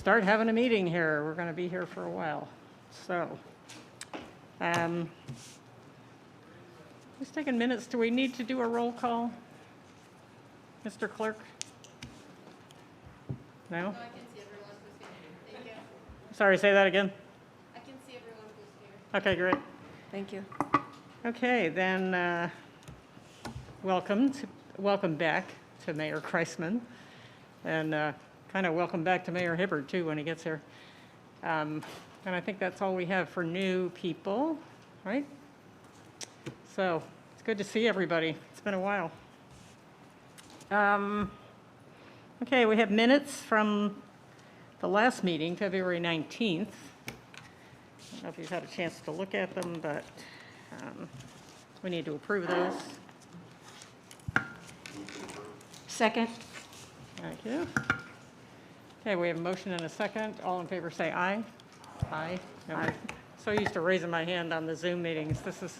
start having a meeting here. We're going to be here for a while. So, just taking minutes. Do we need to do a roll call, Mr. Clerk? No? No, I can see everyone who's here. Thank you. Sorry, say that again. I can see everyone who's here. Okay, great. Thank you. Okay, then welcome back to Mayor Kreisman, and kind of welcome back to Mayor Hibbard too when he gets here. And I think that's all we have for new people, right? So it's good to see everybody. It's been a while. Okay, we have minutes from the last meeting, February 19th. I don't know if you've had a chance to look at them, but we need to approve those. Second. Thank you. Okay, we have a motion and a second. All in favor say aye. Aye. I'm so used to raising my hand on the Zoom meetings. It's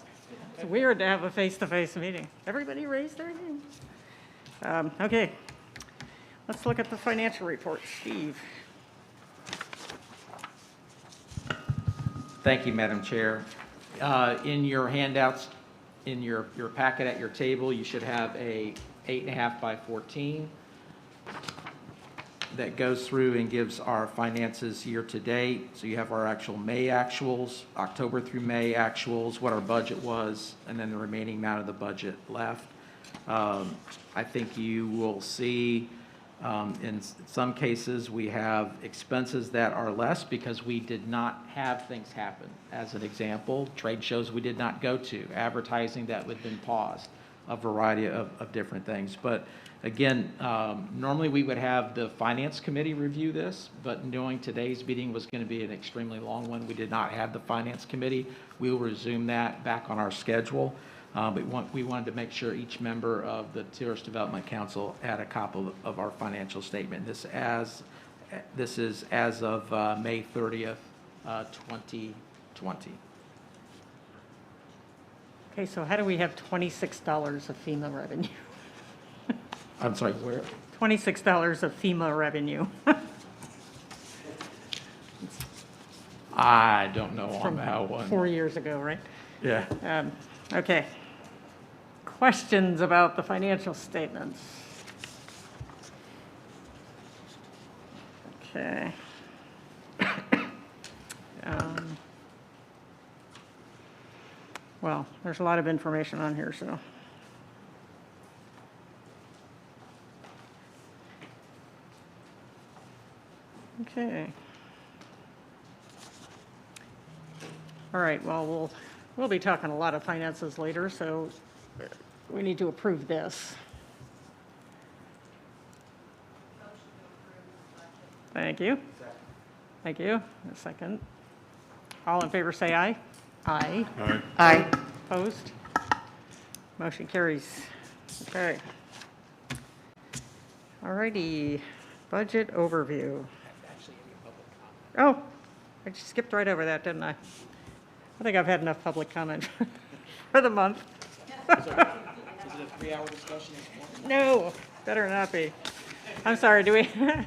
weird to have a face-to-face meeting. Everybody raise their hand. Okay, let's look at the financial report. Steve. Thank you, Madam Chair. In your handouts, in your packet at your table, you should have a 8.5 by 14 that goes through and gives our finances year to date. So you have our actual May actuals, October through May actuals, what our budget was, and then the remaining amount of the budget left. I think you will see in some cases we have expenses that are less because we did not have things happen. As an example, trade shows we did not go to, advertising that had been paused, a variety of different things. But again, normally we would have the Finance Committee review this, but knowing today's meeting was going to be an extremely long one, we did not have the Finance Committee. We will resume that back on our schedule. But we wanted to make sure each member of the Tourist Development Council had a copy of our financial statement. This is as of May 30th, 2020. Okay, so how do we have $26 of FEMA revenue? I'm sorry, where? $26 of FEMA revenue. I don't know on From that one. 4 years ago, right? Yeah. Okay. Questions about the financial statements? Okay. Well, there's a lot of information on here, so. Okay. All right, well, we'll be talking a lot of finances later, so we need to approve this. Thank you. Thank you. A second. All in favor say aye. Aye. Aye. Aye. Opposed? Motion carries. Okay. All righty. Budget overview. Oh, I just skipped right over that, didn't I? I think I've had enough public comment for the month. Is it a 3-hour discussion this morning? No, better not be. I'm sorry, do we? If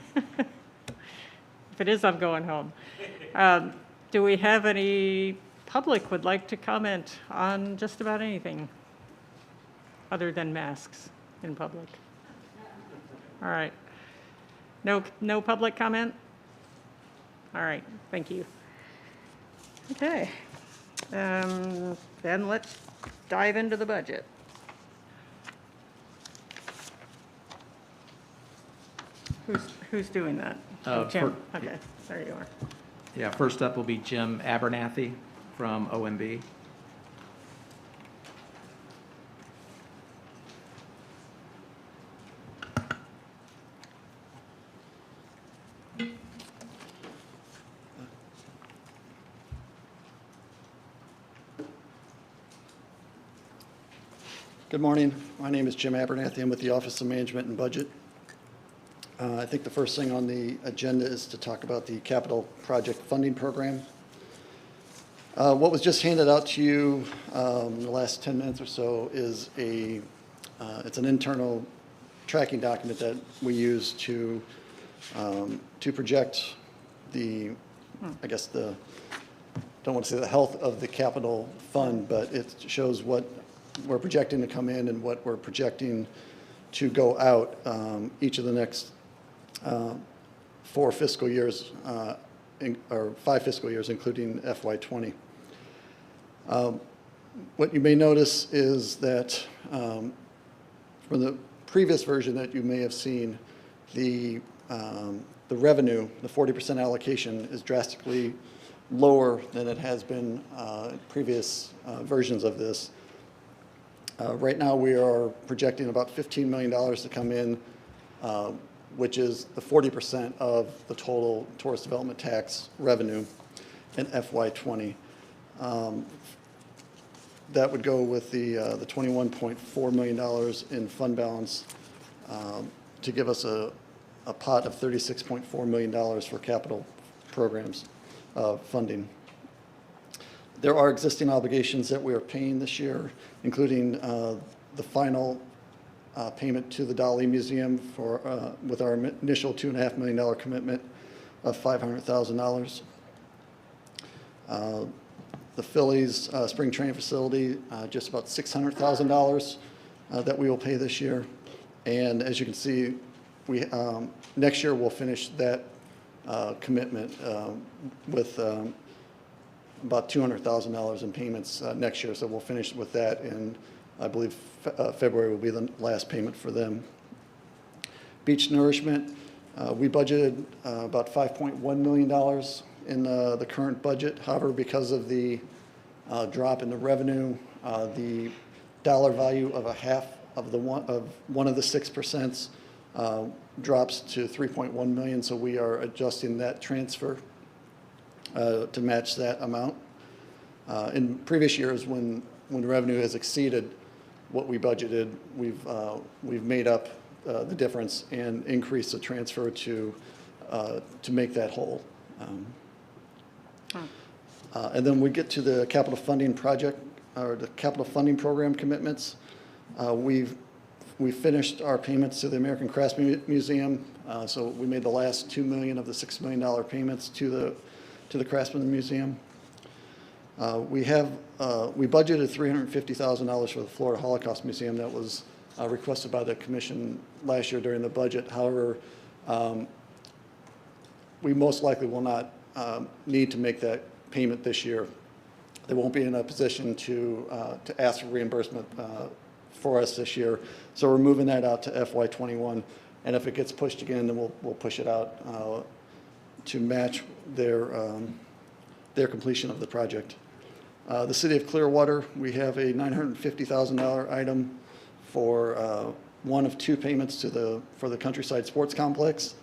it is, I'm going home. Do we have any public would like to comment on just about anything other than masks in public? All right. No public comment? All right, thank you. Okay. Then let's dive into the budget. Who's doing that? Jim. Okay, there you are. Yeah, first up will be Jim Abernathy from OMB. Good morning. My name is Jim Abernathy. I'm with the Office of Management and Budget. I think the first thing on the agenda is to talk about the capital project funding program. What was just handed out to you in the last 10 minutes or so is it's an internal tracking document that we use to project the, I guess don't want to say the health of the capital fund, but it shows what we're projecting to come in and what we're projecting to go out each of the next 4 fiscal years, or 5 fiscal years, including FY20. What you may notice is that from the previous version that you may have seen, the revenue, the 40% allocation, is drastically lower than it has been in previous versions of this. Right now, we are projecting about $15 million to come in, which is the 40% of the total tourist development tax revenue in FY20. That would go with the $21.4 million in fund balance to give us a pot of $36.4 million for capital programs funding. There are existing obligations that we are paying this year, including the final payment to the Dali Museum with our initial $2.5 million commitment of $500,000. The Phillies spring training facility, just about $600,000 that we will pay this year. And as you can see, next year we'll finish that commitment with about $200,000 in payments next year. So we'll finish with that, and I believe February will be the last payment for them. Beach Nourishment, we budgeted about $5.1 million in the current budget. However, because of the drop in the revenue, the dollar value of one of the 6% drops to $3.1 million. So we are adjusting that transfer to match that amount. In previous years, when revenue has exceeded what we budgeted, we've made up the difference and increased the transfer to make that whole. And then we get to the capital funding project, or the capital funding program commitments. We've finished our payments to the American Craftsman Museum. So we made the last $2 million of the $6 million payments to the Craftsman Museum. We budgeted $350,000 for the Florida Holocaust Museum. That was requested by the commission last year during the budget. However, we most likely will not need to make that payment this year. They won't be in a position to ask for reimbursement for us this year. So we're moving that out to FY21. And if it gets pushed again, then we'll push it out to match their completion of the project. The City of Clearwater, we have a $950,000 item for one of 2 payments for the Countryside Sports Complex.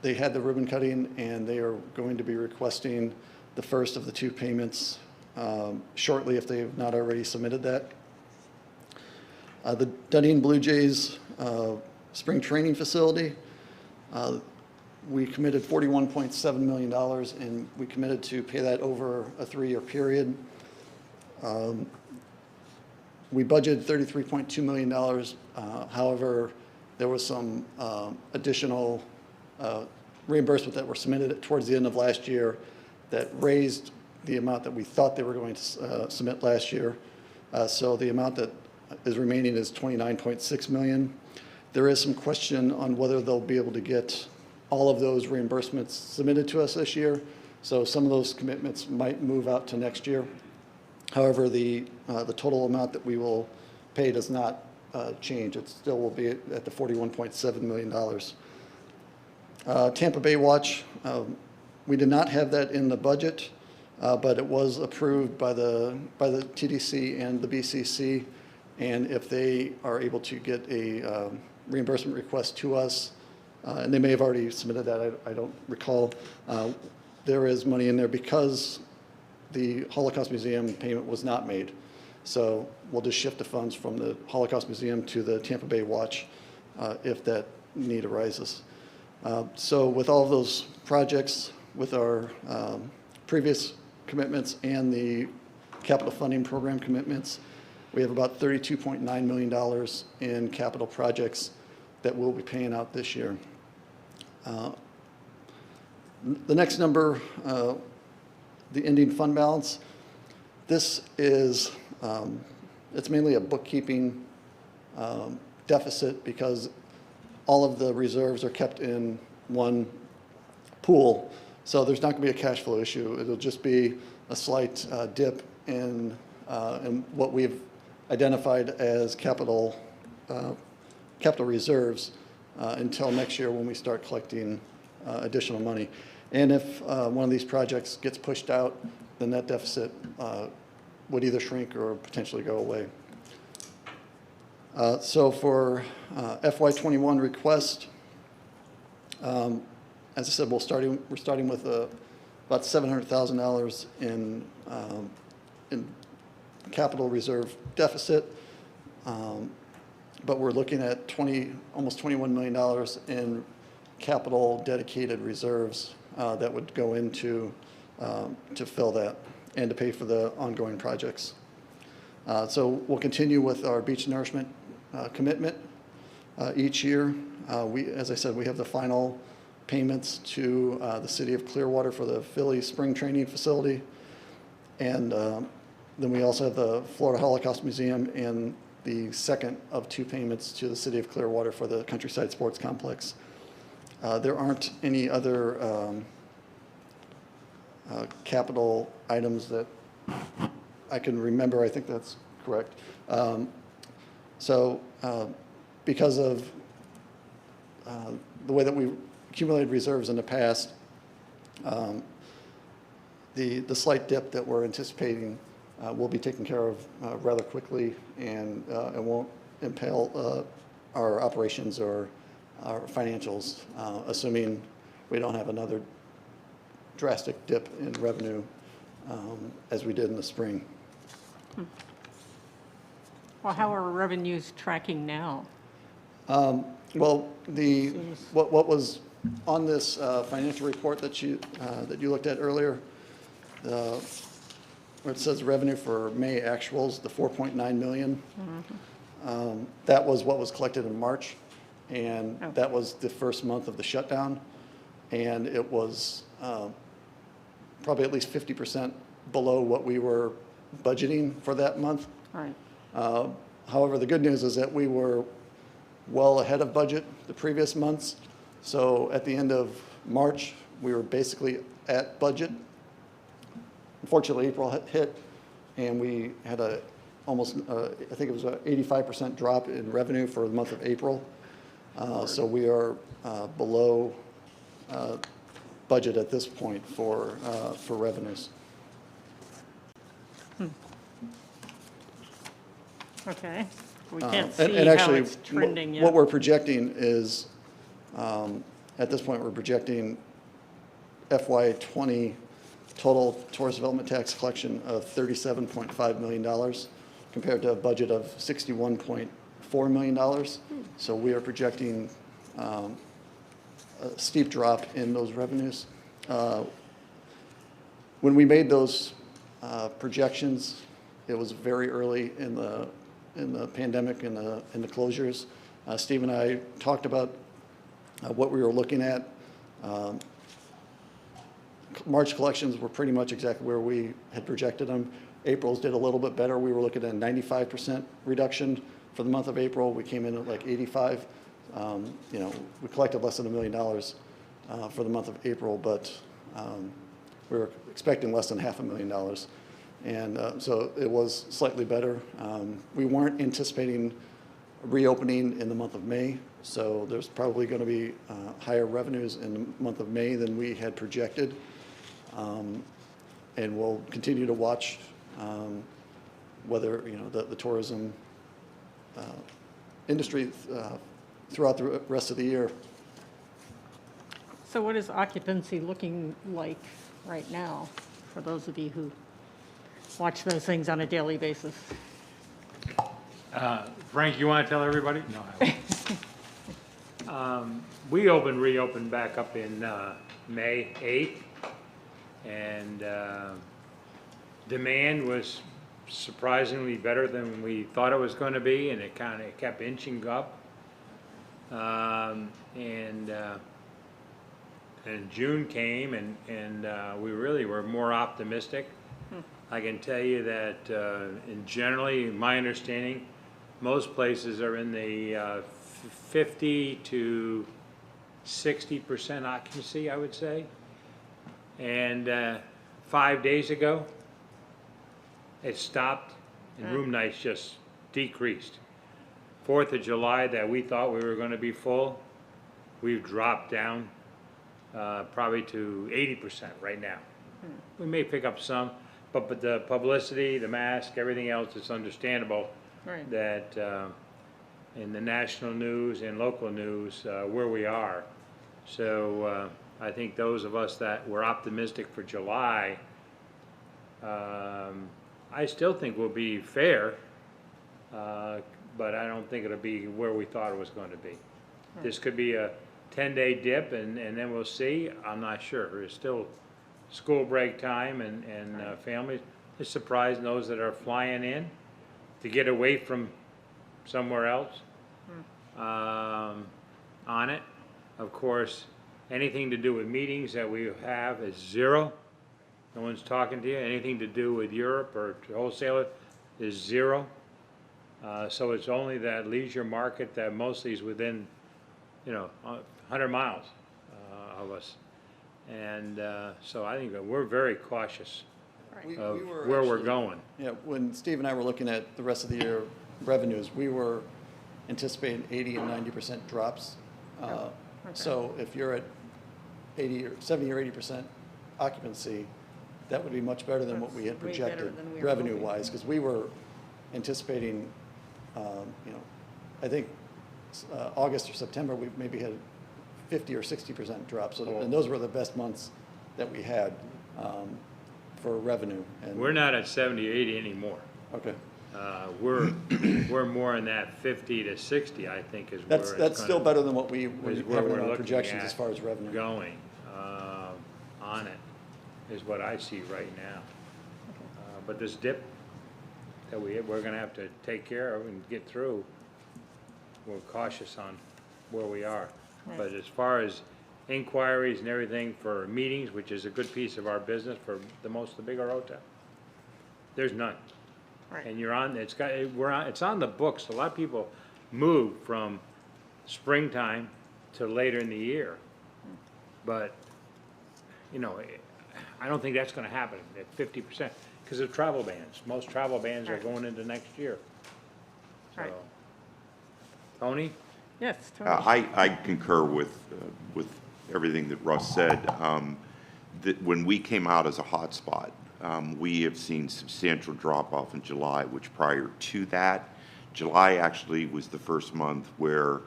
They had the ribbon cutting, and they are going to be requesting the first of the 2 payments shortly, if they have not already submitted that. The Dunedin Blue Jays spring training facility, we committed $41.7 million, and we committed to pay that over a 3-year period. We budgeted $33.2 million. However, there was some additional reimbursement that were submitted towards the end of last year that raised the amount that we thought they were going to submit last year. So the amount that is remaining is $29.6 million. There is some question on whether they'll be able to get all of those reimbursements submitted to us this year. So some of those commitments might move out to next year. However, the total amount that we will pay does not change. It still will be at the $41.7 million. Tampa Bay Watch, we did not have that in the budget, but it was approved by the TDC and the BCC. And if they are able to get a reimbursement request to us, and they may have already submitted that, I don't recall, there is money in there because the Holocaust Museum payment was not made. So we'll just shift the funds from the Holocaust Museum to the Tampa Bay Watch if that need arises. So with all of those projects, with our previous commitments and the capital funding program commitments, we have about $32.9 million in capital projects that we'll be paying out this year. The next number, the ending fund balance, this is, it's mainly a bookkeeping deficit because all of the reserves are kept in one pool. So there's not going to be a cash flow issue. It'll just be a slight dip in what we've identified as capital reserves until next year when we start collecting additional money. And if one of these projects gets pushed out, then that deficit would either shrink or potentially go away. So for FY21 request, as I said, we're starting with about $700,000 in capital reserve deficit, but we're looking at almost $21 million in capital dedicated reserves that would go into to fill that and to pay for the ongoing projects. So we'll continue with our beach nourishment commitment each year. As I said, we have the final payments to the city of Clearwater for the Philly Spring Training Facility. And then we also have the Florida Holocaust Museum and the second of 2 payments to the city of Clearwater for the Countryside Sports Complex. There aren't any other capital items that I can remember. I think that's correct. So because of the way that we've accumulated reserves in the past, the slight dip that we're anticipating will be taken care of rather quickly, and it won't impale our operations or our financials, assuming we don't have another drastic dip in revenue as we did in the spring. Well, how are revenues tracking now? Well, what was on this financial report that you looked at earlier, where it says revenue for May actuals, the 4.9 million, that was what was collected in March, and that was the first month of the shutdown, and it was probably at least 50% below what we were budgeting for that month. Right. However, the good news is that we were well ahead of budget the previous months. So at the end of March, we were basically at budget. Unfortunately, April hit, and we had almost, I think it was an 85% drop in revenue for the month of April. So we are below budget at this point for revenues. Okay. We can't see And how actually, it's trending yet. what we're projecting is, at this point, we're projecting FY20 total tourist development tax collection of $37.5 million compared to a budget of $61.4 million. So we are projecting a steep drop in those revenues. When we made those projections, it was very early in the pandemic and the closures. Steve and I talked about what we were looking at. March collections were pretty much exactly where we had projected them. April's did a little bit better. We were looking at a 95% reduction for the month of April. We came in at like 85. We collected less than $1 million for the month of April, but we were expecting less than $500,000. And so it was slightly better. We weren't anticipating reopening in the month of May, so there's probably going to be higher revenues in the month of May than we had projected. And we'll continue to watch whether the tourism industry throughout the rest of the year. So what is occupancy looking like right now for those of you who watch those things on a daily basis? Frank, you want to tell everybody? No, I won't. We reopened back up in May 8th, and demand was surprisingly better than we thought it was going to be, and it kind of kept inching up. And June came and we really were more optimistic. I can tell you that in generally, my understanding, most places are in the 50 to 60% occupancy, I would say. And 5 days ago, it stopped and room nights just decreased. 4th of July that we thought we were going to be full, we've dropped down probably to 80% right now. We may pick up some, but the publicity, the mask, everything else, it's understandable Right. that in the national news and local news where we are. So I think those of us that were optimistic for July, I still think we'll be fair, but I don't think it'll be where we thought it was going to be. This could be a 10-day dip and then we'll see. I'm not sure. There's still school break time and families. It's surprising those that are flying in to get away from somewhere else on it. Of course, anything to do with meetings that we have is zero. No one's talking to you. Anything to do with Europe or wholesaler is zero. So it's only that leisure market that mostly is within, 100 miles of us. And so I think that we're very cautious of where we're going. Yeah, when Steve and I were looking at the rest of the year revenues, we were anticipating 80 and 90% drops. So if you're at 80 or 70 or 80% occupancy, that would be much better than what we had That's way better projected than we were revenue-wise, because we were anticipating, I think August or September, we maybe had 50 or 60% drop. So, and those were the best months that we had for revenue. And We're not at 70 or 80 anymore. okay, We're more in that 50 to 60, I think, is where that's still better than what we is have where in we're our looking projections at as far as revenue. going on it, is what I see right now. But this dip that we're gonna have to take care of and get through, we're cautious on where we are. But as far as inquiries and everything for meetings, which is a good piece of our business for most of the bigger hotel, there's none. Right. And you're on, it's on the books. A lot of people move from springtime to later in the year. But, I don't think that's gonna happen at 50%, because of travel bans. Most travel bans are Right. going into next year. So, Right. Tony? Yes, Tony. I concur with everything that Russ said. That when we came out as a hotspot, we have seen substantial drop-off in July, which prior to that, July actually was the first month where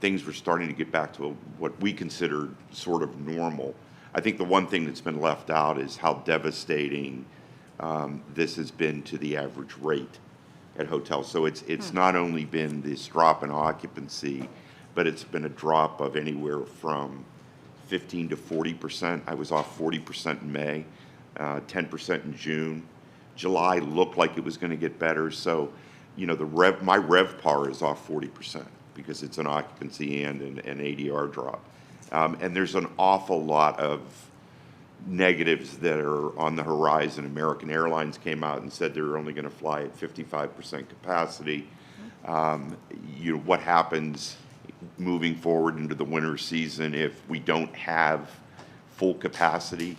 things were starting to get back to what we considered sort of normal. I think the one thing that's been left out is how devastating this has been to the average rate at hotels. So it's not only been this drop in occupancy, but it's been a drop of anywhere from 15 to 40%. I was off 40% in May, 10% in June. July looked like it was going to get better. So, my RevPAR is off 40% because it's an occupancy and an ADR drop. And there's an awful lot of negatives that are on the horizon. American Airlines came out and said they're only going to fly at 55% capacity. What happens moving forward into the winter season if we don't have full capacity?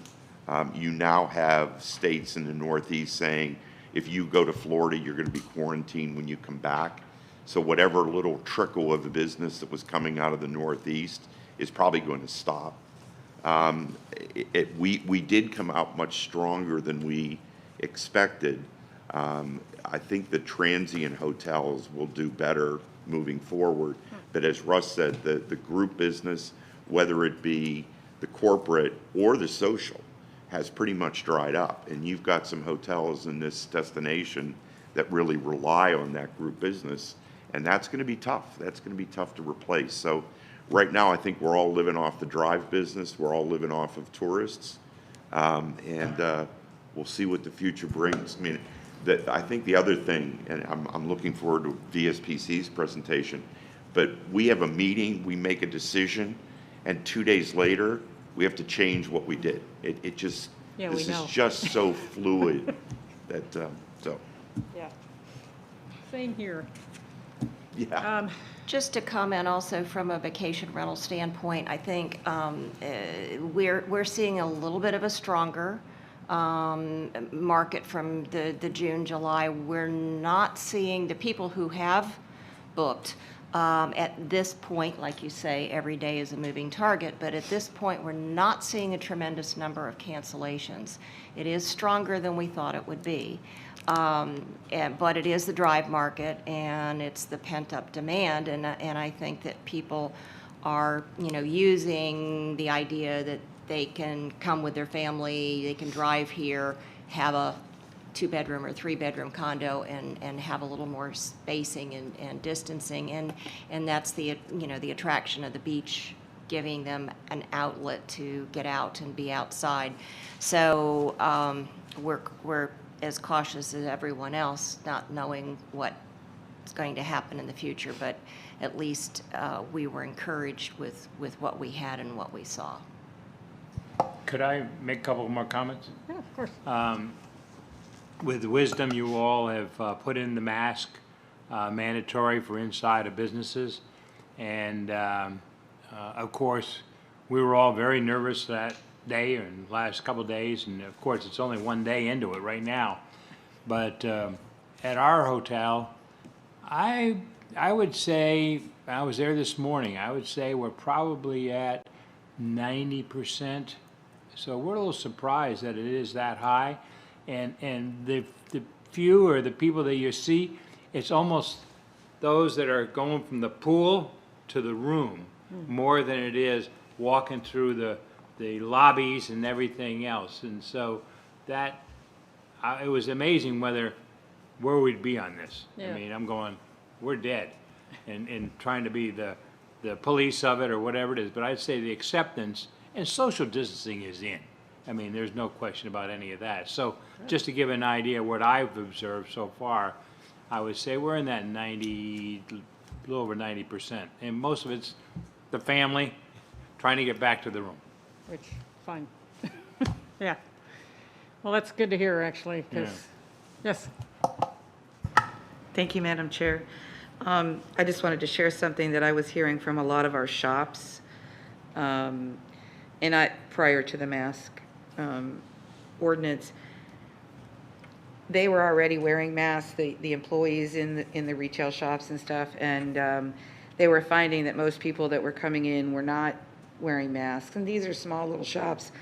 You now have states in the Northeast saying if you go to Florida, you're going to be quarantined when you come back. So whatever little trickle of the business that was coming out of the Northeast is probably going to stop. We did come out much stronger than we expected. I think the transient hotels will do better moving forward. But as Russ said, the group business, whether it be the corporate or the social, has pretty much dried up. And you've got some hotels in this destination that really rely on that group business. And that's going to be tough. That's going to be tough to replace. So right now, I think we're all living off the drive business. We're all living off of tourists. And we'll see what the future brings. I mean, I think the other thing, and I'm looking forward to VSPC's presentation, but we have a meeting, we make a decision, and 2 days later, we have to change what we did. It just, Yeah, we this know. is just so fluid that, so, Yeah. Same here. yeah. Just to comment also from a vacation rental standpoint, I think we're seeing a little bit of a stronger market from the June, July. We're not seeing the people who have booked at this point, like you say, every day is a moving target, but at this point, we're not seeing a tremendous number of cancellations. It is stronger than we thought it would be. But it is the drive market, and it's the pent-up demand, and I think that people are, using the idea that they can come with their family, they can drive here, have a 2-bedroom or 3-bedroom condo, and have a little more spacing and distancing, and that's the attraction of the beach, giving them an outlet to get out and be outside. So we're as cautious as everyone else, not knowing what's going to happen in the future, but at least we were encouraged with what we had and what we saw. Could I make a couple more comments? Yeah, of course. With wisdom, you all have put in the mask mandatory for inside of businesses. And of course, we were all very nervous that day and last couple of days. And of course, it's only one day into it right now. But at our hotel, I would say, I was there this morning, I would say we're probably at 90%. So we're a little surprised that it is that high. And the few or the people that you see, it's almost those that are going from the pool to the room more than it is walking through the lobbies and everything else. And so that, it was amazing where we'd be on this. Yeah. I mean, I'm going, we're dead, and trying to be the police of it or whatever it is. But I'd say the acceptance and social distancing is in. I mean, there's no question about any of that. So just to give an idea of what I've observed so far, I would say we're in that 90, a little over 90%. And most of it's the family trying to get back to the room. Which, fine. Yeah. Well, that's good to hear, actually, because, yes. Thank you, Madam Chair. I just wanted to share something that I was hearing from a lot of our shops, prior to the mask ordinance. They were already wearing masks, the employees in the retail shops and stuff, and they were finding that most people that were coming in were not wearing masks, and these are small little shops.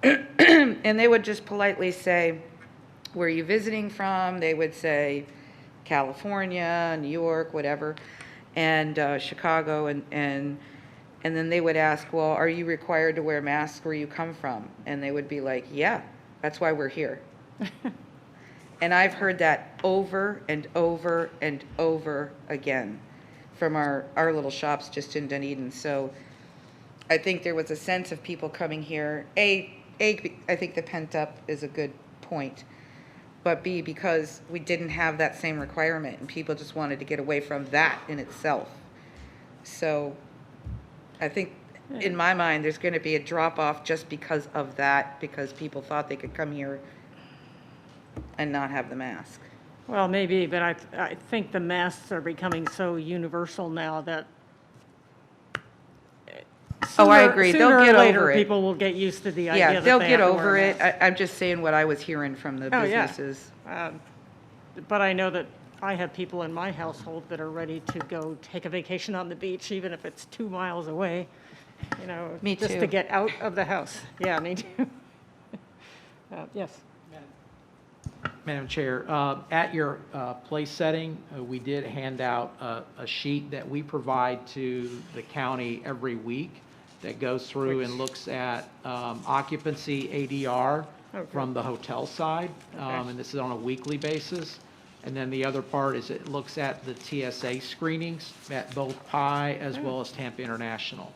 And they would just politely say, where are you visiting from? They would say California, New York, whatever, and Chicago, and then they would ask, well, are you required to wear masks where you come from? And they would be like, yeah, that's why we're here. And I've heard that over and over and over again from our little shops just in Dunedin. So I think there was a sense of people coming here. I think the pent up is a good point. But B, because we didn't have that same requirement and people just wanted to get away from that in itself. So I think in my mind, there's going to be a drop off just because of that, because people thought they could come here and not have the mask. Well, maybe, but I think the masks are becoming so universal now that Oh, I agree. They'll sooner or get later, over it. people will get used to the idea Yeah, that they'll they get have to wear over a it. mask. I'm just saying what I was hearing from the Oh, yeah. businesses. But I know that I have people in my household that are ready to go take a vacation on the beach, even if it's 2 miles away, Me just too. to get out of the house. Yeah, me too. Yes. Madam Chair, at your place setting, we did hand out a sheet that we provide to the county every week that goes through and looks at occupancy ADR from the hotel side, and this is on a weekly basis. And then the other part is it looks at the TSA screenings at both PI as well as Tampa International.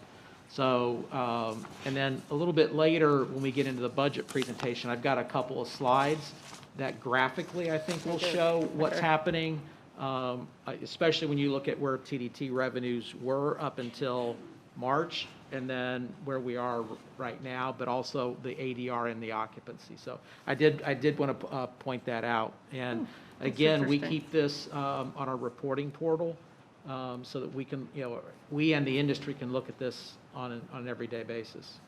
So, and then a little bit later, when we get into the budget presentation, I've got a couple of slides that graphically, I think, will show what's happening, especially when you look at where TDT revenues were up until March, and then where we are right now, but also the ADR and the occupancy. So I did want to point that out. And again, we interesting. keep this on our reporting portal so that we can, we and the industry can look at this on an everyday basis.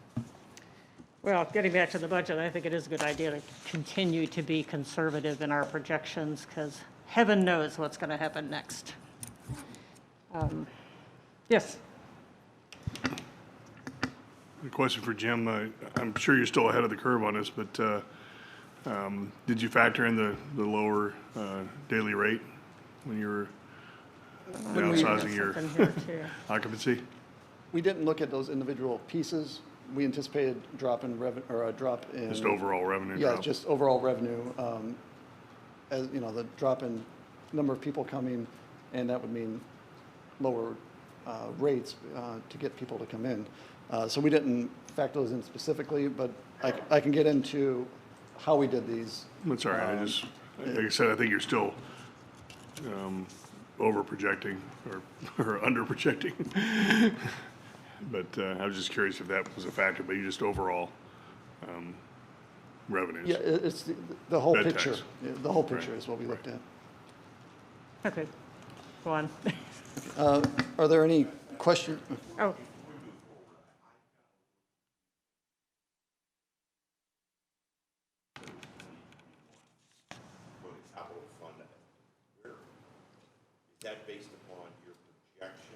Well, getting back to the budget, I think it is a good idea to continue to be conservative in our projections, because heaven knows what's going to happen next. Yes, A question for Jim. I'm sure you're still ahead of the curve on this, but did you factor in the lower daily rate when you were downsizing your something here too. occupancy? We didn't look at those individual pieces. We anticipated a drop in revenue, or a drop in. Just overall revenue Yeah, drop? just overall revenue, as, the drop in number of people coming, and that would mean lower rates to get people to come in. So we didn't factor those in specifically, but I can get into how we did these. That's all right. Like I said, I think you're still over projecting or under projecting. But I was just curious if that was a factor, but you just overall revenues. Yeah, it's the whole Bed picture. tax. Yeah, the whole picture Right. is what we looked at. Okay, go on. Are there any questions? Oh, For the capital fund, where, is that based upon your projection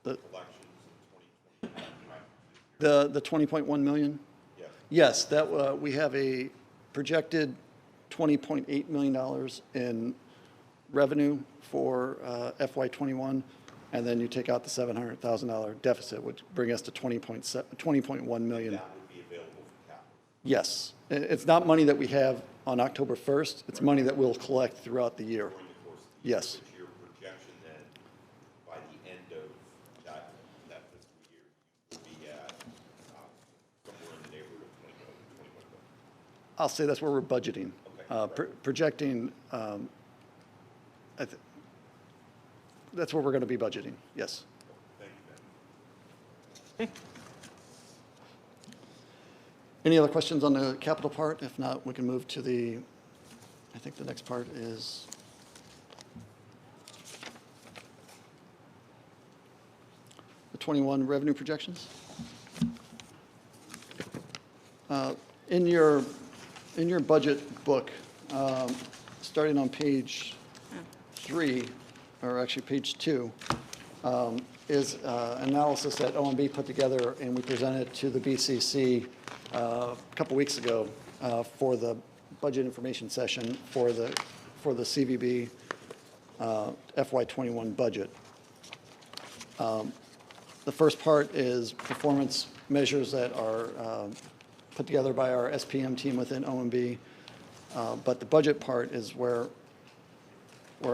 The- collections in 2020? The 20.1 million? Yes. Yes, that, we have a projected $20.8 million in revenue for FY '21, and then you take out the $700,000 deficit, which bring us to 20.1 million. That would be available for capital. Yes. It's not money that we have on October 1st, it's money that we'll collect throughout the year. During the course of the year, Yes. but your projection then, by the end of that fiscal year, you will be at somewhere in the neighborhood of 21 million. I'll say that's where we're budgeting. Okay. Projecting, that's where we're going to be budgeting, yes. Thank you, Ben. okay. Any other questions on the capital part? If not, we can move to I think the next part is the 21 revenue projections. In your budget book, starting on page 3, or actually page 2, is analysis that OMB put together, and we presented to the BCC a couple weeks ago for the budget information session for the CVB FY21 budget. The first part is performance measures that are put together by our SPM team within OMB, but the budget part is where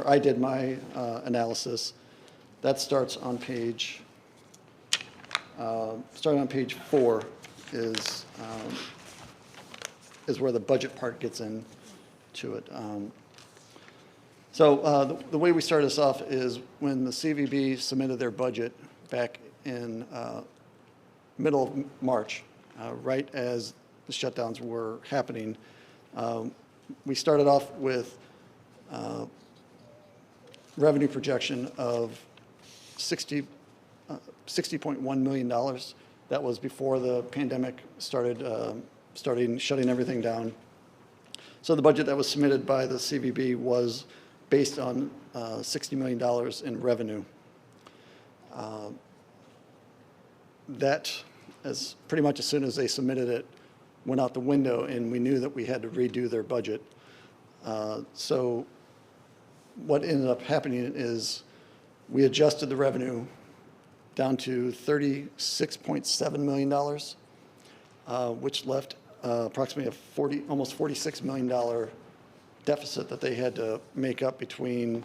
I did my analysis. That starts on page, starting on page 4 is where the budget part gets into it. So the way we started this off is when the CVB submitted their budget back in middle of March, right as the shutdowns were happening. We started off with revenue projection of $60.1 million. That was before the pandemic started shutting everything down. So the budget that was submitted by the CVB was based on $60 million in revenue. That, as pretty much as soon as they submitted it, went out the window, and we knew that we had to redo their budget. So what ended up happening is we adjusted the revenue down to $36.7 million, which left approximately almost $46 million deficit that they had to make up between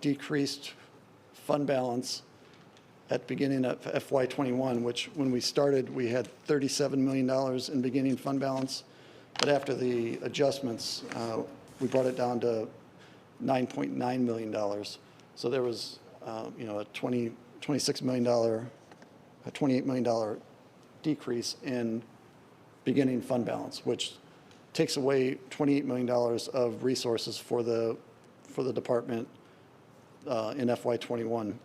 decreased fund balance at the beginning of FY21, which when we started, we had $37 million in beginning fund balance. But after the adjustments, we brought it down to $9.9 million. So there was, a $26 million a $28 million decrease in beginning fund balance, which takes away $28 million of resources for the department in FY '21.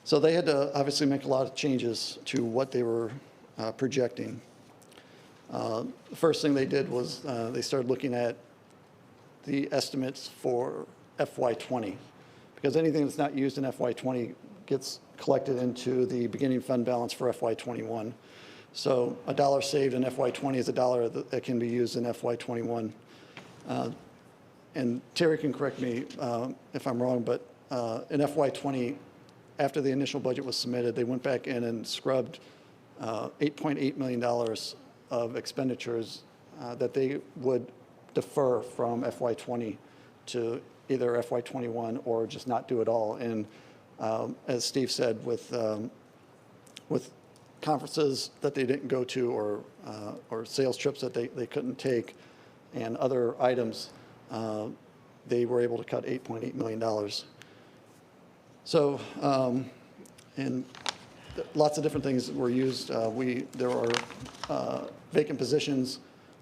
So they had to obviously make a lot of changes to what they were projecting. The first thing they did was they started looking at the estimates for FY '20, because anything that's not used in FY '20 gets collected into the beginning fund balance for FY '21. So a dollar saved in FY '20 is a dollar that can be used in FY '21. And Terry can correct me if I'm wrong, but in FY '20, after the initial budget was submitted, they went back in and scrubbed $8.8 million of expenditures that they would defer from FY '20 to either FY '21 or just not do it all. And as Steve said, with conferences that they didn't go to or sales trips that they couldn't take and other items, they were able to cut $8.8 million. So, and lots of different things were used. There are vacant positions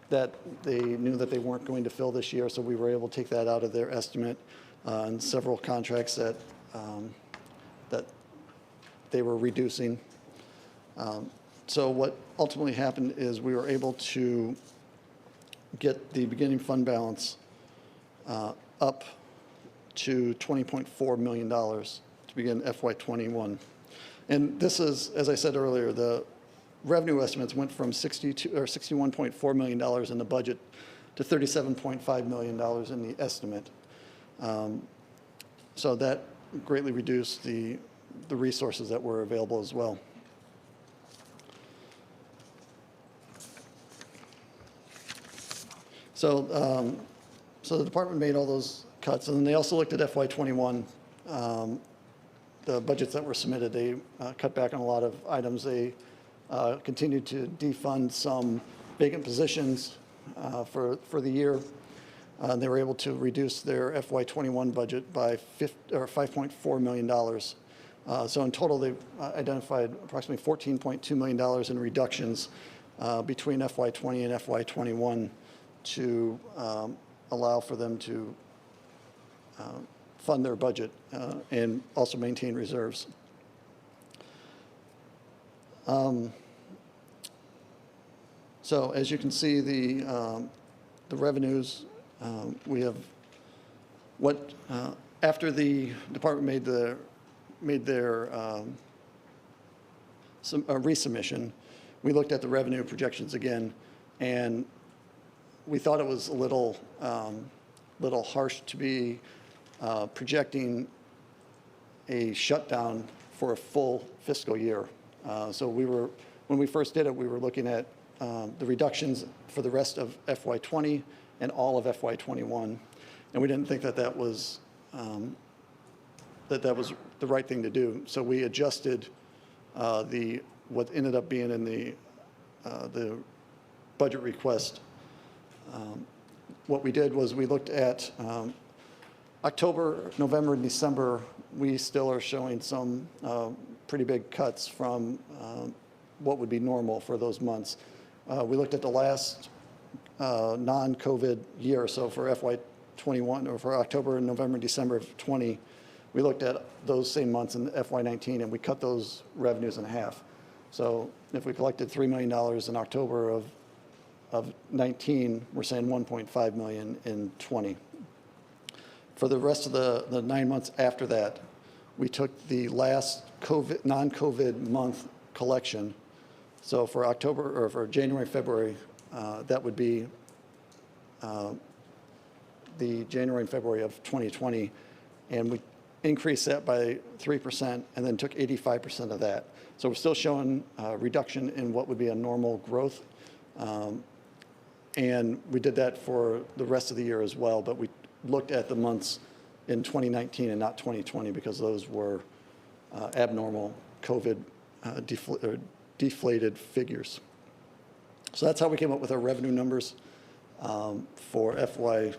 that they knew that they weren't going to fill this year, so we were able to take that out of their estimate, and several contracts that they were reducing. So what ultimately happened is we were able to get the beginning fund balance up to $20.4 million to begin FY '21. And this is, as I said earlier, the revenue estimates went from $61.4 million in the budget to $37.5 million in the estimate. So that greatly reduced the resources that were available as well. So, so the department made all those cuts, and then they also looked at FY '21. The budgets that were submitted, they cut back on a lot of items. They continued to defund some vacant positions for the year. They were able to reduce their FY '21 budget by $5.4 million. So in total, they identified approximately $14.2 million in reductions between FY '20 and FY '21 to allow for them to fund their budget and also maintain reserves. So as you can see, the revenues, we have what after the department made their resubmission, we looked at the revenue projections again, and we thought it was a little harsh to be projecting a shutdown for a full fiscal year. So when we first did it, we were looking at the reductions for the rest of FY '20 and all of FY '21, and we didn't think that was the right thing to do. So we adjusted what ended up being in the budget request. What we did was we looked at October, November, and December. We still are showing some pretty big cuts from what would be normal for those months. We looked at the last non-COVID year, so for FY '21, or for October, and November, and December of '20, we looked at those same months in FY '19, and we cut those revenues in half. So if we collected $3 million in October of '19, we're saying $1.5 million in '20. For the rest of the 9 months after that, we took the last non-COVID month collection. So for October, or for January, February, that would be the January and February of 2020, and we increased that by 3% and then took 85% of that. So we're still showing a reduction in what would be a normal growth. And we did that for the rest of the year as well, but we looked at the months in 2019 and not 2020 because those were abnormal COVID deflated figures. So that's how we came up with our revenue numbers for FY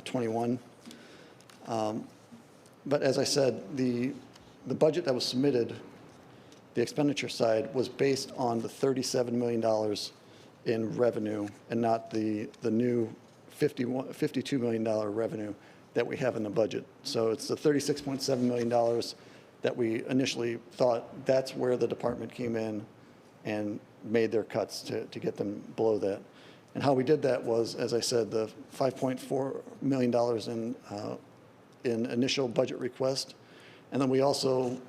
'21. But as I said, the budget that was submitted, the expenditure side was based on the $37 million in revenue and not the new $52 million revenue that we have in the budget. So it's the $36.7 million that we initially thought that's where the department came in and made their cuts to get them below that. And how we did that was, as I said, the $5.4 million in initial budget request. And then we also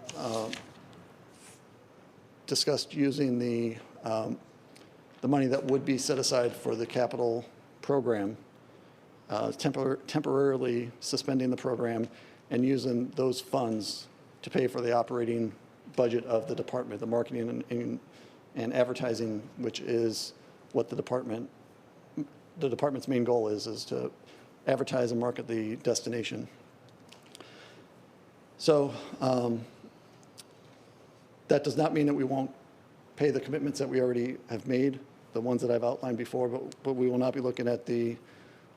discussed using the money that would be set aside for the capital program, temporarily suspending the program and using those funds to pay for the operating budget of the department, the marketing and advertising, which is what the department's main goal is to advertise and market the destination. So that does not mean that we won't pay the commitments that we already have made, the ones that I've outlined before, but we will not be looking at the,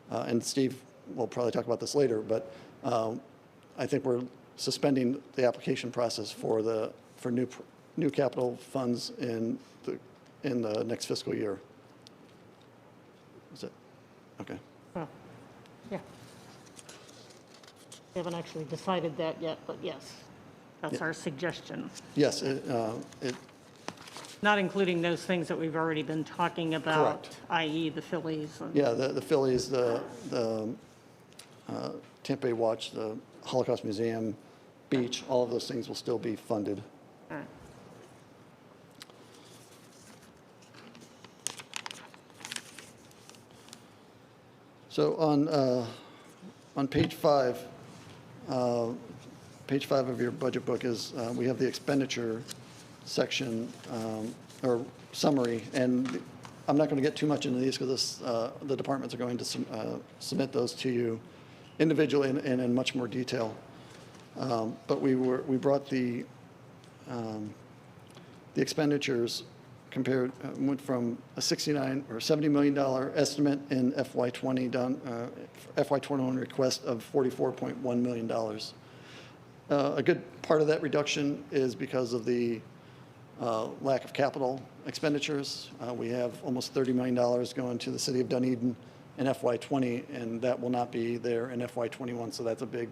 and Steve will probably talk about this later, but I think we're suspending the application process for new capital funds in the next fiscal year. Is it? Okay. Well, yeah. We haven't actually decided that yet, but yes, that's our suggestion. Yes, Not including those things that we've already been talking about, Correct. i.e. the Phillies. And yeah, the Phillies, the Tampa Bay Watch, the Holocaust Museum, Beach, all of those things will still be funded. All right. So on page 5 of your budget book is, we have the expenditure section, or summary, and I'm not going to get too much into these because the departments are going to submit those to you individually and in much more detail. But we brought the expenditures compared, went from a $69 or $70 million estimate in FY20 down, FY21 request of $44.1 million. A good part of that reduction is because of the lack of capital expenditures. We have almost $30 million going to the city of Dunedin in FY20, and that will not be there in FY21, so that's a big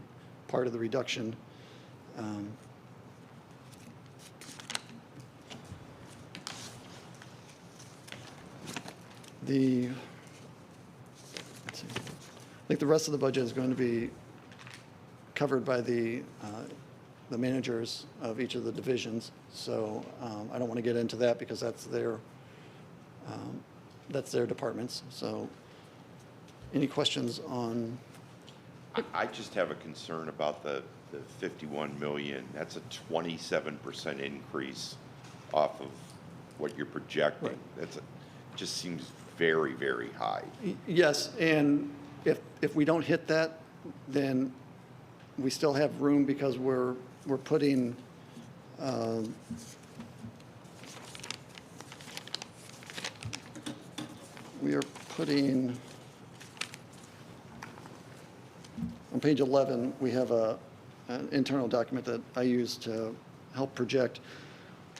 part of the reduction. Let's see. I think the rest of the budget is going to be covered by the managers of each of the divisions. So I don't want to get into that because that's their departments. So any questions on? I just have a concern about the 51 million. That's a 27% increase off of what you're projecting. Right. Just seems very, very high. Yes, and if we don't hit that, then we still have room because we're putting on page 11, we have an internal document that I use to help project.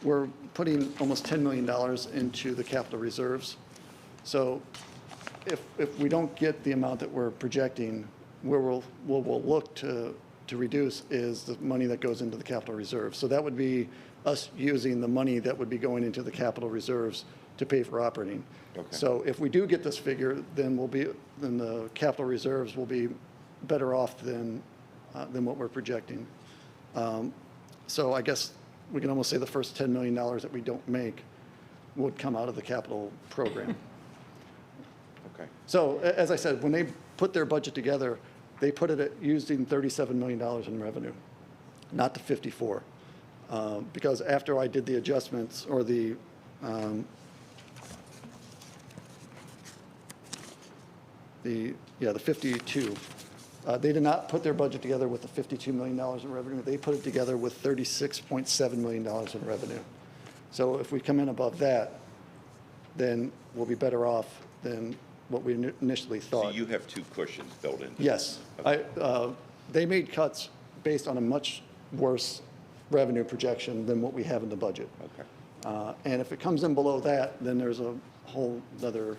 We're putting almost $10 million into the capital reserves. So if we don't get the amount that we're projecting, where we'll look to reduce is the money that goes into the capital reserves. So that would be us using the money that would be going into the capital reserves to pay for operating. Okay. So if we do get this figure, then the capital reserves will be better off than what we're projecting. So I guess we can almost say the first $10 million that we don't make would come out of the capital program. Okay. So as I said, when they put their budget together, they put it at using $37 million in revenue, not the 54. Because after I did the adjustments or the 52, they did not put their budget together with the $52 million in revenue. They put it together with $36.7 million in revenue. So if we come in above that, then we'll be better off than what we initially thought. So you have two cushions built in? Yes. Okay. They made cuts based on a much worse revenue projection than what we have in the budget. Okay. And if it comes in below that, then there's a whole other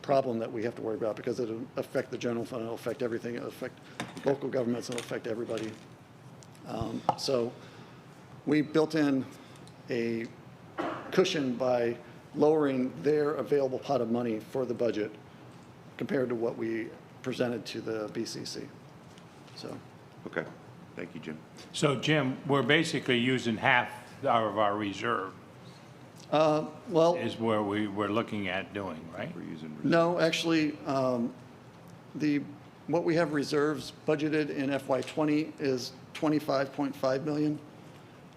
problem that we have to worry about, because it'll affect the general fund, it'll affect everything, it'll affect local governments, it'll affect everybody. So we built in a cushion by lowering their available pot of money for the budget compared to what we presented to the BCC. So, Okay. Thank you, Jim. So Jim, we're basically using half of our reserve well, is where we're looking at doing, right? We're using. no, actually, what we have reserves budgeted in FY '20 is 25.5 million.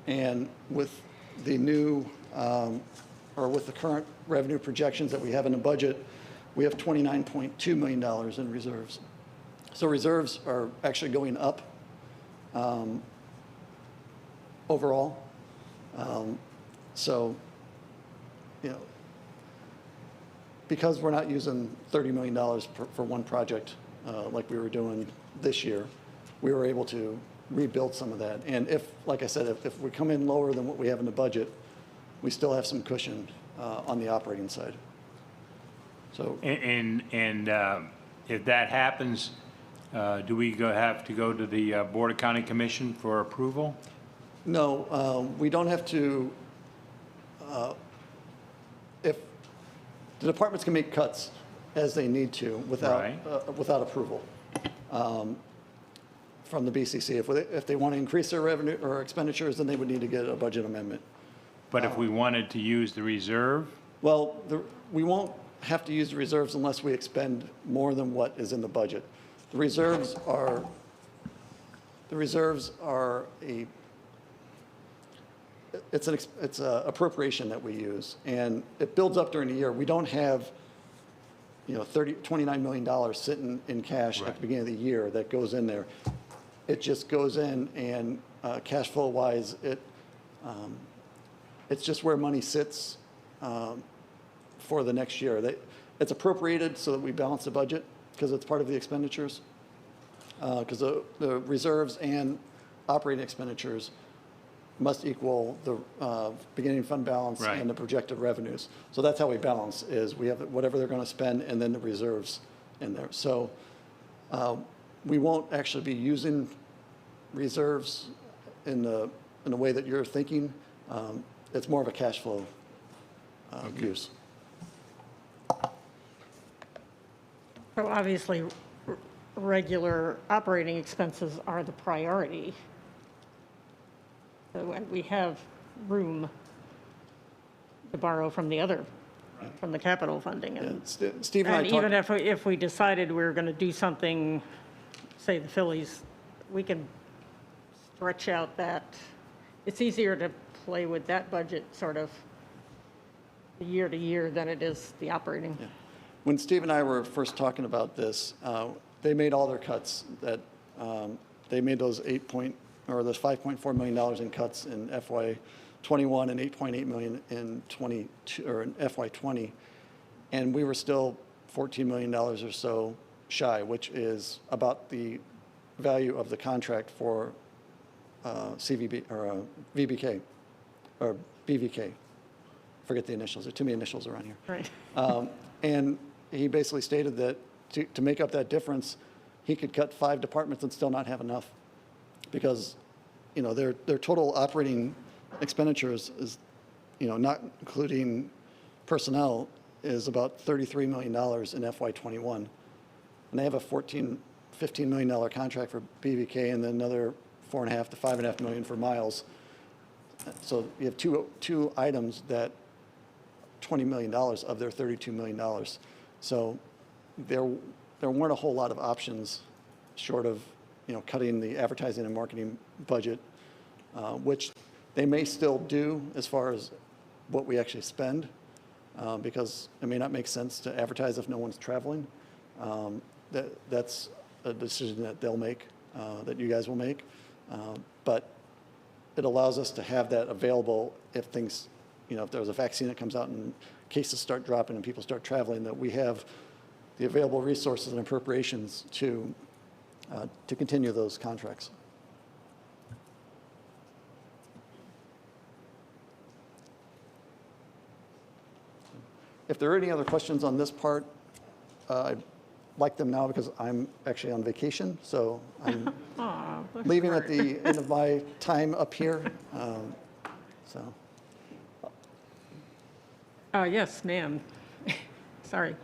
And with the new, or with the current revenue projections that we have in the budget, we have $29.2 million in reserves. So reserves are actually going up overall. So, you know, because we're not using $30 million for one project like we were doing this year, we were able to rebuild some of that. And if, like I said, if we come in lower than what we have in the budget, we still have some cushion on the operating side. So, And if that happens, do we have to go to the Board of County Commission for approval? no, we don't have to, if, the departments can make cuts as they need to without, Right. without approval from the BCC. If they want to increase their revenue or expenditures, then they would need to get a budget amendment. But if we wanted to use the reserve, Well, we won't have to use the reserves unless we expend more than what is in the budget. The reserves are a, it's a appropriation that we use, and it builds up during the year. We don't have, you know, $29 million sitting in cash at the beginning of the year that goes in there. It just goes in, and cash flow wise, it's just where money sits for the next year. It's appropriated so that we balance the budget, because it's part of the expenditures. Because the reserves and operating expenditures must equal the beginning fund balance Right. and the projected revenues. So that's how we balance, is we have whatever they're going to spend and then the reserves in there. So we won't actually be using reserves in the way that you're thinking. It's more of a cash flow use. So obviously, regular operating expenses are the priority. So when we have room to borrow from the other, from the capital funding. Yeah, And Steve and I and talked. even if we decided we were going to do something, say the Phillies, we can stretch out that, it's easier to play with that budget sort of year to year than it is the operating. When Steve and I were first talking about this, they made all their cuts. That they made those those $5.4 million in cuts in FY '21 and $8.8 million in FY '20, and we were still $14 million or so shy, which is about the value of the contract for CVB or VBK or BVK. Forget the initials. There are too many initials around here. Right. And he basically stated that to make up that difference, he could cut 5 departments and still not have enough, because, you know, their total operating expenditures is, you know, not including personnel, is about $33 million in FY '21. And they have a $15 million contract for BVK and then another $4.5 to $5.5 million for miles. So you have two items that $20 million of their $32 million. So there weren't a whole lot of options short of, you know, cutting the advertising and marketing budget, which they may still do as far as what we actually spend, because it may not make sense to advertise if no one's traveling. That's a decision that they'll make, that you guys will make. But it allows us to have that available if things, you know, if there's a vaccine that comes out and cases start dropping and people start traveling, that we have the available resources and appropriations to continue those contracts. If there are any other questions on this part, I'd like them now because I'm actually on vacation, so I'm Aw, that's leaving at great. the end of my time up here. So, Yes, ma'am. Sorry.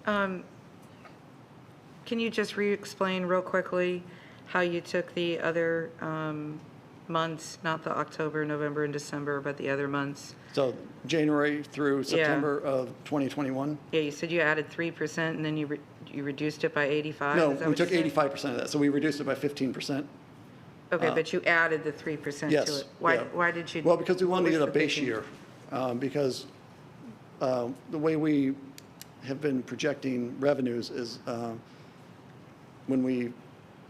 Can you just re-explain real quickly how you took the other months, not the October, November, and December, but the other months? so January through September of 2021? Yeah, you said you added 3% and then you reduced it by 85? No, Is that we what you took said? 85% of that, so we reduced it by 15%. Okay, but you added the 3% to Yes. it. yeah. Why did you? Well, because we wanted to get what a was the base thinking? year, because the way we have been projecting revenues is when we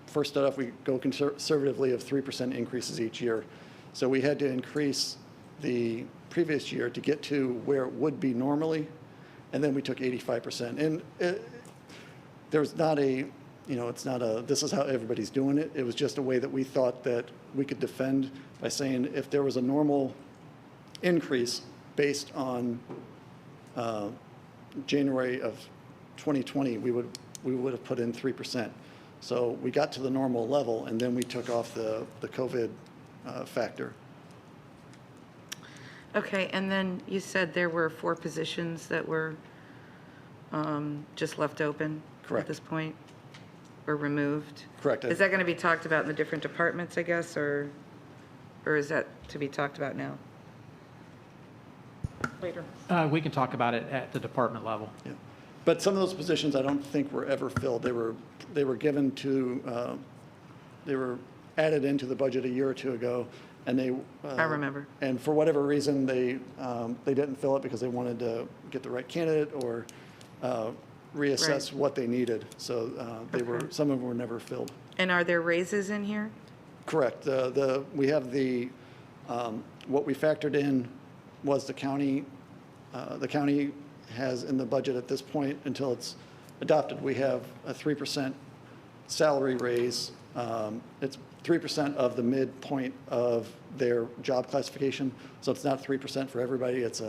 first start off, we go conservatively of 3% increases each year. So we had to increase the previous year to get to where it would be normally, and then we took 85%. And there's not a, it's not a, this is how everybody's doing it. It was just a way that we thought that we could defend by saying if there was a normal increase based on January of 2020, we would have put in 3%. So we got to the normal level, and then we took off the COVID factor. Okay, and then you said there were 4 positions that were just left open? Correct. At this point, or removed? Correct. Is that going to be talked about in the different departments, I guess, or is that to be talked about now? Later. We can talk about it at the department level. Yeah. But some of those positions I don't think were ever filled. They were given to, they were added into the budget a year or two ago, and they. I remember. And for whatever reason, they didn't fill it because they wanted to get the right candidate or reassess Right. what they needed. So they were, Okay. some of them were never filled. And are there raises in here? Correct. We have what we factored in was the county has in the budget at this point, until it's adopted, we have a 3% salary raise. It's 3% of the midpoint of their job classification. So it's not 3% for everybody. It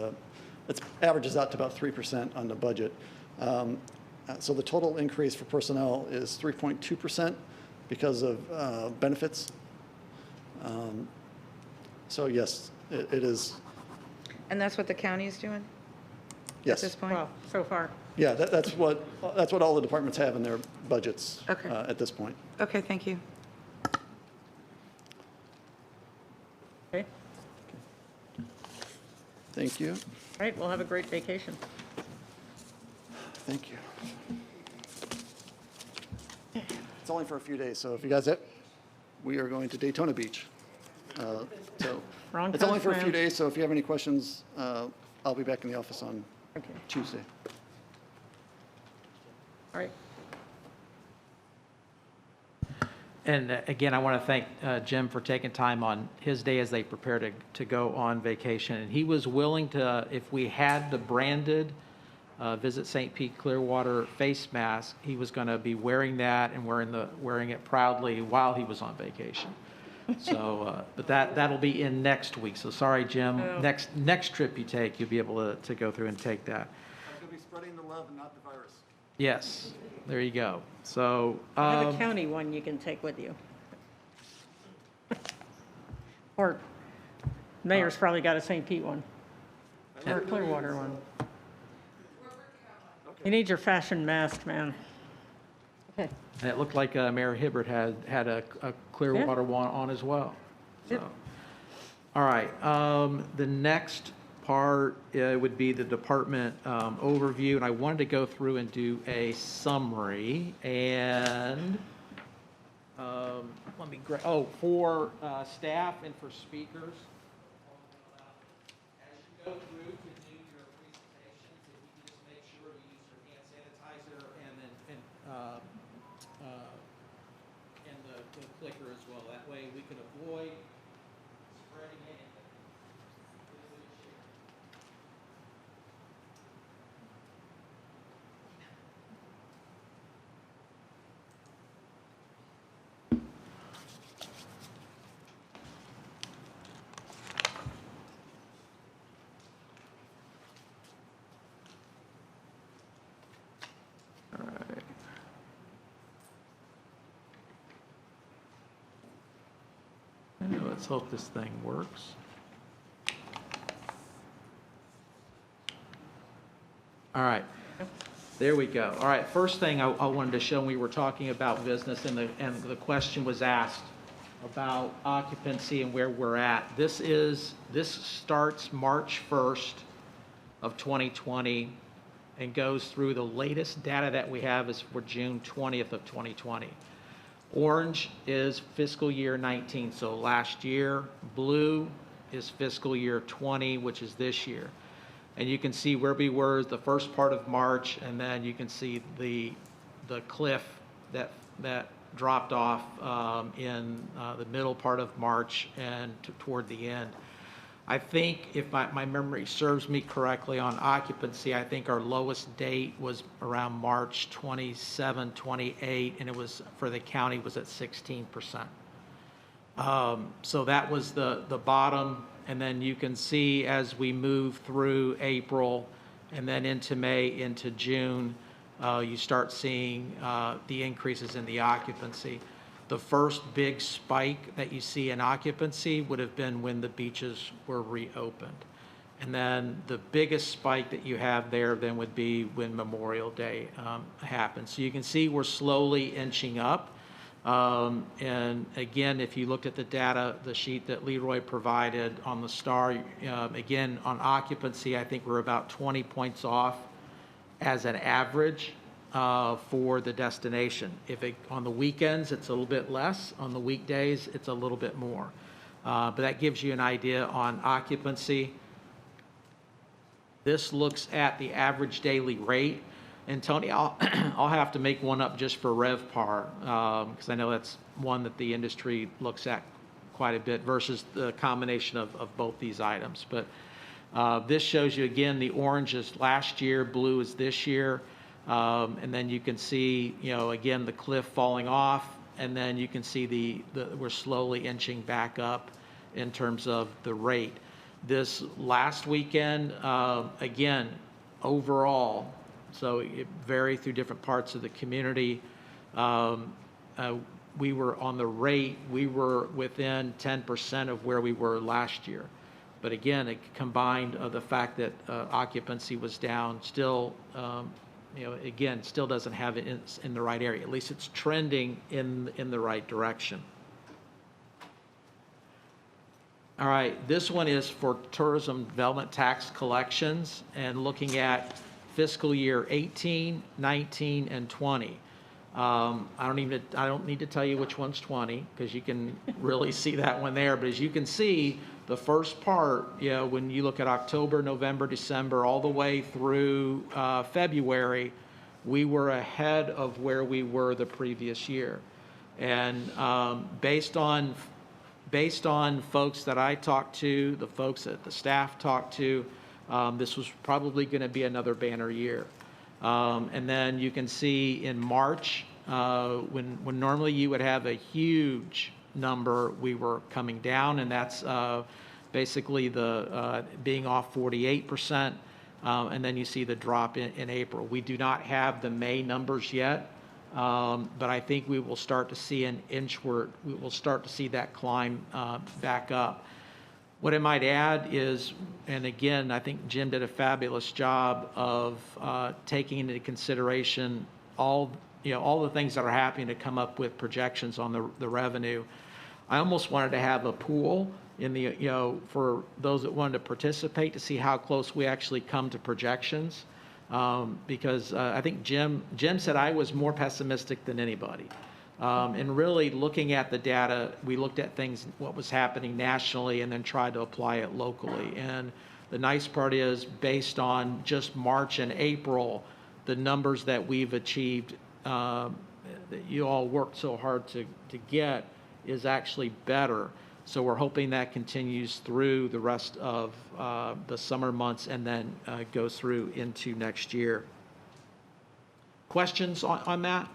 averages out to about 3% on the budget. So the total increase for personnel is 3.2% because of benefits. So yes, it is, And that's what the county is doing at yes. this point? Well, so far. Yeah, that's what all the departments have in their budgets Okay. at this point. Okay, thank you. Okay. Thank you. All right, we'll have a great vacation. Thank you. It's only for a few days, so if you guys, we are going to Daytona Beach. So Wrong it's only coast, for a few man. days, so if you have any questions, I'll be back in the office on Okay, Tuesday. all right. And again, I want to thank Jim for taking time on his day as they prepare to go on vacation. And he was willing to, if we had the branded Visit St. Pete Clearwater face mask, he was going to be wearing that and wearing it proudly while he was on vacation. So, but that'll be in next week. So sorry, Jim. Oh. Next trip you take, you'll be able to go through and take that. I'm going to be spreading the love and not the virus. Yes, there you go. So, I have a county one you can take with you. Or mayor's probably got a St. Pete one. Or a Clearwater one. You need your fashion mask, man. Okay. and it looked like Mayor Hibbert had a Clearwater one on as well. Yep. So, all right, the next part would be the department overview, and I wanted to go through and do a summary, and let me, for staff and for speakers. As you go through to do your presentations, if you could just make sure you use your hand sanitizer and the clicker as well. That way we can avoid spreading anything. Let's hope this thing works. All right, there we go. All right, first thing I wanted to show, we were talking about business, and the question was asked about occupancy and where we're at. This starts March 1st of 2020 and goes through the latest data that we have is for June 20th of 2020. Orange is fiscal year 19, so last year. Blue is fiscal year 20, which is this year. And you can see where we were the first part of March, and then you can see the cliff that dropped off in the middle part of March and toward the end. I think if my memory serves me correctly on occupancy, I think our lowest date was around March 27, 28, and it was, for the county, was at 16%. So that was the bottom, and then you can see as we move through April and then into May, into June, you start seeing the increases in the occupancy. The first big spike that you see in occupancy would have been when the beaches were reopened. And then the biggest spike that you have there then would be when Memorial Day happened. So you can see we're slowly inching up. And again, if you looked at the data, the sheet that Leroy provided on the STAR, again, on occupancy, I think we're about 20 points off as an average for the destination. On the weekends, it's a little bit less. On the weekdays, it's a little bit more. But that gives you an idea on occupancy. This looks at the average daily rate. And Tony, I'll have to make one up just for RevPAR, because I know that's one that the industry looks at quite a bit versus the combination of both these items. But this shows you, again, the orange is last year, blue is this year. And then you can see, again, the cliff falling off, and then you can see we're slowly inching back up in terms of the rate. This last weekend, again, overall, so it varied through different parts of the community. We were on the rate, we were within 10% of where we were last year. But again, it combined the fact that occupancy was down, still, again, still doesn't have it in the right area. At least it's trending in the right direction. All right, this one is for tourism development tax collections and looking at fiscal year 18, 19, and 20. I don't need to tell you which one's 20 because you can really see that one there. But as you can see, the first part, when you look at October, November, December, all the way through February, we were ahead of where we were the previous year. And based on folks that I talked to, the folks that the staff talked to, this was probably going to be another banner year. And then you can see in March, when normally you would have a huge number, we were coming down, and that's basically the being off 48%, and then you see the drop in April. We do not have the May numbers yet, but I think we will start to see an inchward. We will start to see that climb back up. What I might add is, and again, I think Jim did a fabulous job of taking into consideration all the things that are happening to come up with projections on the revenue. I almost wanted to have a pool in the, for those that wanted to participate to see how close we actually come to projections. Because I think Jim said I was more pessimistic than anybody. And really looking at the data, we looked at things, what was happening nationally, and then tried to apply it locally. And the nice part is, based on just March and April, the numbers that we've achieved, that you all worked so hard to get, is actually better. So we're hoping that continues through the rest of the summer months and then goes through into next year. Questions on that?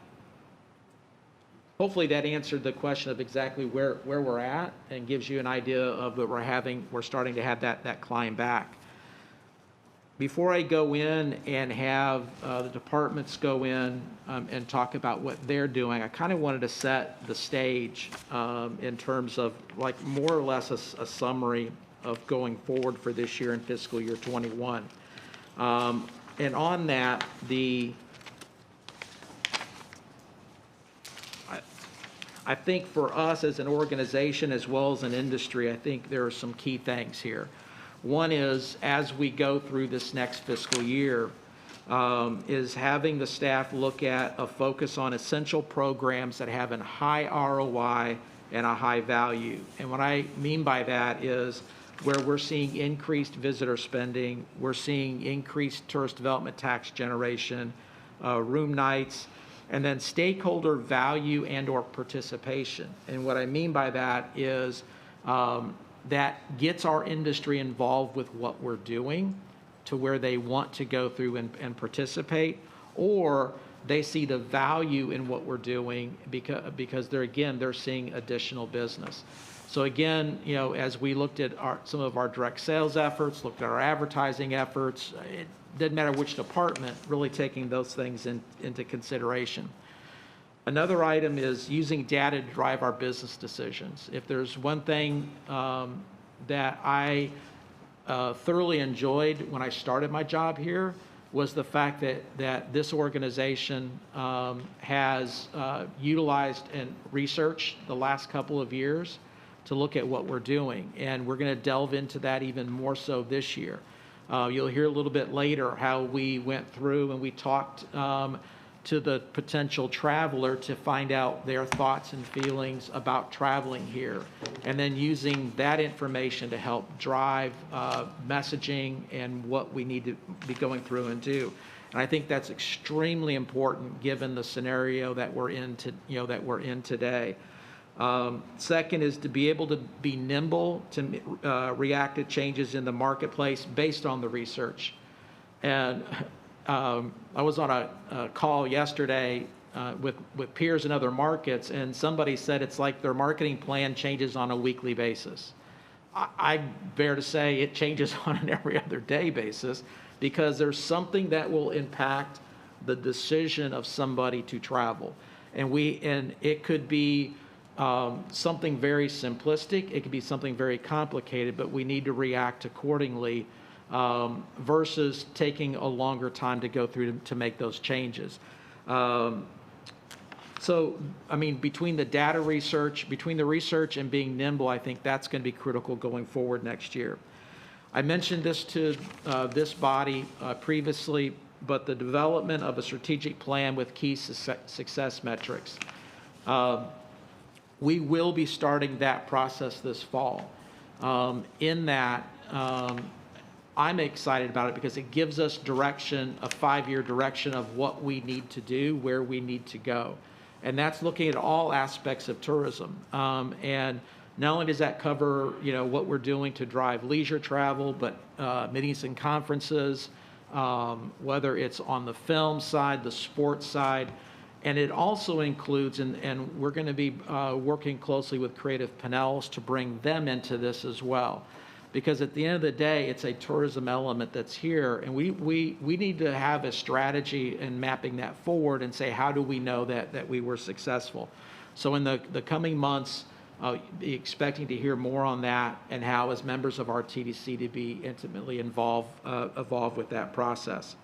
Hopefully that answered the question of exactly where we're at and gives you an idea of that we're starting to have that climb back. before I go in and have the departments go in and talk about what they're doing, I kind of wanted to set the stage in terms of like more or less a summary of going forward for this year in fiscal year '21. And on that, I think for us as an organization as well as an industry, I think there are some key things here. One is, as we go through this next fiscal year, is having the staff look at a focus on essential programs that have a high ROI and a high value. And what I mean by that is where we're seeing increased visitor spending, we're seeing increased tourist development tax generation, room nights, and then stakeholder value and or participation. And what I mean by that is that gets our industry involved with what we're doing to where they want to go through and participate, or they see the value in what we're doing because they're seeing additional business. So again, you know, as we looked at some of our direct sales efforts, looked at our advertising efforts, it doesn't matter which department, really taking those things into consideration. Another item is using data to drive our business decisions. If there's one thing that I thoroughly enjoyed when I started my job here was the fact that this organization has utilized and researched the last couple of years to look at what we're doing. And we're going to delve into that even more so this year. You'll hear a little bit later how we went through and we talked to the potential traveler to find out their thoughts and feelings about traveling here, and then using that information to help drive messaging and what we need to be going through and do. And I think that's extremely important given the scenario that we're in today. Second is to be able to be nimble to react to changes in the marketplace based on the research. And I was on a call yesterday with peers in other markets, and somebody said it's like their marketing plan changes on a weekly basis. I bear to say it changes on an every other day basis because there's something that will impact the decision of somebody to travel. And it could be something very simplistic, it could be something very complicated, but we need to react accordingly versus taking a longer time to go through to make those changes. So, I mean, between the data research, between the research and being nimble, I think that's going to be critical going forward next year. I mentioned this to this body previously, but the development of a strategic plan with key success metrics. We will be starting that process this fall. In that, I'm excited about it because it gives us direction, a 5-year direction of what we need to do, where we need to go. And that's looking at all aspects of tourism. And not only does that cover, you know, what we're doing to drive leisure travel, but meetings and conferences, whether it's on the film side, the sports side, and it also includes, and we're going to be working closely with Creative Pinellas to bring them into this as well. Because at the end of the day, it's a tourism element that's here, and we need to have a strategy in mapping that forward and say, how do we know that we were successful? So in the coming months, be expecting to hear more on that and how, as members of our TDC, to be intimately involved with that process.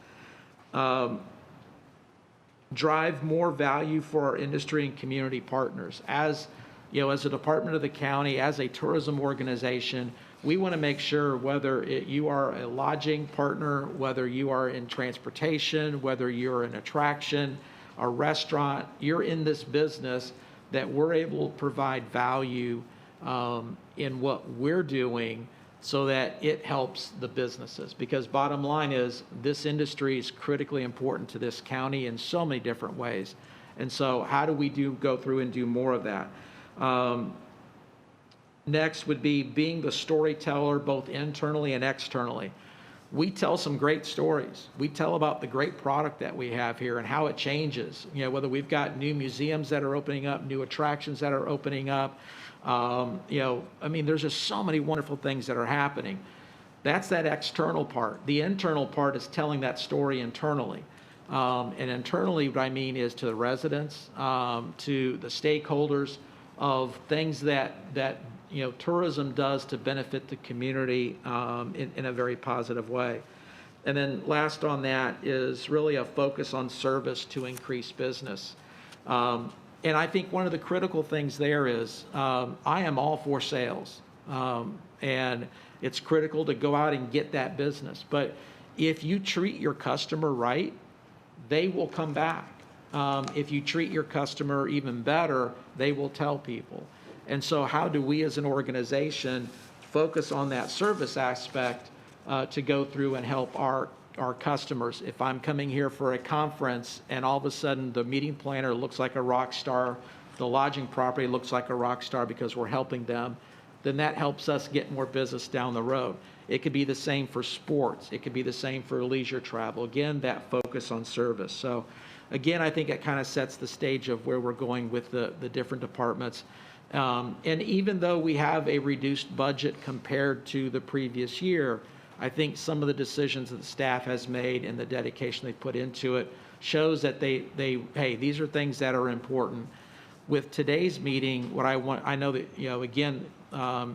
Drive more value for our industry and community partners. As you know, as a department of the county, as a tourism organization, we want to make sure whether you are a lodging partner, whether you are in transportation, whether you're an attraction, a restaurant, you're in this business, that we're able to provide value in what we're doing so that it helps the businesses. Because bottom line is, this industry is critically important to this county in so many different ways. And so how do we go through and do more of that? Next would be being the storyteller both internally and externally. We tell some great stories. We tell about the great product that we have here and how it changes. You know, whether we've got new museums that are opening up, new attractions that are opening up. You know, I mean, there's just so many wonderful things that are happening. That's that external part. The internal part is telling that story internally. And internally, what I mean is to the residents, to the stakeholders of things that tourism does to benefit the community in a very positive way. And then last on that is really a focus on service to increase business. And I think one of the critical things there is I am all for sales. And it's critical to go out and get that business. But if you treat your customer right, they will come back. If you treat your customer even better, they will tell people. And so how do we as an organization focus on that service aspect to go through and help our customers? If I'm coming here for a conference and all of a sudden the meeting planner looks like a rock star, the lodging property looks like a rock star because we're helping them, then that helps us get more business down the road. It could be the same for sports. It could be the same for leisure travel. Again, that focus on service. So again, I think it kind of sets the stage of where we're going with the different departments. And even though we have a reduced budget compared to the previous year, I think some of the decisions that the staff has made and the dedication they put into it shows that hey, these are things that are important. With today's meeting, what I know that, again,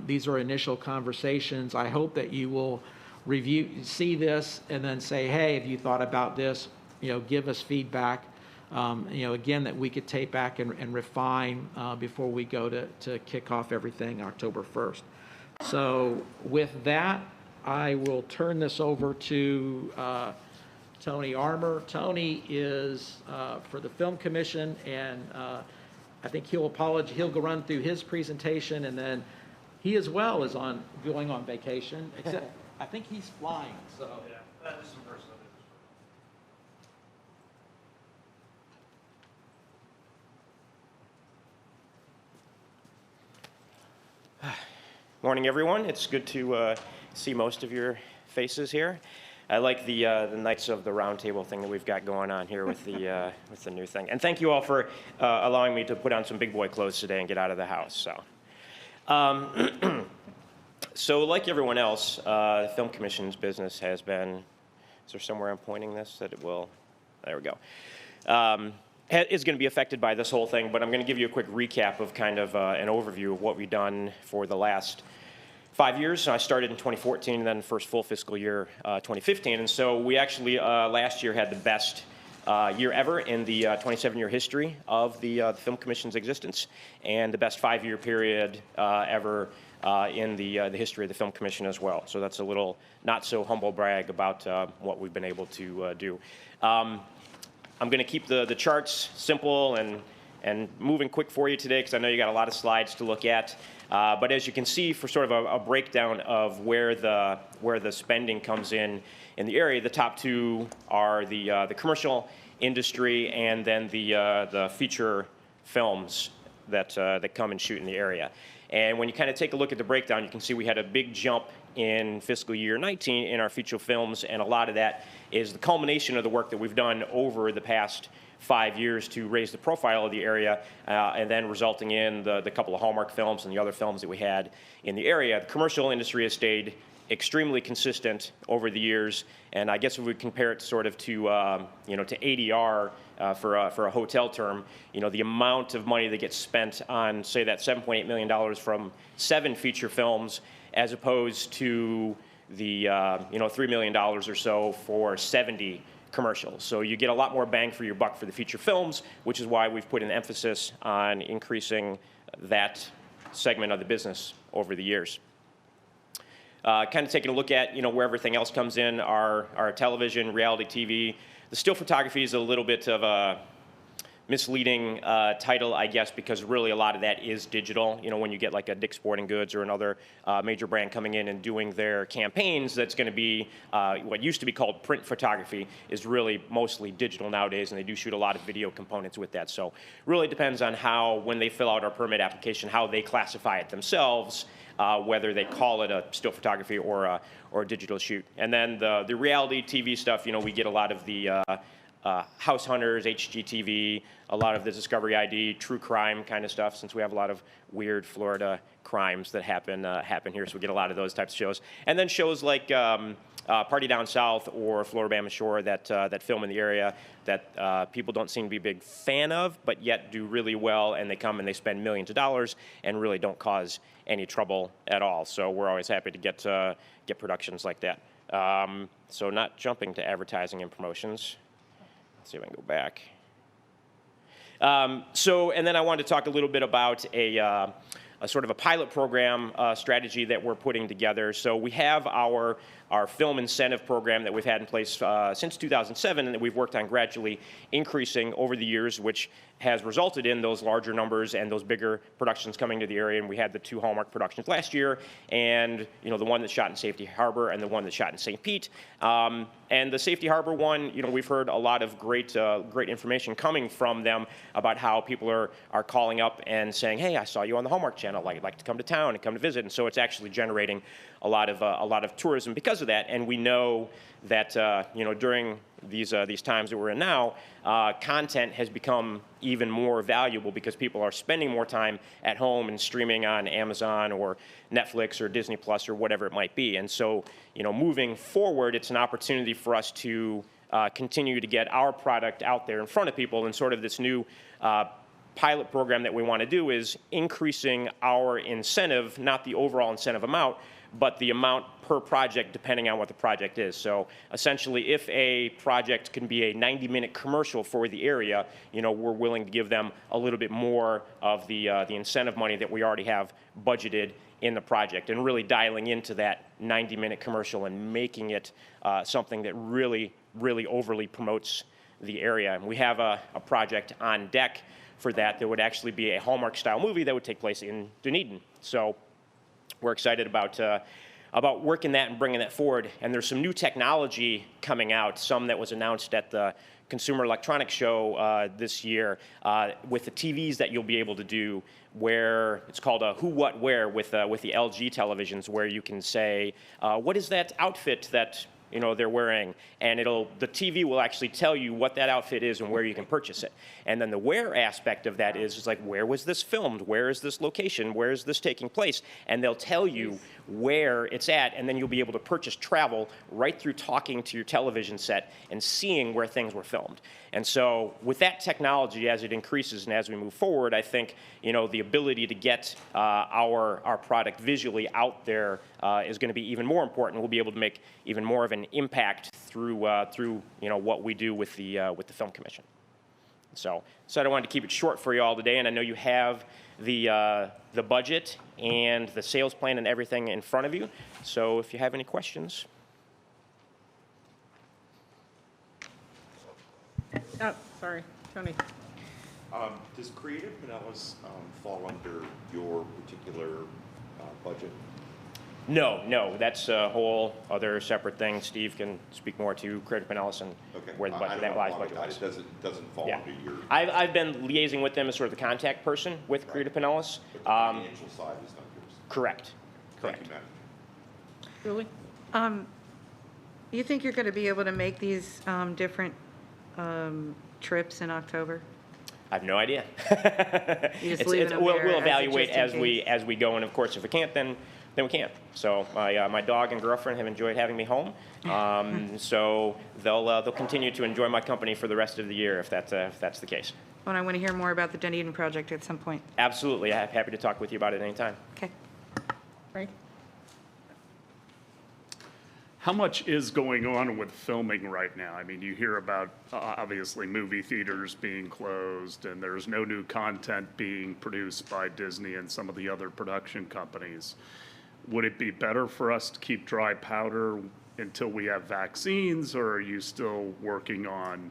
these are initial conversations. I hope that you will see this and then say, hey, have you thought about this? Give us feedback. Again, that we could take back and refine before we go to kick off everything October 1st. So with that, I will turn this over to Tony Armour. Tony is for the Film Commission, and I think he'll go run through his presentation, and then he as well is going on vacation, except I think he's flying, so. Yeah, that is some personal business. Morning, everyone. It's good to see most of your faces here. I like the Knights of the Round Table thing that we've got going on here with the new thing. And thank you all for allowing me to put on some big boy clothes today and get out of the house. So like everyone else, the Film Commission's business has been, is there somewhere I'm pointing this that it will, there we go, is going to be affected by this whole thing, but I'm going to give you a quick recap of kind of an overview of what we've done for the last 5 years. So I started in 2014 and then first full fiscal year 2015. And so we actually last year had the best year ever in the 27-year history of the Film Commission's existence, and the best 5-year period ever in the history of the Film Commission as well. So that's a little not so humble brag about what we've been able to do. I'm going to keep the charts simple and moving quick for you today because I know you got a lot of slides to look at. But as you can see, for sort of a breakdown of where the spending comes in the area, the top two are the commercial industry and then the feature films that come and shoot in the area. And when you kind of take a look at the breakdown, you can see we had a big jump in fiscal year 19 in our feature films, and a lot of that is the culmination of the work that we've done over the past 5 years to raise the profile of the area, and then resulting in the couple of Hallmark films and the other films that we had in the area. The commercial industry has stayed extremely consistent over the years, and I guess if we compare it sort of to to ADR for a hotel term, the amount of money that gets spent on, say, that $7.8 million from 7 feature films, as opposed to the $3 million or so for 70 commercials. So you get a lot more bang for your buck for the feature films, which is why we've put an emphasis on increasing segment of the business over the years. Kind of taking a look at where everything else comes in, our television, reality TV. The still photography is a little bit of a misleading title, I guess, because really a lot of that is digital. When you get like a Dick's Sporting Goods or another major brand coming in and doing their campaigns, that's going to be what used to be called print photography is really mostly digital nowadays, and they do shoot a lot of video components with that. So really depends on how, when they fill out our permit application, how they classify it themselves, whether they call it a still photography or a digital shoot. And then the reality TV stuff, we get a lot of the House Hunters, HGTV, a lot of the Discovery ID, true crime kind of stuff, since we have a lot of weird Florida crimes that happen here, so we get a lot of those types of shows. And then shows like Party Down South or Floribama Shore that film in the area that people don't seem to be a big fan of, but yet do really well, and they come and they spend millions of dollars and really don't cause any trouble at all. So we're always happy to get productions like that. So not jumping to advertising and promotions. Let's see if I can go back. And then I wanted to talk a little bit about a sort of a pilot program strategy that we're putting together. So we have our film incentive program that we've had in place since 2007 and that we've worked on gradually increasing over the years, which has resulted in those larger numbers and those bigger productions coming to the area. And we had the 2 Hallmark productions last year, and the one that shot in Safety Harbor and the one that shot in St. Pete. And the Safety Harbor one, we've heard a lot of great information coming from them about how people are calling up and saying, hey, I saw you on the Hallmark Channel. I'd like to come to town and come to visit. And so it's actually generating a lot of tourism because of that. And we know that during these times that we're in now, content has become even more valuable because people are spending more time at home and streaming on Amazon or Netflix or Disney Plus or whatever it might be. And so, moving forward, it's an opportunity for us to continue to get our product out there in front of people. And sort of this new pilot program that we want to do is increasing our incentive, not the overall incentive amount, but the amount per project depending on what the project is. So essentially, if a project can be a 90-minute commercial for the area, we're willing to give them a little bit more of the incentive money that we already have budgeted in the project, and really dialing into that 90-minute commercial and making it something that really, really overly promotes the area. And we have a project on deck for that would actually be a Hallmark-style movie that would take place in Dunedin. So we're excited about working that and bringing that forward. And there's some new technology coming out, some that was announced at the Consumer Electronics Show this year with the TVs that you'll be able to do, where it's called a Who, What, Where with the LG televisions, where you can say, what is that outfit that they're wearing, and the TV will actually tell you what that outfit is and where you can purchase it. And then the where aspect of that is like, where was this filmed? Where is this location? Where is this taking place? And they'll tell you where it's at, and then you'll be able to purchase travel right through talking to your television set and seeing where things were filmed. And so with that technology, as it increases and as we move forward, I think the ability to get our product visually out there is going to be even more important. We'll be able to make even more of an impact through what we do with the Film Commission. So I wanted to keep it short for you all today, and I know you have the budget and the sales plan and everything in front of you. So if you have any questions. Oh, sorry, Tony. Does Creative Pinellas fall under your particular budget? No, that's a whole other separate thing. Steve can speak more to Creative Pinellas and where the budget, that lies budget-wise. It doesn't fall under your. I've been liaising with them as sort of the contact person with Creative Pinellas. But the financial side is not yours. Correct. Thank you, Matt. Julie? You think you're going to be able to make these different trips in October? I have no idea. You just leave them we'll there evaluate as a just in as we go, and of course, if we can't, then we can't. So my dog and girlfriend have enjoyed having me home. So they'll continue to enjoy my company for the rest of the year if that's the case. Well, I want to hear more about the Dunedin project at some point. Absolutely, I'm happy to talk with you about it anytime. Okay. Frank? How much is going on with filming right now? I mean, you hear about, obviously, movie theaters being closed, and there's no new content being produced by Disney and some of the other production companies. Would it be better for us to keep dry powder until we have vaccines, or are you still working on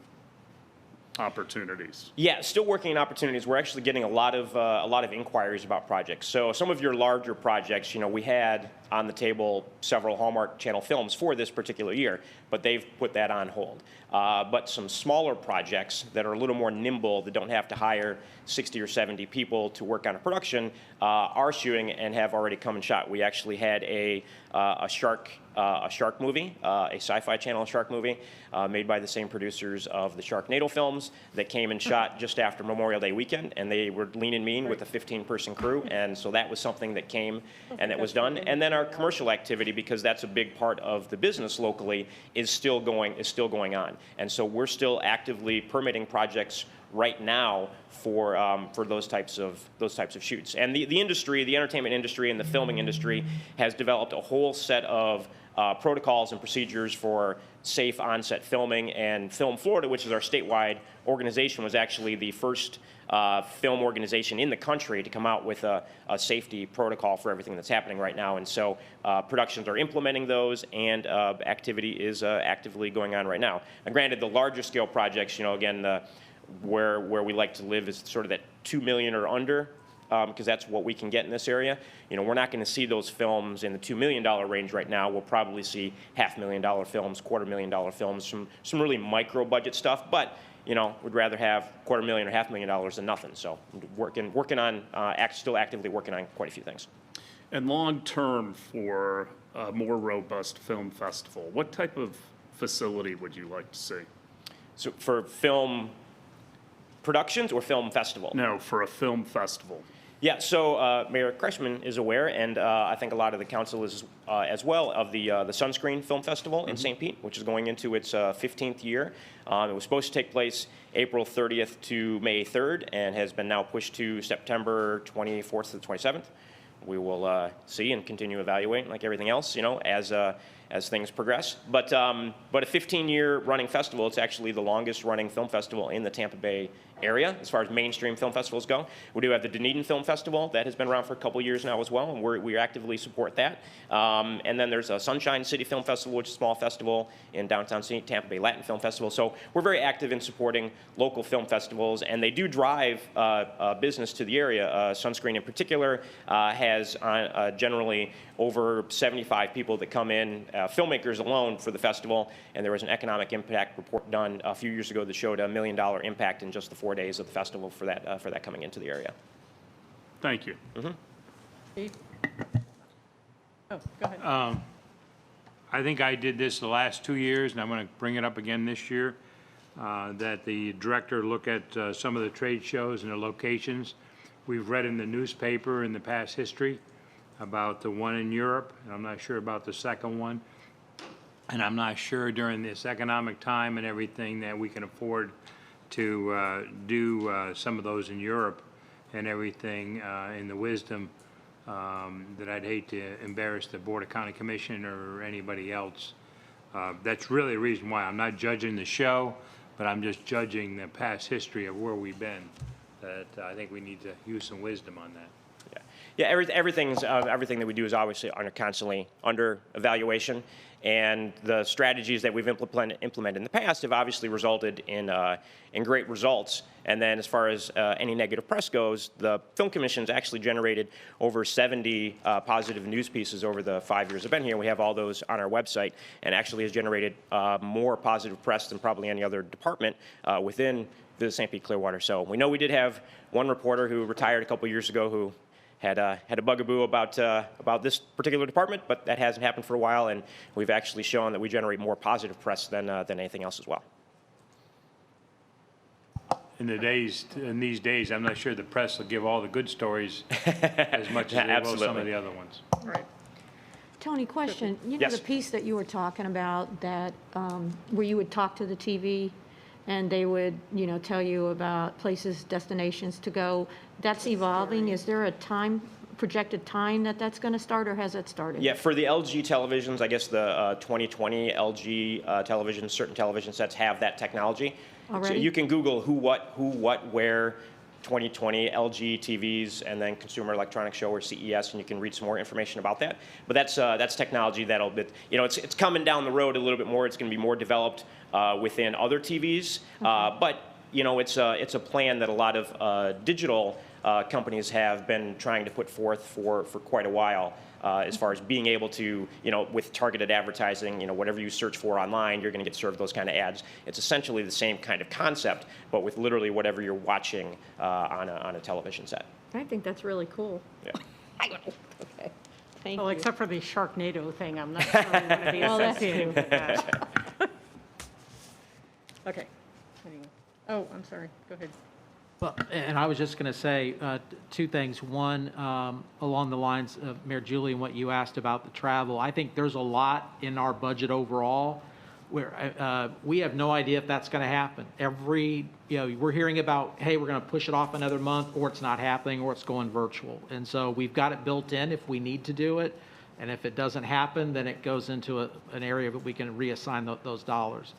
opportunities? Yeah, still working on opportunities. We're actually getting a lot of inquiries about projects. So some of your larger projects, we had on the table several Hallmark Channel films for this particular year, but they've put that on hold. But some smaller projects that are a little more nimble, that don't have to hire 60 or 70 people to work on a production, are shooting and have already come and shot. We actually had a shark movie, a Sci-Fi Channel shark movie, made by the same producers of the Sharknado films, that came and shot just after Memorial Day weekend, and they were lean and mean with a 15-person crew, and so that was something that came and that was done. And then our commercial activity, because that's a big part of the business locally, is still going on, and so we're still actively permitting projects right now for those types of shoots. And the industry, the entertainment industry and the filming industry, has developed a whole set of protocols and procedures for safe on-set filming. And Film Florida, which is our statewide organization, was actually the first film organization in the country to come out with a safety protocol for everything that's happening right now. And so productions are implementing those, and activity is actively going on right now. And granted, the larger scale projects, again, where we like to live is sort of that $2 million or under, because that's what we can get in this area. We're not going to see those films in the $2 million range right now. We'll probably see $500,000 films, $250,000 films, some really micro budget stuff. But we'd rather have $250,000 or $500,000 than nothing. So working on still actively working on quite a few things. And long term, for a more robust film festival, what type of facility would you like to see? So for film productions or film festival? No, for a film festival. Yeah, so Mayor Kreisman is aware, and I think a lot of the council is as well, of the Sunscreen Film Festival in St. Pete, which is going into its 15th year. It was supposed to take place April 30th to May 3rd, and has been now pushed to September 24th to the 27th. We will see and continue evaluating, like everything else, as things progress. But a 15-year running festival, it's actually the longest running film festival in the Tampa Bay area as far as mainstream film festivals go. We do have the Dunedin Film Festival that has been around for a couple years now as well, and we actively support that. And then there's a Sunshine City Film Festival, which is a small festival in downtown Tampa Bay, Latin Film Festival. So we're very active in supporting local film festivals, and they do drive business to the area. Sunscreen in particular has generally over 75 people that come in, filmmakers alone, for the festival. And there was an economic impact report done a few years ago that showed $1 million impact in just the 4 days of the festival for that coming into the area. Thank you. Steve? Oh, go ahead. I think I did this the last 2 years, and I'm going to bring it up again this year, that the director look at some of the trade shows and the locations. We've read in the newspaper in the past history about the one in Europe, and I'm not sure about the second one. And I'm not sure during this economic time and everything that we can afford to do some of those in Europe and everything in the wisdom that I'd hate to embarrass the Board of County Commission or anybody else. That's really the reason why. I'm not judging the show, but I'm just judging the past history of where we've been. That I think we need to use some wisdom on that. Yeah, everything that we do is obviously constantly under evaluation, and the strategies that we've implemented in the past have obviously resulted in great results. And then as far as any negative press goes, the Film Commission's actually generated over 70 positive news pieces over the 5 years I've been here. We have all those on our website, and actually has generated more positive press than probably any other department within the St. Pete Clearwater. So we know we did have one reporter who retired a couple years ago who had a bugaboo about this particular department, but that hasn't happened for a while, and we've actually shown that we generate more positive press than anything else as well. In these days, I'm not sure the press will give all the good stories as much as they will some of the other ones. Right. Tony, question. You know Yes. the piece that you were talking about, that where you would talk to the TV and they would, tell you about places, destinations to go. That's evolving. Is there a projected time that's going to start, or has it started? Yeah, for the LG televisions, I guess the 2020 LG televisions, certain television sets have that technology. Already? So you can Google who, what, where, 2020 LG TVs, and then Consumer Electronics Show or CES, and you can read some more information about that. But that's technology that'll be, it's coming down the road a little bit more. It's going to be more developed within other TVs. But you know, it's a plan that a lot of digital companies have been trying to put forth for quite a while. As far as being able to, you know, with targeted advertising, you know, whatever you search for online, you're going to get served those kind of ads. It's essentially the same kind of concept, but with literally whatever you're watching on a television set. I think that's really cool. Yeah. Okay, thank Well, you. except for the Sharknado thing, I'm not sure we want to be Well, that's associated with that. Okay. Anyway. Oh, I'm sorry. Go ahead. Well, and I was just going to say two things. One, along the lines of Mayor Julie and what you asked about the travel, I think there's a lot in our budget overall where we have no idea if that's going to happen. We're hearing about, hey, we're going to push it off another month, or it's not happening, or it's going virtual. And so we've got it built in if we need to do it. And if it doesn't happen, then it goes into an area that we can reassign those dollars.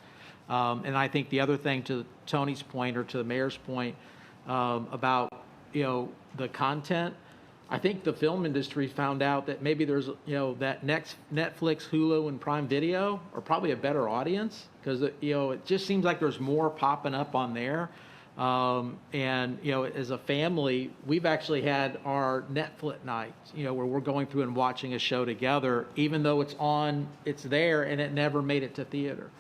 And I think the other thing, to Tony's point or to the mayor's point, about, the content, I think the film industry found out that maybe there's, that next Netflix, Hulu, and Prime Video are probably a better audience because, it just seems like there's more popping up on there. And, as a family, we've actually had our Netflix nights, where we're going through and watching a show together, even though it's there and it never made it to theater.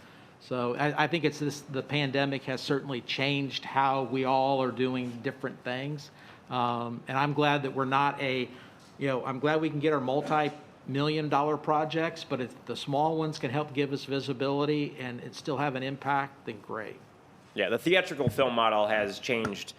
So I think the pandemic has certainly changed how we all are doing different things. And I'm glad that we're not I'm glad we can get our multi-million-dollar projects, but if the small ones can help give us visibility and it still have an impact, then great. Yeah, the theatrical film model has changed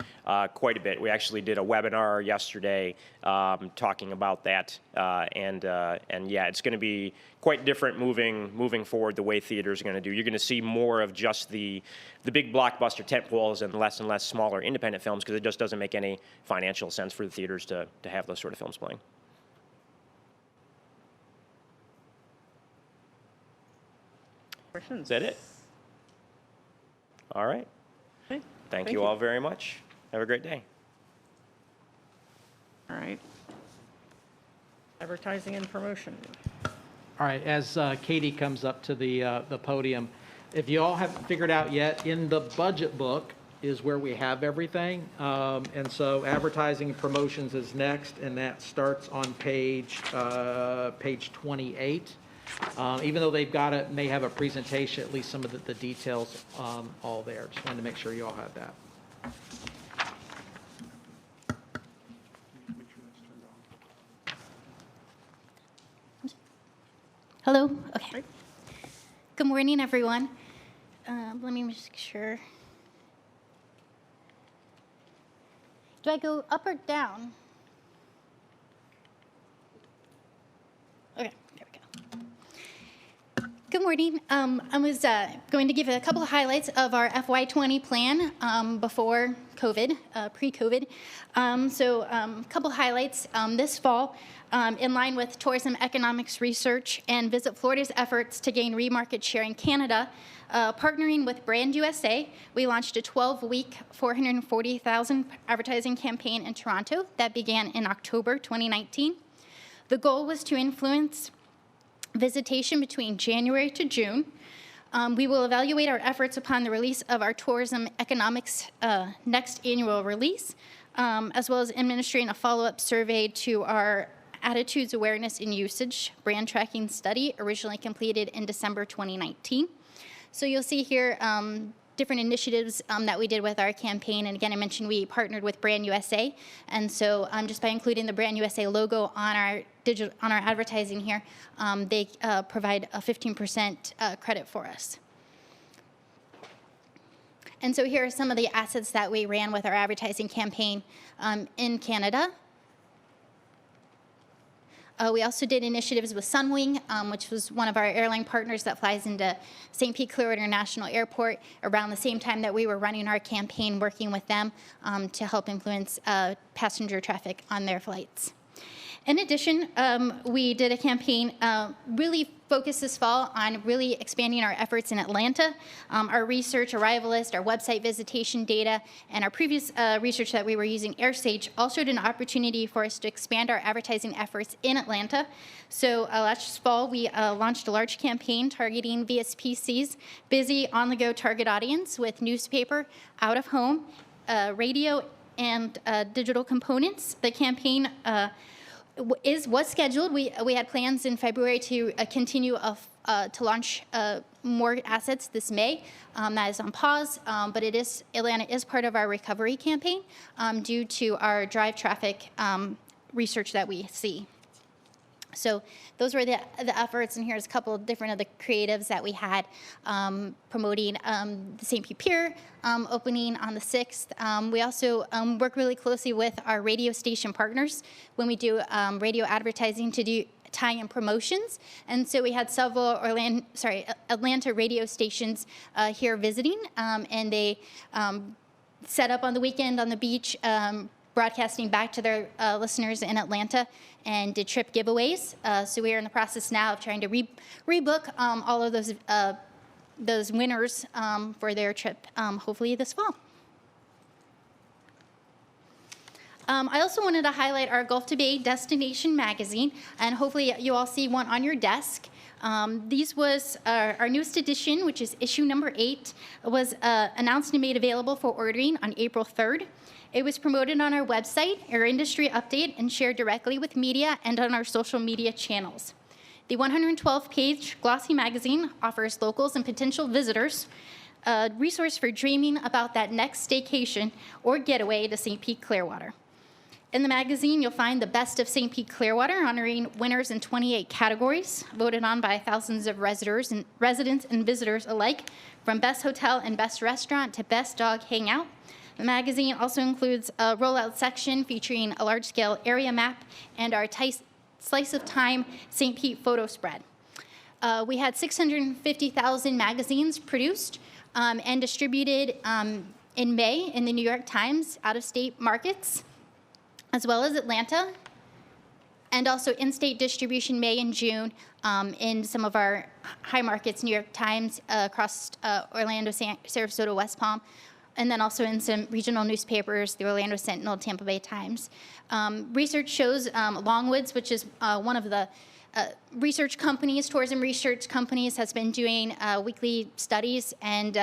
quite a bit. We actually did a webinar yesterday talking about that, and yeah, it's going to be quite different moving forward. The way theaters are going to do, you're going to see more of just the big blockbuster tentpoles and less smaller independent films because it just doesn't make any financial sense for the theaters to have those sort of films playing. Questions? Is that it? All right. Okay. Thank you all very much. Have a great day. All right. Advertising and promotion. All right, as Katie comes up to the podium, if you all haven't figured out yet, in the budget book is where we have everything. And so advertising and promotions is next, and that starts on page 28. Even though may have a presentation, at least some of the details all there. Just wanted to make sure you all had that. Hello? Okay. Good morning, everyone. Let me make sure. Do I go up or down? Okay, there we go. Good morning. I was going to give a couple of highlights of our FY20 plan before COVID, pre-COVID. So a couple highlights this fall. In line with tourism economics research and Visit Florida's efforts to gain remarket share in Canada, partnering with Brand USA, we launched a 12-week, $440,000 advertising campaign in Toronto that began in October 2019. The goal was to influence visitation between January to June. We will evaluate our efforts upon the release of our tourism economics next annual release, as well as administering a follow-up survey to our Attitudes, Awareness, and Usage brand tracking study, originally completed in December 2019. So you'll see here different initiatives that we did with our campaign. And again, I mentioned we partnered with Brand USA. And so just by including the Brand USA logo on our advertising here, they provide a 15% credit for us. And so here are some of the assets that we ran with our advertising campaign in Canada. We also did initiatives with Sunwing, which was one of our airline partners that flies into St. Pete Clearwater International Airport around the same time that we were running our campaign, working with them to help influence passenger traffic on their flights. In addition, we did a campaign really focused this fall on really expanding our efforts in Atlanta. Our research, Arrivalist, our website visitation data, and our previous research that we were using, AirSage, all showed an opportunity for us to expand our advertising efforts in Atlanta. So last fall, we launched a large campaign targeting VSPC's busy on-the-go target audience with newspaper, out-of-home, radio, and digital components. The campaign was scheduled. We had plans in February to continue to launch more assets this May. That is on pause, but Atlanta is part of our recovery campaign due to our drive traffic research that we see. So those were the efforts, and here's a couple of different of the creatives that we had promoting the St. Pete Pier opening on the 6th. We also work really closely with our radio station partners when we do radio advertising to do tie-in promotions. And so we had several Atlanta radio stations here visiting, and they set up on the weekend on the beach, broadcasting back to their listeners in Atlanta, and did trip giveaways. So we are in the process now of trying to rebook all of those winners for their trip, hopefully this fall. I also wanted to highlight our Gulf to Bay Destination magazine, and hopefully you all see one on your desk. These was our newest edition, which is issue number 8, was announced and made available for ordering on April 3rd. It was promoted on our website, our industry update, and shared directly with media and on our social media channels. The 112-page glossy magazine offers locals and potential visitors a resource for dreaming about that next staycation or getaway to St. Pete Clearwater. In the magazine, you'll find the best of St. Pete Clearwater, honoring winners in 28 categories, voted on by thousands of residents and visitors alike, from best hotel and best restaurant to best dog hangout. The magazine also includes a rollout section featuring a large-scale area map and our Slice of Time St. Pete photo spread. We had 650,000 magazines produced and distributed in May in the New York Times out-of-state markets, as well as Atlanta, and also in-state distribution May and June in some of our high markets, New York Times, across Orlando, Sarasota, West Palm, and then also in some regional newspapers, the Orlando Sentinel, Tampa Bay Times. Research shows Longwoods, which is one of the research companies, tourism research companies, has been doing weekly studies, and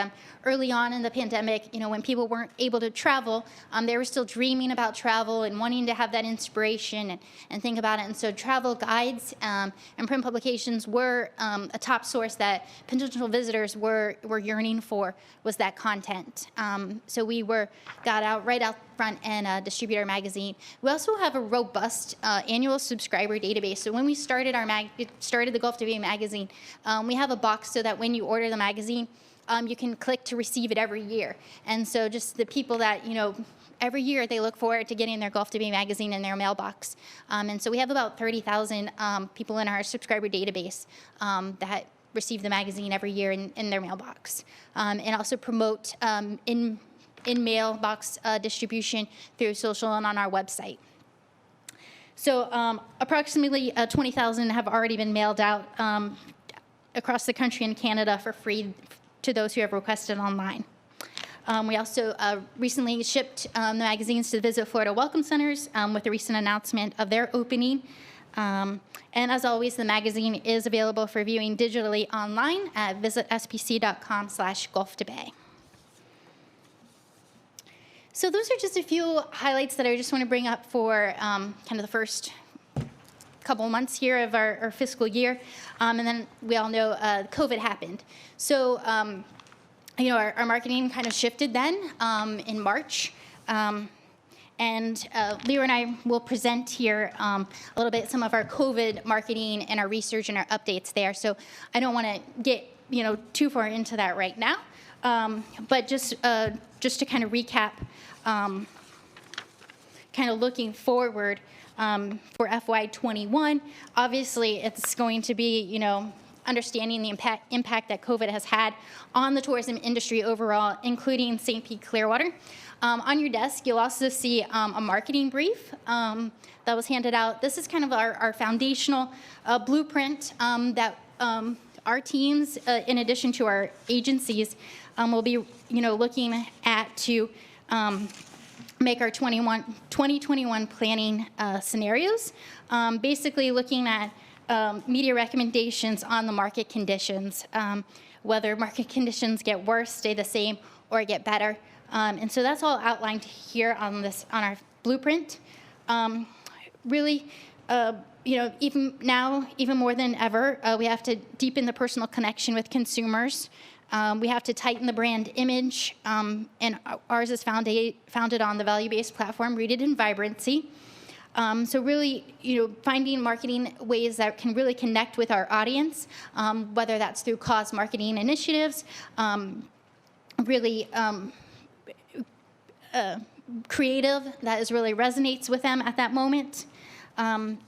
early on in the pandemic, when people weren't able to travel, they were still dreaming about travel and wanting to have that inspiration and think about it. And so travel guides and print publications were a top source that potential visitors were yearning for, was that content. So we got out right out front and distribute our magazine. We also have a robust annual subscriber database. So when we started started the Gulf to Bay magazine, we have a box so that when you order the magazine, you can click to receive it every year. And so just the people that, every year they look forward to getting their Gulf to Bay magazine in their mailbox. And so we have about 30,000 people in our subscriber database that receive the magazine every year in their mailbox. And also promote in mailbox distribution through social and on our website. So approximately 20,000 have already been mailed out across the country and Canada for free to those who have requested online. We also recently shipped the magazines to the Visit Florida Welcome Centers with a recent announcement of their opening. And as always, the magazine is available for viewing digitally online at visitspc.com/Gulf2Bay. So those are just a few highlights that I just want to bring up for kind of the first couple months here of our fiscal year. And then we all know COVID happened. So, our marketing kind of shifted then in March. And Leo and I will present here a little bit some of our COVID marketing and our research and our updates there. So I don't want to get too far into that right now. But just to kind of recap, kind of looking forward for FY21, obviously it's going to be, understanding the impact that COVID has had on the tourism industry overall, including St. Pete Clearwater. On your desk, you'll also see a marketing brief that was handed out. This is kind of our foundational blueprint that our teams, in addition to our agencies, will be, looking at to make our 2021 planning scenarios. Basically looking at media recommendations on the market conditions, whether market conditions get worse, stay the same, or get better. And so that's all outlined here on our blueprint. Really, even now, even more than ever, we have to deepen the personal connection with consumers. We have to tighten the brand image, and ours is founded on the value-based platform rooted in vibrancy. So really, finding marketing ways that can really connect with our audience, whether that's through cause marketing initiatives, really creative that is really resonates with them at that moment. And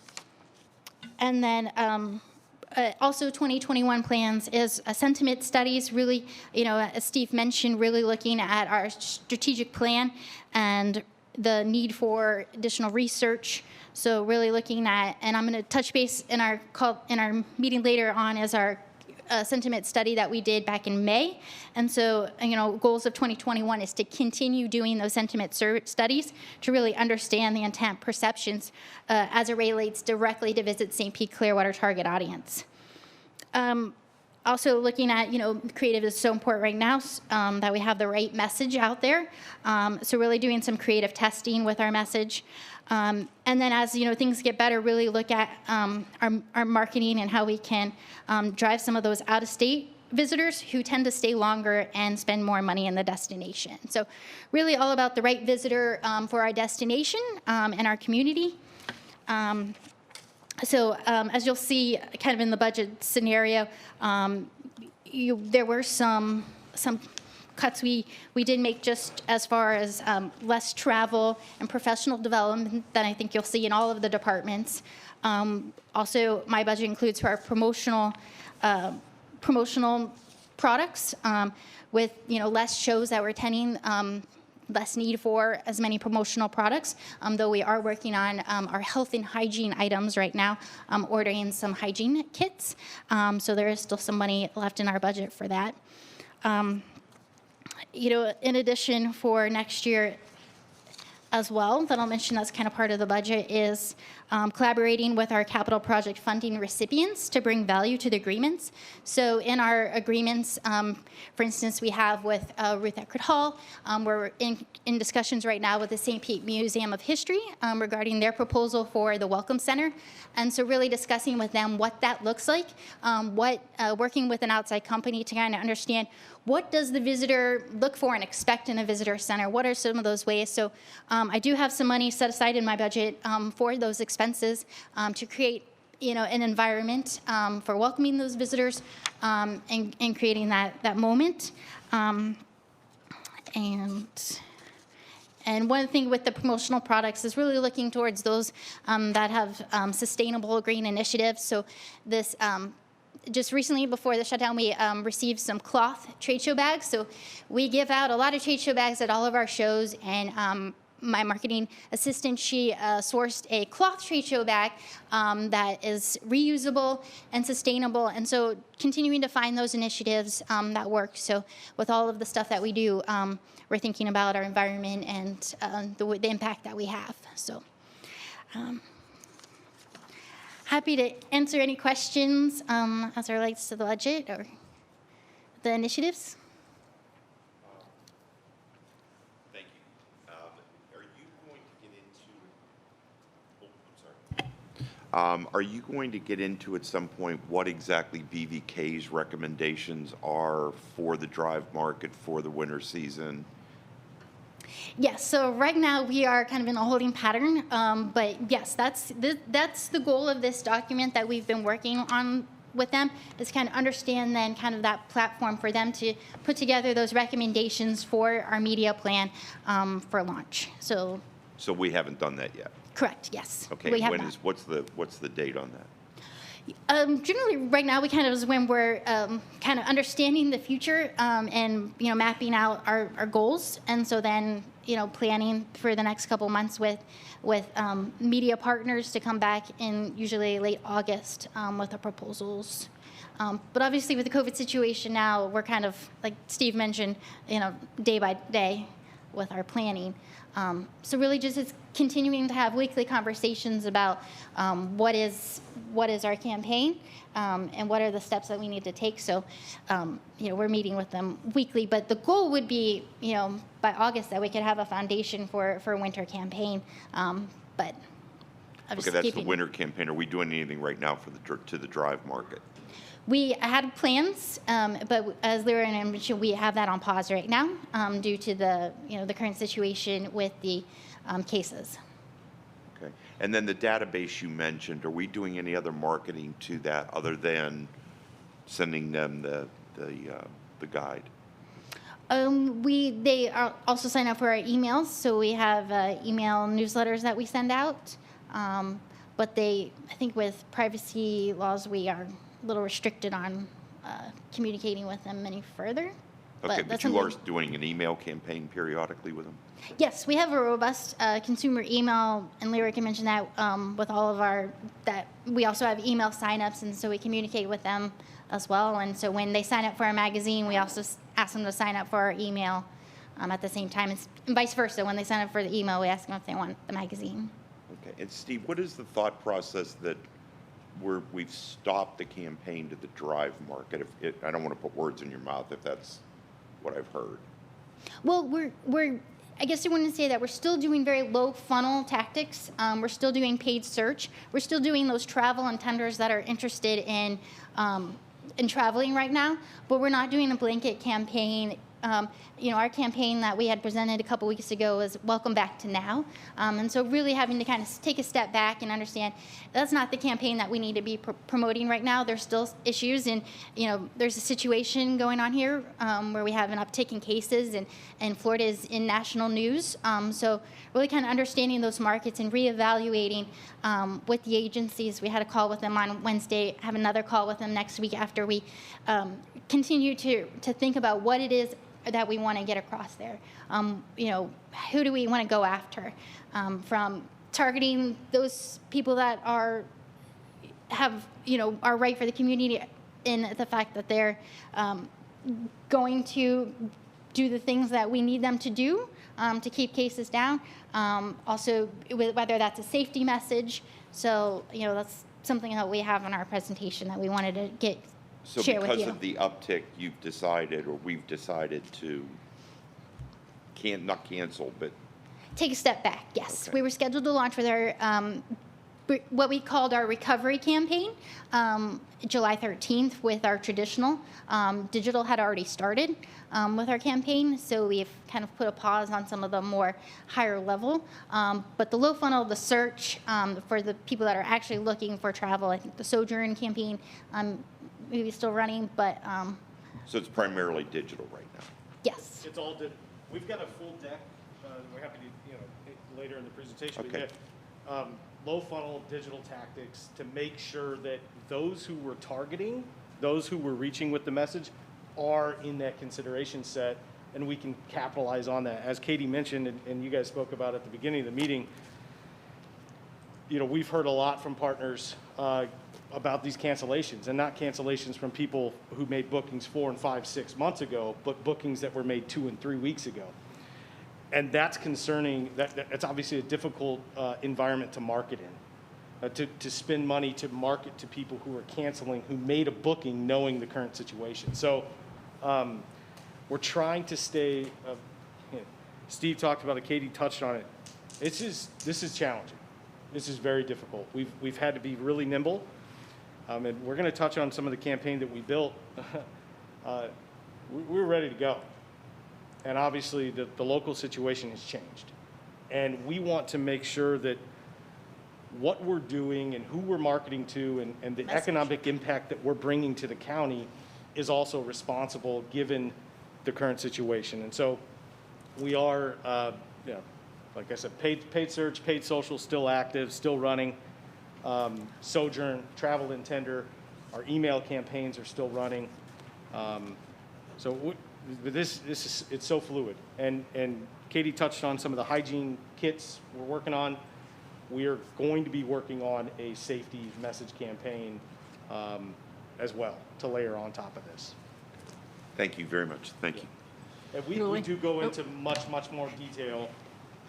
then also 2021 plans is sentiment studies, really, as Steve mentioned, really looking at our strategic plan and the need for additional research. So really looking at, and I'm going to touch base in our meeting later on, is our sentiment study that we did back in May. And so, goals of 2021 is to continue doing those sentiment studies to really understand the intent perceptions as it relates directly to Visit St. Pete Clearwater target audience. Also looking at, creative is so important right now, that we have the right message out there. So really doing some creative testing with our message. And then as, things get better, really look at our marketing and how we can drive some of those out-of-state visitors who tend to stay longer and spend more money in the destination. So really all about the right visitor for our destination and our community. So as you'll see kind of in the budget scenario, there were some cuts we did make just as far as less travel and professional development than I think you'll see in all of the departments. Also, my budget includes for our promotional products with less shows that we're attending, less need for as many promotional products, though we are working on our health and hygiene items right now, ordering some hygiene kits. So there is still some money left in our budget for that. In addition, for next year as well, that I'll mention that's kind of part of the budget, is collaborating with our capital project funding recipients to bring value to the agreements. So in our agreements, for instance, we have with Ruth Eckerd Hall, we're in discussions right now with the St. Pete Museum of History regarding their proposal for the Welcome Center. And so really discussing with them what that looks like, working with an outside company to kind of understand what does the visitor look for and expect in a visitor center? What are some of those ways? So I do have some money set aside in my budget for those expenses to create an environment for welcoming those visitors and creating that moment. And one thing with the promotional products is really looking towards those that have sustainable green initiatives. So this just recently before the shutdown, we received some cloth trade show bags. So we give out a lot of trade show bags at all of our shows, and my marketing assistant, she sourced a cloth trade show bag that is reusable and sustainable. And so continuing to find those initiatives that work. So with all of the stuff that we do, we're thinking about our environment and the impact that we have. So happy to answer any questions as it relates to the budget or the initiatives. Thank you. Are you going to get into? Are you going to get into at some point what exactly BVK's recommendations are for the drive market for the winter season? Yes, so right now we are kind of in a holding pattern, but yes, that's the goal of this document that we've been working on with them, is kind of understand then kind of that platform for them to put together those recommendations for our media plan for launch. So we haven't done that yet? Correct, yes. Okay, We have when not. is, what's the date on that? Generally, right now, we kind of is when we're kind of understanding the future and mapping out our goals, and so then planning for the next couple months with media partners to come back in usually late August with the proposals. But obviously, with the COVID situation now, we're kind of like Steve mentioned, day by day with our planning. So really, just it's continuing to have weekly conversations about what is our campaign and what are the steps that we need to take. So, we're meeting with them weekly, but the goal would be, by August that we could have a foundation for a winter campaign. But I'm just Okay, that's the keeping- winter campaign. Are we doing anything right now for the drive market? We had plans, but as Lyra mentioned, we have that on pause right now due to the current situation with the cases. Okay. And then the database you mentioned, are we doing any other marketing to that other than sending them the guide? They are also sign up for our emails, so we have email newsletters that we send out. But I think with privacy laws, we are a little restricted on communicating with them any further. Okay, that's but you are something- doing an email campaign periodically with them? Yes, we have a robust consumer email, and Lyra can mention that with all of that we also have email signups, and so we communicate with them as well. And so when they sign up for our magazine, we also ask them to sign up for our email at the same time, and vice versa. When they sign up for the email, we ask them if they want the magazine. Okay, and Steve, what is the thought process that we've stopped the campaign to the drive market? I don't want to put words in your mouth if that's what I've heard. Well, I guess I want to say that we're still doing very low funnel tactics. We're still doing paid search. We're still doing those travel intenders that are interested in traveling right now, but we're not doing a blanket campaign. Our campaign that we had presented a couple weeks ago was Welcome Back to Now. And so really having to kind of take a step back and understand that's not the campaign that we need to be promoting right now. There's still issues, and there's a situation going on here where we have an uptick in cases, and Florida is in national news. So really kind of understanding those markets and reevaluating with the agencies. We had a call with them on Wednesday, have another call with them next week after we continue to think about what it is that we want to get across there. Who do we want to go after? From targeting those people that are right for the community in the fact that they're going to do the things that we need them to do to keep cases down. Also, whether that's a safety message. So, that's something that we have in our presentation that we wanted to share with you. So because of the uptick, you've decided, or we've decided to not cancel, but Take a step back, yes. Okay. We were scheduled to launch with our, what we called our recovery campaign, July 13th with our traditional. Digital had already started with our campaign, so we've kind of put a pause on some of the more higher level. But the low funnel, the search for the people that are actually looking for travel, I think the Sojourn campaign maybe still running, but so it's primarily digital right now. yes. It's all, we've got a full deck, we're happy to, later in the presentation. Okay. We've got low funnel digital tactics to make sure that those who we're targeting, those who we're reaching with the message, are in that consideration set, and we can capitalize on that. As Katie mentioned, and you guys spoke about at the beginning of the meeting, we've heard a lot from partners about these cancellations, and not cancellations from people who made bookings 4 and 5, 6 months ago, but bookings that were made 2 and 3 weeks ago. And that's concerning. That's obviously a difficult environment to market in, to spend money to market to people who are canceling, who made a booking knowing the current situation. So we're trying to stay, Steve talked about it, Katie touched on it. This is challenging. This is very difficult. We've had to be really nimble. And we're going to touch on some of the campaign that we built. We're ready to go. And obviously, the local situation has changed. And we want to make sure that what we're doing and who we're marketing to and the economic impact that we're bringing to the county is also responsible given the current situation. And so we are, like I said, paid search, paid social, still active, still running. Sojourn, Travel and Tender, our email campaigns are still running. It's so fluid. And Katie touched on some of the hygiene kits we're working on. We are going to be working on a safety message campaign as well to layer on top of this. Thank you very much. Thank you. And we do go into much, much more detail.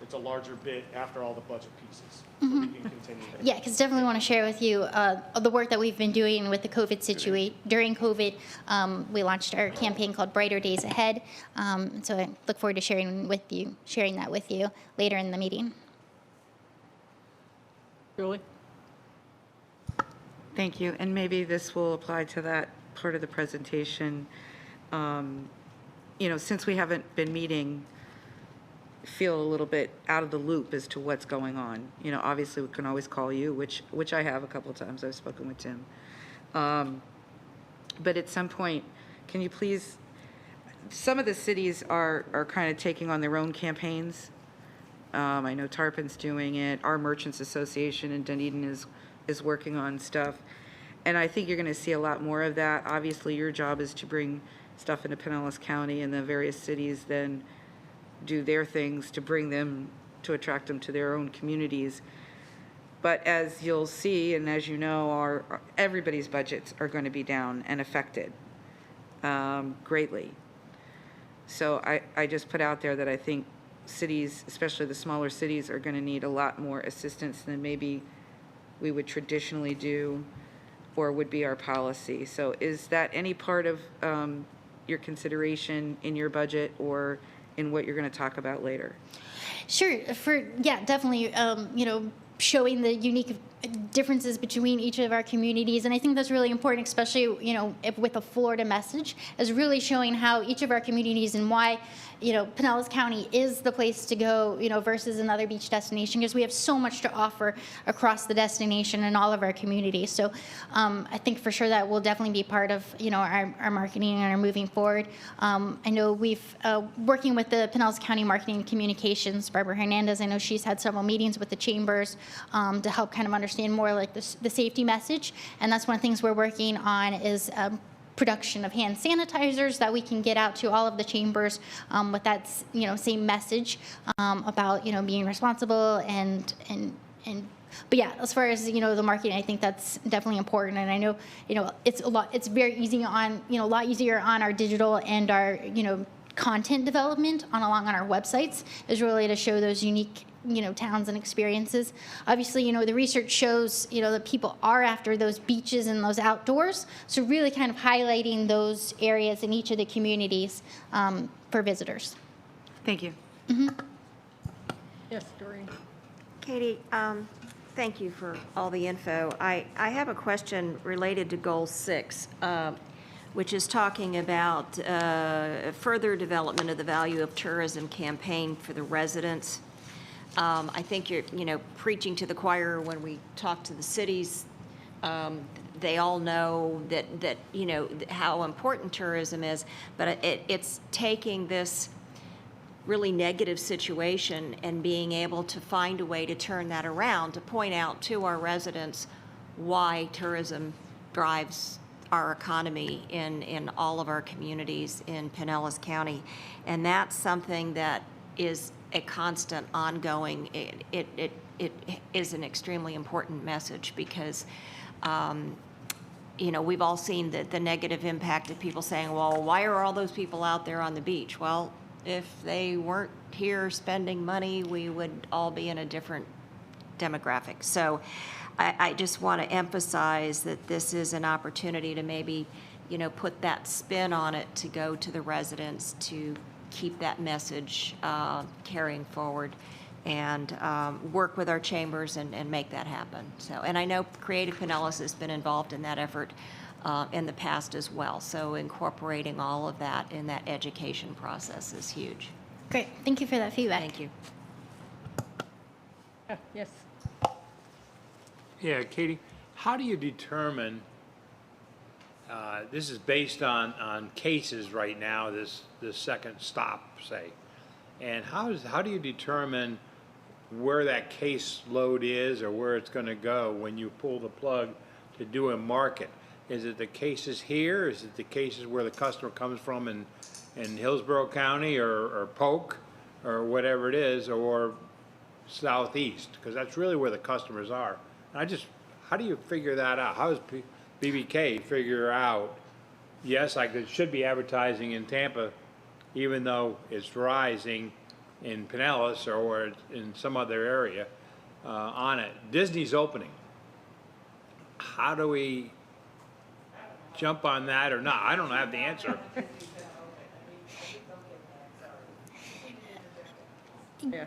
It's a larger bit after all the budget pieces. So we can continue that. Yeah, because definitely want to share with you the work that we've been doing with the COVID situation. During COVID, we launched our campaign called Brighter Days Ahead. So I look forward to sharing that with you later in the meeting. Julie? Thank you, and maybe this will apply to that part of the presentation. Since we haven't been meeting, feel a little bit out of the loop as to what's going on. Obviously we can always call you, which I have a couple of times. I've spoken with Tim. But at some point, can you please, some of the cities are kind of taking on their own campaigns. I know Tarpon's doing it. Our Merchants Association in Dunedin is working on stuff. And I think you're going to see a lot more of that. Obviously, your job is to bring stuff into Pinellas County, and the various cities then do their things to bring them, to attract them to their own communities. But as you'll see, and as you know, everybody's budgets are going to be down and affected greatly. So I just put out there that I think cities, especially the smaller cities, are going to need a lot more assistance than maybe we would traditionally do or would be our policy. So is that any part of your consideration in your budget or in what you're going to talk about later? Sure. Definitely. Showing the unique differences between each of our communities, and I think that's really important, especially with a Florida message, is really showing how each of our communities and why Pinellas County is the place to go versus another beach destination, because we have so much to offer across the destination and all of our communities. So I think for sure that will definitely be part of our marketing and our moving forward. I know we've working with the Pinellas County Marketing and Communications, Barbara Hernandez. I know she's had several meetings with the chambers to help kind of understand more like the safety message, and that's one of the things we're working on is production of hand sanitizers that we can get out to all of the chambers with that same message about being responsible and but yeah, as far as the marketing, I think that's definitely important, and I know it's very easy on a lot easier on our digital and our content development along on our websites is really to show those unique towns and experiences. Obviously, the research shows, that people are after those beaches and those outdoors. So really kind of highlighting those areas in each of the communities for visitors. Thank you. Mm-hmm. Yes, Doreen. Katie, thank you for all the info. I have a question related to Goal 6, which is talking about further development of the value of tourism campaign for the residents. I think you're, preaching to the choir when we talk to the cities. They all know that how important tourism is, but it's taking this really negative situation and being able to find a way to turn that around, to point out to our residents why tourism drives our economy in all of our communities in Pinellas County. And that's something that is a constant, ongoing, it is an extremely important message because, we've all seen the negative impact of people saying, well, why are all those people out there on the beach? Well, if they weren't here spending money, we would all be in a different demographic. So I just want to emphasize that this is an opportunity to maybe, put that spin on it, to go to the residents, to keep that message carrying forward and work with our chambers and make that happen. So, and I know Creative Pinellas has been involved in that effort in the past as well. So incorporating all of that in that education process is huge. Great. Thank you for that feedback. Thank you. Yes. Yeah, Katie, how do you determine, this is based on cases right now, this second stop, say, and how do you determine where that case load is or where it's gonna go when you pull the plug to do a market. Is it the cases here? Is it the cases where the customer comes from in Hillsborough County or Polk or whatever it is, or southeast? Because that's really where the customers are. And how do you figure that out? How does BBK figure out, yes, should be advertising in Tampa, even though it's rising in Pinellas or in some other area on it. Disney's opening. How do we jump on that or not? I don't have the answer.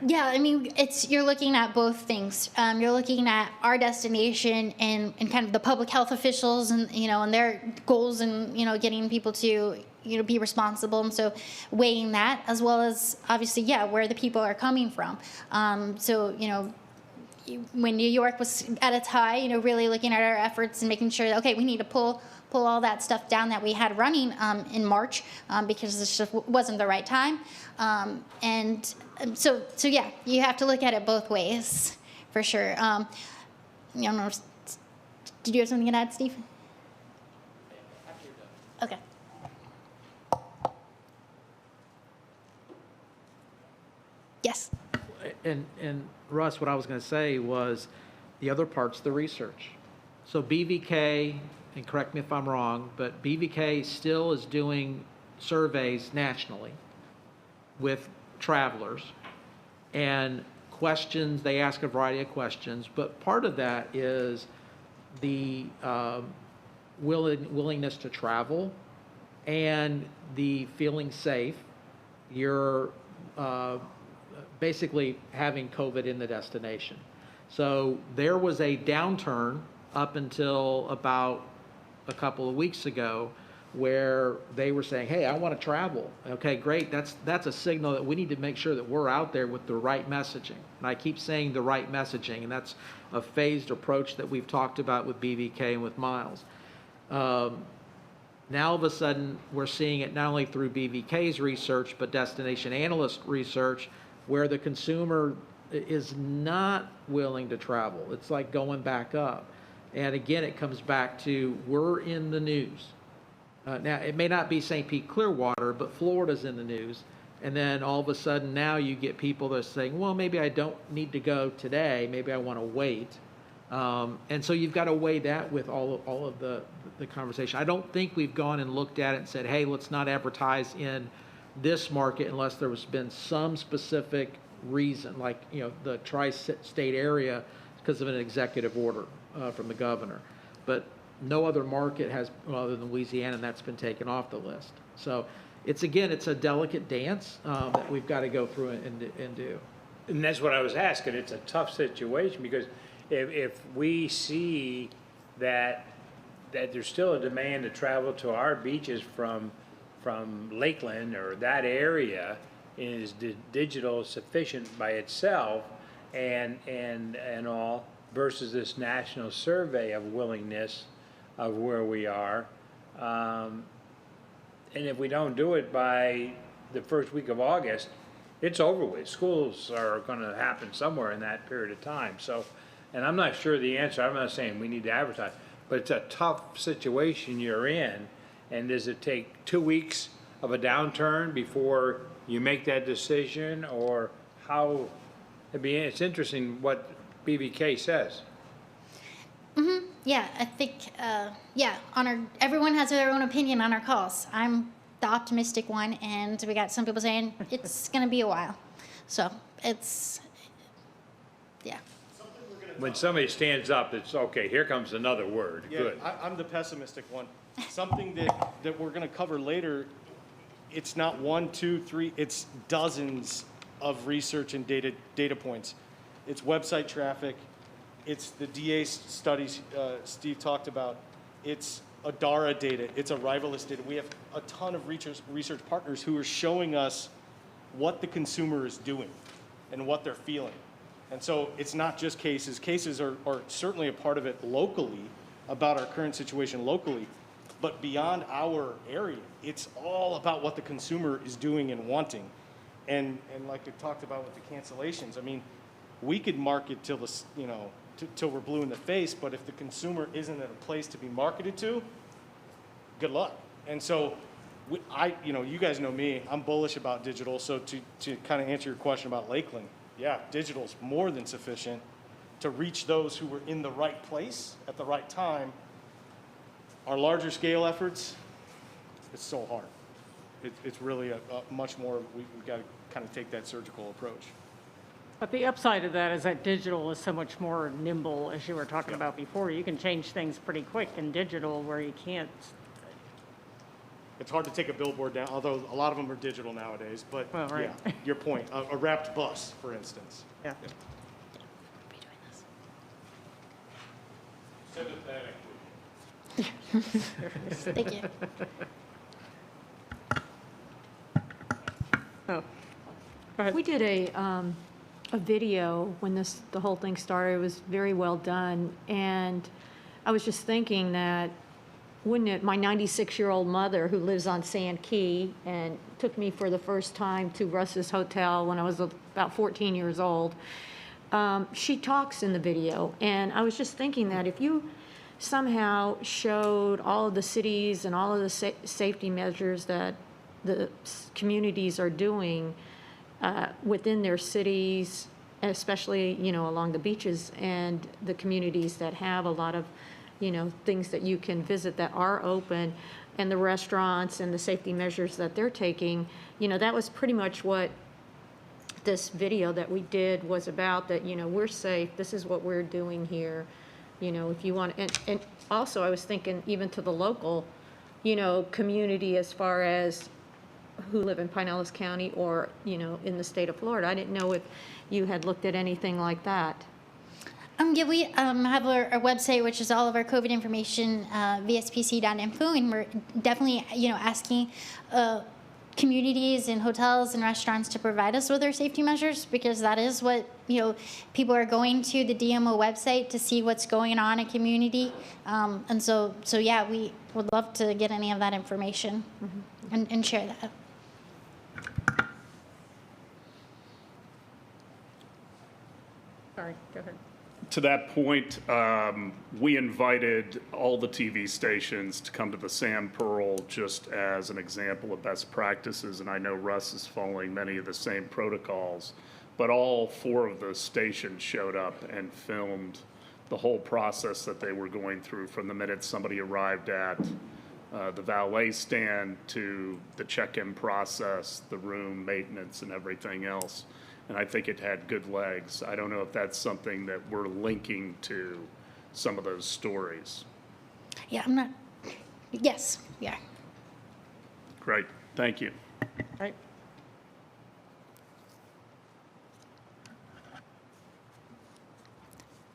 Yeah, I mean, you're looking at both things. You're looking at our destination and kind of the public health officials and, and their goals and, getting people to, be responsible. And so weighing that, as well as obviously, where the people are coming from. So, when New York was at its high, really looking at our efforts and making sure that, okay, we need to pull all that stuff down that we had running in March because this just wasn't the right time. So yeah, you have to look at it both ways, for sure. Did you have something to add, Steve? Okay. Yes. And Russ, what I was going to say was the other part's the research. So BVK, and correct me if I'm wrong, but BVK still is doing surveys nationally with travelers and questions. They ask a variety of questions, but part of that is the willingness to travel and the feeling safe. You're basically having COVID in the destination. So there was a downturn up until about a couple of weeks ago where they were saying, hey, I want to travel. Okay, great. That's a signal that we need to make sure that we're out there with the right messaging. And I keep saying the right messaging, and that's a phased approach that we've talked about with BVK and with Miles. Now all of a sudden, we're seeing it not only through BVK's research, but destination analyst research, where the consumer is not willing to travel. It's like going back up. And again, it comes back to we're in the news. Now, it may not be St. Pete Clearwater, but Florida's in the news. And then all of a sudden now you get people that are saying, well, maybe I don't need to go today. Maybe I want to wait. And so you've got to weigh that with all of the conversation. I don't think we've gone and looked at it and said, hey, let's not advertise in this market unless there has been some specific reason, like the tri-state area because of an executive order from the governor. But no other market has, other than Louisiana, and that's been taken off the list. So it's a delicate dance that we've got to go through and do. And that's what I was asking. It's a tough situation because if we see that there's still a demand to travel to our beaches from Lakeland or that area, is digital sufficient by itself and all versus this national survey of willingness of where we are. And if we don't do it by the first week of August, it's over with. Schools are going to happen somewhere in that period of time. So, and I'm not sure the answer. I'm not saying we need to advertise, but it's a tough situation you're in. And does it take 2 weeks of a downturn before you make that decision, or how? It's interesting what BVK says. Mm-hmm. Yeah, I think, everyone has their own opinion on our calls. I'm the optimistic one, and we got some people saying it's going to be a while. So When somebody stands up, it's okay, here comes another word. Yeah, Good. I'm the pessimistic one. Something that we're going to cover later, it's not 1, 2, 3, it's dozens of research and data points. It's website traffic. It's the DA studies Steve talked about. It's Adara data. It's Arrivalist data. We have a ton of research partners who are showing us what the consumer is doing and what they're feeling. And so it's not just cases. Cases are certainly a part of it locally, about our current situation locally. But beyond our area, it's all about what the consumer is doing and wanting. And like we talked about with the cancellations, I mean, we could market till till we're blue in the face, but if the consumer isn't at a place to be marketed to, good luck. And so you guys know me, I'm bullish about digital. So to kind of answer your question about Lakeland, yeah, digital's more than sufficient to reach those who were in the right place at the right time. Our larger scale efforts, it's so hard. It's really a much more, we've got to kind of take that surgical approach. But the upside of that is that digital is so much more nimble, as you were talking about before. You can change things pretty quick in digital where you can't. It's hard to take a billboard down, although a lot of them are digital nowadays. But Well, right. yeah, your point, a wrapped bus, for instance. Yeah. Thank you. Oh, go ahead. We did a video when the whole thing started. It was very well done. And I was just thinking that, wouldn't it, my 96-year-old mother who lives on Sand Key and took me for the first time to Russ's Hotel when I was about 14 years old, she talks in the video. And I was just thinking that if you somehow showed all of the cities and all of the safety measures that the communities are doing within their cities, especially, along the beaches and the communities that have a lot of, things that you can visit that are open, and the restaurants and the safety measures that they're taking, that was pretty much what this video that we did was about, that, we're safe, this is what we're doing here, if you want, and also I was thinking even to the local, community as far as who live in Pinellas County or, in the state of Florida. I didn't know if you had looked at anything like that. Yeah, we have our website, which is all of our COVID information, vspc.info, and we're definitely, asking communities and hotels and restaurants to provide us with their safety measures, because that is what, people are going to the DMO website to see what's going on in community. And so yeah, we would love to get any of that information and share that. Sorry, go ahead. To that point, we invited all the TV stations to come to the Sam Pearl just as an example of best practices, and I know Russ is following many of the same protocols, but all 4 of the stations showed up and filmed the whole process that they were going through from the minute somebody arrived at the valet stand to the check-in process, the room maintenance, and everything else. And I think it had good legs. I don't know if that's something that we're linking to some of those stories. Yeah, I'm not, yes, yeah. Great, thank you. Right.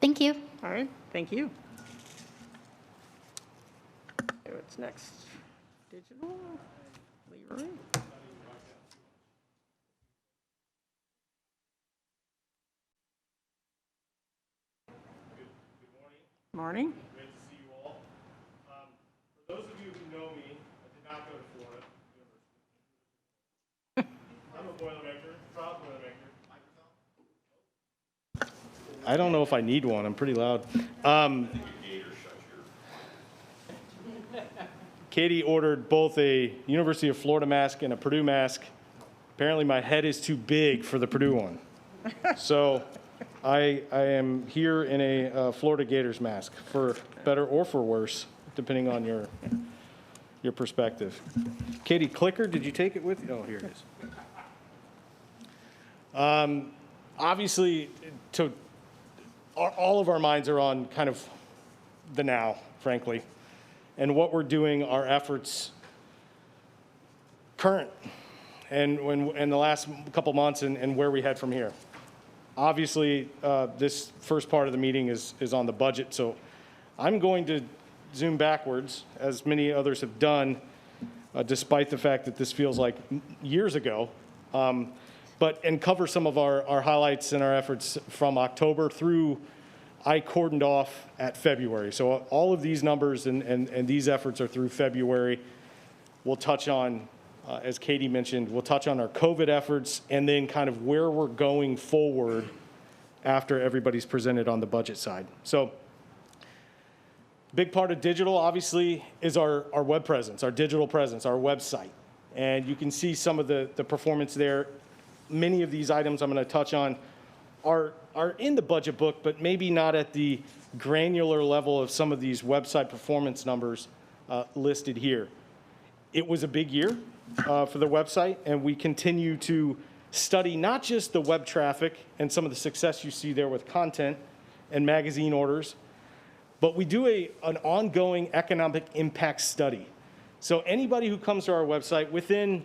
Thank you. All right, thank you. Okay, what's next? Digital? Leroy? Morning. Great to see you all. For those of you who know me, I did not go to Florida University. I'm a Boilermaker, proud Boilermaker. I don't know if I need one. I'm pretty loud. Katie ordered both a University of Florida mask and a Purdue mask. Apparently my head is too big for the Purdue one. So I am here in a Florida Gators mask, for better or for worse, depending on your perspective. Katie, clicker, did you take it with you? Oh, here it is. Obviously, all of our minds are on kind of the now, frankly, and what we're doing, our efforts current, and the last couple months, and where we head from here. Obviously, this first part of the meeting is on the budget, so I'm going to zoom backwards, as many others have done, despite the fact that this feels like years ago, and cover some of our highlights and our efforts from October through, I cordoned off at February. So all of these numbers and these efforts are through February. We'll touch on, as Katie mentioned, we'll touch on our COVID efforts and then kind of where we're going forward after everybody's presented on the budget side. So big part of digital, obviously, is our web presence, our digital presence, our website. And you can see some of the performance there. Many of these items I'm going to touch on are in the budget book, but maybe not at the granular level of some of these website performance numbers listed here. It was a big year for the website, and we continue to study not just the web traffic and some of the success you see there with content and magazine orders, but we do an ongoing economic impact study. So anybody who comes to our website within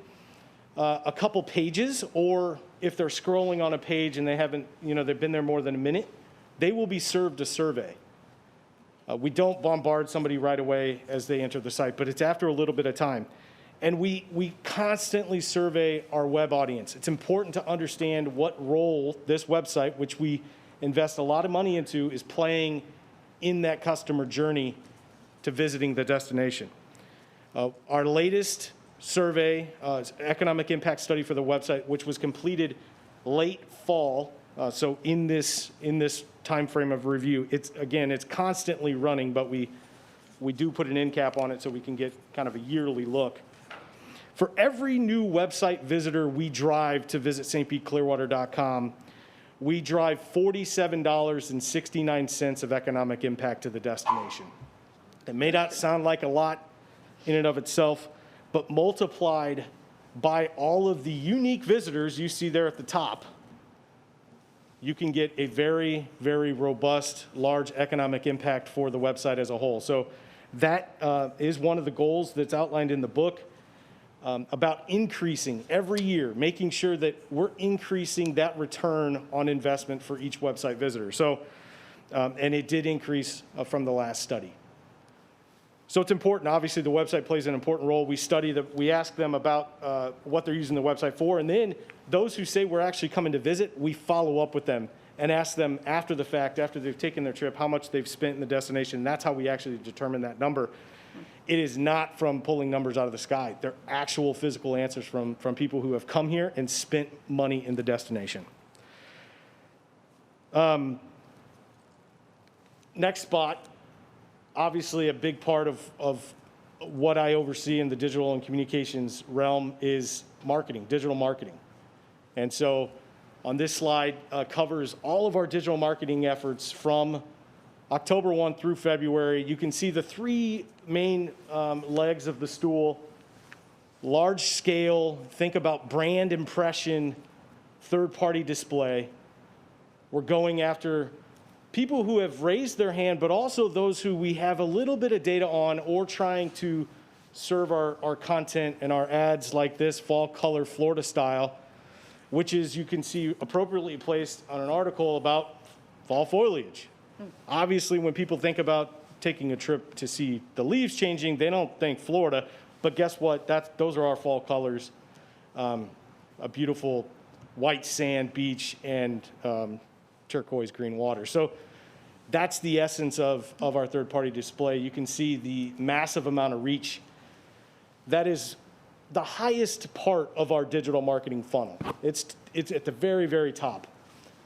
a couple pages, or if they're scrolling on a page and they haven't, they've been there more than a minute, they will be served a survey. We don't bombard somebody right away as they enter the site, but it's after a little bit of time. And we constantly survey our web audience. It's important to understand what role this website, which we invest a lot of money into, is playing in that customer journey to visiting the destination. Our latest survey, economic impact study for the website, which was completed late fall, so in this time frame of review, it's constantly running, but we do put an end cap on it so we can get kind of a yearly look. For every new website visitor we drive to visit stpeteclearwater.com, we drive $47.69 of economic impact to the destination. It may not sound like a lot in and of itself, but multiplied by all of the unique visitors you see there at the top, you can get a very, very robust, large economic impact for the website as a whole. So that is one of the goals that's outlined in the book about increasing every year, making sure that we're increasing that return on investment for each website visitor. So, and it did increase from the last study. So it's important. Obviously, the website plays an important role. We ask them about what they're using the website for, and then those who say we're actually coming to visit, we follow up with them and ask them after the fact, after they've taken their trip, how much they've spent in the destination. And that's how we actually determine that number. It is not from pulling numbers out of the sky. They're actual physical answers from people who have come here and spent money in the destination. Next spot. Obviously, a big part of what I oversee in the digital and communications realm is marketing, digital marketing. And so on this slide covers all of our digital marketing efforts from October 1 through February. You can see the three main legs of the stool. Large scale, think about brand impression, third-party display. We're going after people who have raised their hand, but also those who we have a little bit of data on or trying to serve our content and our ads like this, fall color Florida style, which is, you can see, appropriately placed on an article about fall foliage. Obviously, when people think about taking a trip to see the leaves changing, they don't think Florida, but guess what? Those are our fall colors. A beautiful white sand beach and turquoise green water. So that's the essence of our third-party display. You can see the massive amount of reach. That is the highest part of our digital marketing funnel. It's at the very, very top.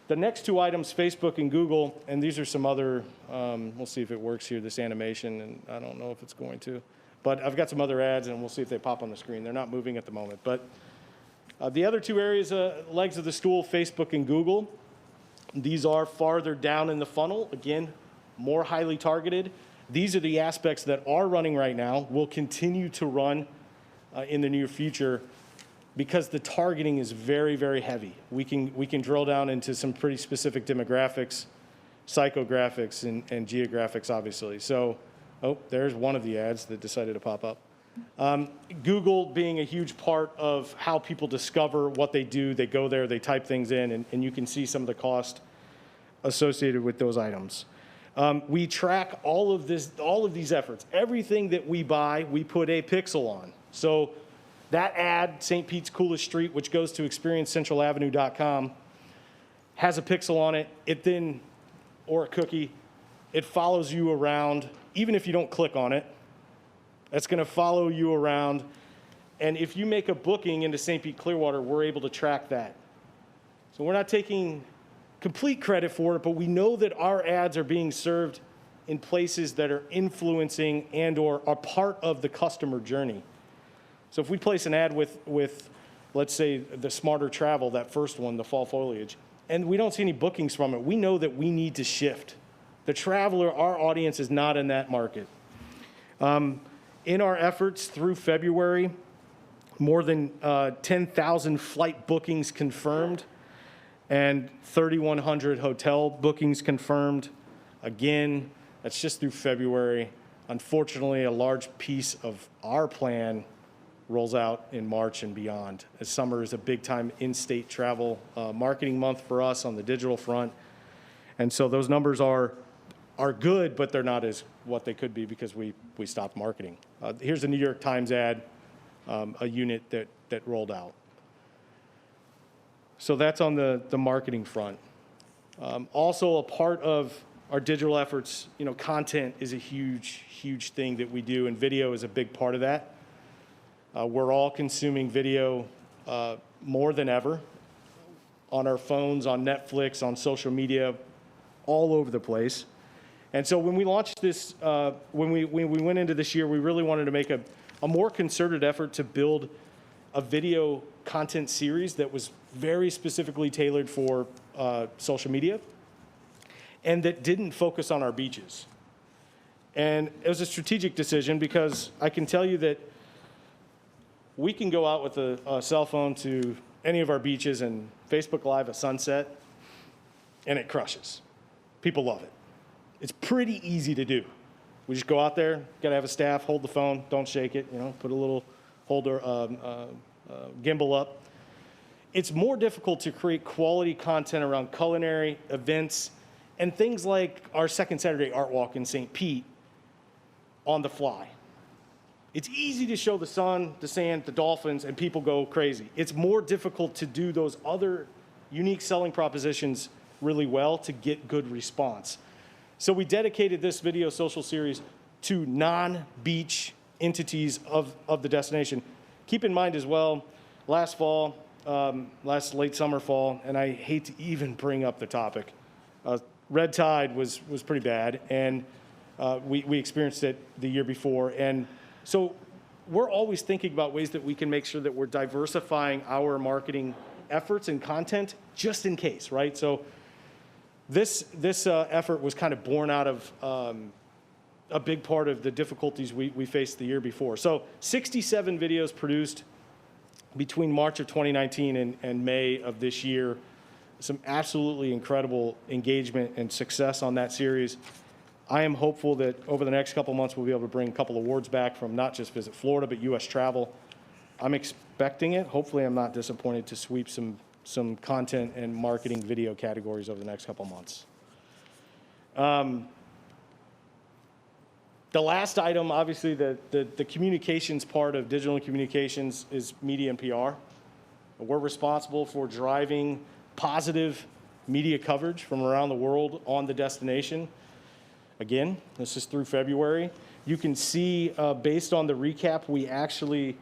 The next two items, Facebook and Google, and these are some other, we'll see if it works here, this animation, and I don't know if it's going to. But I've got some other ads, and we'll see if they pop on the screen. They're not moving at the moment. But the other two areas, legs of the stool, Facebook and Google, these are farther down in the funnel. Again, more highly targeted. These are the aspects that are running right now, will continue to run in the near future because the targeting is very, very heavy. We can drill down into some pretty specific demographics, psychographics, and geographics, obviously. So, there's one of the ads that decided to pop up. Google being a huge part of how people discover what they do. They go there, they type things in, and you can see some of the cost associated with those items. We track all of these efforts. Everything that we buy, we put a pixel on. So that ad, St. Pete's Coolest Street, which goes to experiencecentralavenue.com, has a pixel on it. It then, or a cookie, it follows you around, even if you don't click on it. It's going to follow you around. And if you make a booking into St. Pete Clearwater, we're able to track that. So we're not taking complete credit for it, but we know that our ads are being served in places that are influencing and/or are part of the customer journey. So if we place an ad with, let's say, the Smarter Travel, that first one, the fall foliage, and we don't see any bookings from it, we know that we need to shift. The traveler, our audience, is not in that market. In our efforts through February, more than 10,000 flight bookings confirmed and 3,100 hotel bookings confirmed. Again, that's just through February. Unfortunately, a large piece of our plan rolls out in March and beyond, as summer is a big-time in-state travel marketing month for us on the digital front. And so those numbers are good, but they're not as what they could be because we stopped marketing. Here's a New York Times ad, a unit that rolled out. So that's on the marketing front. Also, a part of our digital efforts, content is a huge, huge thing that we do, and video is a big part of that. We're all consuming video more than ever on our phones, on Netflix, on social media, all over the place. And so when we launched this, when we went into this year, we really wanted to make a more concerted effort to build a video content series that was very specifically tailored for social media and that didn't focus on our beaches. And it was a strategic decision because I can tell you that we can go out with a cell phone to any of our beaches and Facebook Live a sunset, and it crushes. People love it. It's pretty easy to do. We just go out there, got to have a staff, hold the phone, don't shake it, put a little holder, gimbal up. It's more difficult to create quality content around culinary events and things like our second Saturday Art Walk in St. Pete on the fly. It's easy to show the sun, the sand, the dolphins, and people go crazy. It's more difficult to do those other unique selling propositions really well to get good response. So we dedicated this video social series to non-beach entities of the destination. Keep in mind as well, last fall, last late summer, fall, and I hate to even bring up the topic, red tide was pretty bad, and we experienced it the year before. And so we're always thinking about ways that we can make sure that we're diversifying our marketing efforts and content just in case, right? So this effort was kind of born out of a big part of the difficulties we faced the year before. So 67 videos produced between March of 2019 and May of this year. Some absolutely incredible engagement and success on that series. I am hopeful that over the next couple months we'll be able to bring a couple awards back from not just Visit Florida, but U.S. Travel. I'm expecting it. Hopefully I'm not disappointed to sweep some content and marketing video categories over the next couple months. The last item, obviously, the communications part of digital communications is media and PR. We're responsible for driving positive media coverage from around the world on the destination. Again, this is through February. You can see, based on the recap, we actually,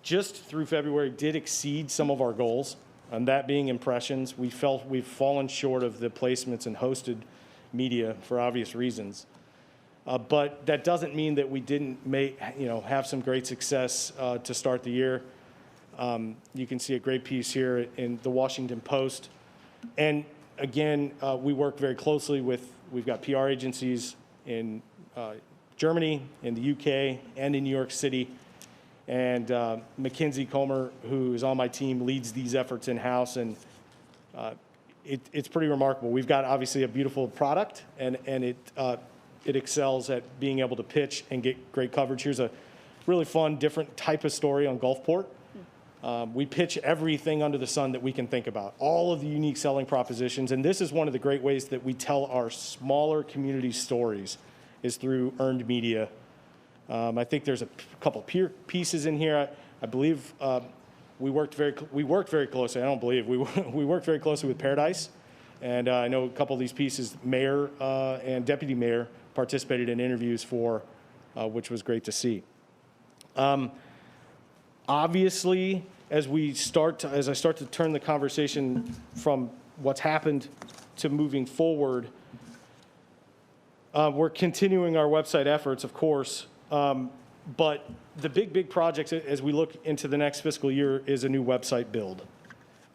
just through February, did exceed some of our goals, and that being impressions. We've fallen short of the placements and hosted media for obvious reasons. But that doesn't mean that we didn't have some great success to start the year. You can see a great piece here in the Washington Post. And again, we work very closely we've got PR agencies in Germany, in the UK, and in New York City. And Mackenzie Comer, who is on my team, leads these efforts in-house. And it's pretty remarkable. We've got, obviously, a beautiful product, and it excels at being able to pitch and get great coverage. Here's a really fun, different type of story on Gulfport. We pitch everything under the sun that we can think about, all of the unique selling propositions. And this is one of the great ways that we tell our smaller community stories is through earned media. I think there's a couple peer pieces in here. I believe we worked very closely. I don't believe we worked very closely with Paradise. And I know a couple of these pieces, mayor and deputy mayor participated in interviews for, which was great to see. Obviously, as I start to turn the conversation from what's happened to moving forward, we're continuing our website efforts, of course, but the big projects as we look into the next fiscal year is a new website build.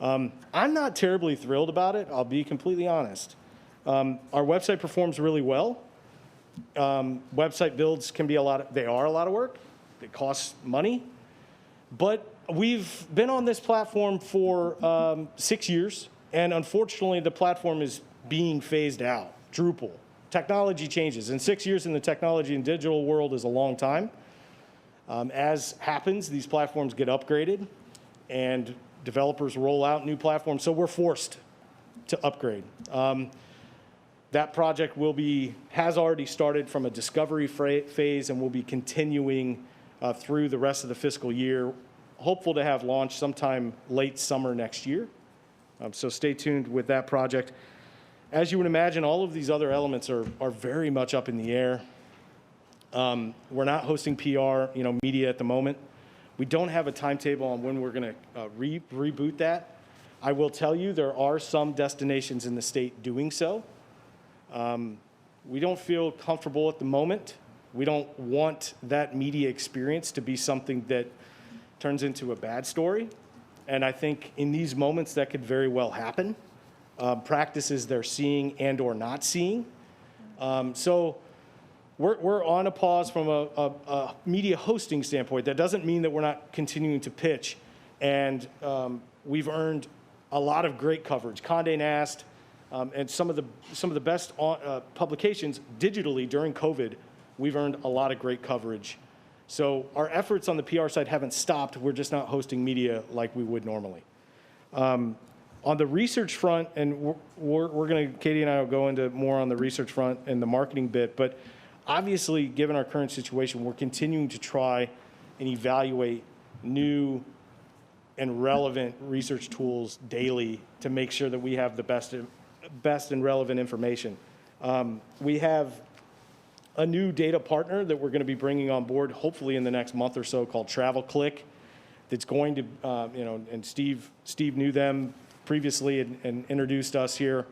I'm not terribly thrilled about it, I'll be completely honest. Our website performs really well. Website builds can be they are a lot of work, it costs money, but we've been on this platform for 6 years, and unfortunately, the platform is being phased out. Drupal. Technology changes, and 6 years in the technology and digital world is a long time. As happens, these platforms get upgraded, and developers roll out new platforms, so we're forced to upgrade. That project has already started from a discovery phase and will be continuing through the rest of the fiscal year. Hopeful to have launched sometime late summer next year. So stay tuned with that project. As you would imagine, all of these other elements are very much up in the air. We're not hosting PR, media at the moment. We don't have a timetable on when we're going to reboot that. I will tell you there are some destinations in the state doing so. We don't feel comfortable at the moment. We don't want that media experience to be something that turns into a bad story. And I think in these moments that could very well happen. Practices they're seeing and or not seeing. So we're on a pause from a media hosting standpoint. That doesn't mean that we're not continuing to pitch. And we've earned a lot of great coverage. Condé Nast and some of the best publications digitally during COVID, we've earned a lot of great coverage. So our efforts on the PR side haven't stopped. We're just not hosting media like we would normally. On the research front, and we're going to, Katie and I will go into more on the research front and the marketing bit, but obviously, given our current situation, we're continuing to try and evaluate new and relevant research tools daily to make sure that we have the best and relevant information. We have a new data partner that we're going to be bringing on board, hopefully in the next month or so, called TravelClick. That's going to, and Steve knew them previously and introduced us here.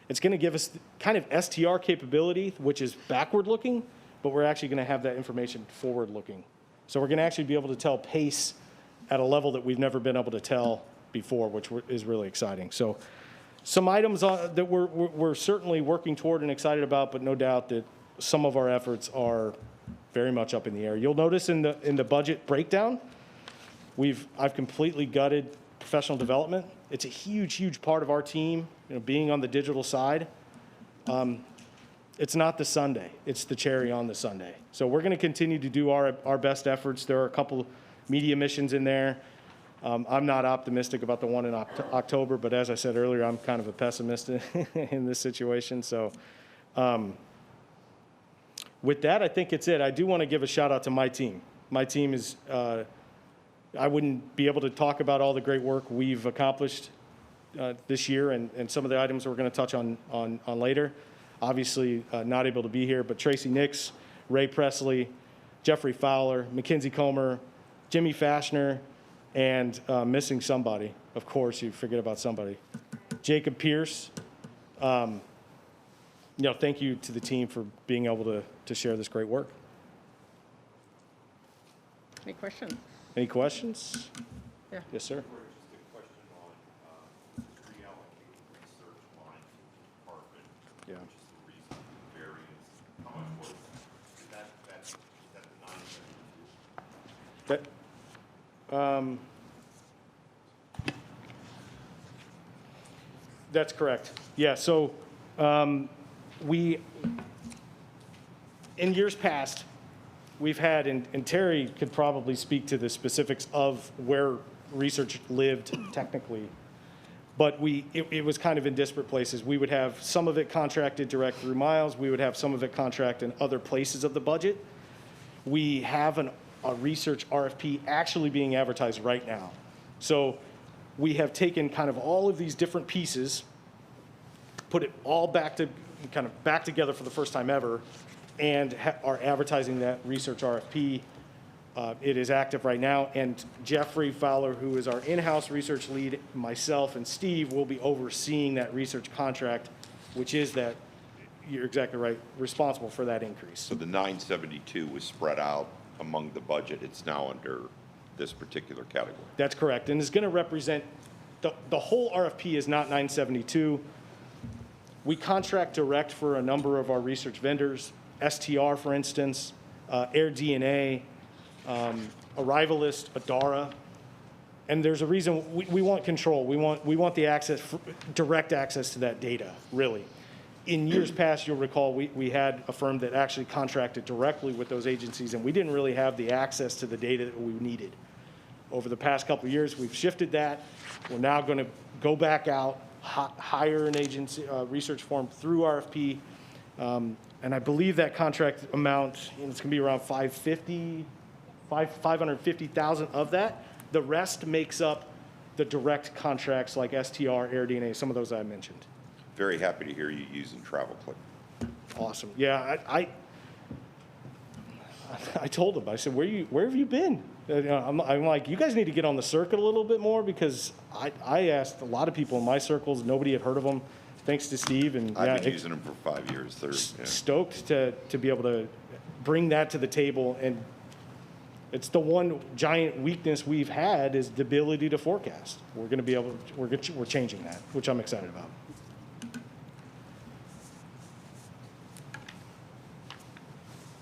It's going to give us kind of STR capability, which is backward looking, but we're actually going to have that information forward looking. So we're going to actually be able to tell pace at a level that we've never been able to tell before, which is really exciting. So some items that we're certainly working toward and excited about, but no doubt that some of our efforts are very much up in the air. You'll notice in the budget breakdown, I've completely gutted professional development. It's a huge part of our team, being on the digital side. It's not the sundae, it's the cherry on the sundae. So we're going to continue to do our best efforts. There are a couple media missions in there. I'm not optimistic about the one in October, but as I said earlier, I'm kind of a pessimist in this situation. So with that, I think it's it. I do want to give a shout out to my team. My team is, I wouldn't be able to talk about all the great work we've accomplished this year and some of the items we're going to touch on later. Obviously, not able to be here, but Tracy Nix, Ray Presley, Jeffrey Fowler, Mackenzie Comer, Jimmy Fashner, and missing somebody. Of course, you forget about somebody. Jacob Pierce. Thank you to the team for being able to share this great work. Any questions? Any questions? Yeah. Yes, sir. Just a question on reallocating research line to department, Yeah. which is the reason for the variance. How much was that the 972? That's correct. Yeah, so in years past, we've had, and Terry could probably speak to the specifics of where research lived technically, but it was kind of in disparate places. We would have some of it contracted direct through Miles. We would have some of it contract in other places of the budget. We have a research RFP actually being advertised right now. So we have taken kind of all of these different pieces, put it all back together for the first time ever, and are advertising that research RFP It is active right now, and Jeffrey Fowler, who is our in-house research lead, myself and Steve will be overseeing that research contract, which is that, you're exactly right, responsible for that increase. So the 972 was spread out among the budget. It's now under this particular category. That's correct, and it's going to represent, the whole RFP is not 972. We contract direct for a number of our research vendors, STR, for instance, AirDNA, Arrivalist, Adara, and there's a reason we want control. We want the access, direct access to that data, really. In years past, you'll recall, we had a firm that actually contracted directly with those agencies, and we didn't really have the access to the data that we needed. Over the past couple of years, we've shifted that. We're now going to go back out, hire an agency, research firm through RFP, and I believe that contract amount, it's going to be around $550,000 of that. The rest makes up the direct contracts like STR, AirDNA, some of those I mentioned. Very happy to hear you using TravelClick. Awesome. Yeah, I told him, I said, where have you been? I'm like, you guys need to get on the circuit a little bit more, because I asked a lot of people in my circles, nobody had heard of them, thanks to Steve. And I've been using them for 5 years. They're stoked to be able to bring that to the table. And it's the one giant weakness we've had is the ability to forecast. We're going to be able, we're changing that, which I'm excited about.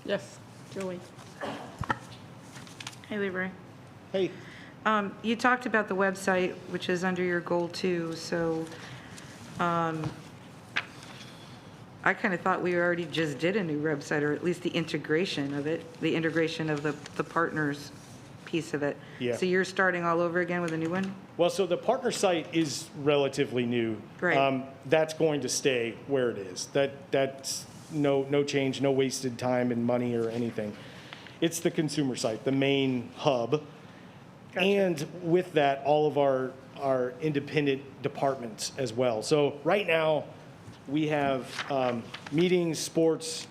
Yes, Julie. Hey, Leroy. Hey. You talked about the website, which is under your goal too, so I kind of thought we already just did a new website, or at least the integration of it, the integration of the partners piece of it. Yeah. So you're starting all over again with a new one? Well, so the partner site is relatively new. Right. That's going to stay where it is. That's no change, no wasted time and money or anything. It's the consumer site, the main hub. Gotcha. And with that, all of our independent departments as well. So right now, we have meetings, sports,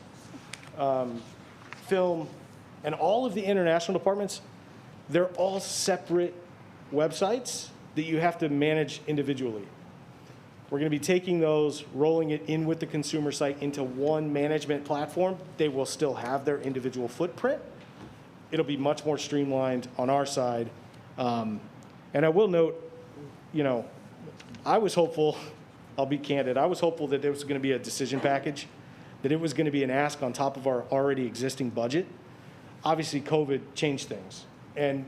film, and all of the international departments. They're all separate websites that you have to manage individually. We're going to be taking those, rolling it in with the consumer site into one management platform. They will still have their individual footprint. It'll be much more streamlined on our side. And I will note, I was hopeful, I'll be candid, I was hopeful that there was going to be a decision package, that it was going to be an ask on top of our already existing budget. Obviously, COVID changed things. And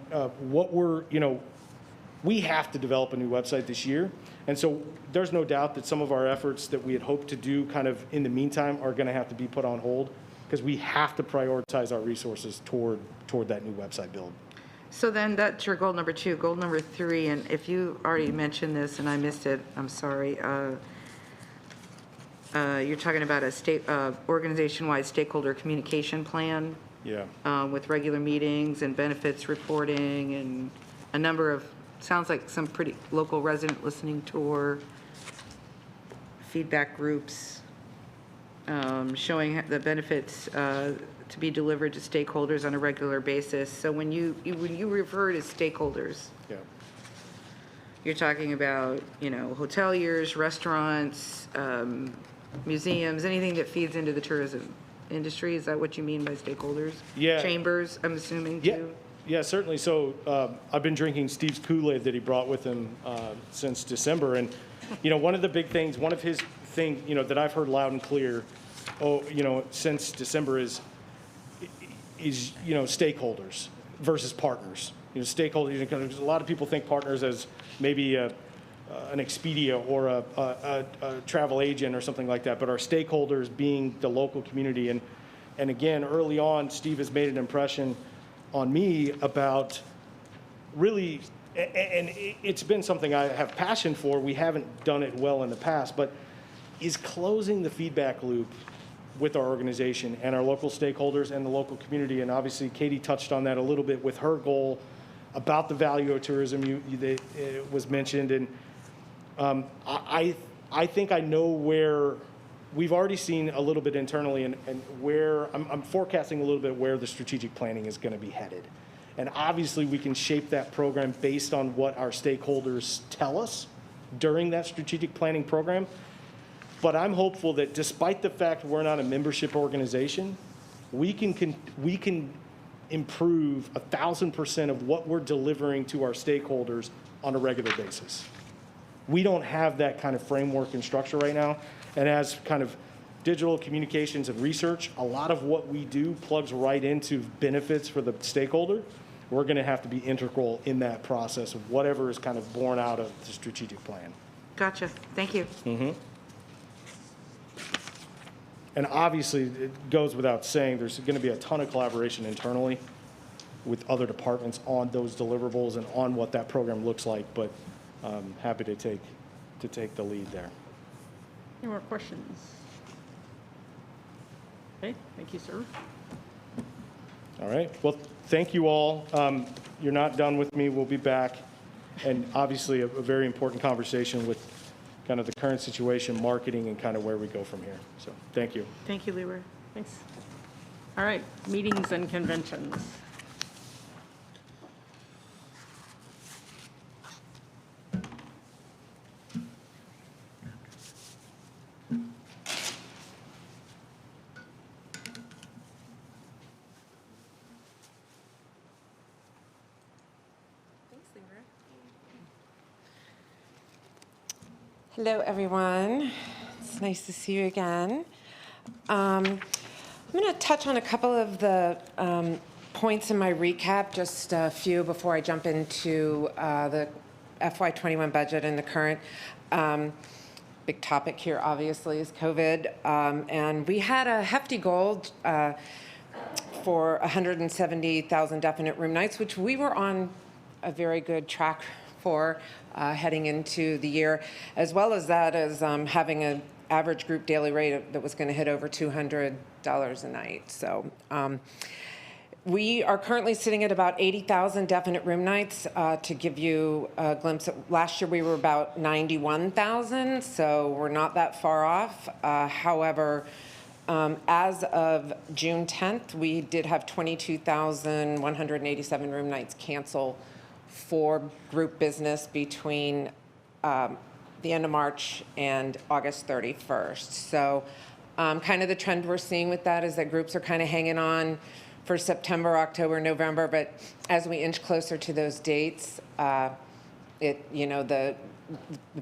we have to develop a new website this year. And so there's no doubt that some of our efforts that we had hoped to do kind of in the meantime are going to have to be put on hold, because we have to prioritize our resources toward that new website build. So then that's your goal number 2. Goal number 3, and if you already mentioned this and I missed it, I'm sorry. You're talking about a organization-wide stakeholder communication plan. Yeah. With regular meetings and benefits reporting and a number of, sounds like some pretty local resident listening tour, feedback groups, showing the benefits to be delivered to stakeholders on a regular basis. So when you refer to stakeholders, Yeah. you're talking about, hoteliers, restaurants, museums, anything that feeds into the tourism industry. Is that what you mean by stakeholders? Yeah. Chambers, I'm assuming, Yeah, too? yeah, certainly. So I've been drinking Steve's Kool-Aid that he brought with him since December. And, one of the big things, one of his things, that I've heard loud and clear, since December is stakeholders versus partners. Stakeholders, because a lot of people think partners as maybe an Expedia or a travel agent or something like that, but our stakeholders being the local community. And again, early on, Steve has made an impression on me about really, and it's been something I have passion for. We haven't done it well in the past, but is closing the feedback loop with our organization and our local stakeholders and the local community. And obviously, Katie touched on that a little bit with her goal about the value of tourism that was mentioned. And I think I know where we've already seen a little bit internally and where I'm forecasting a little bit where the strategic planning is going to be headed. And obviously, we can shape that program based on what our stakeholders tell us during that strategic planning program. But I'm hopeful that despite the fact we're not a membership organization, we can improve 1,000% of what we're delivering to our stakeholders on a regular basis. We don't have that kind of framework and structure right now. And as kind of digital communications and research, a lot of what we do plugs right into benefits for the stakeholder. We're going to have to be integral in that process of whatever is kind of born out of the strategic plan. Gotcha. Thank you. And obviously, it goes without saying, there's going to be a ton of collaboration internally with other departments on those deliverables and on what that program looks like, but I'm happy to take the lead there. Any more questions? Okay, thank you, sir. All right. Well, thank you all. You're not done with me. We'll be back. And obviously, a very important conversation with kind of the current situation, marketing, and kind of where we go from here. So thank you. Thank you, Leroy. Thanks. All right, meetings and conventions. Hello, everyone. It's nice to see you again. I'm going to touch on a couple of the points in my recap, just a few before I jump into the FY21 budget and the current. Big topic here, obviously, is COVID. And we had a hefty goal for 170,000 definite room nights, which we were on a very good track for heading into the year, as well as that as having an average group daily rate that was going to hit over $200 a night. So we are currently sitting at about 80,000 definite room nights. To give you a glimpse, last year we were about 91,000, so we're not that far off. However, as of June 10th, we did have 22,187 room nights cancel for group business between the end of March and August 31st. So kind of the trend we're seeing with that is that groups are kind of hanging on for September, October, November, but as we inch closer to those dates, the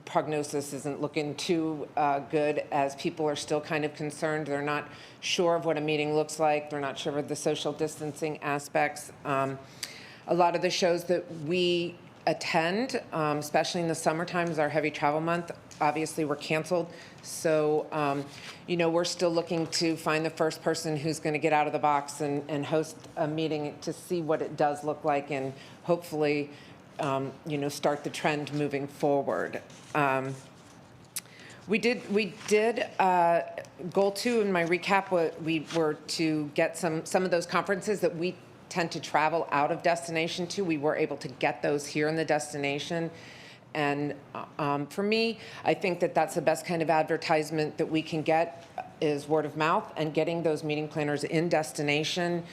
prognosis isn't looking too good, as people are still kind of concerned. They're not sure of what a meeting looks like. They're not sure of the social distancing aspects. A lot of the shows that we attend, especially in the summertime, is our heavy travel month, obviously were canceled. So, we're still looking to find the first person who's going to get out of the box and host a meeting to see what it does look like, and hopefully, start the trend moving forward. We did goal 2 in my recap. We were to get some of those conferences that we tend to travel out of destination to. We were able to get those here in the destination. And for me, I think that that's the best kind of advertisement that we can get, is word of mouth, and getting those meeting planners in destination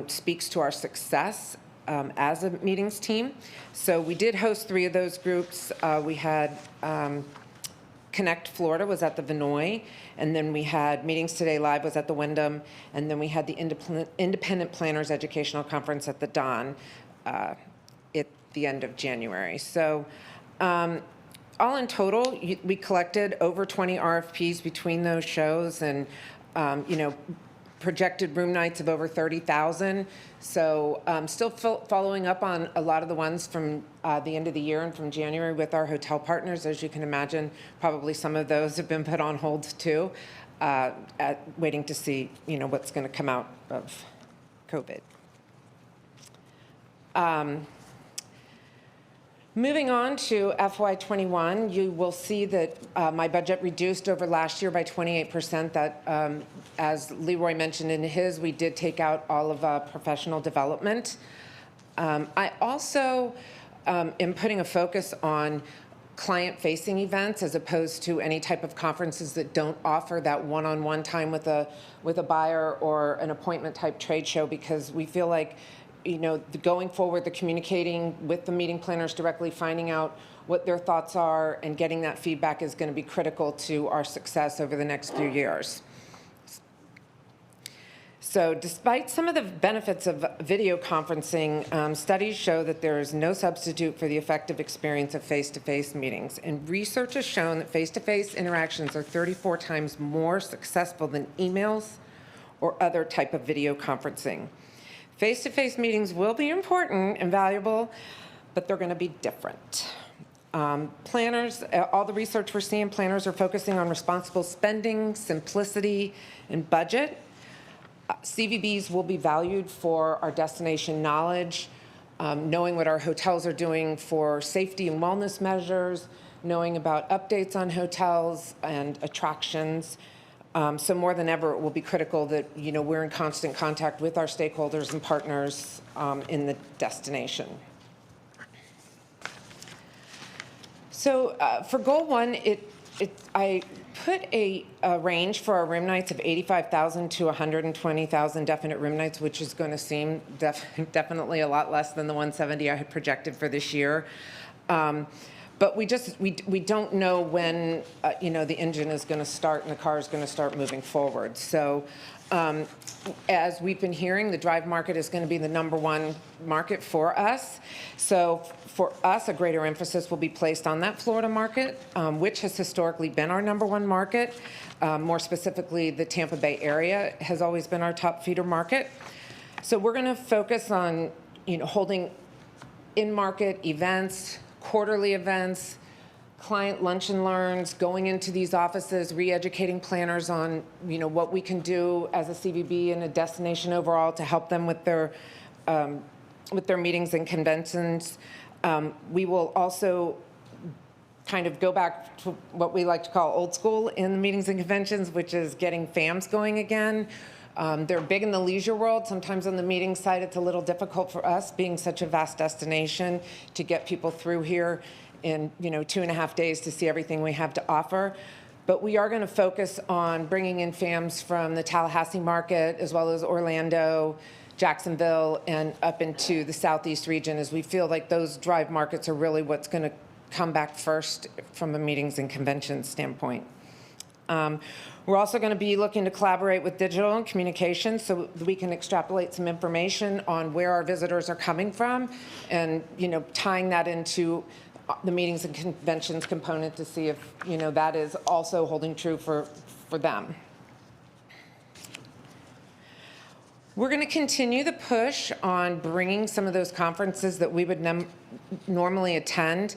speaks to our success as a meetings team. So we did host 3 of those groups. We had Connect Florida was at the Vinoy, and then we had Meetings Today Live was at the Wyndham, and then we had the Independent Planners Educational Conference at the Don at the end of January. So all in total, we collected over 20 RFPs between those shows, and projected room nights of over 30,000. So still following up on a lot of the ones from the end of the year and from January with our hotel partners. As you can imagine, probably some of those have been put on hold too, waiting to see what's going to come out of COVID. Moving on to FY21, you will see that my budget reduced over last year by 28%. That, as Leroy mentioned in his, we did take out all of professional development. I also am putting a focus on client-facing events as opposed to any type of conferences that don't offer that one-on-one time with a buyer or an appointment-type trade show, because we feel like going forward, the communicating with the meeting planners directly, finding out what their thoughts are, and getting that feedback is going to be critical to our success over the next few years. So despite some of the benefits of video conferencing, studies show that there is no substitute for the effective experience of face-to-face meetings. And research has shown that face-to-face interactions are 34 times more successful than emails or other type of video conferencing. Face-to-face meetings will be important and valuable, but they're going to be different. Planners, all the research we're seeing, planners are focusing on responsible spending, simplicity, and budget. CVBs will be valued for our destination knowledge, knowing what our hotels are doing for safety and wellness measures, knowing about updates on hotels and attractions. So more than ever, it will be critical that we're in constant contact with our stakeholders and partners in the destination. So for goal 1, I put a range for our room nights of 85,000 to 120,000 definite room nights, which is going to seem definitely a lot less than the 170 I had projected for this year. But we don't know when the engine is going to start and the car is going to start moving forward. So as we've been hearing, the drive market is going to be the #1 market for us. So for us, a greater emphasis will be placed on that Florida market, which has historically been our #1 market. More specifically, the Tampa Bay area has always been our top feeder market. So we're going to focus on holding in-market events, quarterly events, client lunch and learns, going into these offices, re-educating planners on what we can do as a CVB and a destination overall to help them with their meetings and conventions. We will also kind of go back to what we like to call old school in the meetings and conventions, which is getting FAMs going again. They're big in the leisure world. Sometimes on the meeting side, it's a little difficult for us, being such a vast destination, to get people through here in 2.5 days to see everything we have to offer. But we are going to focus on bringing in FAMs from the Tallahassee market, as well as Orlando, Jacksonville, and up into the Southeast region, as we feel like those drive markets are really what's going to come back first from a meetings and conventions standpoint. We're also going to be looking to collaborate with digital and communications so that we can extrapolate some information on where our visitors are coming from, and tying that into the meetings and conventions component to see if that is also holding true for them. We're going to continue the push on bringing some of those conferences that we would normally attend.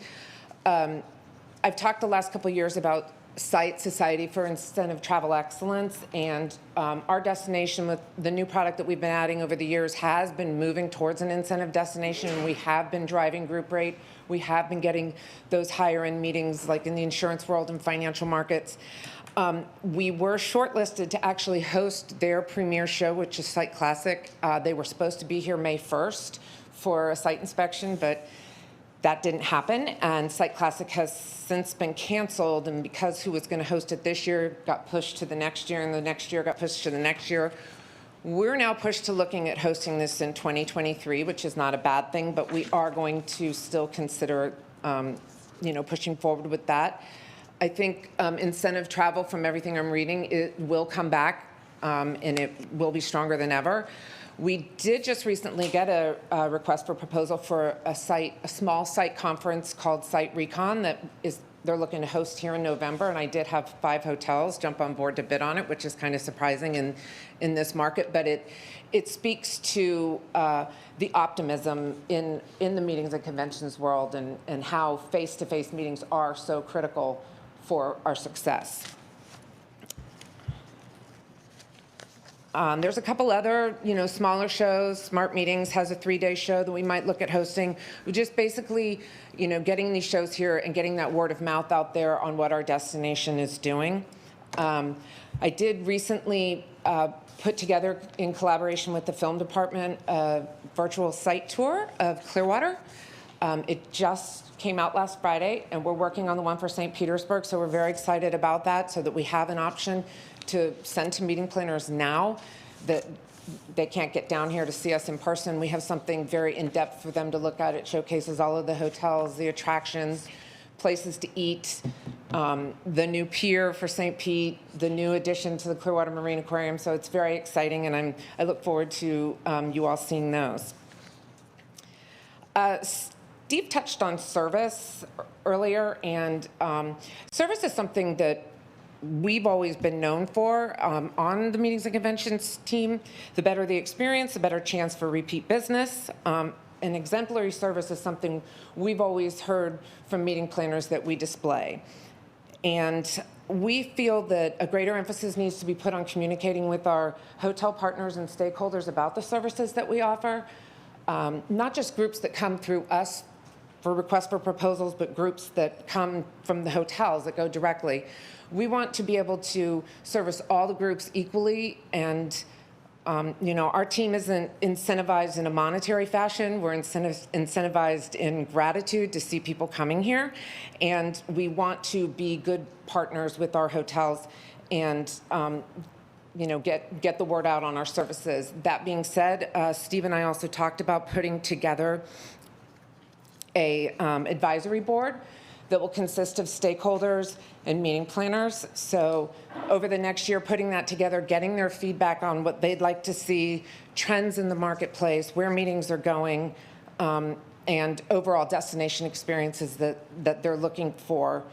I've talked the last couple of years about SITE, Society for Incentive Travel Excellence, and our destination with the new product that we've been adding over the years has been moving towards an incentive destination, and we have been driving group rate. We have been getting those higher end meetings like in the insurance world and financial markets. We were shortlisted to actually host their premier show, which is Site Classic. They were supposed to be here May 1st for a site inspection, but that didn't happen, and Site Classic has since been canceled, and because who was going to host it this year got pushed to the next year, and the next year got pushed to the next year. We're now pushed to looking at hosting this in 2023, which is not a bad thing, but we are going to still consider, pushing forward with that. I think incentive travel, from everything I'm reading, it will come back, and it will be stronger than ever. We did just recently get a request for proposal for a small site conference called Site Recon they're looking to host here in November, and I did have 5 hotels jump on board to bid on it, which is kind of surprising in this market, but it speaks to the optimism in the meetings and conventions world, and how face-to-face meetings are so critical for our success. There's a couple other, smaller shows. Smart Meetings has a 3-day show that we might look at hosting. We just basically, getting these shows here and getting that word of mouth out there on what our destination is doing. I did recently put together, in collaboration with the film department, a virtual site tour of Clearwater. It just came out last Friday, and we're working on the one for St. Petersburg, so we're very excited about that, so that we have an option to send to meeting planners now. that they can't get down here to see us in person, we have something very in-depth for them to look at. It showcases all of the hotels, the attractions, places to eat, the new pier for St. Pete, the new addition to the Clearwater Marine Aquarium. So it's very exciting, and I look forward to you all seeing those. Steve touched on service earlier, and service is something that we've always been known for on the meetings and conventions team. The better the experience, the better chance for repeat business. And exemplary service is something we've always heard from meeting planners that we display. And we feel that a greater emphasis needs to be put on communicating with our hotel partners and stakeholders about the services that we offer. Not just groups that come through us for requests for proposals, but groups that come from the hotels that go directly. We want to be able to service all the groups equally, and our team isn't incentivized in a monetary fashion. We're incentivized in gratitude to see people coming here, and we want to be good partners with our hotels and get the word out on our services. That being said, Steve and I also talked about putting together a advisory board that will consist of stakeholders and meeting planners. So over the next year, putting that together, getting their feedback on what they'd like to see, trends in the marketplace, where meetings are going, and overall destination experiences that they're looking for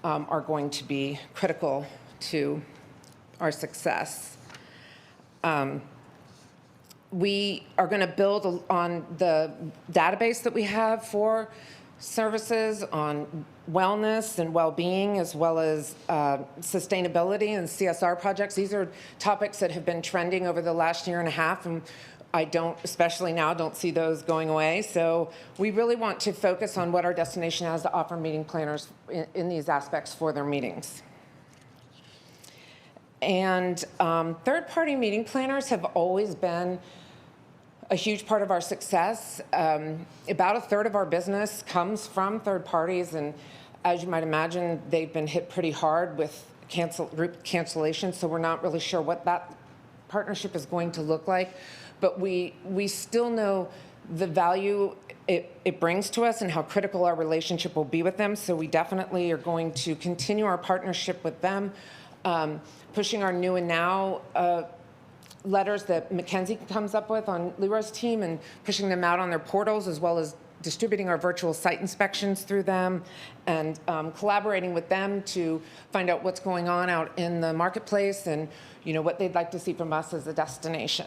are going to be critical to our success. We are going to build on the database that we have for services on wellness and well-being, as well as sustainability and CSR projects. These are topics that have been trending over the last year and a half, and especially now, don't see those going away. So we really want to focus on what our destination has to offer meeting planners in these aspects for their meetings. And third-party meeting planners have always been a huge part of our success. About a third of our business comes from third parties, and as you might imagine, they've been hit pretty hard with group cancellations, so we're not really sure what that partnership is going to look like. But we still know the value it brings to us and how critical our relationship will be with them, so we definitely are going to continue our partnership with them, pushing our new and now letters that Mackenzie comes up with on Leroy's team and pushing them out on their portals, as well as distributing our virtual site inspections through them, and collaborating with them to find out what's going on out in the marketplace and what they'd like to see from us as a destination.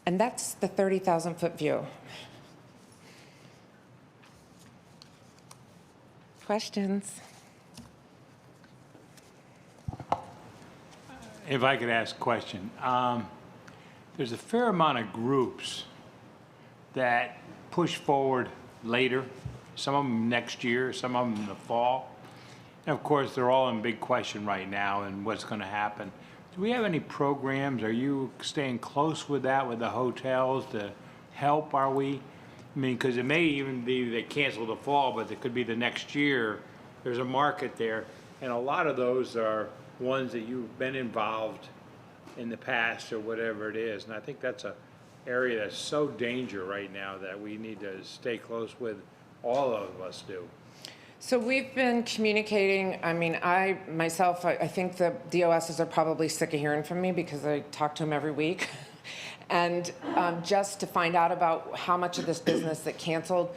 And that's the 30,000-foot view. Questions? If I could ask a question. There's a fair amount of groups that push forward later, some of them next year, some of them in the fall. And of course, they're all in big question right now and what's going to happen. Do we have any programs? Are you staying close with that with the hotels to help, are we? I mean, because it may even be they cancel the fall, but it could be the next year. There's a market there. And a lot of those are ones that you've been involved in the past or whatever it is. And I think that's an area that's so dangerous right now that we need to stay close with, all of us do. So we've been communicating. I mean, I think the DOSs are probably sick of hearing from me because I talk to them every week. And just to find out about how much of this business that canceled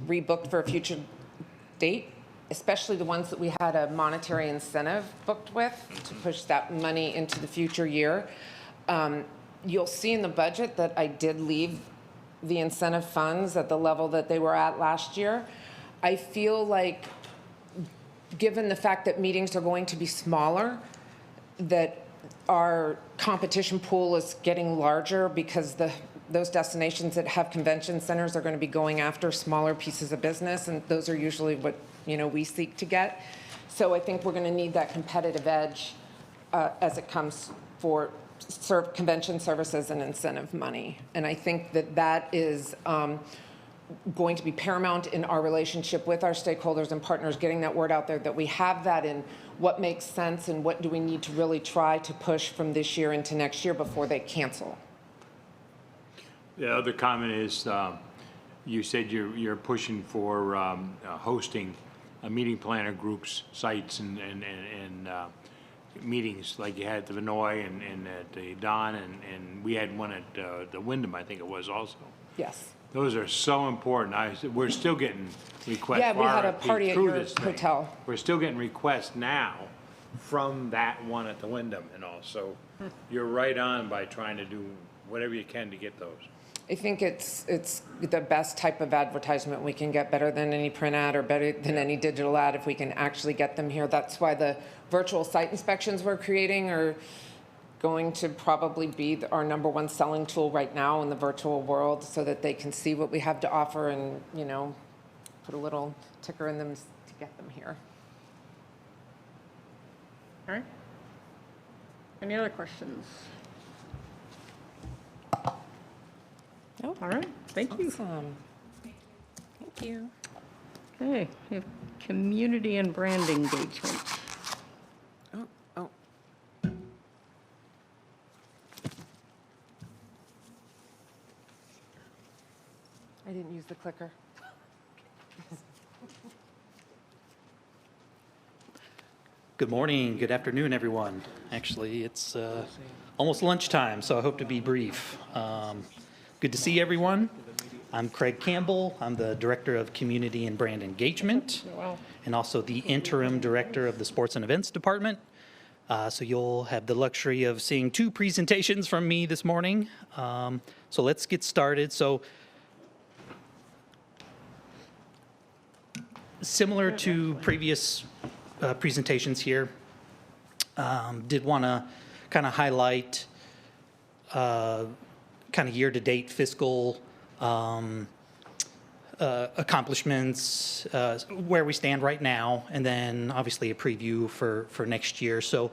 rebooked for a future date, especially the ones that we had a monetary incentive booked with to push that money into the future year. You'll see in the budget that I did leave the incentive funds at the level that they were at last year. I feel like, given the fact that meetings are going to be smaller, that our competition pool is getting larger because those destinations that have convention centers are going to be going after smaller pieces of business, and those are usually what we seek to get. So I think we're going to need that competitive edge as it comes for convention services and incentive money. And I think that is going to be paramount in our relationship with our stakeholders and partners, getting that word out there that we have that, and what makes sense and what do we need to really try to push from this year into next year before they cancel. The other comment is, you said you're pushing for hosting meeting planner groups, sites, and meetings like you had at the Vinoy and at the Don, and we had one at the Wyndham, I think it was also. Yes. Those are so important. We're still getting requests. Yeah, we had a RFP party at through your this thing. hotel. We're still getting requests now from that one at the Wyndham and all. So you're right on by trying to do whatever you can to get those. I think it's the best type of advertisement we can get, better than any print ad or better than any digital ad if we can actually get them here. That's why the virtual site inspections we're creating are going to probably be our #1 selling tool right now in the virtual world, so that they can see what we have to offer and, put a little ticker in them to get them here. All right. Any other questions? Nope. All right, thank you. Awesome. Thank you. Okay, we have community and brand engagement. Oh. I didn't use the clicker. Good morning, good afternoon, everyone. Actually, it's almost lunchtime, so I hope to be brief. Good to see everyone. I'm Craig Campbell. I'm the Director of Community and Brand Engagement, and also the Interim Director of the Sports and Events Department. So you'll have the luxury of seeing 2 presentations from me this morning. So let's get started. So similar to previous presentations here, did want to kind of highlight kind of year-to-date fiscal accomplishments, where we stand right now, and then obviously a preview for next year. So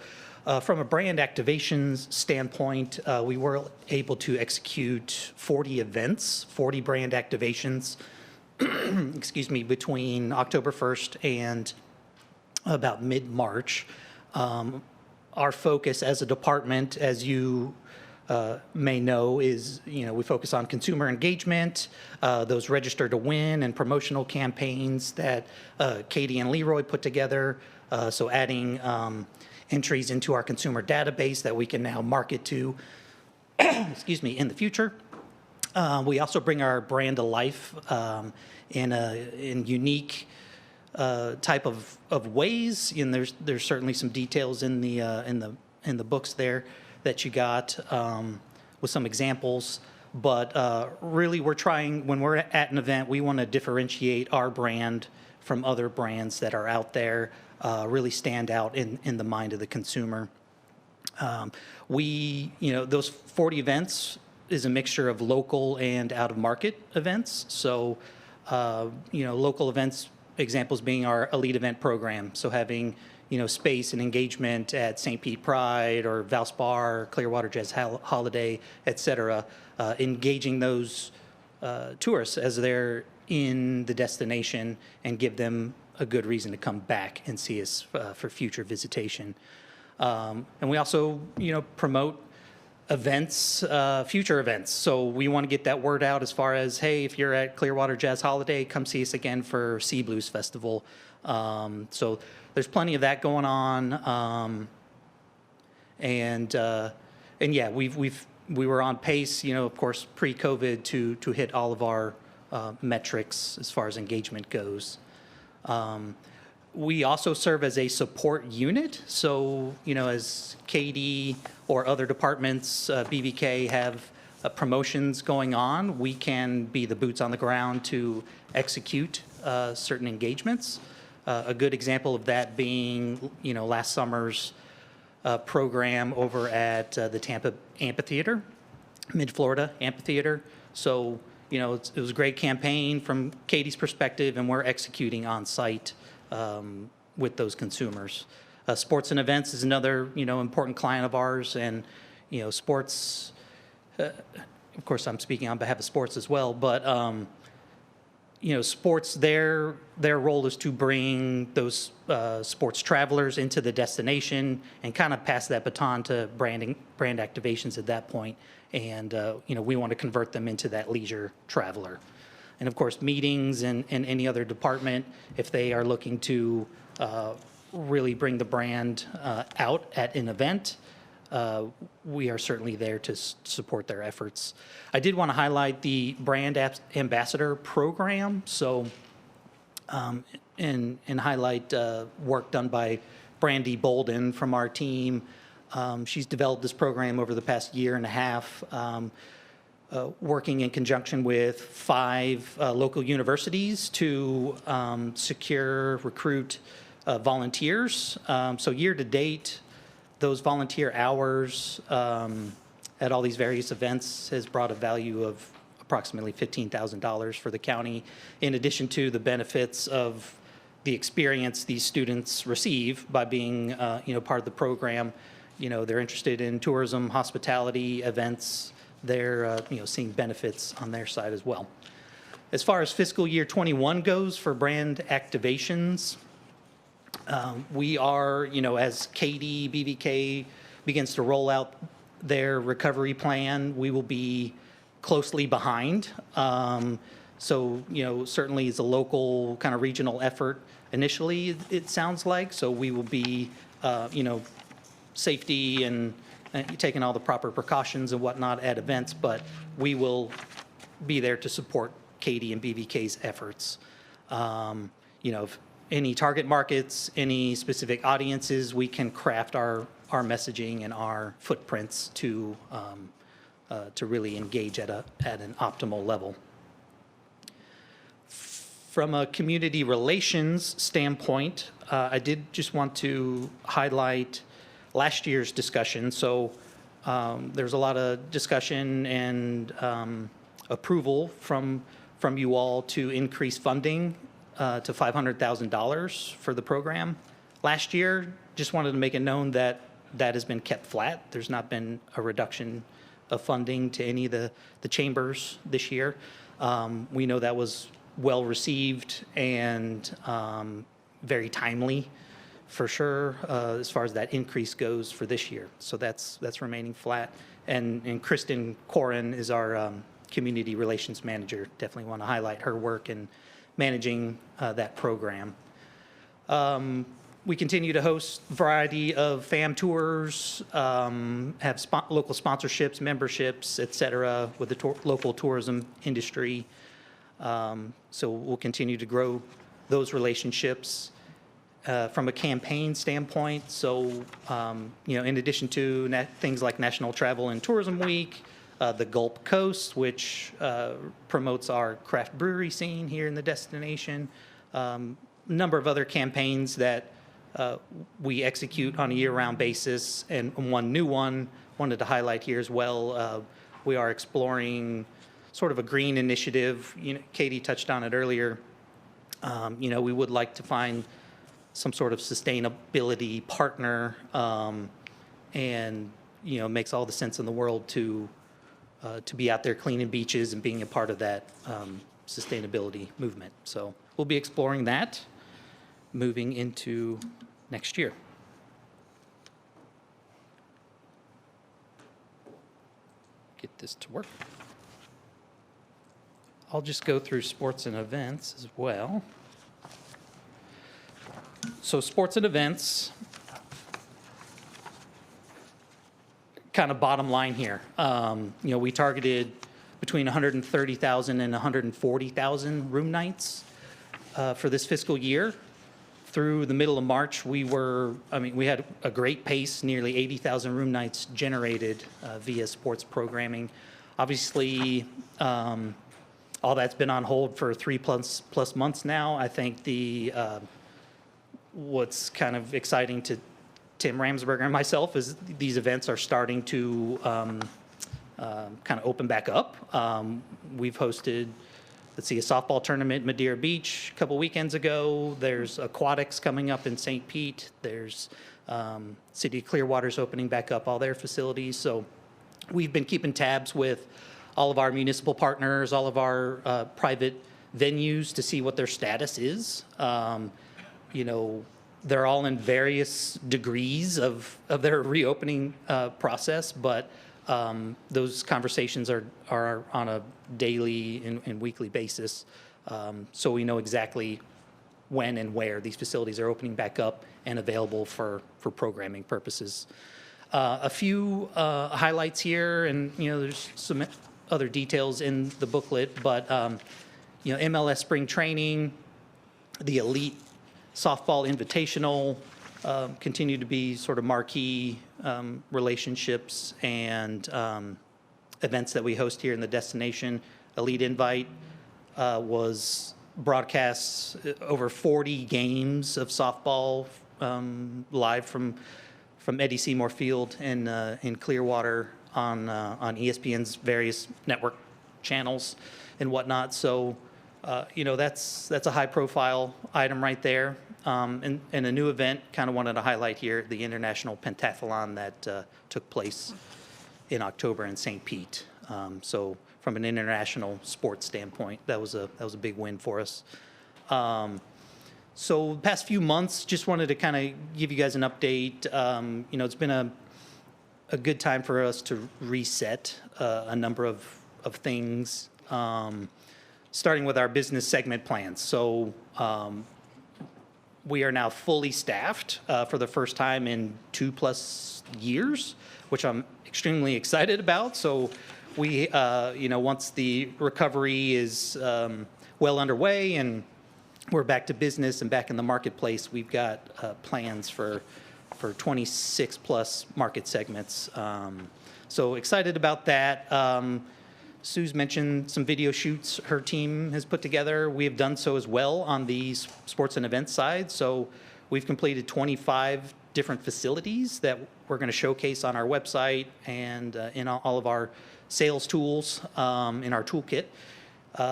from a brand activations standpoint, we were able to execute 40 events, 40 brand activations, excuse me, between October 1st and about mid-March. Our focus as a department, as you may know, is, we focus on consumer engagement, those register to win and promotional campaigns that Katie and Leroy put together. So adding entries into our consumer database that we can now market to, excuse me, in the future. We also bring our brand to life in unique type of ways, and there's certainly some details in the books there that you got with some examples. But really, we're trying, when we're at an event, we want to differentiate our brand from other brands that are out there, really stand out in the mind of the consumer. Those 40 events is a mixture of local and out-of-market events. So, local events, examples being our elite event program. So having, space and engagement at St. Pete Pride or Valspar, Clearwater Jazz Holiday, et cetera, engaging those tourists as they're in the destination and give them a good reason to come back and see us for future visitation. And we also, promote events, future events. So we want to get that word out as far as, hey, if you're at Clearwater Jazz Holiday, come see us again for Sea Blues Festival. So there's plenty of that going on. And yeah, we were on pace, of course, pre-COVID to hit all of our metrics as far as engagement goes. We also serve as a support unit. So, as Katie or other departments, BVK, have promotions going on, we can be the boots on the ground to execute certain engagements. A good example of that being, last summer's program over at the Tampa Amphitheater, Mid-Florida Amphitheater. So, it was a great campaign from Katie's perspective, and we're executing on site with those consumers. Sports and events is another, important client of ours, and, sports, of course, I'm speaking on behalf of sports as well, but, sports, their role is to bring those sports travelers into the destination and kind of pass that baton to brand activations at that point. And, we want to convert them into that leisure traveler. And of course, meetings and any other department, if they are looking to really bring the brand out at an event, we are certainly there to support their efforts. I did want to highlight the Brand Ambassador Program, so and highlight work done by Brandy Bolden from our team. She's developed this program over the past year and a half, working in conjunction with 5 local universities to secure, recruit volunteers. So year to date, those volunteer hours at all these various events has brought a value of approximately $15,000 for the county, in addition to the benefits of the experience these students receive by being, part of the program. They're interested in tourism, hospitality, events. They're, seeing benefits on their side as well. As far as fiscal year 21 goes for brand activations, we are, as Katy, BVK begins to roll out their recovery plan, we will be closely behind. So, certainly it's a local kind of regional effort initially, it sounds like. So we will be, safety and taking all the proper precautions and whatnot at events, but we will be there to support Katy and BVK's efforts. If any target markets, any specific audiences, we can craft our messaging and our footprints to really engage at an optimal level. From a community relations standpoint, I did just want to highlight last year's discussion. So there's a lot of discussion and approval from you all to increase funding to $500,000 for the program. Last year, just wanted to make it known that that has been kept flat. There's not been a reduction of funding to any of the chambers this year. We know that was well received and very timely for sure, as far as that increase goes for this year. So that's remaining flat. And Kristen Corin is our community relations manager. Definitely want to highlight her work in managing that program. We continue to host a variety of FAM tours, have local sponsorships, memberships, et cetera, with the local tourism industry. So we'll continue to grow those relationships. From a campaign standpoint, so, in addition to things like National Travel and Tourism Week, the Gulf Coast, which promotes our craft brewery scene here in the destination, a number of other campaigns that we execute on a year-round basis, and one new one wanted to highlight here as well. We are exploring sort of a green initiative. Katy touched on it earlier. We would like to find some sort of sustainability partner, and makes all the sense in the world to be out there cleaning beaches and being a part of that sustainability movement. So we'll be exploring that moving into next year. Get this to work. I'll just go through sports and events as well. So sports and events, kind of bottom line here. We targeted between 130,000 and 140,000 room nights for this fiscal year. Through the middle of March, we had a great pace, nearly 80,000 room nights generated via sports programming. Obviously, all that's been on hold for 3+ months now. I think what's kind of exciting to Tim Ramsberger and myself is these events are starting to kind of open back up. We've hosted, a softball tournament in Madeira Beach a couple weekends ago. There's aquatics coming up in St. Pete. There's City of Clearwater's opening back up all their facilities. So we've been keeping tabs with all of our municipal partners, all of our private venues to see what their status is. You know, they're all in various degrees of their reopening process, but those conversations are on a daily and weekly basis. So we know exactly when and where these facilities are opening back up and available for programming purposes. A few highlights here, and you know, there's some other details in the booklet, but you know, MLS spring training, the Elite Softball Invitational continue to be sort of marquee relationships and events that we host here in the destination. Elite Invite was broadcasts over 40 games of softball live from Eddie Seymour Field in Clearwater on ESPN's various network channels and whatnot. So, you know, that's a high-profile item right there. And a new event, kind of wanted to highlight here, the International Pentathlon that took place in October in St. Pete. So from an international sports standpoint, that was a big win for us. So the past few months, just wanted to kind of give you guys an update. You know, it's been a good time for us to reset a number of things, starting with our business segment plans. So we are now fully staffed for the first time in 2+ years, which I'm extremely excited about. So we, you know, once the recovery is well underway and we're back to business and back in the marketplace, we've got plans for 26+ market segments. So excited about that. Sue's mentioned some video shoots her team has put together. We have done so as well on the sports and events side. So we've completed 25 different facilities that we're going to showcase on our website and in all of our sales tools in our toolkit.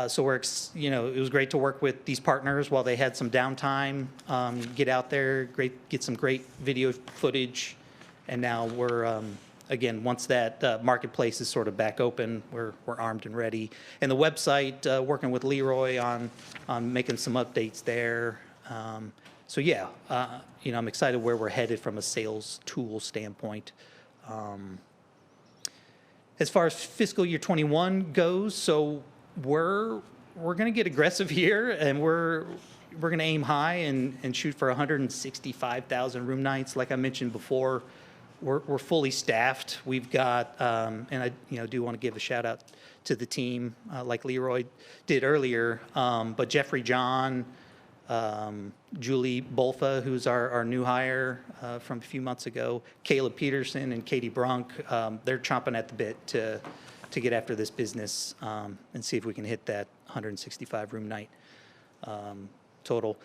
So we're, you know, it was great to work with these partners while they had some downtime, get out there, get some great video footage, and now we're, again, once that marketplace is sort of back open, we're armed and ready. And the website, working with Leroy on making some updates there. So yeah, you know, I'm excited where we're headed from a sales tool standpoint. As far as fiscal year 21 goes, so we're going to get aggressive here, and we're going to aim high and shoot for 165,000 room nights. Like I mentioned before, we're fully staffed. We've got, and I do want to give a shout out to the team, like Leroy did earlier. But Jeffrey John, Julie Bolfa, who's our new hire from a few months ago, Caleb Peterson and Katie Brunk, they're chomping at the bit to get after this business and see if we can hit that 165 room night total.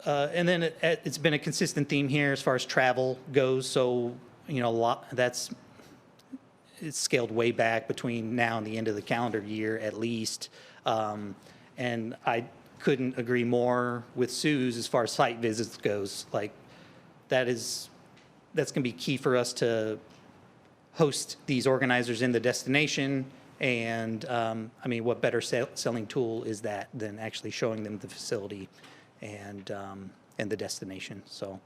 And then it's been a consistent theme here as far as travel goes. So, you know, it's scaled way back between now and the end of the calendar year at least. And I couldn't agree more with Sue's as far as site visits goes. Like that's going to be key for us to host these organizers in the destination. And I mean, what better selling tool is that than actually showing them the facility and the destination. So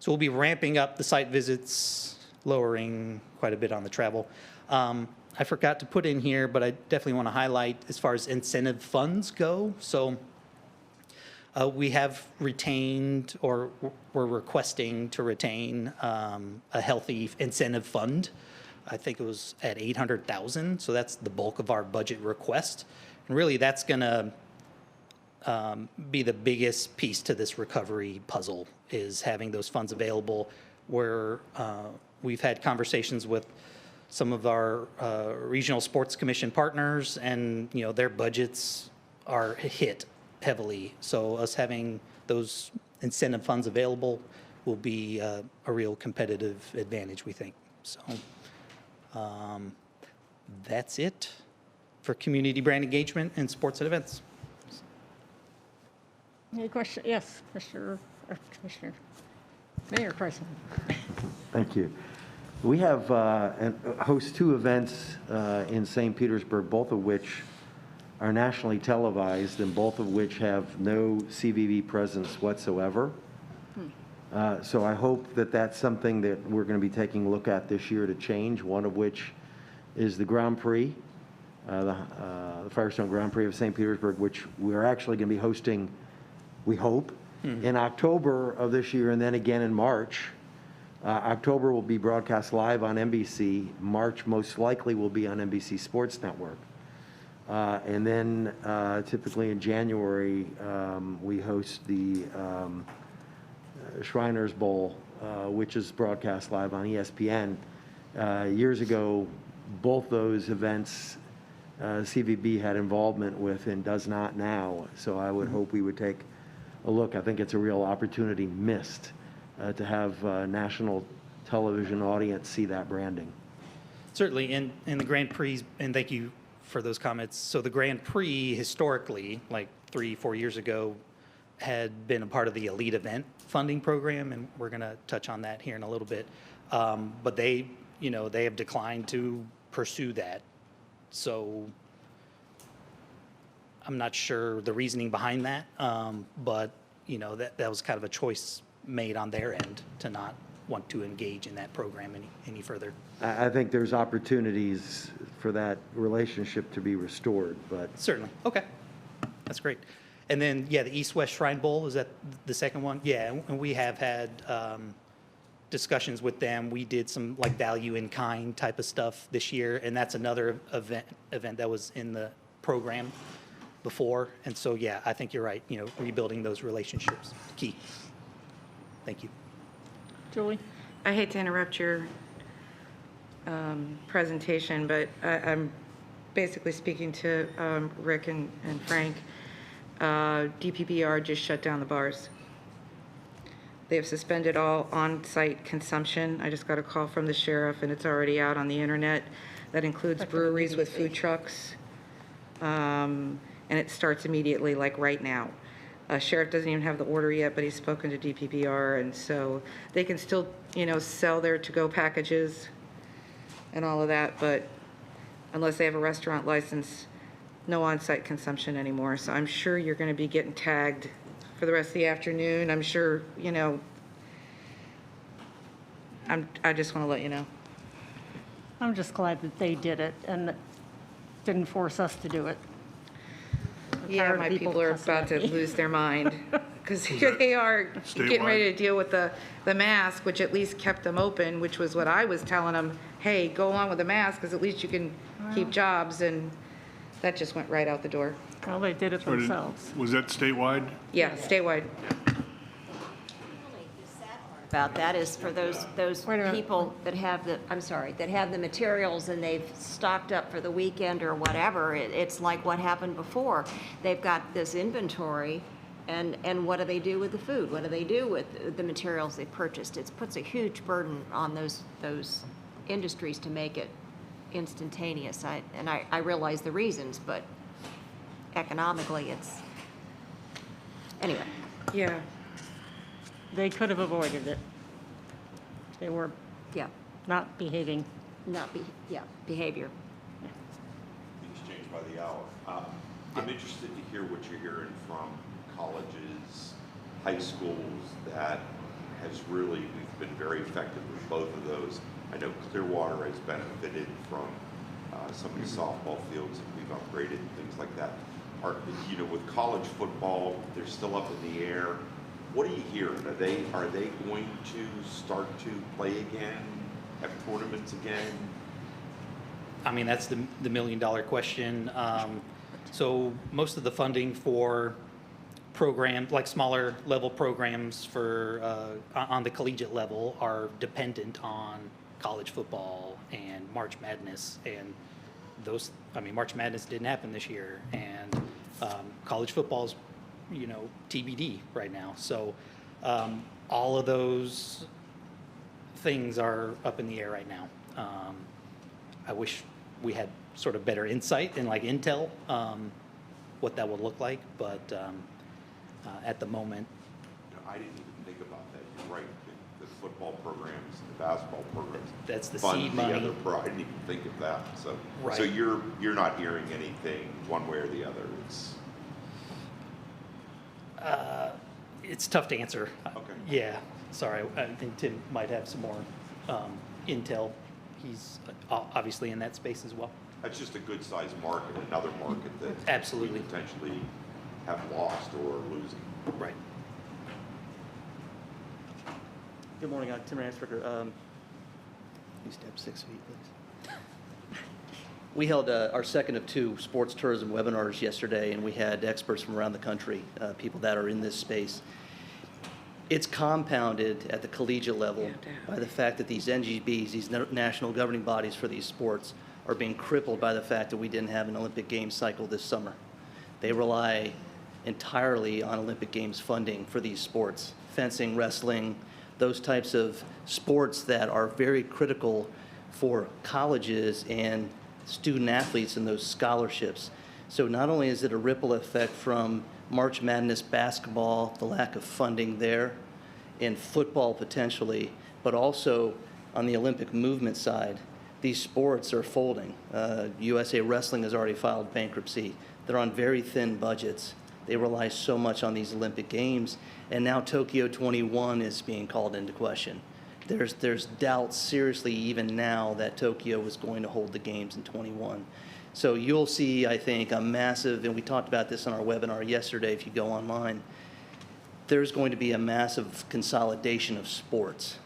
we'll be ramping up the site visits, lowering quite a bit on the travel. I forgot to put in here, but I definitely want to highlight as far as incentive funds go. So we have retained, or we're requesting to retain a healthy incentive fund. I think it was at $800,000, so that's the bulk of our budget request. And really, that's going to be the biggest piece to this recovery puzzle, is having those funds available. Where we've had conversations with some of our regional sports commission partners, and you know, their budgets are hit heavily. So us having those incentive funds available will be a real competitive advantage, we think. So that's it for community brand engagement and sports and events. Any question? Yes, Commissioner Mayor Kreisel. Thank you. We have host 2 events in St. Petersburg, both of which are nationally televised, and both of which have no CVB presence whatsoever. So I hope that that's something that we're going to be taking a look at this year to change, one of which is the Grand Prix, the Firestone Grand Prix of St. Petersburg, which we're actually going to be hosting, we hope, in October of this year and then again in March. October will be broadcast live on NBC. March most likely will be on NBC Sports Network. And then typically in January, we host the Shriners Bowl, which is broadcast live on ESPN. Years ago, both those events CVB had involvement with and does not now. So I would hope we would take a look. I think it's a real opportunity missed to have national television audience see that branding. Certainly, in the Grand Prix, and thank you for those comments. So the Grand Prix historically, like 3-4 years ago, had been a part of the elite event funding program, and we're going to touch on that here in a little bit. But they have declined to pursue that. So I'm not sure the reasoning behind that, but that was kind of a choice made on their end to not want to engage in that program any further. I think there's opportunities for that relationship to be restored, but Certainly. Okay. That's great. And then, the East-West Shrine Bowl, is that the second one? Yeah, and we have had discussions with them. We did some like value in kind type of stuff this year, and that's another event that was in the program before. And so, I think you're right. Rebuilding those relationships, key. Thank you. Julie? I hate to interrupt your presentation, but I'm basically speaking to Rick and Frank. DPPR just shut down the bars. They have suspended all on-site consumption. I just got a call from the sheriff, and it's already out on the internet. That includes breweries with food trucks, and it starts immediately, like right now. Sheriff doesn't even have the order yet, but he's spoken to DPPR, and so they can still, sell their to-go packages and all of that, but unless they have a restaurant license, no on-site consumption anymore. So I'm sure you're going to be getting tagged for the rest of the afternoon. I'm sure, I just want to let you know. I'm just glad that they did it and didn't force us to do it. I'm Yeah, tired of my people are cussing about at to me. lose their mind, because here they are getting ready statewide? to deal with the mask, which at least kept them open, which was what I was telling them, hey, go along with the mask, because at least you can keep jobs, and that just went right out the door. Well, they did it So themselves. was that statewide? Yeah, statewide. About that is for those Wait a minute. people that have that have the materials and they've stocked up for the weekend or whatever. It's like what happened before. They've got this inventory, and what do they do with the food? What do they do with the materials they purchased? It puts a huge burden on those industries to make it instantaneous. I realize the reasons, but economically, it's anyway. Yeah. They could have avoided it. They were Yeah, not behaving. behavior. Things change by the hour. I'm interested to hear what you're hearing from colleges, high schools, that we've been very effective with both of those. I know Clearwater has benefited from some of the softball fields that we've upgraded and things like that. With college football, they're still up in the air. What are you hearing? Are they going to start to play again, have tournaments again? I mean, that's the million-dollar question. So most of the funding for programs, like smaller level programs for on the collegiate level, are dependent on college football and March Madness. And March Madness didn't happen this year, and college football's TBD right now. So all of those things are up in the air right now. I wish we had sort of better insight and like intel what that would look like, but at the moment. I didn't even think about that. You're right. The football programs and the basketball programs. That's the fund seed the money. other I didn't even think of that, so. Right. So you're not hearing anything one way or the other, it's, It's tough to answer. Okay. Yeah, sorry, I think Tim might have some more intel. He's obviously in that space as well. that's just a good sized market, another market that. Absolutely. we potentially have lost or losing. Right. Good morning, Tim Ransberger. You step 6 feet, please. We held our second of 2 sports tourism webinars yesterday, and we had experts from around the country, people that are in this space. It's compounded at the collegiate level by the fact that these NGBs, these national governing bodies for these sports, are being crippled by the fact that we didn't have an Olympic Games cycle this summer. They rely entirely on Olympic Games funding for these sports, fencing, wrestling, those types of sports that are very critical for colleges and student athletes and those scholarships. So not only is it a ripple effect from March Madness basketball, the lack of funding there, and football potentially, but also on the Olympic movement side, these sports are folding. USA Wrestling has already filed bankruptcy. They're on very thin budgets. They rely so much on these Olympic Games, and now Tokyo 21 is being called into question. There's doubt seriously even now that Tokyo was going to hold the games in 21. So you'll see, I think, a massive, and we talked about this on our webinar yesterday if you go online, there's going to be a massive consolidation of sports.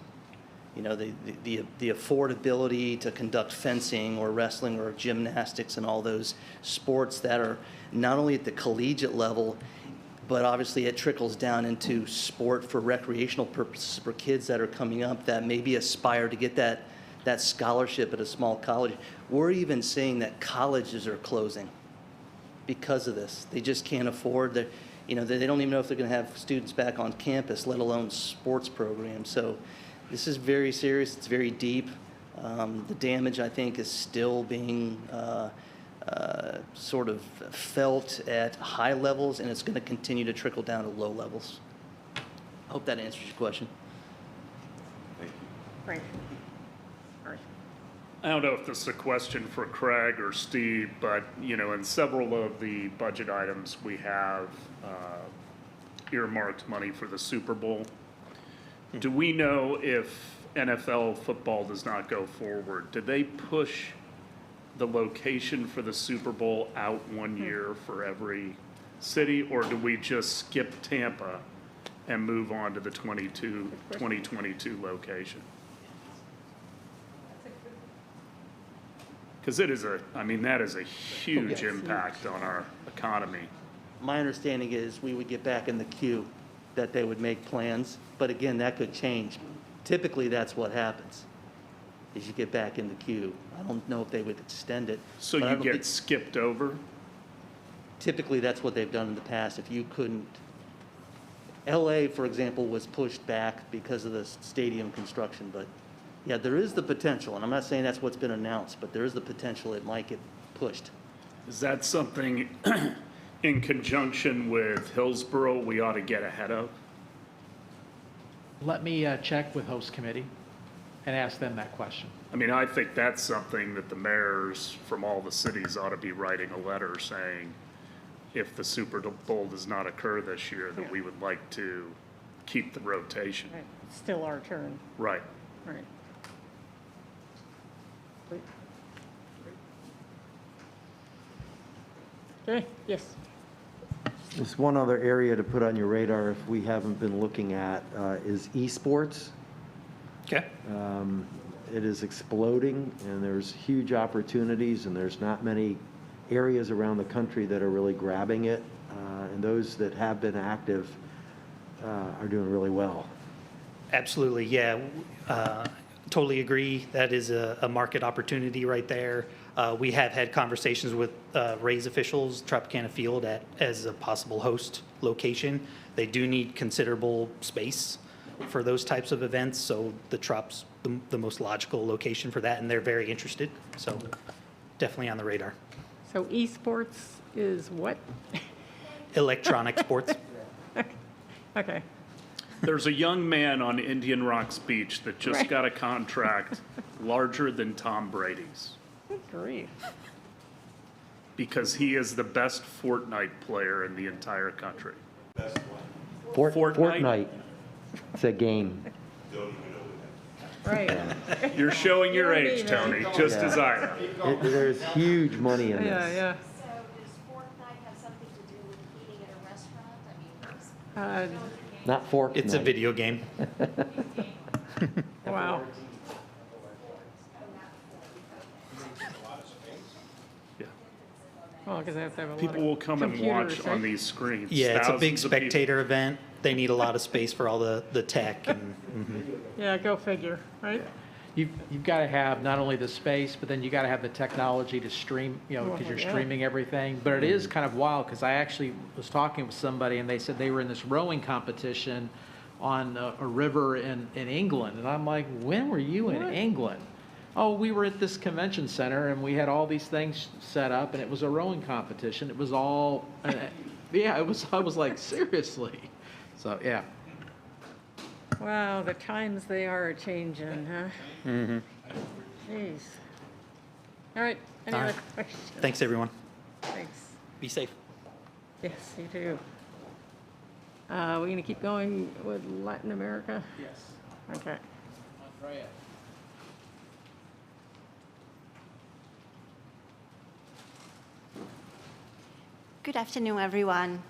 You know, the affordability to conduct fencing or wrestling or gymnastics and all those sports that are not only at the collegiate level, but obviously it trickles down into sport for recreational purposes for kids that are coming up that maybe aspire to get that scholarship at a small college. We're even seeing that colleges are closing because of this. They just can't afford they don't even know if they're going to have students back on campus, let alone sports programs. So this is very serious. It's very deep. The damage, I think, is still being sort of felt at high levels, and it's going to continue to trickle down to low levels. I hope that answers your question. Thank you. Frank. All right. I don't know if this is a question for Craig or Steve, but, in several of the budget items, we have earmarked money for the Super Bowl. Do we know if NFL football does not go forward, did they push the location for the Super Bowl out 1 year for every city, or do we just skip Tampa and move on to the 2022 location? Because that is a huge impact on our economy. My understanding is we would get back in the queue, that they would make plans, but again, that could change. Typically, that's what happens, is you get back in the queue. I don't know if they would extend it. So but I you don't get think- skipped over? Typically, that's what they've done in the past. If you couldn't, LA, for example, was pushed back because of the stadium construction, but yeah, there is the potential, and I'm not saying that's what's been announced, but there is the potential it might get pushed. Is that something in conjunction with Hillsborough we ought to get ahead of? Let me check with host committee and ask them that question. I mean, I think that's something that the mayors from all the cities ought to be writing a letter saying, if the Super Bowl does not occur this year, that we would like to keep the rotation. Right. It's still our turn. Right. All right. Okay, yes. There's one other area to put on your radar if we haven't been looking at is esports. Okay. It is exploding, and there's huge opportunities, and there's not many areas around the country that are really grabbing it. And those that have been active are doing really well. Absolutely, yeah. Totally agree. That is a market opportunity right there. We have had conversations with Rays officials, Tropicana Field as a possible host location. They do need considerable space for those types of events, so the Trop's the most logical location for that, and they're very interested. So definitely on the radar. So esports is what? Electronic sports. Okay. There's a young man on Indian Rocks Beach that just Right. got a contract larger than Tom Brady's Good grief. because he is the best Fortnite player in the entire country. Fortnite. It's a game. Right. You're showing your You're age, me, Tony, man. just Yeah. as I am. There's huge money in Yeah, this. yeah. So does Fortnite have something to do with eating at a restaurant? I mean, Not Fortnite. It's a video game. Wow. Yeah. Well, because they have to have a lot People of will come and watch computers, on right? these screens. Yeah, it's a big Thousands of people. spectator event. They need a lot of space for all the tech and, Yeah, go figure, right? You've got to have not only the space, but then you got to have the technology to stream, you know, because you're Yeah. streaming everything. But it is kind of wild, because I actually was talking with somebody, and they said they were in this rowing competition on a river in England. And I'm like, when were you in England? Oh, we were at this convention center, and we had all these things set up, and it was a rowing competition. It was all, yeah, it was, I was like, seriously? So, yeah. Wow, the times they are changing, huh? mm-hmm. Jeez. All right, any All other right. questions? Thanks, everyone. Thanks. Be safe. Yes, you too. We're going to keep going with Latin America? Yes. Okay. Andrea. Good afternoon, everyone.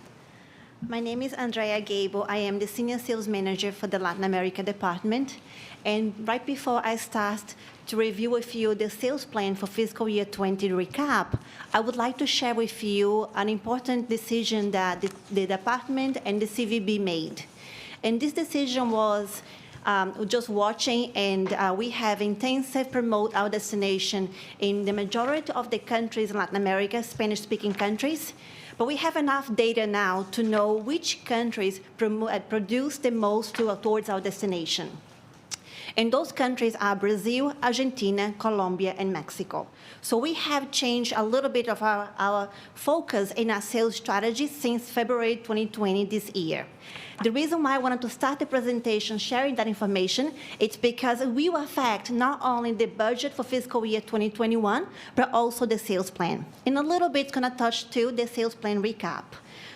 My name is Andrea Gable. I am the Senior Sales Manager for the Latin America Department. And right before I start to review with you the sales plan for fiscal year 20 recap, I would like to share with you an important decision that the department and the CVB made. And this decision was just watching, and we have intensive promote our destination in the majority of the countries in Latin America, Spanish-speaking countries. But we have enough data now to know which countries produce the most towards our destination. And those countries are Brazil, Argentina, Colombia, and Mexico. So we have changed a little bit of our focus in our sales strategy since February 2020 this year. The reason why I wanted to start the presentation sharing that information, it's because we will affect not only the budget for fiscal year 2021, but also the sales plan. In a little bit, it's going to touch too the sales plan recap.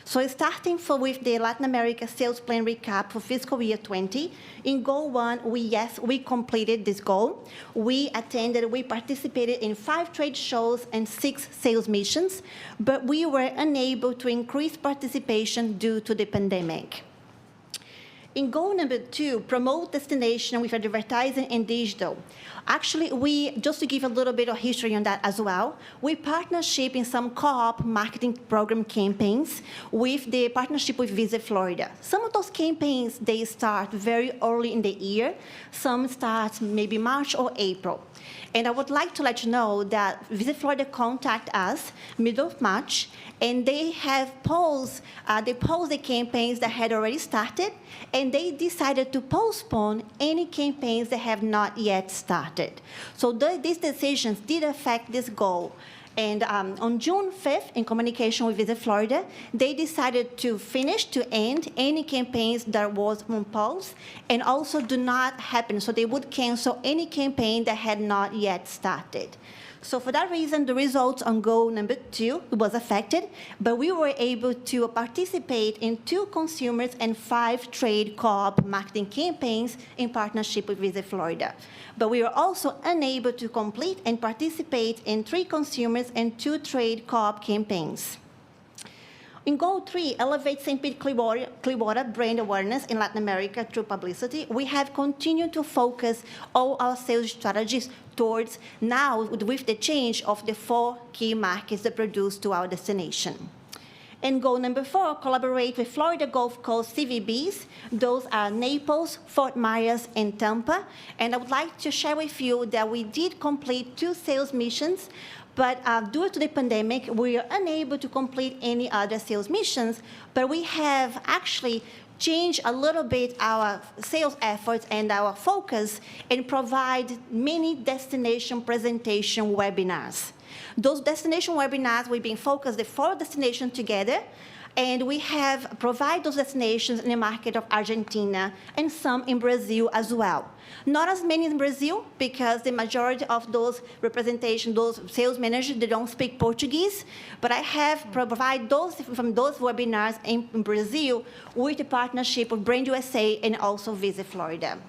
So starting with the Latin America sales plan recap for fiscal year 20, in goal 1, we completed this goal. We participated in 5 trade shows and 6 sales missions, but we were unable to increase participation due to the pandemic. In goal number 2, promote destination with advertising and digital. Actually, just to give a little bit of history on that as well, we partnership in some co-op marketing program campaigns with the partnership with Visit Florida. Some of those campaigns, they start very early in the year. Some start maybe March or April. And I would like to let you know that Visit Florida contacted us middle of March, and they have paused the campaigns that had already started, and they decided to postpone any campaigns that have not yet started. So these decisions did affect this goal. And on June 5th, in communication with Visit Florida, they decided to end any campaigns that was on pause and also do not happen. So they would cancel any campaign that had not yet started. So for that reason, the results on goal number 2 was affected, but we were able to participate in 2 consumers and 5 trade co-op marketing campaigns in partnership with Visit Florida. But we were also unable to complete and participate in 3 consumers and 2 trade co-op campaigns. In goal 3, elevate St. Pete Clearwater brand awareness in Latin America through publicity. We have continued to focus all our sales strategies towards now with the change of the 4 key markets that produce to our destination. And goal number 4, collaborate with Florida Gulf Coast CVBs. Those are Naples, Fort Myers, and Tampa. And I would like to share with you that we did complete 2 sales missions, but due to the pandemic, we are unable to complete any other sales missions, but we have actually changed a little bit our sales efforts and our focus and provide many destination presentation webinars. Those destination webinars, we've been focused the 4 destinations together. And we have provided those destinations in the market of Argentina and some in Brazil as well. Not as many in Brazil, because the majority of those representation, those sales managers, they don't speak Portuguese. But I have provided those from those webinars in Brazil with the partnership of Brand USA and also Visit Florida.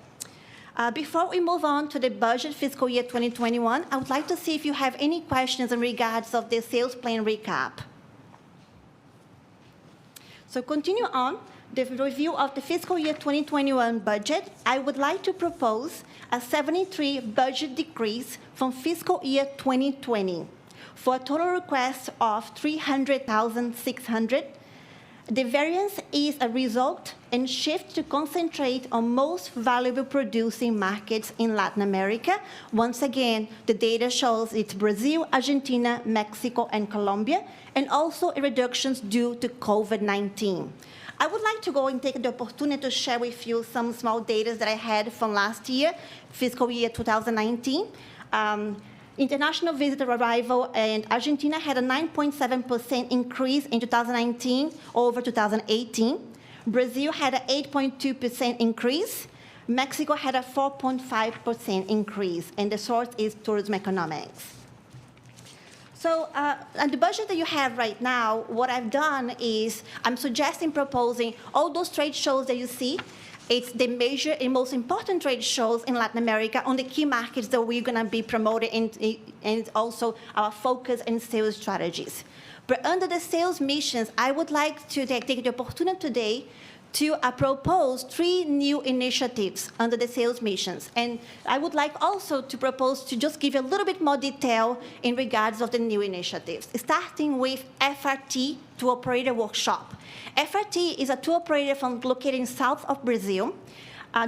Before we move on to the budget fiscal year 2021, I would like to see if you have any questions in regards of the sales plan recap. So continue on the review of the fiscal year 2021 budget. I would like to propose a 73 budget decrease from fiscal year 2020 for a total request of 300,600. The variance is a result and shift to concentrate on most valuable producing markets in Latin America. Once again, the data shows it's Brazil, Argentina, Mexico, and Colombia, and also reductions due to COVID-19. I would like to go and take the opportunity to share with you some small data that I had from last year, fiscal year 2019. International visitor arrival in Argentina had a 9.7% increase in 2019 over 2018. Brazil had an 8.2% increase. Mexico had a 4.5% increase, and the source is tourism economics. So on the budget that you have right now, what I've done is I'm proposing all those trade shows that you see. It's the major and most important trade shows in Latin America on the key markets that we're going to be promoting and also our focus and sales strategies. But under the sales missions, I would like to take the opportunity today to propose 3 new initiatives under the sales missions. And I would like also to propose to just give you a little bit more detail in regards of the new initiatives, starting with FRT Tour Operator Workshop. FRT is a tour operator located in south of Brazil.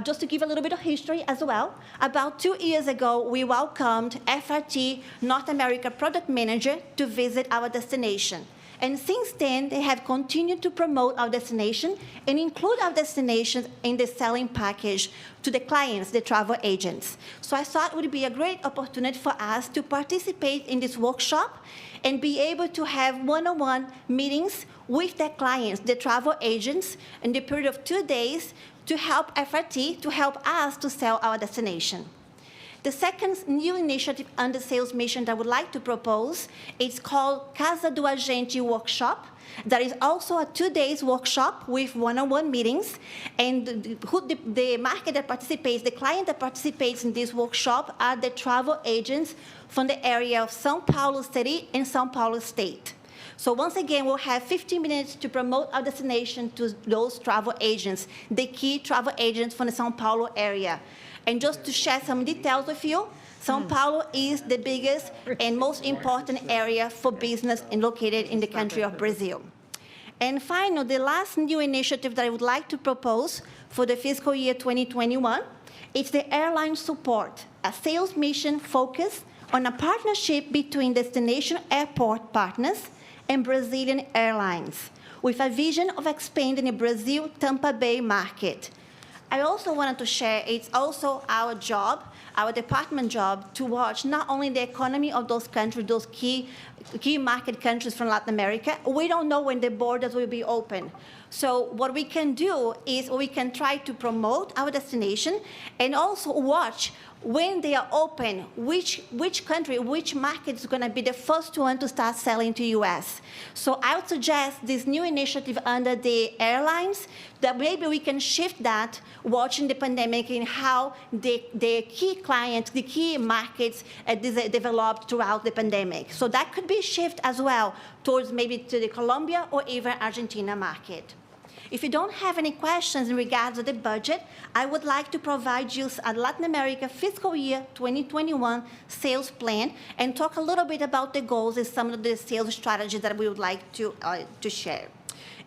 Just to give a little bit of history as well, about 2 years ago, we welcomed FRT North America Product Manager to visit our destination. And since then, they have continued to promote our destination and include our destinations in the selling package to the clients, the travel agents. So I thought it would be a great opportunity for us to participate in this workshop and be able to have one-on-one meetings with the clients, the travel agents, in the period of 2 days to help FRT, to help us to sell our destination. The second new initiative under sales mission that I would like to propose is called Casa do Agente Workshop. That is also a 2 days workshop with one-on-one meetings. And the market that participates, the client that participates in this workshop are the travel agents from the area of São Paulo City and São Paulo State. So once again, we'll have 15 minutes to promote our destination to those travel agents, the key travel agents from the São Paulo area. And just to share some details with you, São Paulo is the biggest and most important area for business and located in the country of Brazil. And finally, the last new initiative that I would like to propose for the fiscal year 2021 is the airline support, a sales mission focused on a partnership between destination airport partners and Brazilian airlines, with a vision of expanding the Brazil Tampa Bay market. I also wanted to share, it's also our job, our department job, to watch not only the economy of those countries, those key market countries from Latin America. We don't know when the borders will be open. So what we can do is we can try to promote our destination and also watch when they are open, which country, which market is going to be the first one to start selling to U.S. So I would suggest this new initiative under the airlines, that maybe we can shift that, watching the pandemic and how the key clients, the key markets developed throughout the pandemic. So that could be a shift as well towards maybe to the Colombia or even Argentina market. If you don't have any questions in regards to the budget, I would like to provide you a Latin America fiscal year 2021 sales plan and talk a little bit about the goals and some of the sales strategies that we would like to share.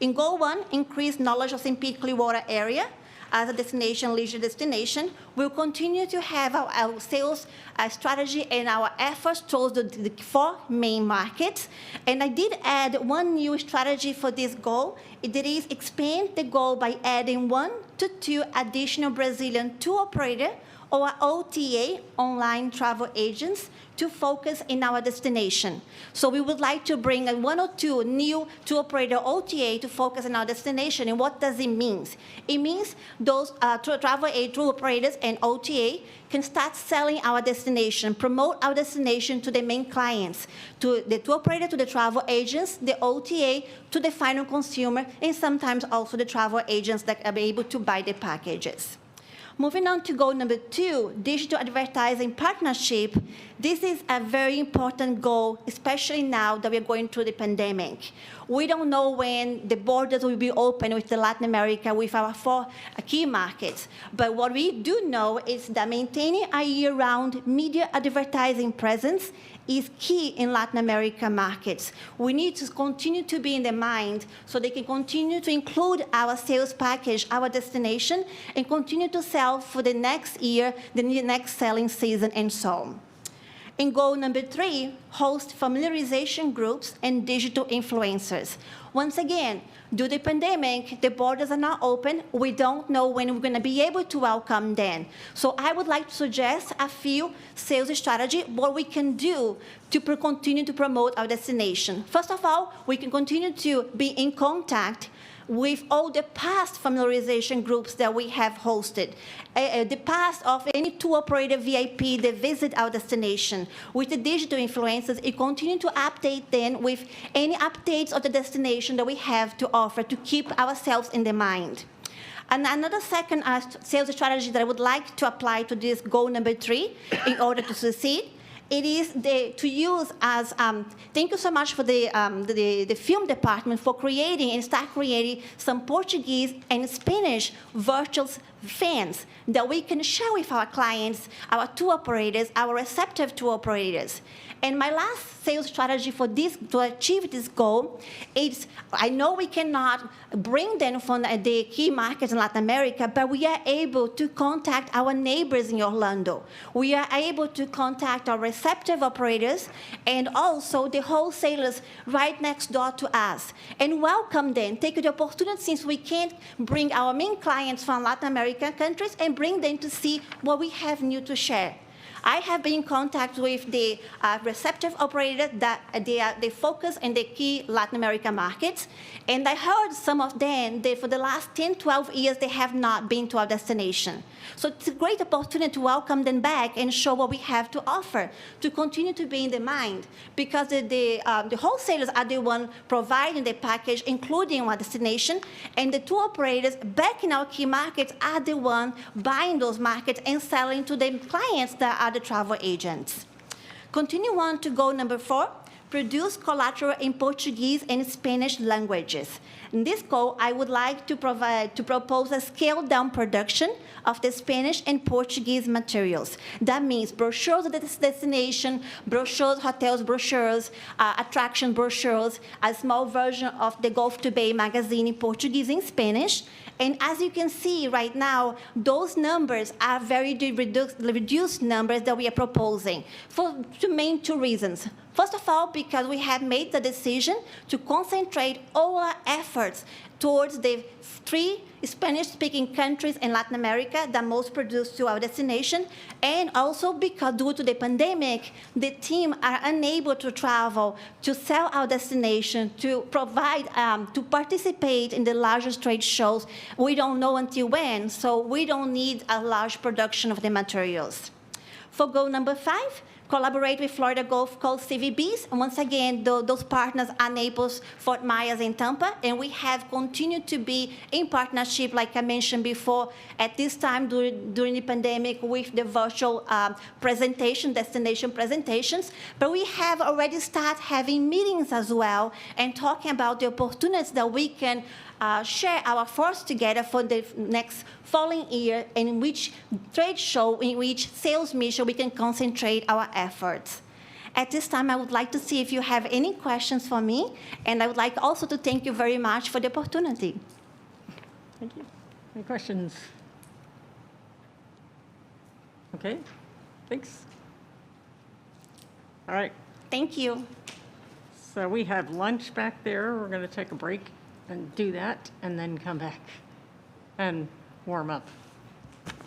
In Goal 1, increase knowledge of St. Pete Clearwater area as a destination, leisure destination. We'll continue to have our sales strategy and our efforts towards the 4 main markets. And I did add one new strategy for this goal. It is expand the goal by adding 1 to 2 additional Brazilian tour operators or OTA, online travel agents, to focus in our destination. So we would like to bring one or two new tour operator OTA to focus on our destination. And what does it mean? It means those travel tour operators and OTA can start selling our destination, promote our destination to the main clients, to the tour operator, to the travel agents, the OTA, to the final consumer, and sometimes also the travel agents that are able to buy the packages. Moving on to goal number 2, digital advertising partnership. This is a very important goal, especially now that we're going through the pandemic. We don't know when the borders will be open with Latin America, with our 4 key markets. But what we do know is that maintaining a year-round media advertising presence is key in Latin America markets. We need to continue to be in the mind so they can continue to include our sales package, our destination, and continue to sell for the next year, the next selling season, and so on. And goal number 3, host familiarization groups and digital influencers. Once again, due to the pandemic, the borders are not open. We don't know when we're going to be able to welcome them. So I would like to suggest a few sales strategies, what we can do to continue to promote our destination. First of all, we can continue to be in contact with all the past familiarization groups that we have hosted. The past of any tour operator VIP that visit our destination. With the digital influencers, it continue to update them with any updates of the destination that we have to offer to keep ourselves in the mind. And another second sales strategy that I would like to apply to this goal number 3 in order to succeed, it is to use as, thank you so much for the film department for creating and start creating some Portuguese and Spanish virtual fans that we can share with our clients, our tour operators, our receptive tour operators. And my last sales strategy for this, to achieve this goal, is I know we cannot bring them from the key markets in Latin America, but we are able to contact our neighbors in Orlando. We are able to contact our receptive operators and also the wholesalers right next door to us and welcome them. Take the opportunity, since we can't bring our main clients from Latin American countries, and bring them to see what we have new to share. I have been in contact with the receptive operators that they focus in the key Latin American markets, and I heard some of them that for the last 10, 12 years, they have not been to our destination. So it's a great opportunity to welcome them back and show what we have to offer, to continue to be in the mind, because the wholesalers are the one providing the package, including our destination, and the tour operators back in our key markets are the one buying those markets and selling to the clients that are the travel agents. Continue on to goal number 4, produce collateral in Portuguese and Spanish languages. In this goal, I would like to propose a scaled-down production of the Spanish and Portuguese materials. That means brochures of the destination, brochures, hotels brochures, attraction brochures, a small version of the Golf to Bay magazine in Portuguese and Spanish. And as you can see right now, those numbers are very reduced numbers that we are proposing for main 2 reasons. First of all, because we have made the decision to concentrate all our efforts towards the 3 Spanish-speaking countries in Latin America that most produce to our destination, and also because due to the pandemic, the team are unable to travel to sell our destination, to provide, to participate in the largest trade shows. We don't know until when, so we don't need a large production of the materials. For goal number 5, collaborate with Florida Gulf Coast CVBs. And once again, those partners are Naples, Fort Myers, and Tampa. And we have continued to be in partnership, like I mentioned before, at this time during the pandemic with the virtual destination presentations. But we have already started having meetings as well and talking about the opportunities that we can share our force together for the next following year, in which trade show, in which sales mission, we can concentrate our efforts. At this time, I would like to see if you have any questions for me, and I would like also to thank you very much for the opportunity. Thank you. Any questions? Okay, thanks. All right. Thank you. So we have lunch back there. We're going to take a break and do that, and then come back and warm up.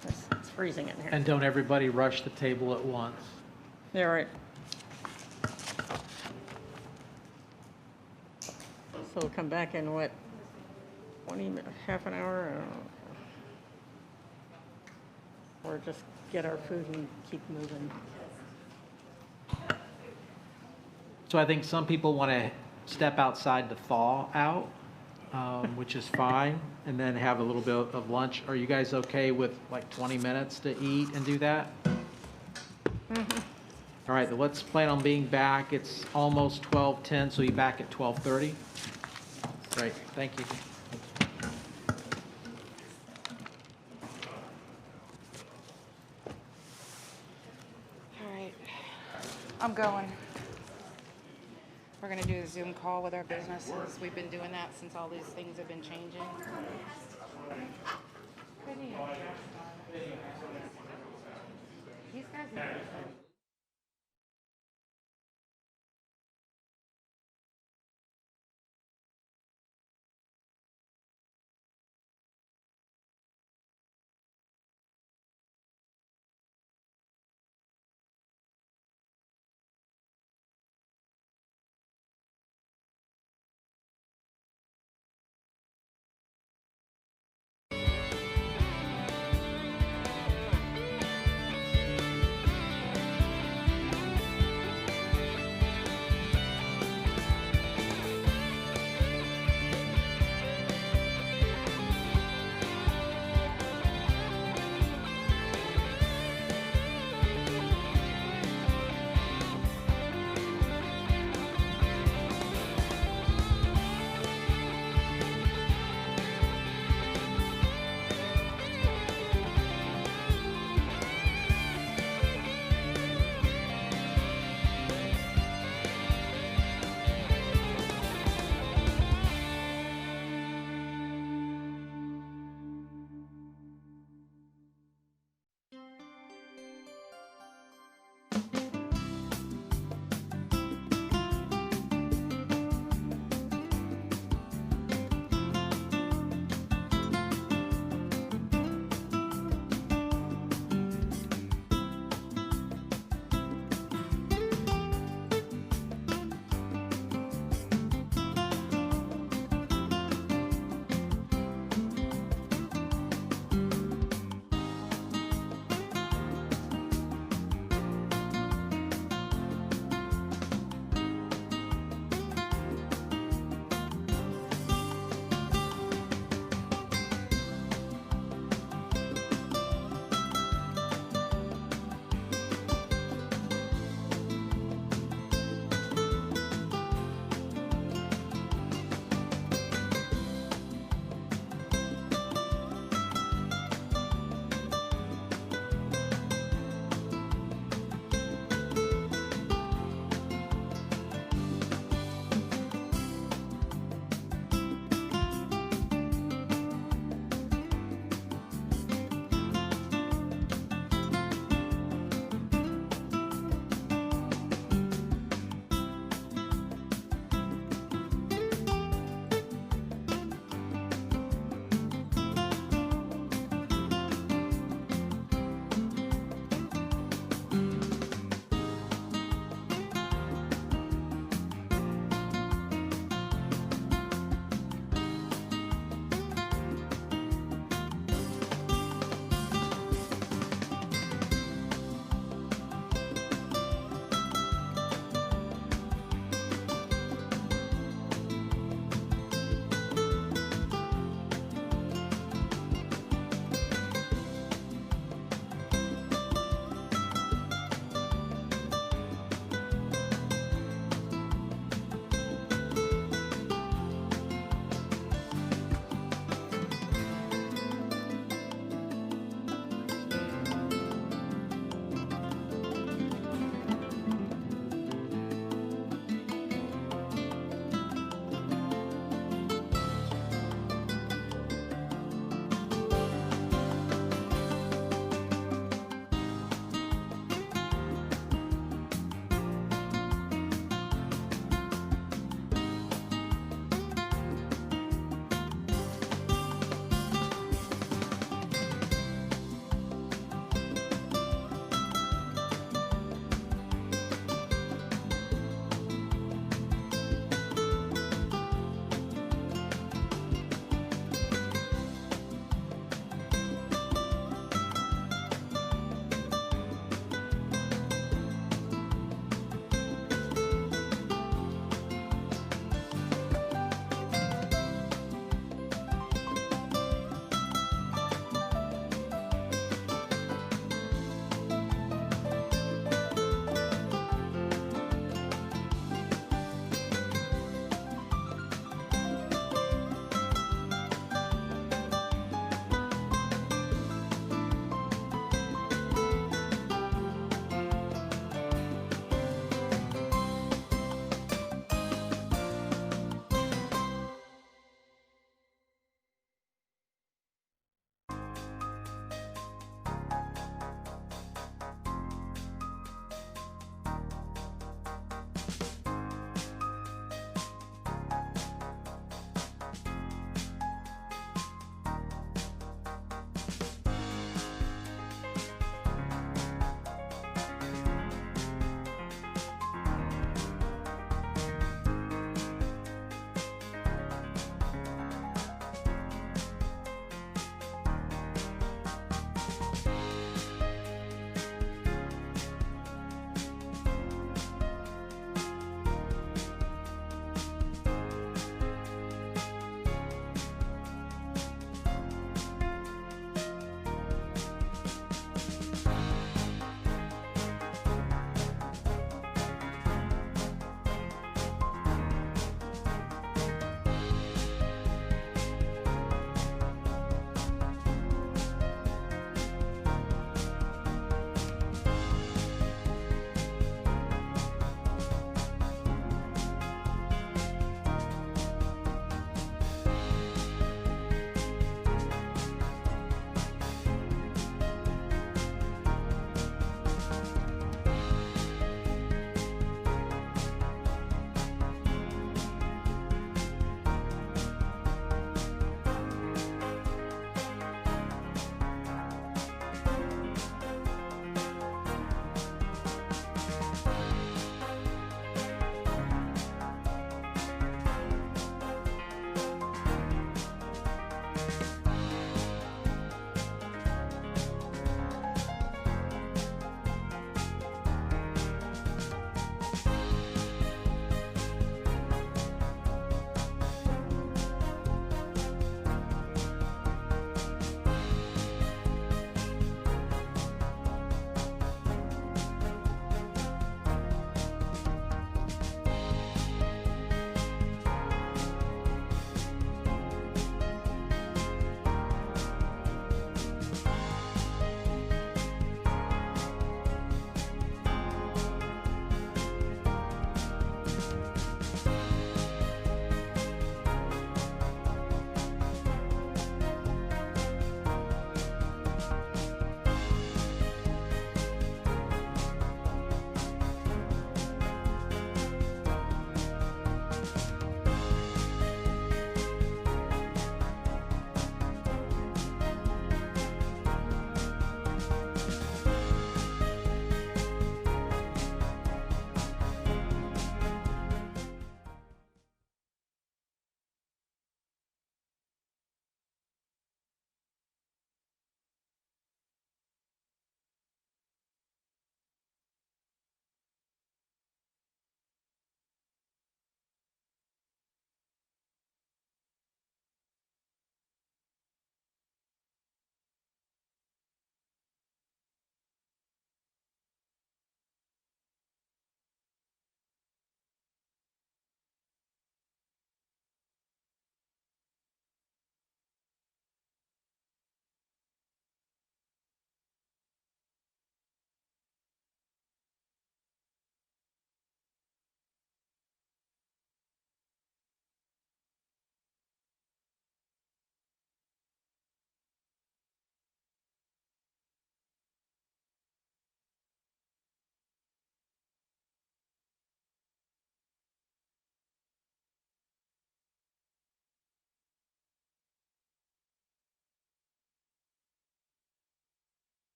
That's freezing in here. And don't everybody rush the table at once. Yeah, right. So we'll come back in what, 20 minutes, half an hour? I don't know. Or just get our food and keep moving. So I think some people want to step outside to thaw out, which is fine, and then have a little bit of lunch. Are you guys okay with like 20 minutes to eat and do that? All right, then let's plan on being back. It's almost 12:10, so you're back at 12:30. Great, thank you. All right, I'm going. We're gonna do a Zoom call with our businesses. We've been doing that since all these things have been changing. These guys.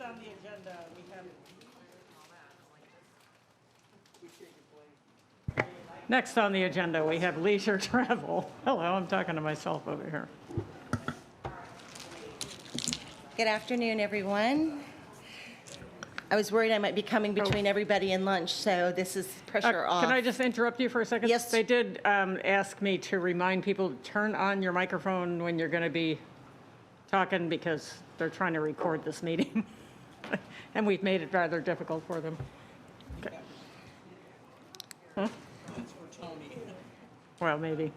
on the agenda, we have. Next on the agenda, we have leisure travel. Hello, I'm talking to myself over here. Good afternoon, everyone. I was worried I might be coming between everybody and lunch, so this is pressure off. Can I just interrupt you for a second? Yes. They did ask me to remind people to turn on your microphone when you're going to be talking because they're trying to record this meeting. And we've made it rather difficult for them. Okay. Huh? Well, maybe.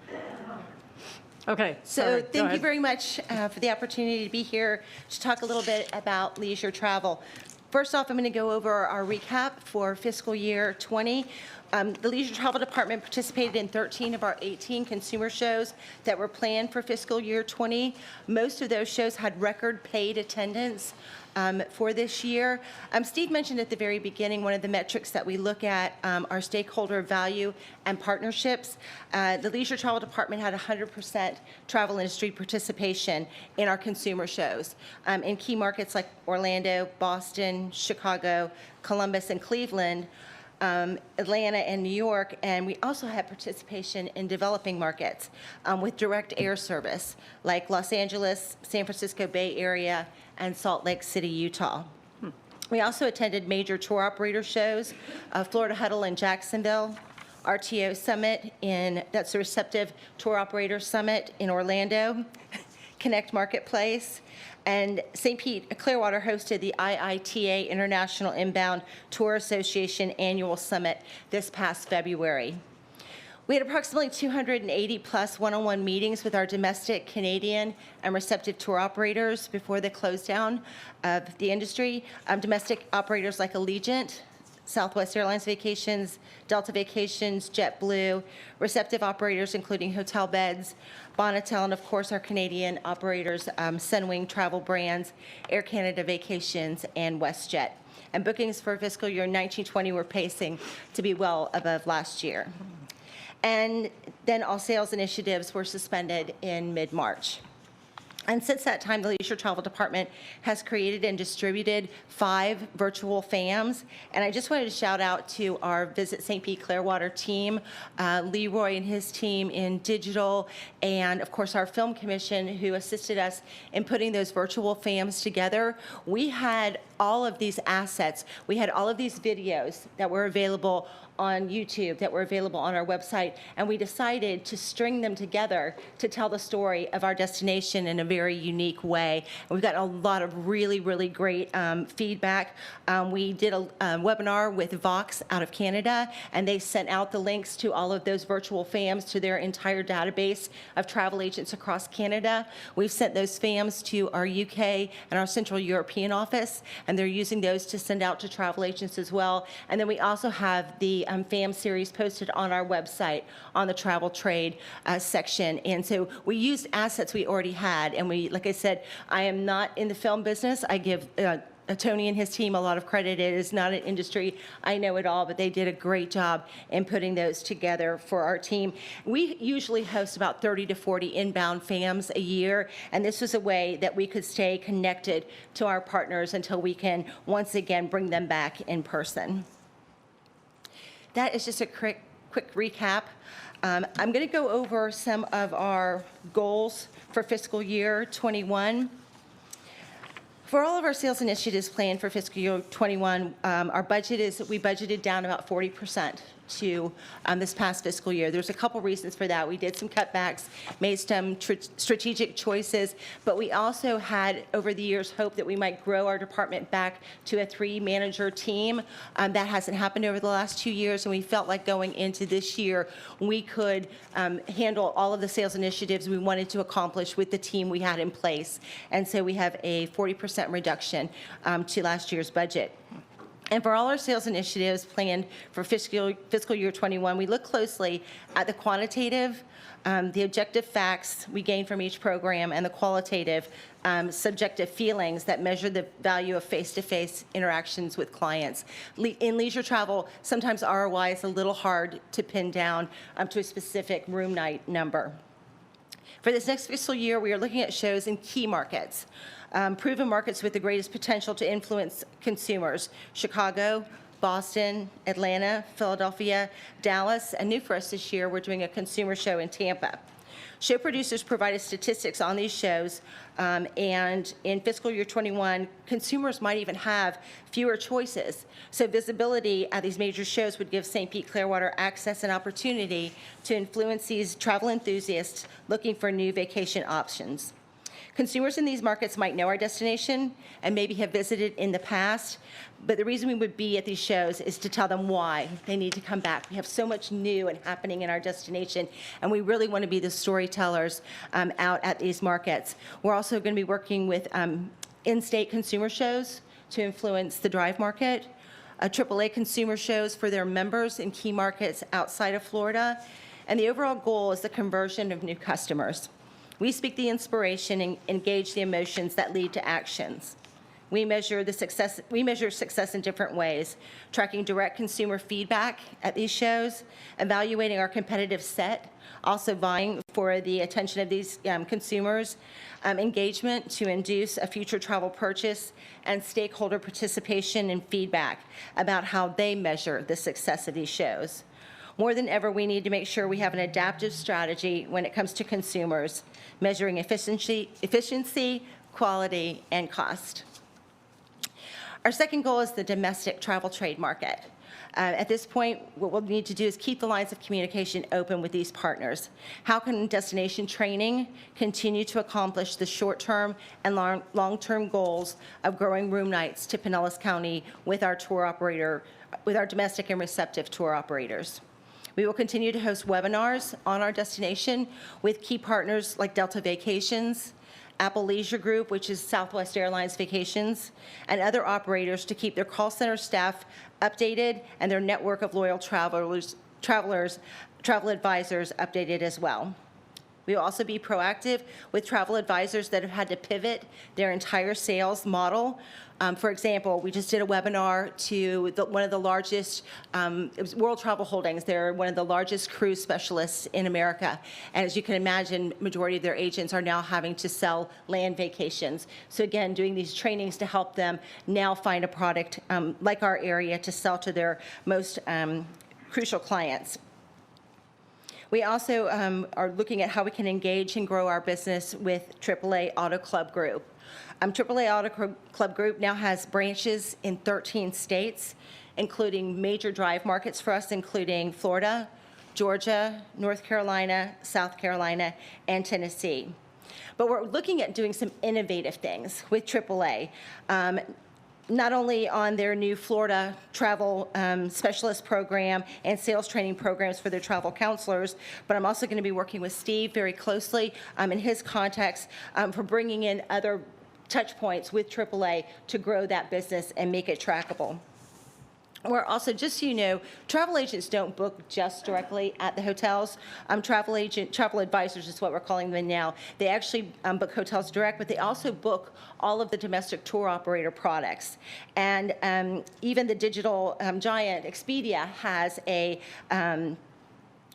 Okay. So sorry, go thank you ahead. very much for the opportunity to be here to talk a little bit about leisure travel. First off, I'm going to go over our recap for fiscal year 20. The Leisure Travel Department participated in 13 of our 18 consumer shows that were planned for fiscal year 20. Most of those shows had record paid attendance for this year. Steve mentioned at the very beginning one of the metrics that we look at are stakeholder value and partnerships. The Leisure Travel Department had 100% travel industry participation in our consumer shows in key markets like Orlando, Boston, Chicago, Columbus, and Cleveland. Atlanta and New York, and we also had participation in developing markets with direct air service like Los Angeles, San Francisco Bay Area, and Salt Lake City, Utah. We also attended major tour operator shows, Florida Huddle in Jacksonville, RTO Summit that's the Receptive Tour Operator Summit in Orlando, Connect Marketplace, and St. Pete Clearwater hosted the IITA International Inbound Tour Association Annual Summit this past February. We had approximately 280 plus one-on-one meetings with our domestic, Canadian, and receptive tour operators before the close down of the industry. Domestic operators like Allegiant, Southwest Airlines Vacations, Delta Vacations, JetBlue, receptive operators including Hotel Beds, Bonatel, and of course our Canadian operators, Sunwing Travel Brands, Air Canada Vacations, and WestJet. And bookings for fiscal year 1920 were pacing to be well above last year. And then all sales initiatives were suspended in mid-March. And since that time, the Leisure Travel Department has created and distributed 5 virtual FAMs. And I just wanted to shout out to our Visit St. Pete Clearwater team, Leroy and his team in digital, and of course our film commission who assisted us in putting those virtual FAMs together. We had all of these assets. We had all of these videos that were available on YouTube, that were available on our website, and we decided to string them together to tell the story of our destination in a very unique way. And we've got a lot of really, really great feedback. We did a webinar with Vox out of Canada, and they sent out the links to all of those virtual FAMs to their entire database of travel agents across Canada. We've sent those FAMs to our UK and our Central European office, and they're using those to send out to travel agents as well. And then we also have the FAM series posted on our website on the travel trade section. And so we used assets we already had. And we, like I said, I am not in the film business. I give Tony and his team a lot of credit. It is not an industry I know at all, but they did a great job in putting those together for our team. We usually host about 30 to 40 inbound FAMs a year, and this was a way that we could stay connected to our partners until we can once again bring them back in person. That is just a quick recap. I'm going to go over some of our goals for fiscal year 21. For all of our sales initiatives planned for fiscal year 21, our budget is, we budgeted down about 40% to this past fiscal year. There's a couple reasons for that. We did some cutbacks, made some strategic choices, but we also had, over the years, hoped that we might grow our department back to a 3-manager team. That hasn't happened over the last 2 years, and we felt like going into this year, we could handle all of the sales initiatives we wanted to accomplish with the team we had in place. And so we have a 40% reduction to last year's budget. And for all our sales initiatives planned for fiscal year 21, we look closely at the quantitative, the objective facts we gain from each program, and the qualitative, subjective feelings that measure the value of face-to-face interactions with clients. In leisure travel, sometimes ROI is a little hard to pin down to a specific room night number. For this next fiscal year, we are looking at shows in key markets. proven markets with the greatest potential to influence consumers: Chicago, Boston, Atlanta, Philadelphia, Dallas, and new for us this year, we're doing a consumer show in Tampa. Show producers provided statistics on these shows, and in fiscal year 21, consumers might even have fewer choices. So visibility at these major shows would give St. Pete Clearwater access and opportunity to influence these travel enthusiasts looking for new vacation options. Consumers in these markets might know our destination and maybe have visited in the past, but the reason we would be at these shows is to tell them why they need to come back. We have so much new and happening in our destination, and we really want to be the storytellers out at these markets. We're also going to be working with in-state consumer shows to influence the drive market, AAA consumer shows for their members in key markets outside of Florida, and the overall goal is the conversion of new customers. We speak the inspiration and engage the emotions that lead to actions. We measure success in different ways, tracking direct consumer feedback at these shows, evaluating our competitive set, also vying for the attention of these consumers, engagement to induce a future travel purchase, and stakeholder participation and feedback about how they measure the success of these shows. More than ever, we need to make sure we have an adaptive strategy when it comes to consumers, measuring efficiency, quality, and cost. Our second goal is the domestic travel trade market. At this point, what we'll need to do is keep the lines of communication open with these partners. How can destination training continue to accomplish the short-term and long-term goals of growing room nights to Pinellas County with our domestic and receptive tour operators? We will continue to host webinars on our destination with key partners like Delta Vacations, Apple Leisure Group, which is Southwest Airlines Vacations, and other operators to keep their call center staff updated and their network of loyal travel advisors updated as well. We will also be proactive with travel advisors that have had to pivot their entire sales model. For example, we just did a webinar to one of the largest, it was World Travel Holdings. They're one of the largest cruise specialists in America. And as you can imagine, majority of their agents are now having to sell land vacations. So again, doing these trainings to help them now find a product like our area to sell to their most crucial clients. We also are looking at how we can engage and grow our business with AAA Auto Club Group. AAA Auto Club Group now has branches in 13 states, including major drive markets for us, including Florida, Georgia, North Carolina, South Carolina, and Tennessee. But we're looking at doing some innovative things with AAA. Not only on their new Florida travel specialist program and sales training programs for their travel counselors, but I'm also going to be working with Steve very closely in his contacts for bringing in other touch points with AAA to grow that business and make it trackable. We're also, just so you know, travel agents don't book just directly at the hotels. Travel advisors is what we're calling them now. They actually book hotels direct, but they also book all of the domestic tour operator products. And even the digital giant Expedia has a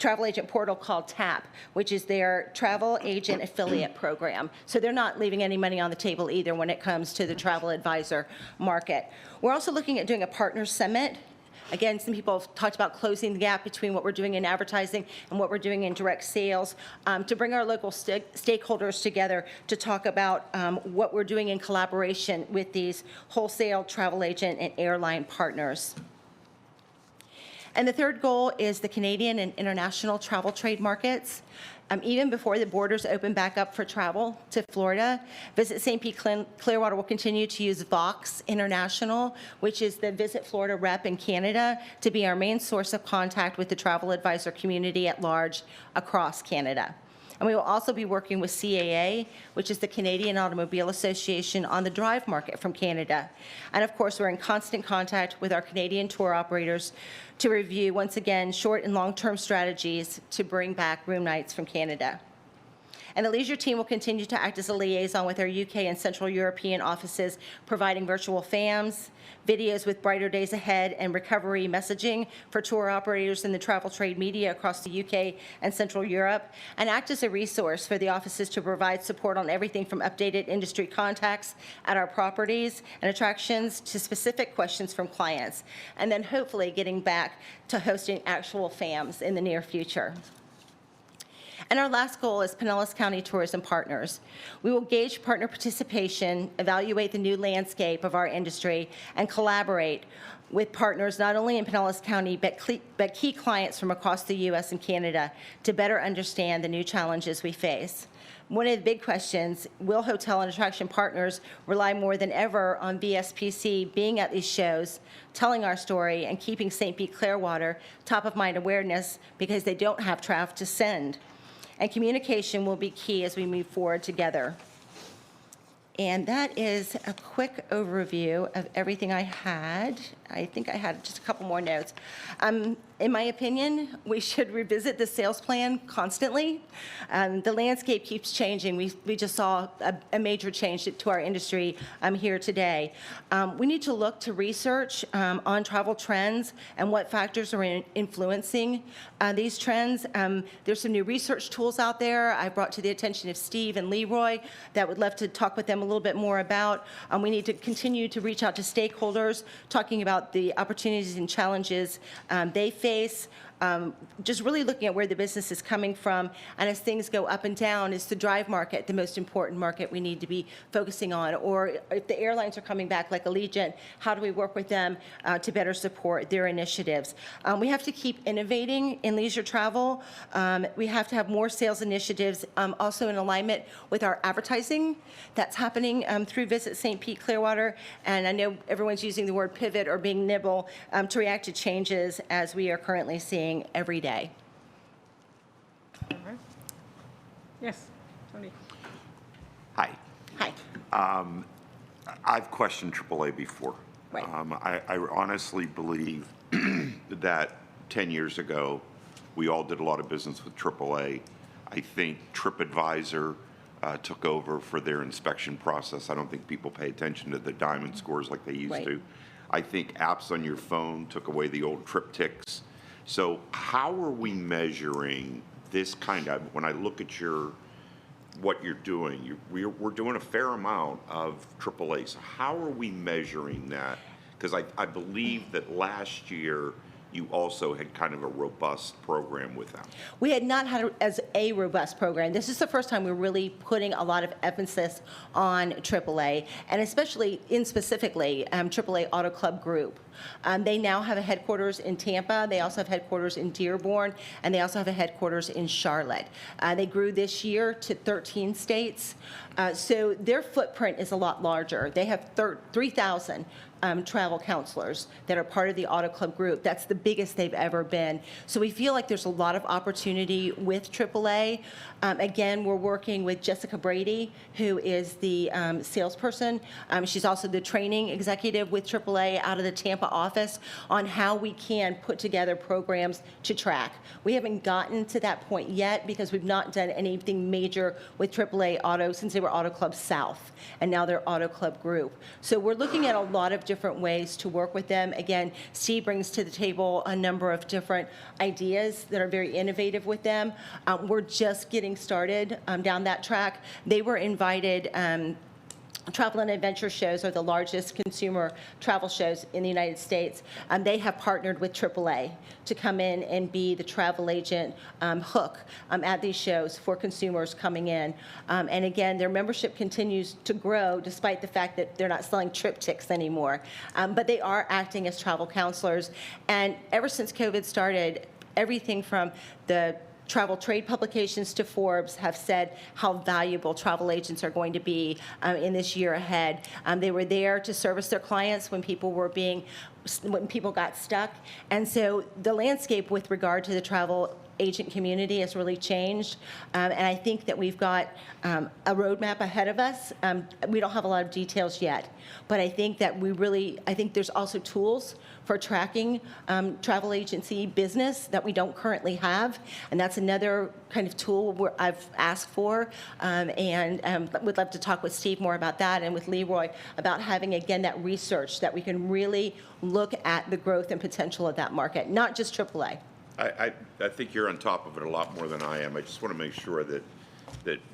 travel agent portal called TAP, which is their travel agent affiliate program. So they're not leaving any money on the table either when it comes to the travel advisor market. We're also looking at doing a partner summit. Again, some people have talked about closing the gap between what we're doing in advertising and what we're doing in direct sales, to bring our local stakeholders together to talk about what we're doing in collaboration with these wholesale travel agent and airline partners. And the third goal is the Canadian and international travel trade markets. Even before the borders open back up for travel to Florida, Visit St. Pete Clearwater will continue to use Vox International, which is the Visit Florida rep in Canada, to be our main source of contact with the travel advisor community at large across Canada. And we will also be working with CAA, which is the Canadian Automobile Association, on the drive market from Canada. And of course, we're in constant contact with our Canadian tour operators to review, once again, short and long-term strategies to bring back room nights from Canada. And the leisure team will continue to act as a liaison with our UK and Central European offices, providing virtual FAMs, videos with brighter days ahead, and recovery messaging for tour operators in the travel trade media across the UK and Central Europe, and act as a resource for the offices to provide support on everything from updated industry contacts at our properties and attractions to specific questions from clients, and then hopefully getting back to hosting actual FAMs in the near future. And our last goal is Pinellas County Tourism Partners. We will gauge partner participation, evaluate the new landscape of our industry, and collaborate with partners not only in Pinellas County, but key clients from across the U.S. and Canada to better understand the new challenges we face. One of the big questions, will hotel and attraction partners rely more than ever on VSPC being at these shows, telling our story, and keeping St. Pete Clearwater top of mind awareness because they don't have traffic to send? And communication will be key as we move forward together. And that is a quick overview of everything I had. I think I had just a couple more notes. In my opinion, we should revisit the sales plan constantly. The landscape keeps changing. We just saw a major change to our industry here today. We need to look to research on travel trends and what factors are influencing these trends. There's some new research tools out there I brought to the attention of Steve and Leroy that would love to talk with them a little bit more about. We need to continue to reach out to stakeholders, talking about the opportunities and challenges they face. Just really looking at where the business is coming from, and as things go up and down, is the drive market the most important market we need to be focusing on? Or if the airlines are coming back like Allegiant, how do we work with them to better support their initiatives? We have to keep innovating in leisure travel. We have to have more sales initiatives, also in alignment with our advertising that's happening through Visit St. Pete Clearwater. And I know everyone's using the word pivot or being nimble to react to changes as we are currently seeing every day. All right. Yes, Tony. Hi. Hi. I've questioned AAA before. Right. I honestly believe that 10 years ago, we all did a lot of business with AAA. I think TripAdvisor took over for their inspection process. I don't think people pay attention to the diamond scores like they used Right. to. I think apps on your phone took away the old TripTics. So how are we measuring this kind of, when I look at what you're doing, we're doing a fair amount of AAA. So how are we measuring that? Because I believe that last year you also had kind of a robust program with them. We had not had as a robust program. This is the first time we're really putting a lot of emphasis on AAA, and especially specifically AAA Auto Club Group. They now have a headquarters in Tampa. They also have headquarters in Dearborn, and they also have a headquarters in Charlotte. They grew this year to 13 states. So their footprint is a lot larger. They have 3,000 travel counselors that are part of the Auto Club Group. That's the biggest they've ever been. So we feel like there's a lot of opportunity with AAA. Again, we're working with Jessica Brady, who is the salesperson. She's also the training executive with AAA out of the Tampa office on how we can put together programs to track. We haven't gotten to that point yet because we've not done anything major with AAA Auto since they were Auto Club South, and now they're Auto Club Group. So we're looking at a lot of different ways to work with them. Again, Steve brings to the table a number of different ideas that are very innovative with them. We're just getting started down that track. They were invited. Travel and adventure shows are the largest consumer travel shows in the United States. They have partnered with AAA to come in and be the travel agent hook at these shows for consumers coming in. And again, their membership continues to grow despite the fact that they're not selling TripTics anymore. But they are acting as travel counselors. And ever since COVID started, everything from the travel trade publications to Forbes have said how valuable travel agents are going to be in this year ahead. They were there to service their clients when people got stuck. And so the landscape with regard to the travel agent community has really changed. And I think that we've got a roadmap ahead of us. We don't have a lot of details yet, but I think that I think there's also tools for tracking travel agency business that we don't currently have. And that's another kind of tool where I've asked for. And would love to talk with Steve more about that, and with Leroy about having, again, that research that we can really look at the growth and potential of that market, not just AAA. I think you're on top of it a lot more than I am. I just want to make sure that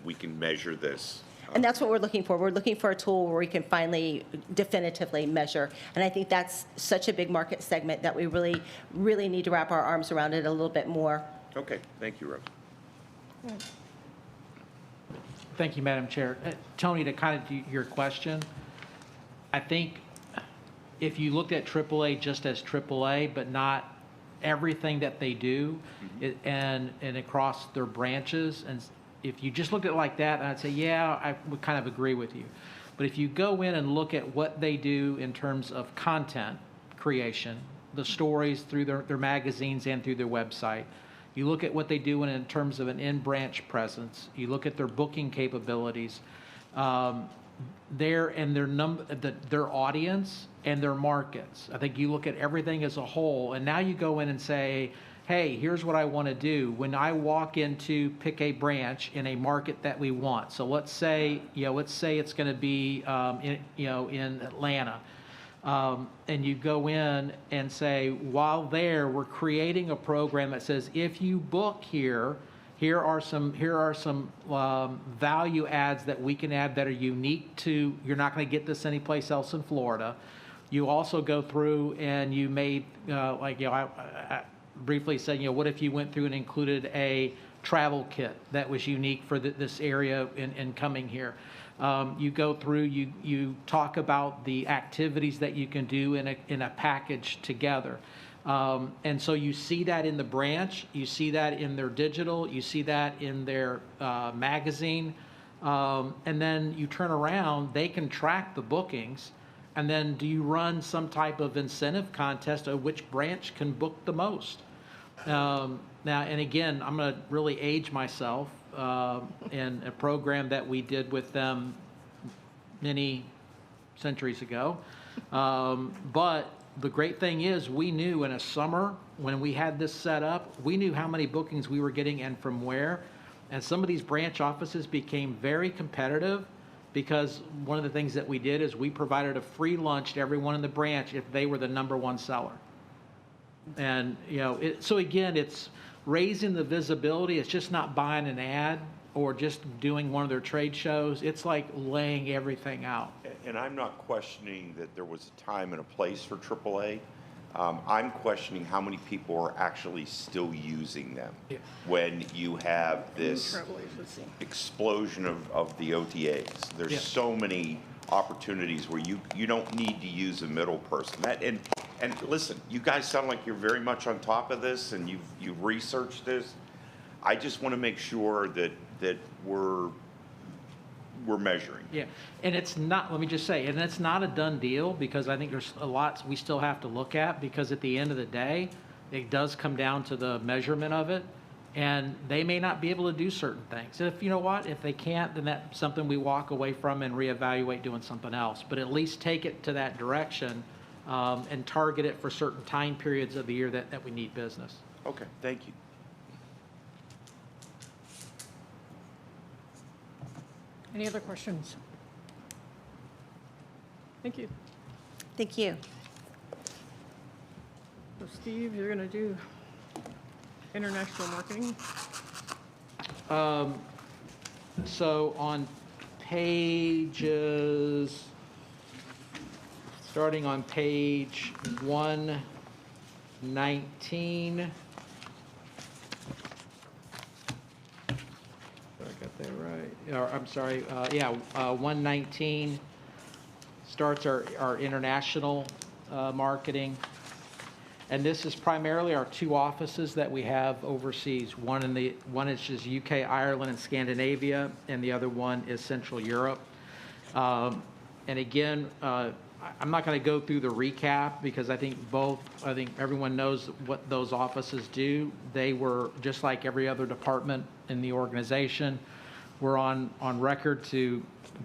we can measure this. And that's what we're looking for. We're looking for a tool where we can finally definitively measure. And I think that's such a big market segment that we really, really need to wrap our arms around it a little bit more. Okay, thank you, Rose. Thank you, Madam Chair. Tony, to kind of do your question, I think if you looked at AAA just as AAA, but not everything that they do and across their branches, and if you just looked at it like that, I'd say, yeah, I would kind of agree with you. But if you go in and look at what they do in terms of content creation, the stories through their magazines and through their website, you look at what they do in terms of an in-branch presence, you look at their booking capabilities, their audience and their markets. I think you look at everything as a whole, and now you go in and say, hey, here's what I want to do. When I walk into pick a branch in a market that we want, so let's say it's going to be in Atlanta, and you go in and say, while there, we're creating a program that says, if you book here are some value adds that we can add that are unique to, you're not going to get this anyplace else in Florida. You also go through and you made, I briefly said, what if you went through and included a travel kit that was unique for this area in coming here? You go through, you talk about the activities that you can do in a package together. And so you see that in the branch, you see that in their digital, you see that in their magazine, and then you turn around, they can track the bookings, and then do you run some type of incentive contest of which branch can book the most? Now, and again, I'm going to really age myself in a program that we did with them many centuries ago, but the great thing is we knew in a summer when we had this set up, we knew how many bookings we were getting and from where. And some of these branch offices became very competitive because one of the things that we did is we provided a free lunch to everyone in the branch if they were the #1 seller. And, so again, it's raising the visibility. It's just not buying an ad or just doing one of their trade shows. It's like laying everything out. And I'm not questioning that there was a time and a place for AAA. I'm questioning how many people are actually still using them when you have this explosion of the OTAs. There's so many opportunities where you don't need to use a middle person. And listen, you guys sound like you're very much on top of this and you've researched this. I just want to make sure that we're measuring. Yeah, and it's not, let me just say, and it's not a done deal because I think there's a lot we still have to look at because at the end of the day, it does come down to the measurement of it, and they may not be able to do certain things. If you know what, if they can't, then that's something we walk away from and reevaluate doing something else, but at least take it to that direction and target it for certain time periods of the year that we need business. Okay, thank you. Any other questions? Thank you. Thank you. So Steve, you're going to do international marketing? So on pages, starting on page 119. I got that right. Or, I'm sorry, 119 starts our international marketing. And this is primarily our two offices that we have overseas. One is just UK, Ireland, and Scandinavia, and the other one is Central Europe. And again, I'm not going to go through the recap because I think everyone knows what those offices do. They were, just like every other department in the organization, we're on record to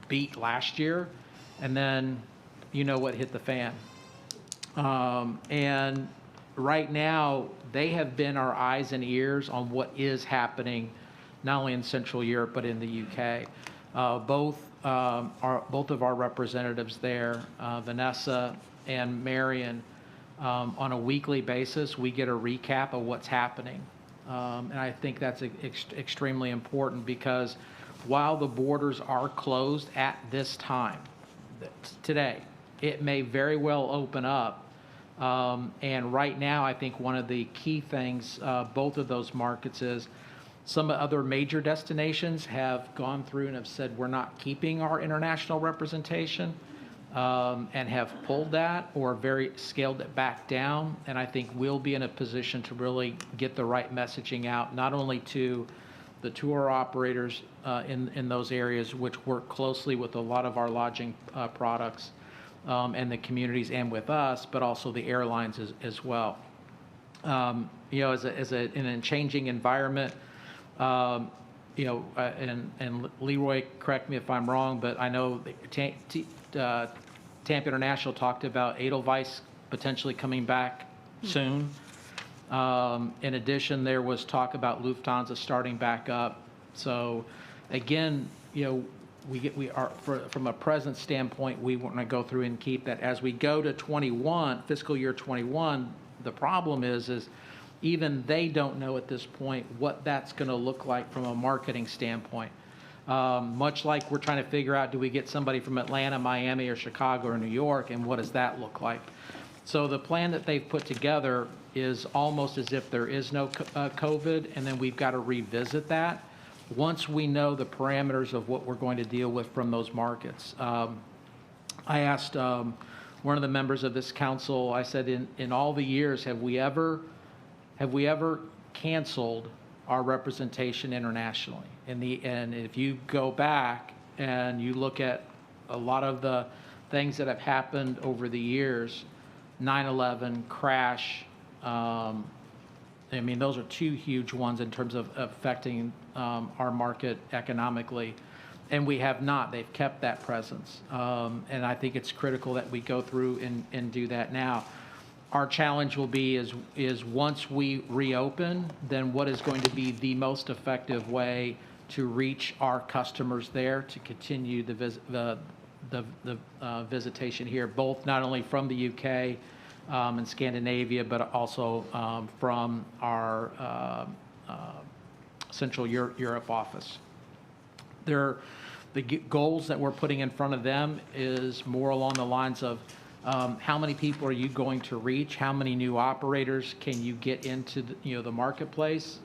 beat last year, and then you know what hit the fan. And right now, they have been our eyes and ears on what is happening, not only in Central Europe, but in the UK. Both of our representatives there, Vanessa and Marion, on a weekly basis, we get a recap of what's happening. And I think that's extremely important because while the borders are closed at this time, today, it may very well open up. And right now, I think one of the key things, both of those markets is some other major destinations have gone through and have said, we're not keeping our international representation, and have pulled that or very scaled it back down. And I think we'll be in a position to really get the right messaging out, not only to the tour operators in those areas, which work closely with a lot of our lodging products, and the communities and with us, but also the airlines as well. In a changing environment, and Leroy, correct me if I'm wrong, but I know Tampa International talked about Edelweiss potentially coming back soon. In addition, there was talk about Lufthansa starting back up. So again, from a present standpoint, we want to go through and keep that. As we go to fiscal year 21, the problem is even they don't know at this point what that's going to look like from a marketing standpoint. Much like we're trying to figure out, do we get somebody from Atlanta, Miami, or Chicago, or New York, and what does that look like? So the plan that they've put together is almost as if there is no COVID, and then we've got to revisit that once we know the parameters of what we're going to deal with from those markets. I asked one of the members of this council, I said, in all the years, have we ever canceled our representation internationally? And if you go back and you look at a lot of the things that have happened over the years, 9/11, crash, those are two huge ones in terms of affecting our market economically. And we have not. They've kept that presence. And I think it's critical that we go through and do that now. Our challenge will be is once we reopen, then what is going to be the most effective way to reach our customers there to continue the visitation here, both not only from the UK and Scandinavia, but also from our Central Europe office. The goals that we're putting in front of them is more along the lines of how many people are you going to reach? How many new operators can you get into the marketplace?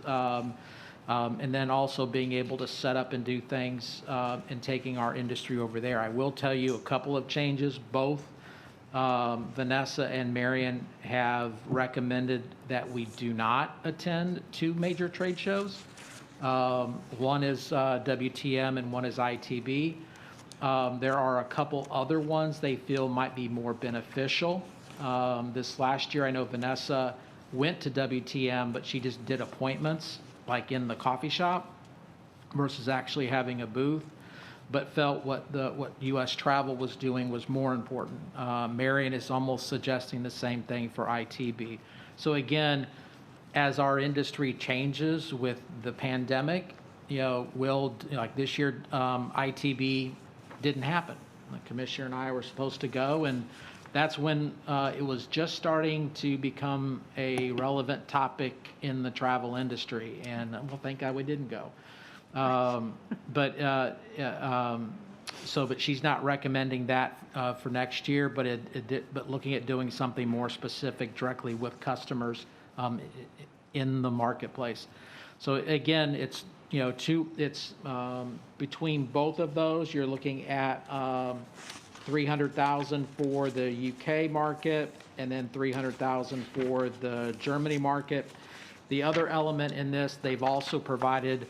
And then also being able to set up and do things and taking our industry over there. I will tell you a couple of changes. Both Vanessa and Marion have recommended that we do not attend two major trade shows. One is WTM and one is ITB. There are a couple other ones they feel might be more beneficial. This last year, I know Vanessa went to WTM, but she just did appointments, like in the coffee shop, versus actually having a booth, but felt what U.S. Travel was doing was more important. Marion is almost suggesting the same thing for ITB. So again, as our industry changes with the pandemic, like this year, ITB didn't happen. The commissioner and I were supposed to go, and that's when it was just starting to become a relevant topic in the travel industry. And well, thank God we didn't go. But she's not recommending that for next year, but but looking at doing something more specific directly with customers in the marketplace. So again, it's between both of those, you're looking at $300,000 for the UK market and then $300,000 for the Germany market. The other element in this, they've also provided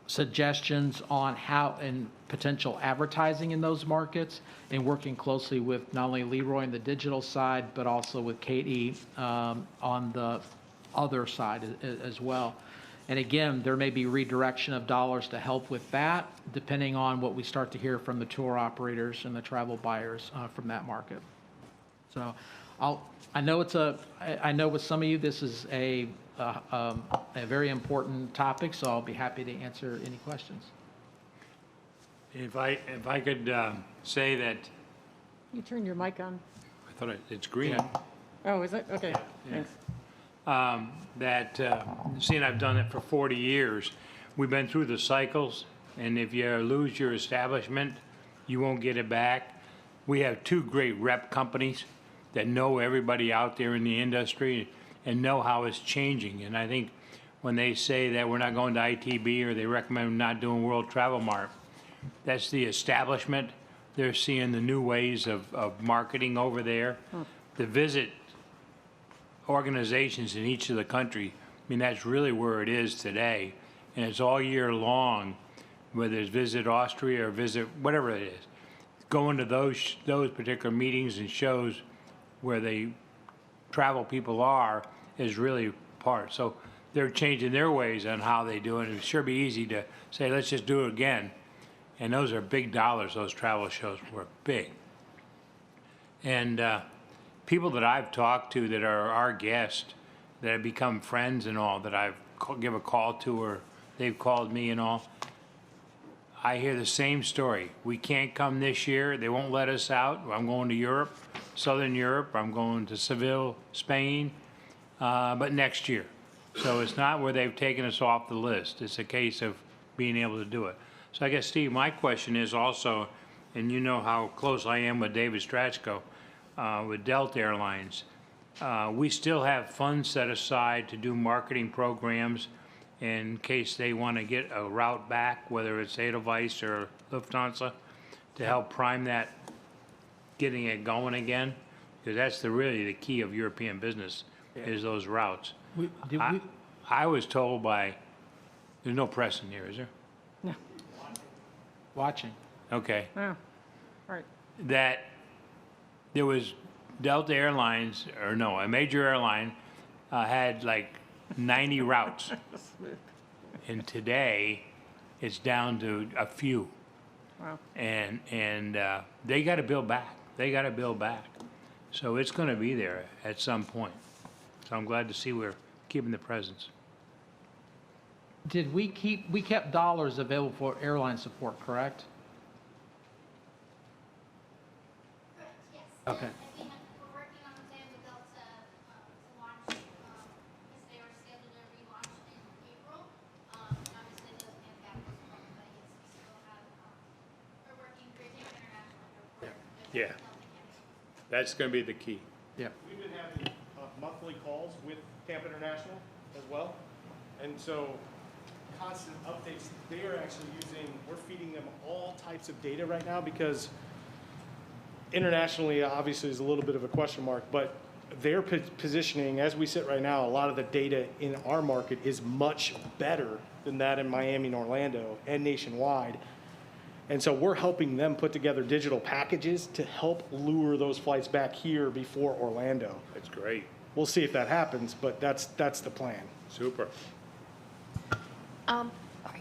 suggestions on how and potential advertising in those markets, and working closely with not only Leroy on the digital side, but also with Katie on the other side as well. And again, there may be redirection of dollars to help with that, depending on what we start to hear from the tour operators and the travel buyers from that market. So I know I know with some of you, this is a very important topic, so I'll be happy to answer any questions. If I could say that, You turn your mic on. I thought it's green. Oh, is it? Okay, thanks. Seeing I've done it for 40 years, we've been through the cycles, and if you lose your establishment, you won't get it back. We have two great rep companies that know everybody out there in the industry and know how it's changing. And I think when they say that we're not going to ITB or they recommend not doing World Travel Mart, that's the establishment. They're seeing the new ways of marketing over there. The visit organizations in each of the country, I mean, that's really where it is today. And it's all year long, whether it's Visit Austria or Visit whatever it is. Going to those particular meetings and shows where the travel people are is really part. So they're changing their ways on how they do it. It would sure be easy to say, let's just do it again. And those are big dollars, those travel shows were big. And people that I've talked to that are our guests, that have become friends and all, that I've give a call to or they've called me and all, I hear the same story. We can't come this year. They won't let us out. I'm going to Europe, Southern Europe. I'm going to Seville, Spain, but next year. So it's not where they've taken us off the list. It's a case of being able to do it. So I guess, Steve, my question is also, and you know how close I am with David Strachko, with Delta Airlines. We still have funds set aside to do marketing programs in case they want to get a route back, whether it's Edelweiss or Lufthansa, to help prime that, getting it going again, because that's really the key of European business, is those routes. I was told by, there's no press in here, is there? No. Watching. Okay. Oh, right. That there was Delta Airlines, or no, a major airline had like 90 routes. And today, it's down to a few. Wow. And they got to build back. They got to build back. So it's going to be there at some point. So I'm glad to see we're keeping the presence. Did we kept dollars available for airline support, correct? Okay. Yeah, that's going to be the key. Yeah. We've been having monthly calls with Tampa International as well. And so constant updates, they are actually using, we're feeding them all types of data right now because internationally, obviously, is a little bit of a question mark, but their positioning, as we sit right now, a lot of the data in our market is much better than that in Miami and Orlando and nationwide. And so we're helping them put together digital packages to help lure those flights back here before Orlando. That's great. We'll see if that happens, but that's the plan. Super.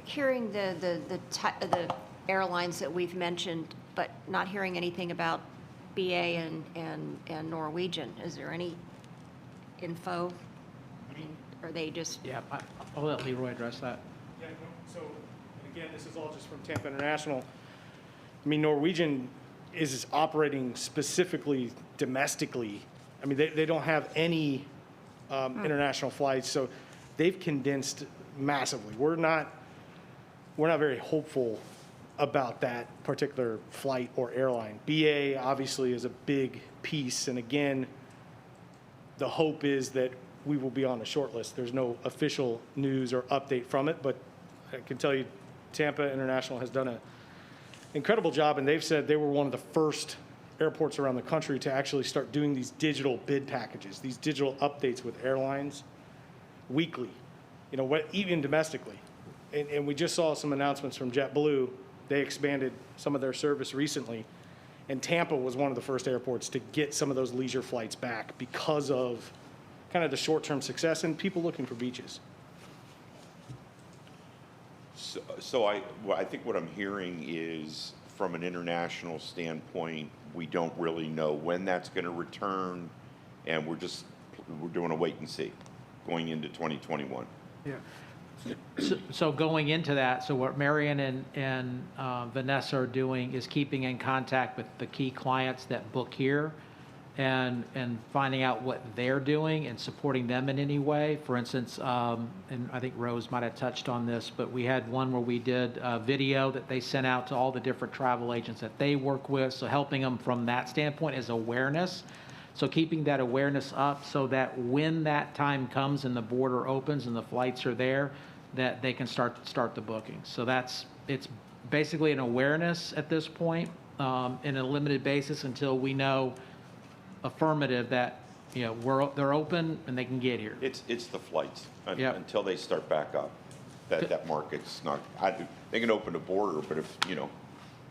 Hearing the airlines that we've mentioned, but not hearing anything about BA and Norwegian. Is there any info? I mean, are they just? Yeah, I'll let Leroy address that. Yeah, so, and again, this is all just from Tampa International. I mean, Norwegian is operating specifically domestically. I mean, they don't have any international flights, so they've condensed massively. We're not very hopeful about that particular flight or airline. BA obviously is a big piece, and again, the hope is that we will be on the short list. There's no official news or update from it, but I can tell you Tampa International has done an incredible job, and they've said they were one of the first airports around the country to actually start doing these digital bid packages, these digital updates with airlines weekly, even domestically. And we just saw some announcements from JetBlue. They expanded some of their service recently. And Tampa was one of the first airports to get some of those leisure flights back because of kind of the short-term success and people looking for beaches. So I think what I'm hearing is, from an international standpoint, we don't really know when that's going to return, and we're doing a wait and see going into 2021. Yeah. So going into that, so what Marion and Vanessa are doing is keeping in contact with the key clients that book here and finding out what they're doing and supporting them in any way. For instance, and I think Rose might have touched on this, but we had one where we did a video that they sent out to all the different travel agents that they work with. So helping them from that standpoint is awareness. So keeping that awareness up so that when that time comes and the border opens and the flights are there, that they can start the booking. So it's basically an awareness at this point, in a limited basis until we know affirmative that, they're open and they can get here. It's the flights Yep. until they start back up. That market's not. They can open the border, but if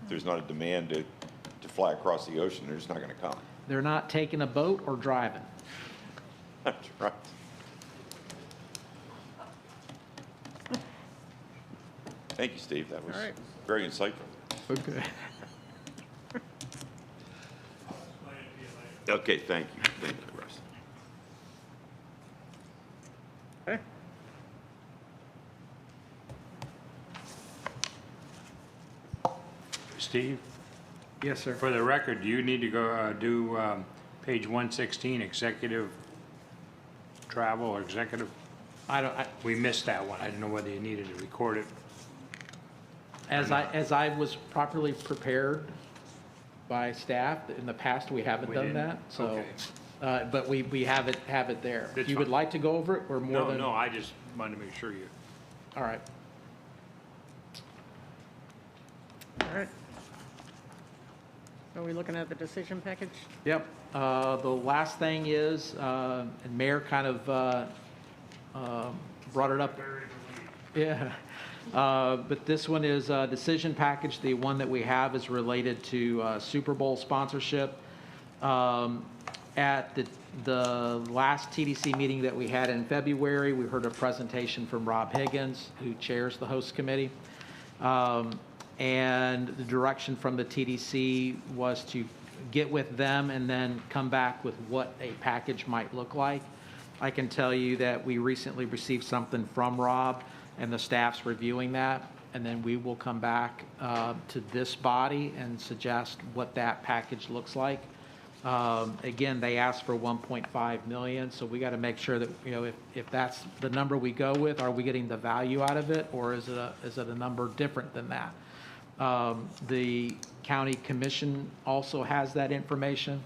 there's not a demand to fly across the ocean, they're just not going to come. They're not taking a boat or driving. That's right. Thank you, Steve. That was All right. very insightful. Okay. Okay, thank you. Thank you, Russ. Okay. Steve? Yes, sir. For the record, do you need to go do page 116, executive travel or executive? We missed that one. I didn't know whether you needed to record it. As I was properly prepared by staff, in the past, we haven't We done didn't? that, so. Okay. But we have it there. If That's you would fine. like to go over it, or more than? No, I just wanted to make sure you. All right. All right. Are we looking at the decision package? Yep. The last thing is, and Mayor kind of brought it up. Yeah. But this one is a decision package. The one that we have is related to Super Bowl sponsorship. At the last TDC meeting that we had in February, we heard a presentation from Rob Higgins, who chairs the host committee. And the direction from the TDC was to get with them and then come back with what a package might look like. I can tell you that we recently received something from Rob, and the staff's reviewing that, and then we will come back to this body and suggest what that package looks like. Again, they asked for 1.5 million, so we got to make sure that, if that's the number we go with, are we getting the value out of it, or is it a number different than that? The county commission also has that information.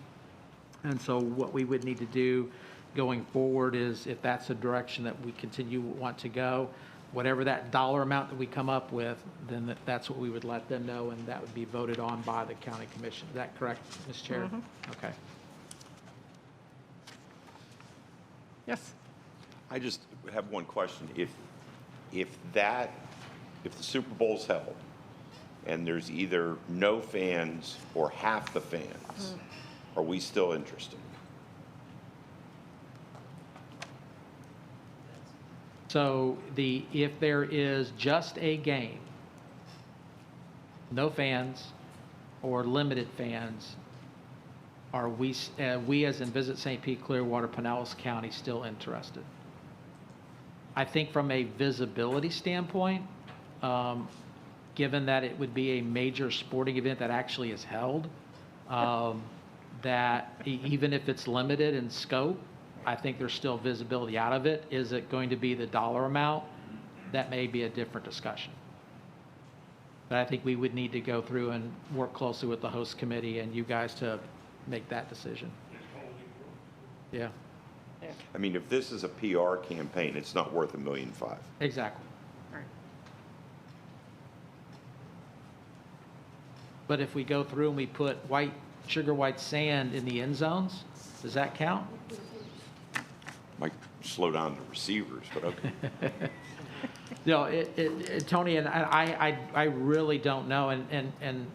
And so what we would need to do going forward is, if that's a direction that we want to go, whatever that dollar amount that we come up with, then that's what we would let them know, and that would be voted on by the county commission. Is that correct, Ms. Chair? Mhm. Okay. Yes. I just have one question. If the Super Bowl's held and there's either no fans or half the fans, are we still interested? So if there is just a game, no fans or limited fans, are we as in Visit St. Pete, Clearwater, Pinellas County still interested? I think from a visibility standpoint, given that it would be a major sporting event that actually is held, that even if it's limited in scope, I think there's still visibility out of it. Is it going to be the dollar amount? That may be a different discussion. But I think we would need to go through and work closely with the host committee and you guys to make that decision. Yeah, I mean, if this is a PR campaign, it's not worth $1.5 million. exactly. But if we go through and we put sugar white sand in the end zones, does that count? Might slow down the receivers, but okay. No, Tony, and I really don't know, and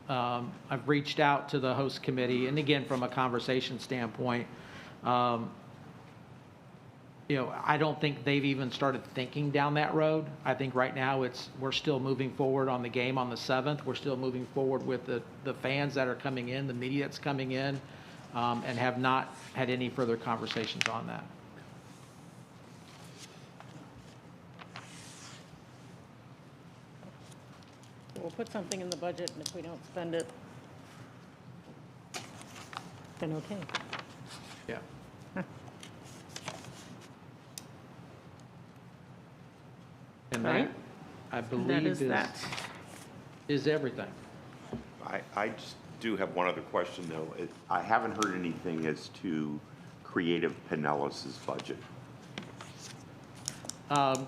I've reached out to the host committee, and again, from a conversation standpoint, I don't think they've even started thinking down that road. I think right now we're still moving forward on the game on the 7th. We're still moving forward with the fans that are coming in, the media that's coming in, and have not had any further conversations on that. We'll put something in the budget, and if we don't spend it, then okay. Yeah. And that, Right. I That believe, is that. is everything. I just do have one other question, though. I haven't heard anything as to Creative Pinellas's budget.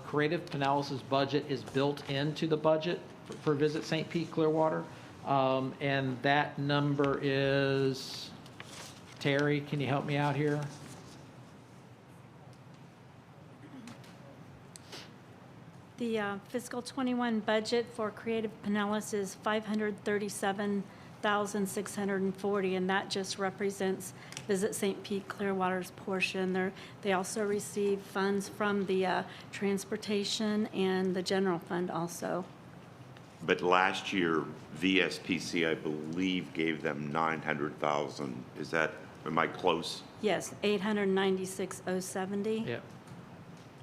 Creative Pinellas's budget is built into the budget for Visit St. Pete Clearwater. And that number is, Terry, can you help me out here? The fiscal '21 budget for Creative Pinellas is $537,640, and that just represents Visit St. Pete Clearwater's portion. They also receive funds from the transportation and the general fund also. But last year, VSPC, I believe, gave them 900,000. Am I close? Yes, 896,070. Yep.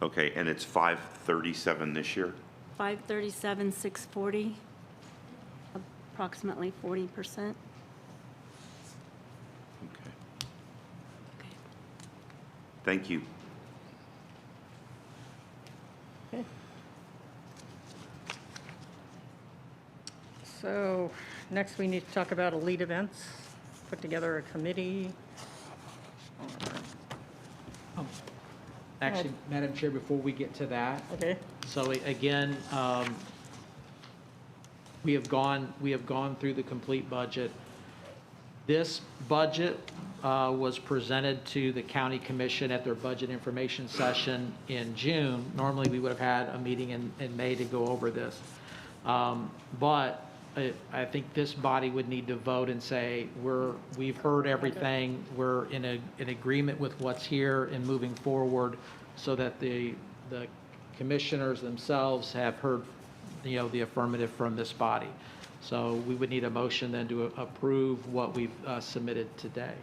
Okay, and it's 537 this year? 537,640, approximately 40%. Thank you. Okay. So next we need to talk about elite events, put together a committee. Actually, Madam Chair, before we get to that. Okay. So again, we have gone through the complete budget. This budget was presented to the county commission at their budget information session in June. Normally, we would have had a meeting in May to go over this. But I think this body would need to vote and say, we've heard everything, we're in agreement with what's here and moving forward, so that the commissioners themselves have heard, the affirmative from this body. So we would need a motion then to approve what we've submitted today.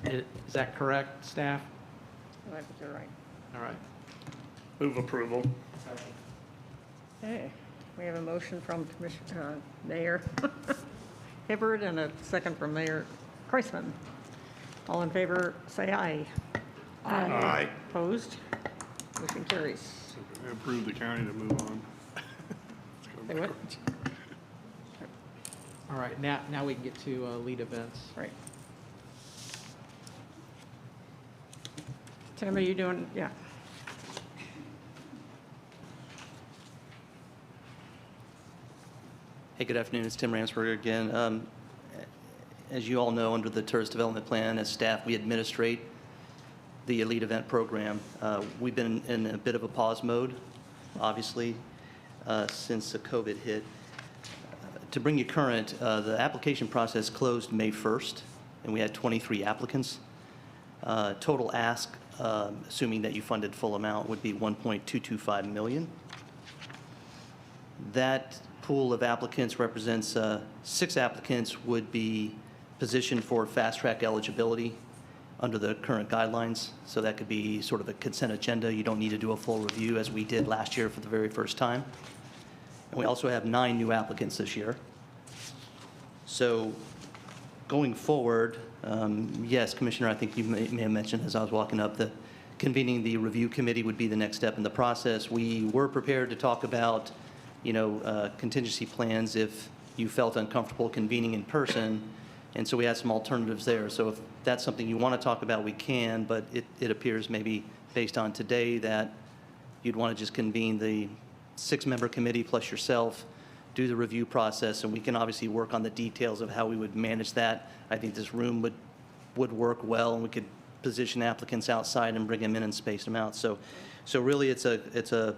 Is that correct, staff? I think you're right. All right. Move approval. Okay, we have a motion from Mayor Hibbard and a second from Mayor Kreisman. All in favor, say aye. Aye. Opposed? Motion carries. Approve the county to move on. Say what? All right, now we can get to lead events. Right. Tim, are you doing, yeah. Hey, good afternoon. It's Tim Ransberger again. As you all know, under the Tourist Development Plan, as staff, we administrate the elite event program. We've been in a bit of a pause mode, obviously, since the COVID hit. To bring you current, the application process closed May 1st, and we had 23 applicants. Total ask, assuming that you funded full amount, would be $1.225 million. That pool of applicants represents 6 applicants would be positioned for fast-track eligibility under the current guidelines. So that could be sort of a consent agenda. You don't need to do a full review, as we did last year for the very first time. And we also have 9 new applicants this year. So going forward, yes, Commissioner, I think you may have mentioned as I was walking up that convening the review committee would be the next step in the process. We were prepared to talk about, contingency plans if you felt uncomfortable convening in person. And so we had some alternatives there. So if that's something you want to talk about, we can, but it appears maybe based on today that you'd want to just convene the 6-member committee plus yourself, do the review process, and we can obviously work on the details of how we would manage that. I think this room would work well, and we could position applicants outside and bring them in and space them out. So really it's a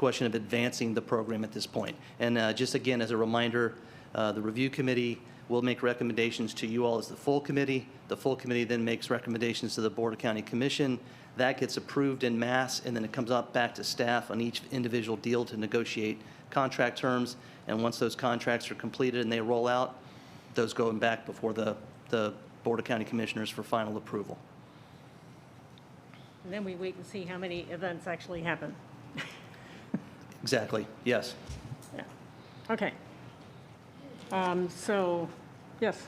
question of advancing the program at this point. And just again, as a reminder, the review committee will make recommendations to you all as the full committee. The full committee then makes recommendations to the Board of County Commission. That gets approved in mass, and then it comes up back to staff on each individual deal to negotiate contract terms. And once those contracts are completed and they roll out, those go back before the Board of County Commissioners for final approval. And then we wait and see how many events actually happen. Exactly, yes. Yeah. Okay. So, yes.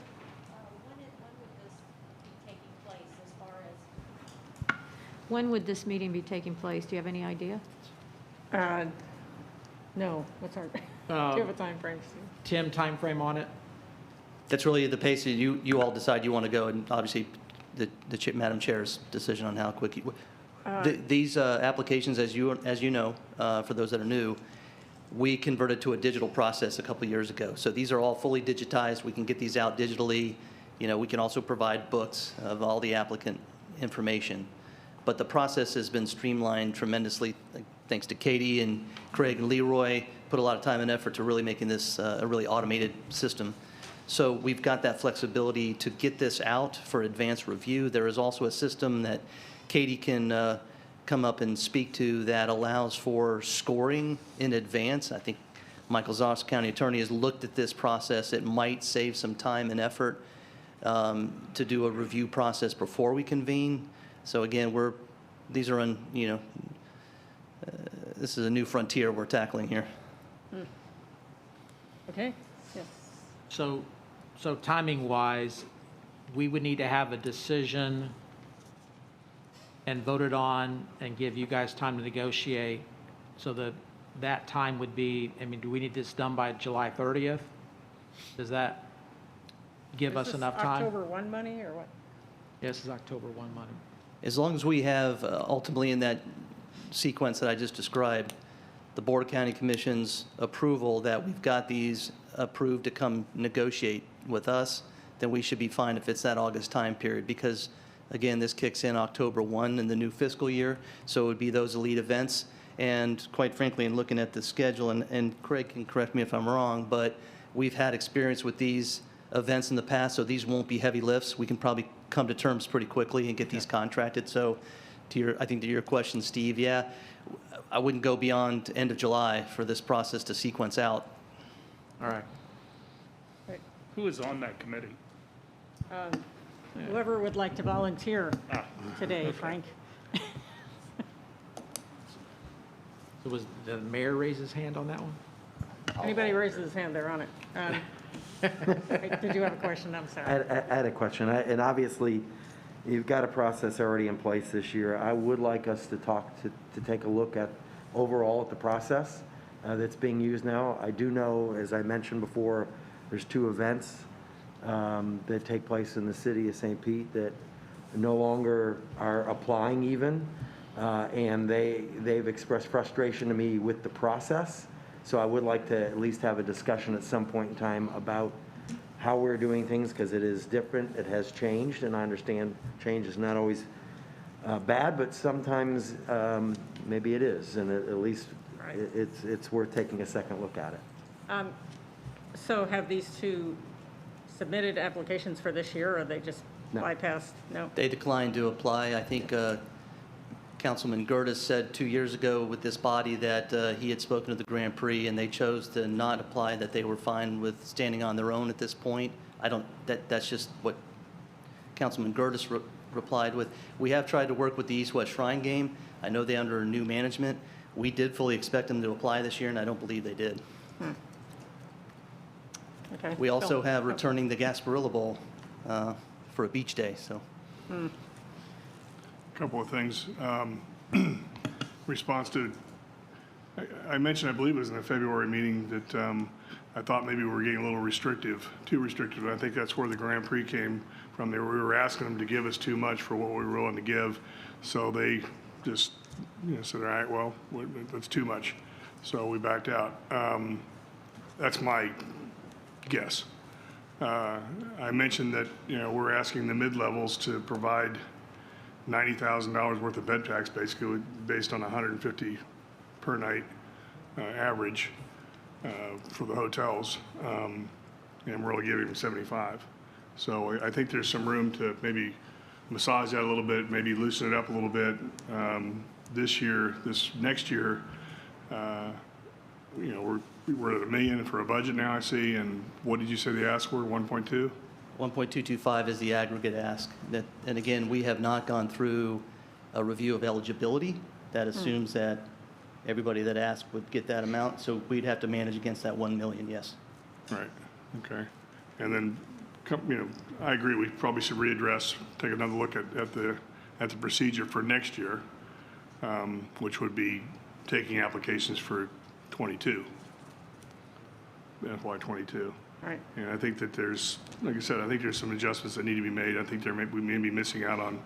When would this meeting be taking place? Do you have any idea? No, what's our, do you have a time frame, Steve? Tim, timeframe on it? That's really the pace that you all decide you want to go, and obviously, Madam Chair's decision on how quick you... These applications, as you know, for those that are new, we converted to a digital process a couple years ago. So these are all fully digitized. We can get these out digitally. You know, we can also provide books of all the applicant information. But the process has been streamlined tremendously, thanks to Katie and Craig and Leroy, put a lot of time and effort to really making this a really automated system. So we've got that flexibility to get this out for advanced review. There is also a system that Katie can come up and speak to that allows for scoring in advance. I think Michael Zoss, County Attorney, has looked at this process. It might save some time and effort to do a review process before we convene. So again, these are this is a new frontier we're tackling here. Okay, yes. So timing-wise, we would need to have a decision and voted on and give you guys time to negotiate. So that time would be, I mean, do we need this done by July 30th? Does that give us enough time? October 1 money or what? Yes, it's October 1 money. As long as we have, ultimately in that sequence that I just described, the Board of County Commission's approval that we've got these approved to come negotiate with us, then we should be fine if it's that August time period. Because, again, this kicks in October 1 in the new fiscal year, so it would be those elite events. And quite frankly, in looking at the schedule, and Craig can correct me if I'm wrong, but we've had experience with these events in the past, so these won't be heavy lifts. We can probably come to terms pretty quickly and get these contracted. So I think to your question, Steve, yeah, I wouldn't go beyond end of July for this process to sequence out. All right. Who is on that committee? Whoever would like to volunteer today, Frank. So was the mayor raise his hand on that one? Anybody raises his hand, they're on it. Did you have a question? I'm sorry. I had a question, and obviously, you've got a process already in place this year. I would like us to take a look at overall at the process that's being used now. I do know, as I mentioned before, there's 2 events that take place in the city of St. Pete that no longer are applying even, and they've expressed frustration to me with the process. So I would like to at least have a discussion at some point in time about how we're doing things, because it is different, it has changed, and I understand change is not always bad, but sometimes maybe it is, and at least it's worth taking a second look at it. So have these 2 submitted applications for this year, or are they just bypassed? No? They declined to apply. I think Councilman Gertis said 2 years ago with this body that he had spoken to the Grand Prix and they chose to not apply, that they were fine with standing on their own at this point. That's just what Councilman Gertis replied with. We have tried to work with the East-West Shrine Game. I know they're under new management. We did fully expect them to apply this year, and I don't believe they did. Okay. We also have returning the Gasparilla Bowl for a beach day, so. Couple of things. Response to, I mentioned, I believe it was in the February meeting, that I thought maybe we were getting a little restrictive, too restrictive. I think that's where the Grand Prix came from. We were asking them to give us too much for what we were willing to give. So they just said, all right, well, that's too much. So we backed out. That's my guess. I mentioned that, we're asking the mid-levels to provide $90,000 worth of bed packs, basically, based on $150 per night. average for the hotels, and we're only giving them 75. So I think there's some room to maybe massage that a little bit, maybe loosen it up a little bit. This next year, we're at $1 million for a budget now, I see, and what did you say the ask were, 1.2? 1.225 is the aggregate ask. And again, we have not gone through a review of eligibility. That assumes that everybody that asked would get that amount, so we'd have to manage against that 1 million, yes. Right, okay. And then, I agree, we probably should readdress, take another look at the procedure for next year, which would be taking applications for 22, FY '22. Right. And I think that there's, like I said, I think there's some adjustments that need to be made. I think we may be missing out on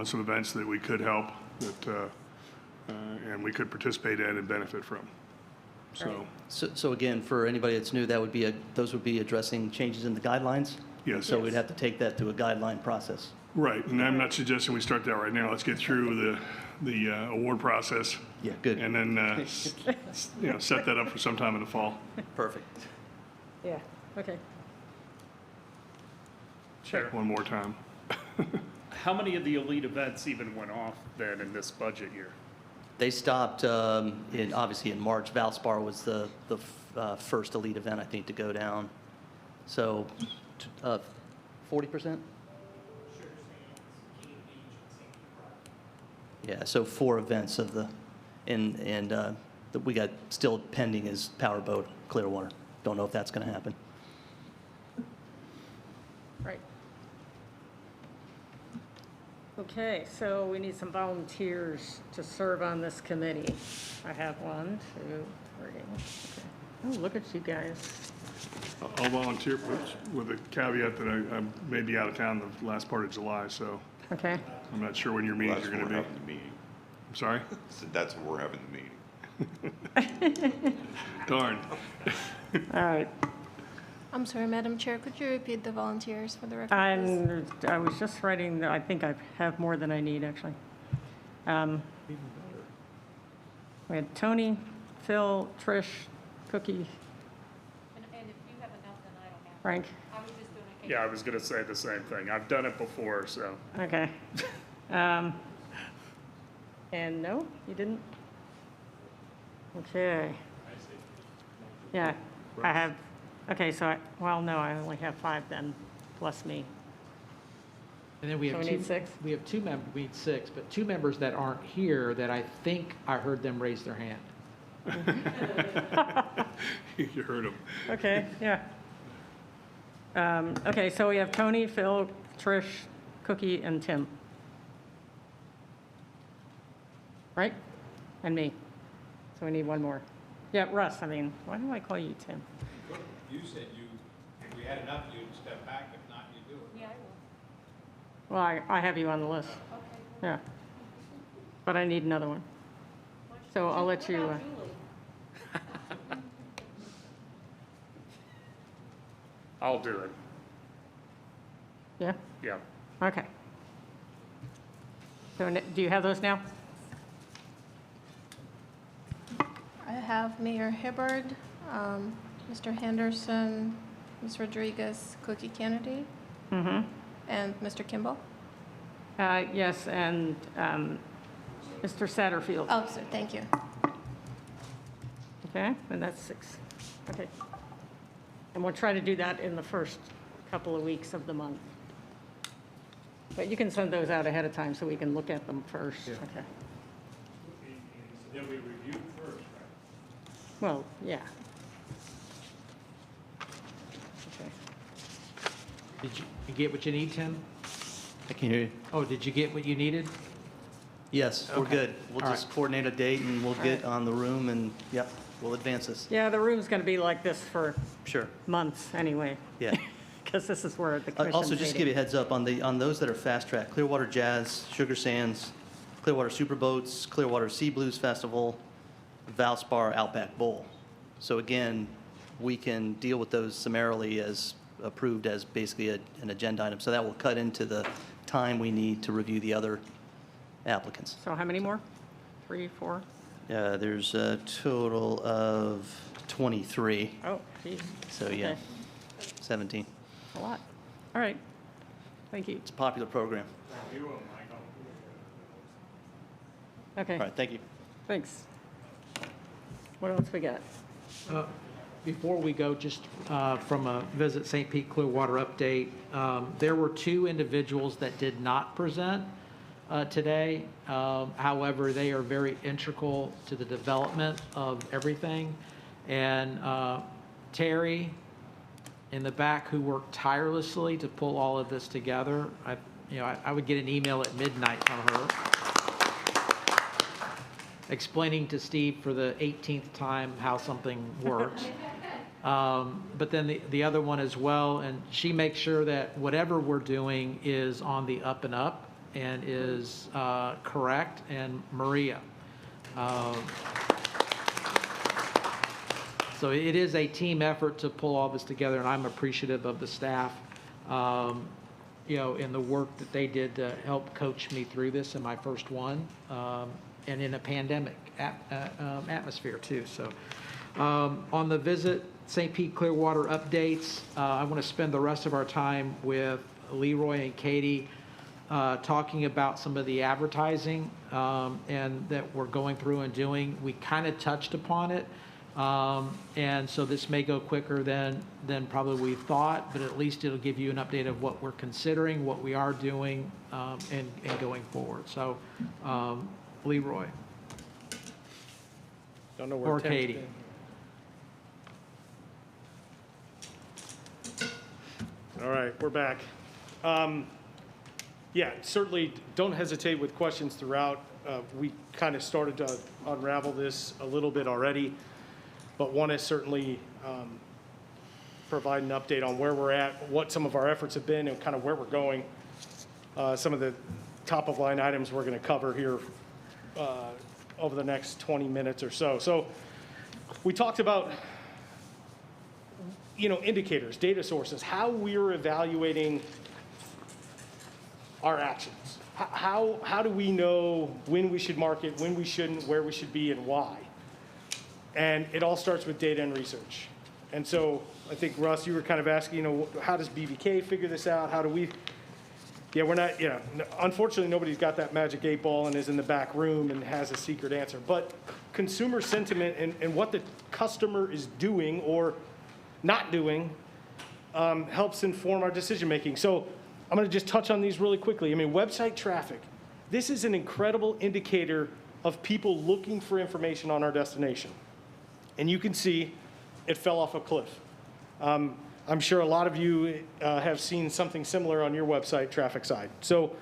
some events that we could help, and we could participate in and benefit from. So again, for anybody that's new, those would be addressing changes in the guidelines? Yes. So we'd have to take that through a guideline process. Right, and I'm not suggesting we start that right now. Let's get through the award process. Yeah, good. And then, set that up for sometime in the fall. Perfect. Yeah, okay. Check one more time. How many of the elite events even went off then in this budget year? They stopped obviously in March. Valspar was the first elite event, I think, to go down. So 40%? Yeah, so 4 events of that we got still pending is Powerboat Clearwater. Don't know if that's going to happen. Right. Okay, so we need some volunteers to serve on this committee. I have 1, 2, 3. Okay. Oh, look at you guys. I'll volunteer with a caveat that I may be out of town the last part of July, so Okay. I'm not sure when your meetings are going to be. Having the meeting. I'm sorry? So that's when we're having the meeting. Darn. All right. I'm sorry, Madam Chair, could you repeat the volunteers for the record, please? I was just writing, I think I have more than I need, actually. We had Tony, Phil, Trish, Cookie, And if you have enough, then I don't have. Frank. I was just doing a. Yeah, I was going to say the same thing. I've done it before, so. Okay. And no, you didn't? Okay. Yeah, I have, okay, so no, I only have 5 then, plus me. And then we So have we two. need 6? We have 2 members, we need 6, but 2 members that aren't here that I think I heard them raise their hand. You heard him. Okay, yeah. Okay, so we have Tony, Phil, Trish, Cookie, and Tim. Right? And me. So we need 1 more. Yeah, Russ, why do I call you Tim? You said if we had enough, you'd step back. If not, you'd do it. Yeah, I will. Well, I have you on the list. Okay. Yeah. But I need another one. So I'll let you. What about Julie? I'll do it. Yeah? Yeah. Okay. So do you have those now? I have Mayor Hibbard, Mr. Henderson, Ms. Rodriguez, Cookie Kennedy, Mm-hmm. and Mr. Kimball. Yes, and Mr. Satterfield. Oh, sir, thank you. Okay, and that's 6. Okay. And we'll try to do that in the first couple of weeks of the month. But you can send those out ahead of time so we can look at them first. Yeah. Okay. Then we review first, right? Well, yeah. Okay. Did you get what you need, Tim? I can hear you. Oh, did you get what you needed? Yes, we're Okay. good. We'll All just right. coordinate a date and we'll get right. on the room and, yep, we'll advance this. Yeah, the room's going to be like this for Sure, months anyway, yeah. because this is where the commission's Also, just to give you a meeting. heads up, on those that are fast track, Clearwater Jazz, Sugar Sands, Clearwater Superboats, Clearwater Sea Blues Festival, Valspar Outback Bowl. So again, we can deal with those summarily as approved as basically an agenda item. So that will cut into the time we need to review the other applicants. So how many more? 3, 4? There's a total of 23, Oh, geez. so yeah, Okay. 17. A lot. All right. Thank you. It's a popular program. Okay. All right, thank you. Thanks. What else we got? Before we go, just from a Visit St. Pete Clearwater update, there were 2 individuals that did not present today. However, they are very integral to the development of everything. And Terry in the back, who worked tirelessly to pull all of this together, I would get an email at midnight from her explaining to Steve for the 18th time how something works. But then the other one as well, and she makes sure that whatever we're doing is on the up and up and is correct, and Maria. So it is a team effort to pull all this together, and I'm appreciative of the staff, in the work that they did to help coach me through this in my first one, and in a pandemic atmosphere too. So on the Visit St. Pete Clearwater updates, I want to spend the rest of our time with Leroy and Katie talking about some of the advertising and that we're going through and doing. We kind of touched upon it. And so this may go quicker than probably we thought, but at least it'll give you an update of what we're considering, what we are doing, and going forward. So, Leroy. Don't know where Or Tim's Katie. been. All right, we're back. Yeah, certainly don't hesitate with questions throughout. We kind of started to unravel this a little bit already, but want to certainly provide an update on where we're at, what some of our efforts have been, and kind of where we're going. Some of the top of line items we're going to cover here over the next 20 minutes or so. So we talked about, indicators, data sources, how we're evaluating our actions. How do we know when we should market, when we shouldn't, where we should be, and why? And it all starts with data and research. And so I think, Russ, you were kind of asking, how does BVK figure this out? How do we? Yeah, we're not, unfortunately, nobody's got that magic 8 ball and is in the back room and has a secret answer. But consumer sentiment and what the customer is doing or not doing helps inform our decision making. So I'm going to just touch on these really quickly. Website traffic. This is an incredible indicator of people looking for information on our destination. And you can see it fell off a cliff. I'm sure a lot of you have seen something similar on your website traffic side. So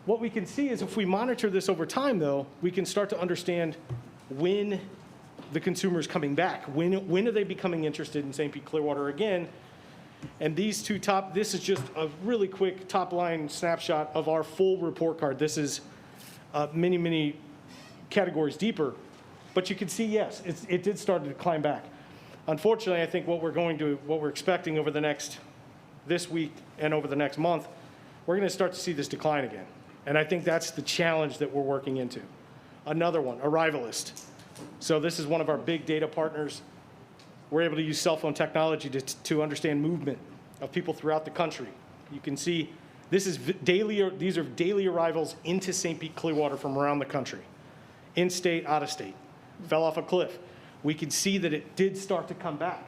what we can see is if we monitor this over time, though, we can start to understand when the consumer is coming back. When are they becoming interested in St. Pete Clearwater again? And these two this is just a really quick top line snapshot of our full report card. This is many, many categories deeper. But you can see, yes, it did start to climb back. Unfortunately, I think what we're expecting over this week and over the next month, we're going to start to see this decline again. And I think that's the challenge that we're working into. Another one, Arrivalist. So this is one of our big data partners. We're able to use cell phone technology to understand movement of people throughout the country. You can see these are daily arrivals into St. Pete Clearwater from around the country. In-state, out-of-state. Fell off a cliff. We can see that it did start to come back.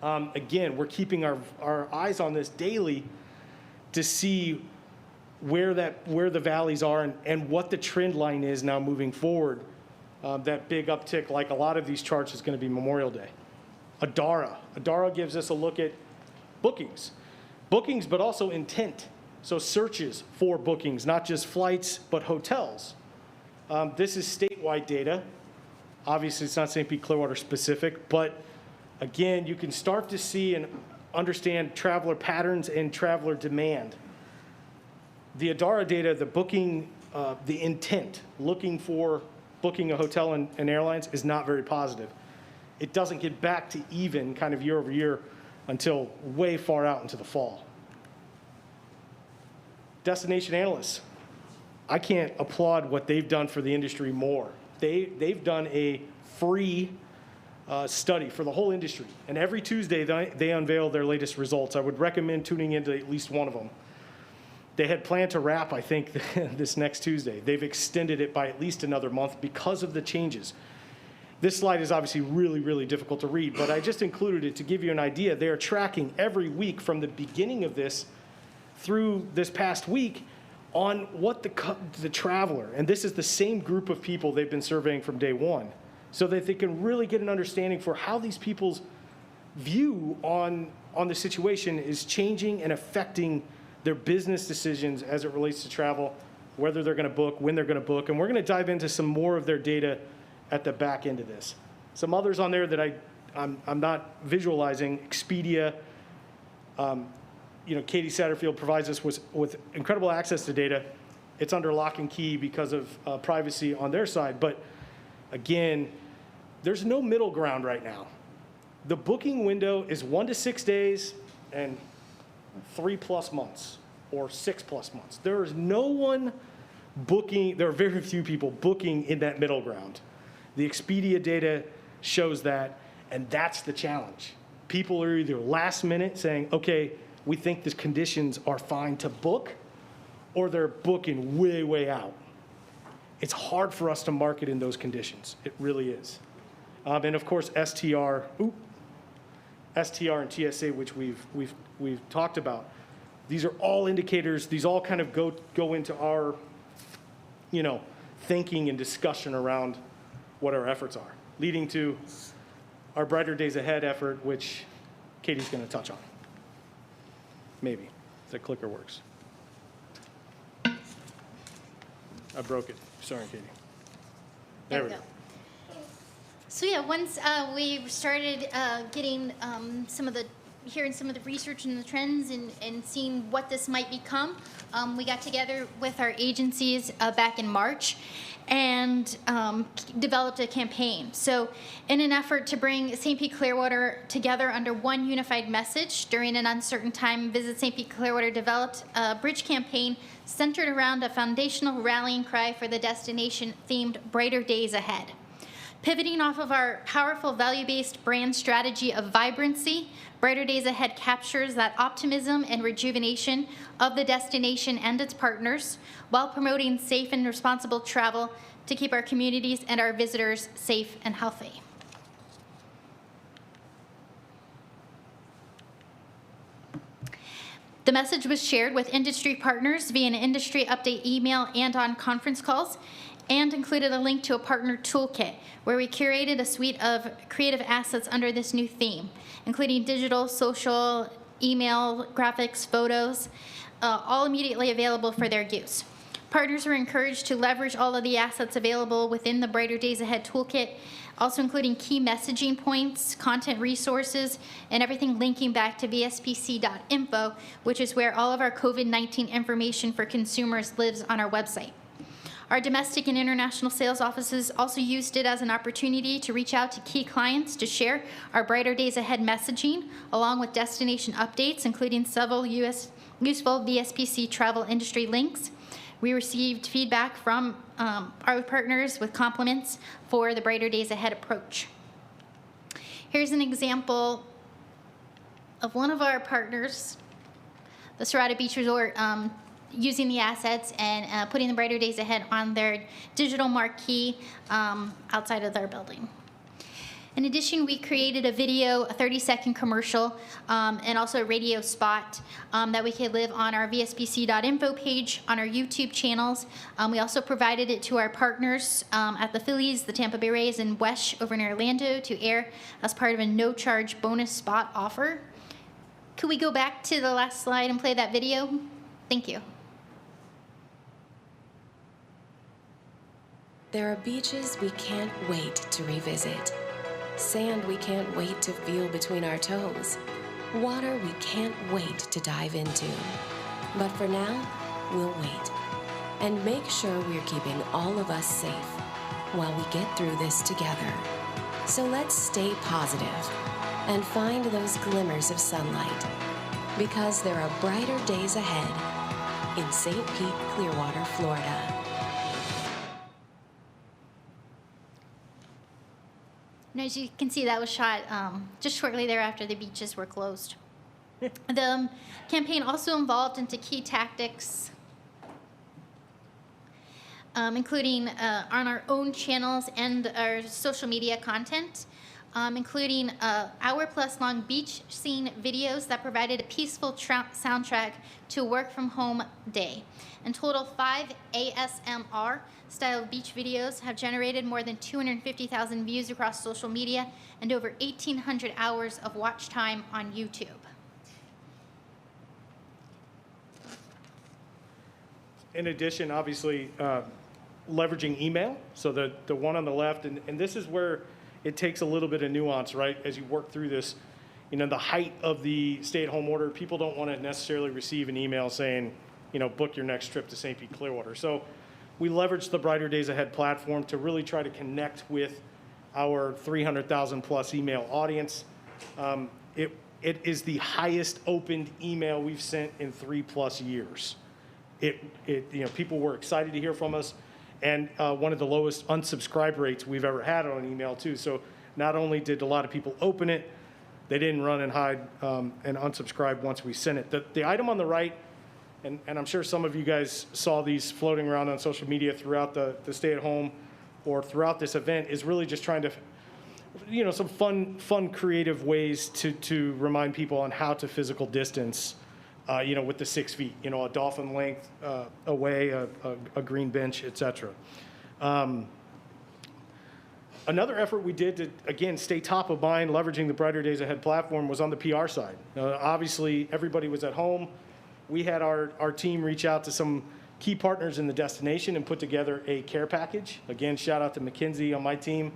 Again, we're keeping our eyes on this daily to see where the valleys are and what the trend line is now moving forward. That big uptick, like a lot of these charts, is going to be Memorial Day. Adara. Adara gives us a look at bookings, but also intent. So searches for bookings, not just flights, but hotels. This is statewide data. Obviously, it's not St. Pete Clearwater specific, but again, you can start to see and understand traveler patterns and traveler demand. The Adara data, the booking, the intent, looking for booking a hotel and airlines is not very positive. It doesn't get back to even kind of year over year until way far out into the fall. Destination analysts. I can't applaud what they've done for the industry more. They've done a free study for the whole industry, and every Tuesday they unveil their latest results. I would recommend tuning into at least one of them. They had planned to wrap, I think, this next Tuesday. They've extended it by at least another month because of the changes. This slide is obviously really, really difficult to read, but I just included it to give you an idea. They are tracking every week from the beginning of this through this past week on what the traveler, and this is the same group of people they've been surveying from day one, so that they can really get an understanding for how these people's view on the situation is changing and affecting their business decisions as it relates to travel, whether they're going to book, when they're going to book, and we're going to dive into some more of their data at the back end of this. Some others on there that I'm not visualizing, Expedia, Katie Satterfield provides us with incredible access to data. It's under lock and key because of privacy on their side, but again, there's no middle ground right now. The booking window is 1 to 6 days and 3+ months or 6+ months. There is no one booking, there are very few people booking in that middle ground. The Expedia data shows that, and that's the challenge. People are either last minute saying, okay, we think the conditions are fine to book, or they're booking way, way out. It's hard for us to market in those conditions. It really is. And of course, STR and TSA, which we've talked about. These are all indicators. These all kind of go into our, thinking and discussion around what our efforts are, leading to our Brighter Days Ahead effort, which Katie's going to touch on. Maybe, if the clicker works. I broke it. Sorry, Katie. There we go. So yeah, once we started getting hearing some of the research and the trends and seeing what this might become, we got together with our agencies back in March and developed a campaign. So in an effort to bring St. Pete Clearwater together under one unified message during an uncertain time, Visit St. Pete Clearwater developed a bridge campaign centered around a foundational rallying cry for the destination themed Brighter Days Ahead. Pivoting off of our powerful value-based brand strategy of vibrancy, Brighter Days Ahead captures that optimism and rejuvenation of the destination and its partners while promoting safe and responsible travel to keep our communities and our visitors safe and healthy. The message was shared with industry partners via an industry update email and on conference calls, and included a link to a partner toolkit where we curated a suite of creative assets under this new theme, including digital, social, email, graphics, photos, all immediately available for their use. Partners were encouraged to leverage all of the assets available within the Brighter Days Ahead toolkit, also including key messaging points, content resources, and everything linking back to vspc.info, which is where all of our COVID-19 information for consumers lives on our website. Our domestic and international sales offices also used it as an opportunity to reach out to key clients to share our Brighter Days Ahead messaging, along with destination updates, including several useful VSPC travel industry links. We received feedback from our partners with compliments for the Brighter Days Ahead approach. Here's an example of one of our partners, the Serrata Beach Resort, using the assets and putting the Brighter Days Ahead on their digital marquee outside of their building. In addition, we created a video, a 30-second commercial, and also a radio spot that we could live on our vspc.info page, on our YouTube channels. We also provided it to our partners at the Phillies, the Tampa Bay Rays, and Wesh over in Orlando to air as part of a no-charge bonus spot offer. Could we go back to the last slide and play that video? Thank you. There are beaches we can't wait to revisit. Sand we can't wait to feel between our toes. Water we can't wait to dive into. But for now, we'll wait and make sure we're keeping all of us safe while we get through this together. So let's stay positive and find those glimmers of sunlight, because there are brighter days ahead in St. Pete, Clearwater, Florida. And as you can see, that was shot just shortly thereafter the beaches were closed. The campaign also involved into key tactics, including on our own channels and our social media content, including hour-plus long beach scene videos that provided a peaceful soundtrack to a work-from-home day. In total, 5 ASMR-style beach videos have generated more than 250,000 views across social media and over 1,800 hours of watch time on YouTube. In addition, obviously, leveraging email. So the one on the left, and this is where it takes a little bit of nuance, right? As you work through this, you know, the height of the stay-at-home order, people don't want to necessarily receive an email saying, you know, book your next trip to St. Pete Clearwater. So we leveraged the Brighter Days Ahead platform to really try to connect with our 300,000 plus email audience. It is the highest opened email we've sent in 3+ years. You know, people were excited to hear from us, and one of the lowest unsubscribe rates we've ever had on an email too. So not only did a lot of people open it, they didn't run and hide and unsubscribe once we sent it. The item on the right, and I'm sure some of you guys saw these floating around on social media throughout the stay-at-home or throughout this event, is really just trying to, you know, some fun creative ways to remind people on how to physical distance, you know, with the 6 feet, you know, a dolphin length away, a green bench, et cetera. Another effort we did to, again, stay top of mind, leveraging the Brighter Days Ahead platform, was on the PR side. Obviously, everybody was at home. We had our team reach out to some key partners in the destination and put together a care package. Again, shout out to McKinsey on my team.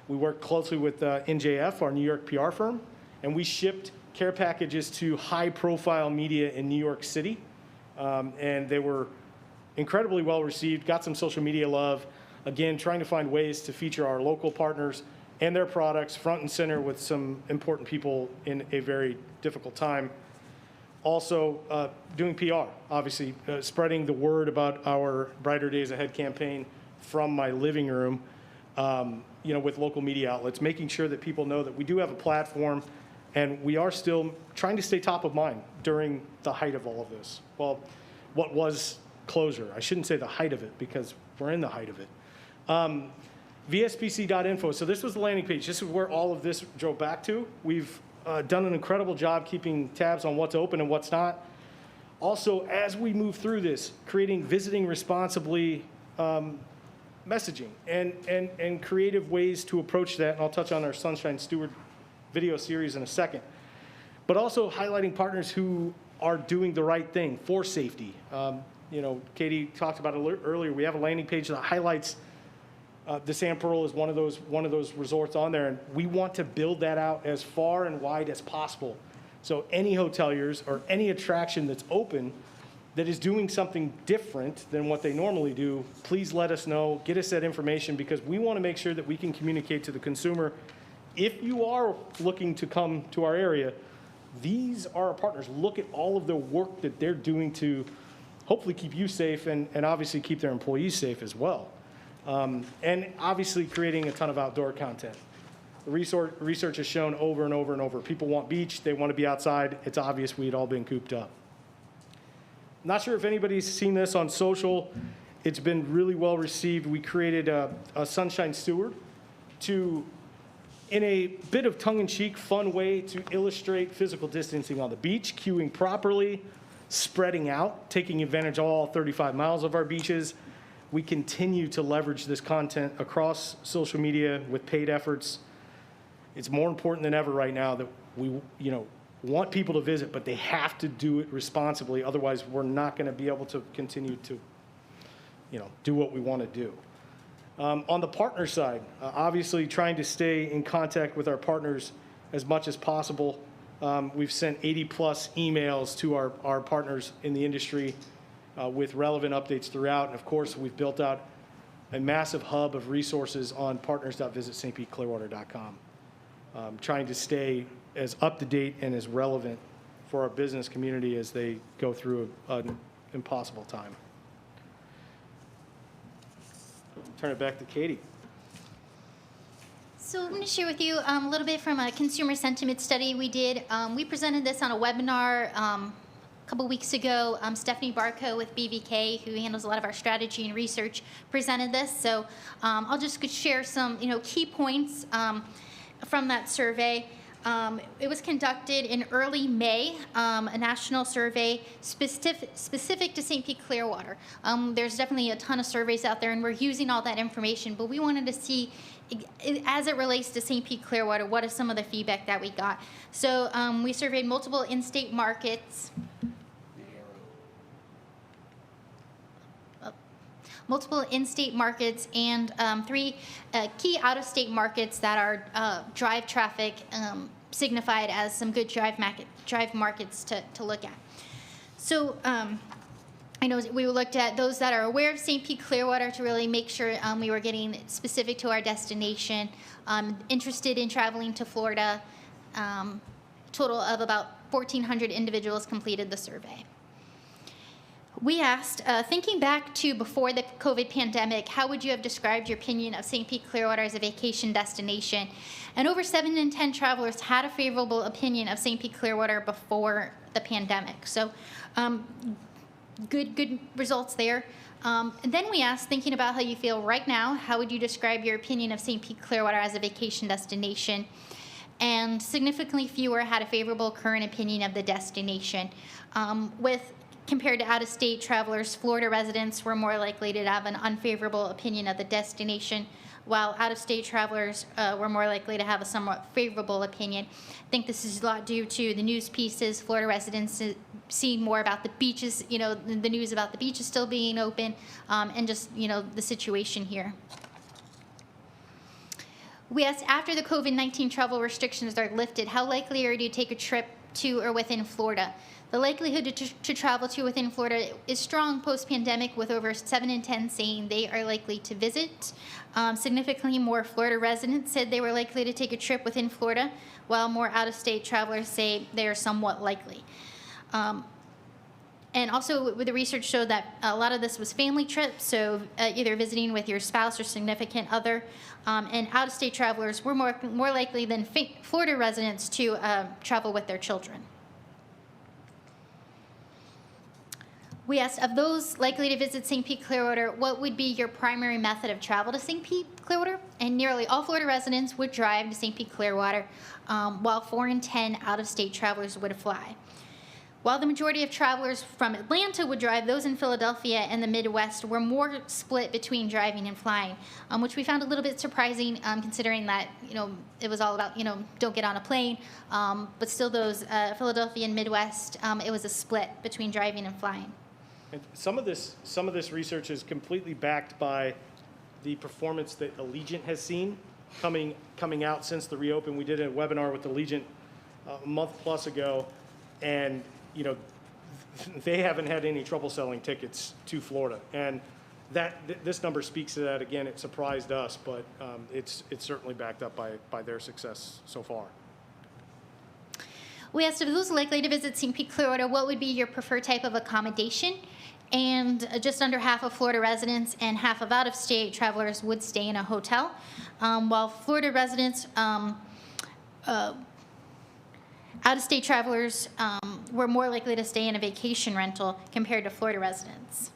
We worked closely with NJF, our New York PR firm, and we shipped care packages to high-profile media in New York City. And they were incredibly well received, got some social media love. Again, trying to find ways to feature our local partners and their products front and center with some important people in a very difficult time. Also, doing PR, obviously, spreading the word about our Brighter Days Ahead campaign from my living room, you know, with local media outlets, making sure that people know that we do have a platform and we are still trying to stay top of mind during the height of all of this. Well, what was closure? I shouldn't say the height of it, because we're in the height of it. VSPC.info. So this was the landing page. This is where all of this drove back to. We've done an incredible job keeping tabs on what's open and what's not. Also, as we move through this, creating visiting responsibly messaging and creative ways to approach that. And I'll touch on our Sunshine Steward video series in a second. But also highlighting partners who are doing the right thing for safety. You know, Katie talked about it earlier. We have a landing page that highlights the Sand Pearl is one of those resorts on there, and we want to build that out as far and wide as possible. So any hoteliers or any attraction that's open that is doing something different than what they normally do, please let us know, get us that information, because we want to make sure that we can communicate to the consumer. If you are looking to come to our area, these are our partners. Look at all of the work that they're doing to hopefully keep you safe and obviously keep their employees safe as well. And obviously creating a ton of outdoor content. The research has shown over and over and over, people want beach, they want to be outside. It's obvious we'd all been cooped up. Not sure if anybody's seen this on social. It's been really well received. We created a Sunshine Steward to, in a bit of tongue-in-cheek, fun way to illustrate physical distancing on the beach, queuing properly, spreading out, taking advantage of all 35 miles of our beaches. We continue to leverage this content across social media with paid efforts. It's more important than ever right now that we, you know, want people to visit, but they have to do it responsibly. Otherwise, we're not going to be able to continue to, you know, do what we want to do. On the partner side, obviously trying to stay in contact with our partners as much as possible. We've sent 80+ emails to our partners in the industry with relevant updates throughout. And of course, we've built out a massive hub of resources on partners.visitstpeteClearwater.com, trying to stay as up to date and as relevant for our business community as they go through an impossible time. Turn it back to Katie. So I'm going to share with you a little bit from a consumer sentiment study we did. We presented this on a webinar a couple weeks ago. Stephanie Barco with BVK, who handles a lot of our strategy and research, presented this. So I'll just share some key points from that survey. It was conducted in early May, a national survey specific to St. Pete Clearwater. There's definitely a ton of surveys out there, and we're using all that information, but we wanted to see, as it relates to St. Pete Clearwater, what is some of the feedback that we got. So we surveyed multiple in-state markets. And 3 key out-of-state markets that are drive traffic signified as some good drive markets to look at. So I know we looked at those that are aware of St. Pete Clearwater to really make sure we were getting specific to our destination, interested in traveling to Florida. Total of about 1,400 individuals completed the survey. We asked, thinking back to before the COVID pandemic, how would you have described your opinion of St. Pete Clearwater as a vacation destination? And over 7 in 10 travelers had a favorable opinion of St. Pete Clearwater before the pandemic. So good results there. And then we asked, thinking about how you feel right now, how would you describe your opinion of St. Pete Clearwater as a vacation destination? And significantly fewer had a favorable current opinion of the destination. Compared to out-of-state travelers, Florida residents were more likely to have an unfavorable opinion of the destination, while out-of-state travelers were more likely to have a somewhat favorable opinion. I think this is a lot due to the news pieces, Florida residents seeing more about the beaches, the news about the beaches still being open, and just, the situation here. We asked, after the COVID-19 travel restrictions are lifted, how likely are you to take a trip to or within Florida? The likelihood to travel to within Florida is strong post-pandemic, with over 7 in 10 saying they are likely to visit. Significantly more Florida residents said they were likely to take a trip within Florida, while more out-of-state travelers say they are somewhat likely. And also, the research showed that a lot of this was family trips, so either visiting with your spouse or significant other. And out-of-state travelers were more likely than Florida residents to travel with their children. We asked, of those likely to visit St. Pete Clearwater, what would be your primary method of travel to St. Pete Clearwater? And nearly all Florida residents would drive to St. Pete Clearwater, while 4 in 10 out-of-state travelers would fly. While the majority of travelers from Atlanta would drive, those in Philadelphia and the Midwest were more split between driving and flying, which we found a little bit surprising, considering that, it was all about, don't get on a plane. But still, those Philadelphia and Midwest, it was a split between driving and flying. And some of this research is completely backed by the performance that Allegiant has seen coming out since the reopen. We did a webinar with Allegiant a month plus ago, and they haven't had any trouble selling tickets to Florida. And this number speaks to that. Again, it surprised us, but it's certainly backed up by their success so far. We asked, of those likely to visit St. Pete Clearwater, what would be your preferred type of accommodation? And just under half of Florida residents and half of out-of-state travelers would stay in a hotel, while Florida residents, out-of-state travelers were more likely to stay in a vacation rental compared to Florida residents.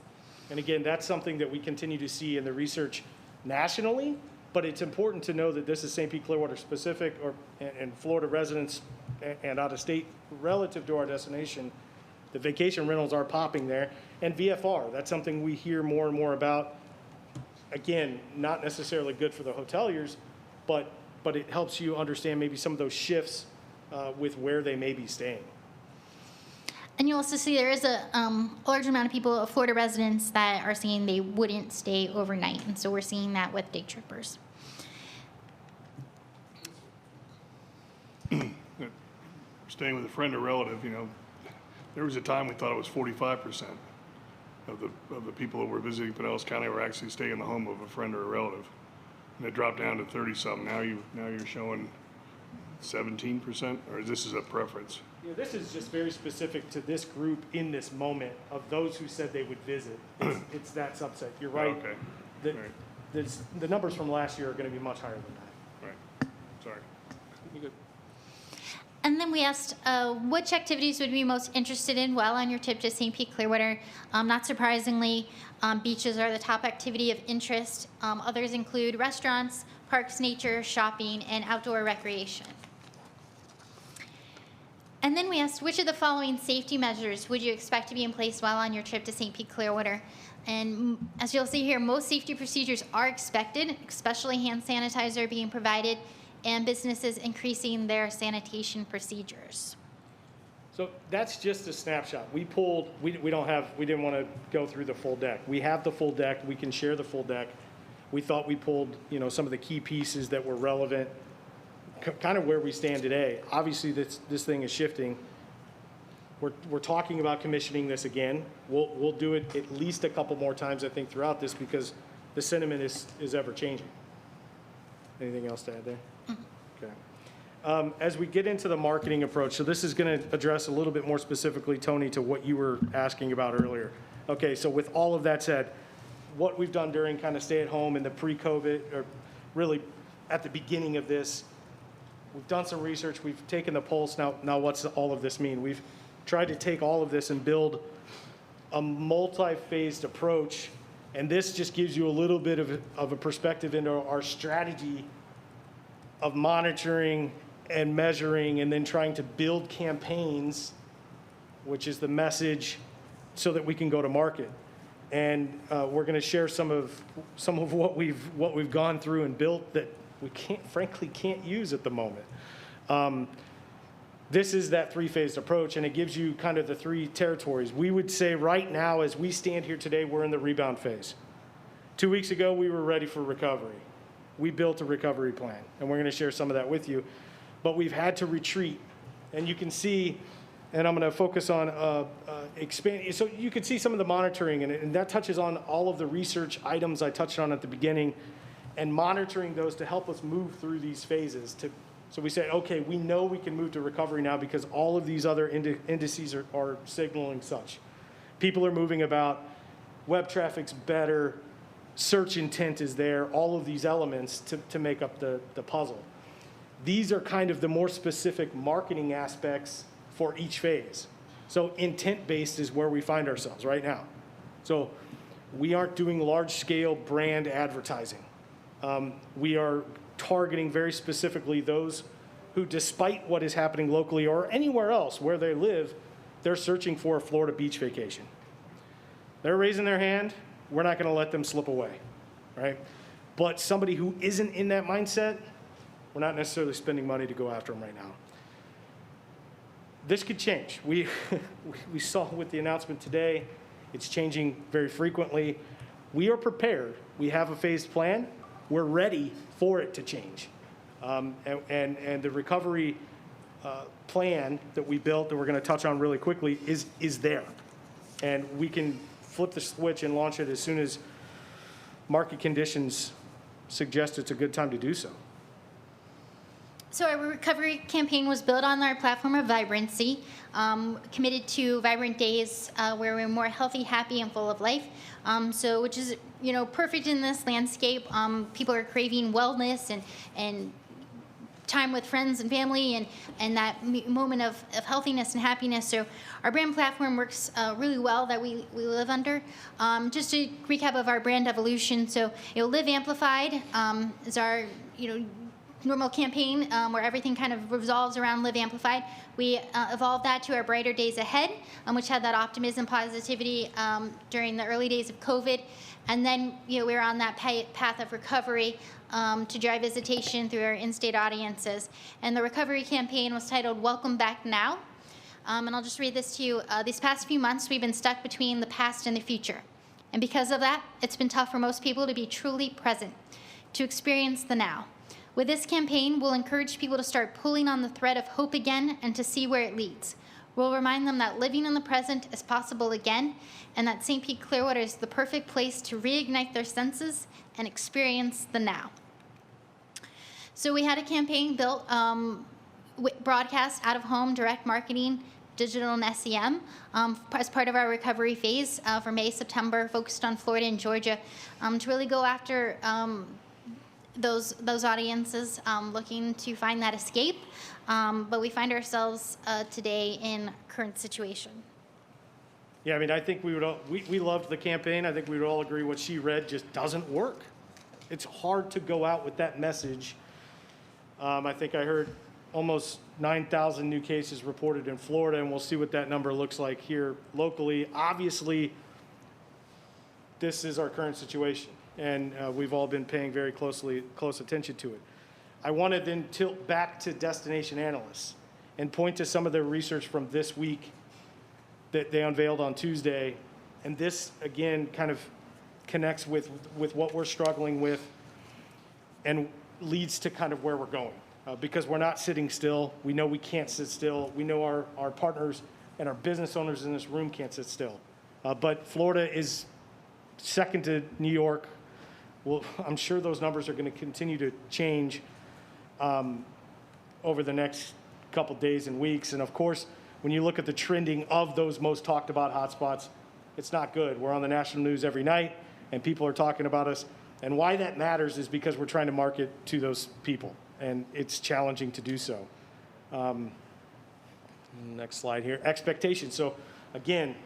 And again, that's something that we continue to see in the research nationally, but it's important to know that this is St. Pete Clearwater specific, and Florida residents and out-of-state relative to our destination. The vacation rentals are popping there, and VFR, that's something we hear more and more about. Again, not necessarily good for the hoteliers, but it helps you understand maybe some of those shifts with where they may be staying. And you'll also see there is a large amount of people, Florida residents, that are saying they wouldn't stay overnight, and so we're seeing that with day trippers. Staying with a friend or relative, there was a time we thought it was 45% of the people that were visiting Pinellas County were actually staying in the home of a friend or a relative, and it dropped down to 30-something. Now you're showing 17%, or this is a preference? This is just very specific to this group in this moment of those who said they would visit. It's that subset. You're right. Okay. The numbers from last year are going to be much higher than that. Right. You good? And then we asked which activities would you be most interested in while on your trip to St. Pete Clearwater. Not surprisingly, beaches are the top activity of interest. Others include restaurants, parks, nature, shopping, and outdoor recreation. And then we asked which of the following safety measures would you expect to be in place while on your trip to St. Pete Clearwater. And as you'll see here, most safety procedures are expected, especially hand sanitizer being provided and businesses increasing their sanitation procedures. So that's just a snapshot. We pulled, we didn't want to go through the full deck. We have the full deck. We can share the full deck. We thought we pulled, some of the key pieces that were relevant, kind of where we stand today. Obviously, this thing is shifting. We're talking about commissioning this again. We'll do it at least a couple more times, I think, throughout this because the sentiment is ever changing. Anything else to add there? Okay. As we get into the marketing approach, so this is going to address a little bit more specifically, Tony, to what you were asking about earlier. Okay, so with all of that said, what we've done during kind of stay at home and the pre-COVID, or really at the beginning of this, we've done some research, we've taken the pulse. Now what's all of this mean? We've tried to take all of this and build a multi-phased approach, and this just gives you a little bit of a perspective into our strategy of monitoring and measuring and then trying to build campaigns, which is the message, so that we can go to market. And we're going to share some of what we've gone through and built that we frankly can't use at the moment. This is that three-phased approach, and it gives you kind of the three territories. We would say right now, as we stand here today, we're in the rebound phase. 2 weeks ago, we were ready for recovery. We built a recovery plan, and we're going to share some of that with you. But we've had to retreat, and you can see, and I'm going to focus on expanding. So you can see some of the monitoring, and that touches on all of the research items I touched on at the beginning, and monitoring those to help us move through these phases. So we say, okay, we know we can move to recovery now because all of these other indices are signaling such. People are moving about, web traffic's better, search intent is there, all of these elements to make up the puzzle. These are kind of the more specific marketing aspects for each phase. So intent-based is where we find ourselves right now. So we aren't doing large-scale brand advertising. We are targeting very specifically those who, despite what is happening locally or anywhere else where they live, they're searching for a Florida beach vacation. They're raising their hand. We're not going to let them slip away, right? But somebody who isn't in that mindset, we're not necessarily spending money to go after them right now. This could change. We saw with the announcement today, it's changing very frequently. We are prepared. We have a phased plan. We're ready for it to change. And the recovery plan that we built that we're going to touch on really quickly is there. And we can flip the switch and launch it as soon as market conditions suggest it's a good time to do so. So our recovery campaign was built on our platform of vibrancy, committed to vibrant days where we're more healthy, happy, and full of life. So which is, perfect in this landscape. People are craving wellness and time with friends and family and that moment of healthiness and happiness. So our brand platform works really well that we live under. Just a recap of our brand evolution. So, Live Amplified is our, normal campaign where everything kind of revolves around Live Amplified. We evolved that to our Brighter Days Ahead, which had that optimism, positivity during the early days of COVID. And then, we're on that path of recovery to drive visitation through our in-state audiences. And the recovery campaign was titled Welcome Back Now. And I'll just read this to you. These past few months, we've been stuck between the past and the future. And because of that, it's been tough for most people to be truly present, to experience the now. With this campaign, we'll encourage people to start pulling on the thread of hope again and to see where it leads. We'll remind them that living in the present is possible again, and that St. Pete Clearwater is the perfect place to reignite their senses and experience the now. So we had a campaign built, broadcast, out-of-home, direct marketing, digital, and SEM as part of our recovery phase for May, September, focused on Florida and Georgia to really go after those audiences looking to find that escape. But we find ourselves today in current situation. Yeah, I mean, I think we loved the campaign. I think we would all agree what she read just doesn't work. It's hard to go out with that message. I think I heard almost 9,000 new cases reported in Florida, and we'll see what that number looks like here locally. Obviously, this is our current situation, and we've all been paying very close attention to it. I want to then tilt back to destination analysts and point to some of their research from this week that they unveiled on Tuesday. And this, again, kind of connects with what we're struggling with and leads to kind of where we're going. Because we're not sitting still. We know we can't sit still. We know our partners and our business owners in this room can't sit still. But Florida is second to New York. Well, I'm sure those numbers are going to continue to change over the next couple days and weeks. And of course, when you look at the trending of those most talked about hotspots, it's not good. We're on the national news every night, and people are talking about us. And why that matters is because we're trying to market to those people, and it's challenging to do so. Next slide here, expectations. So again,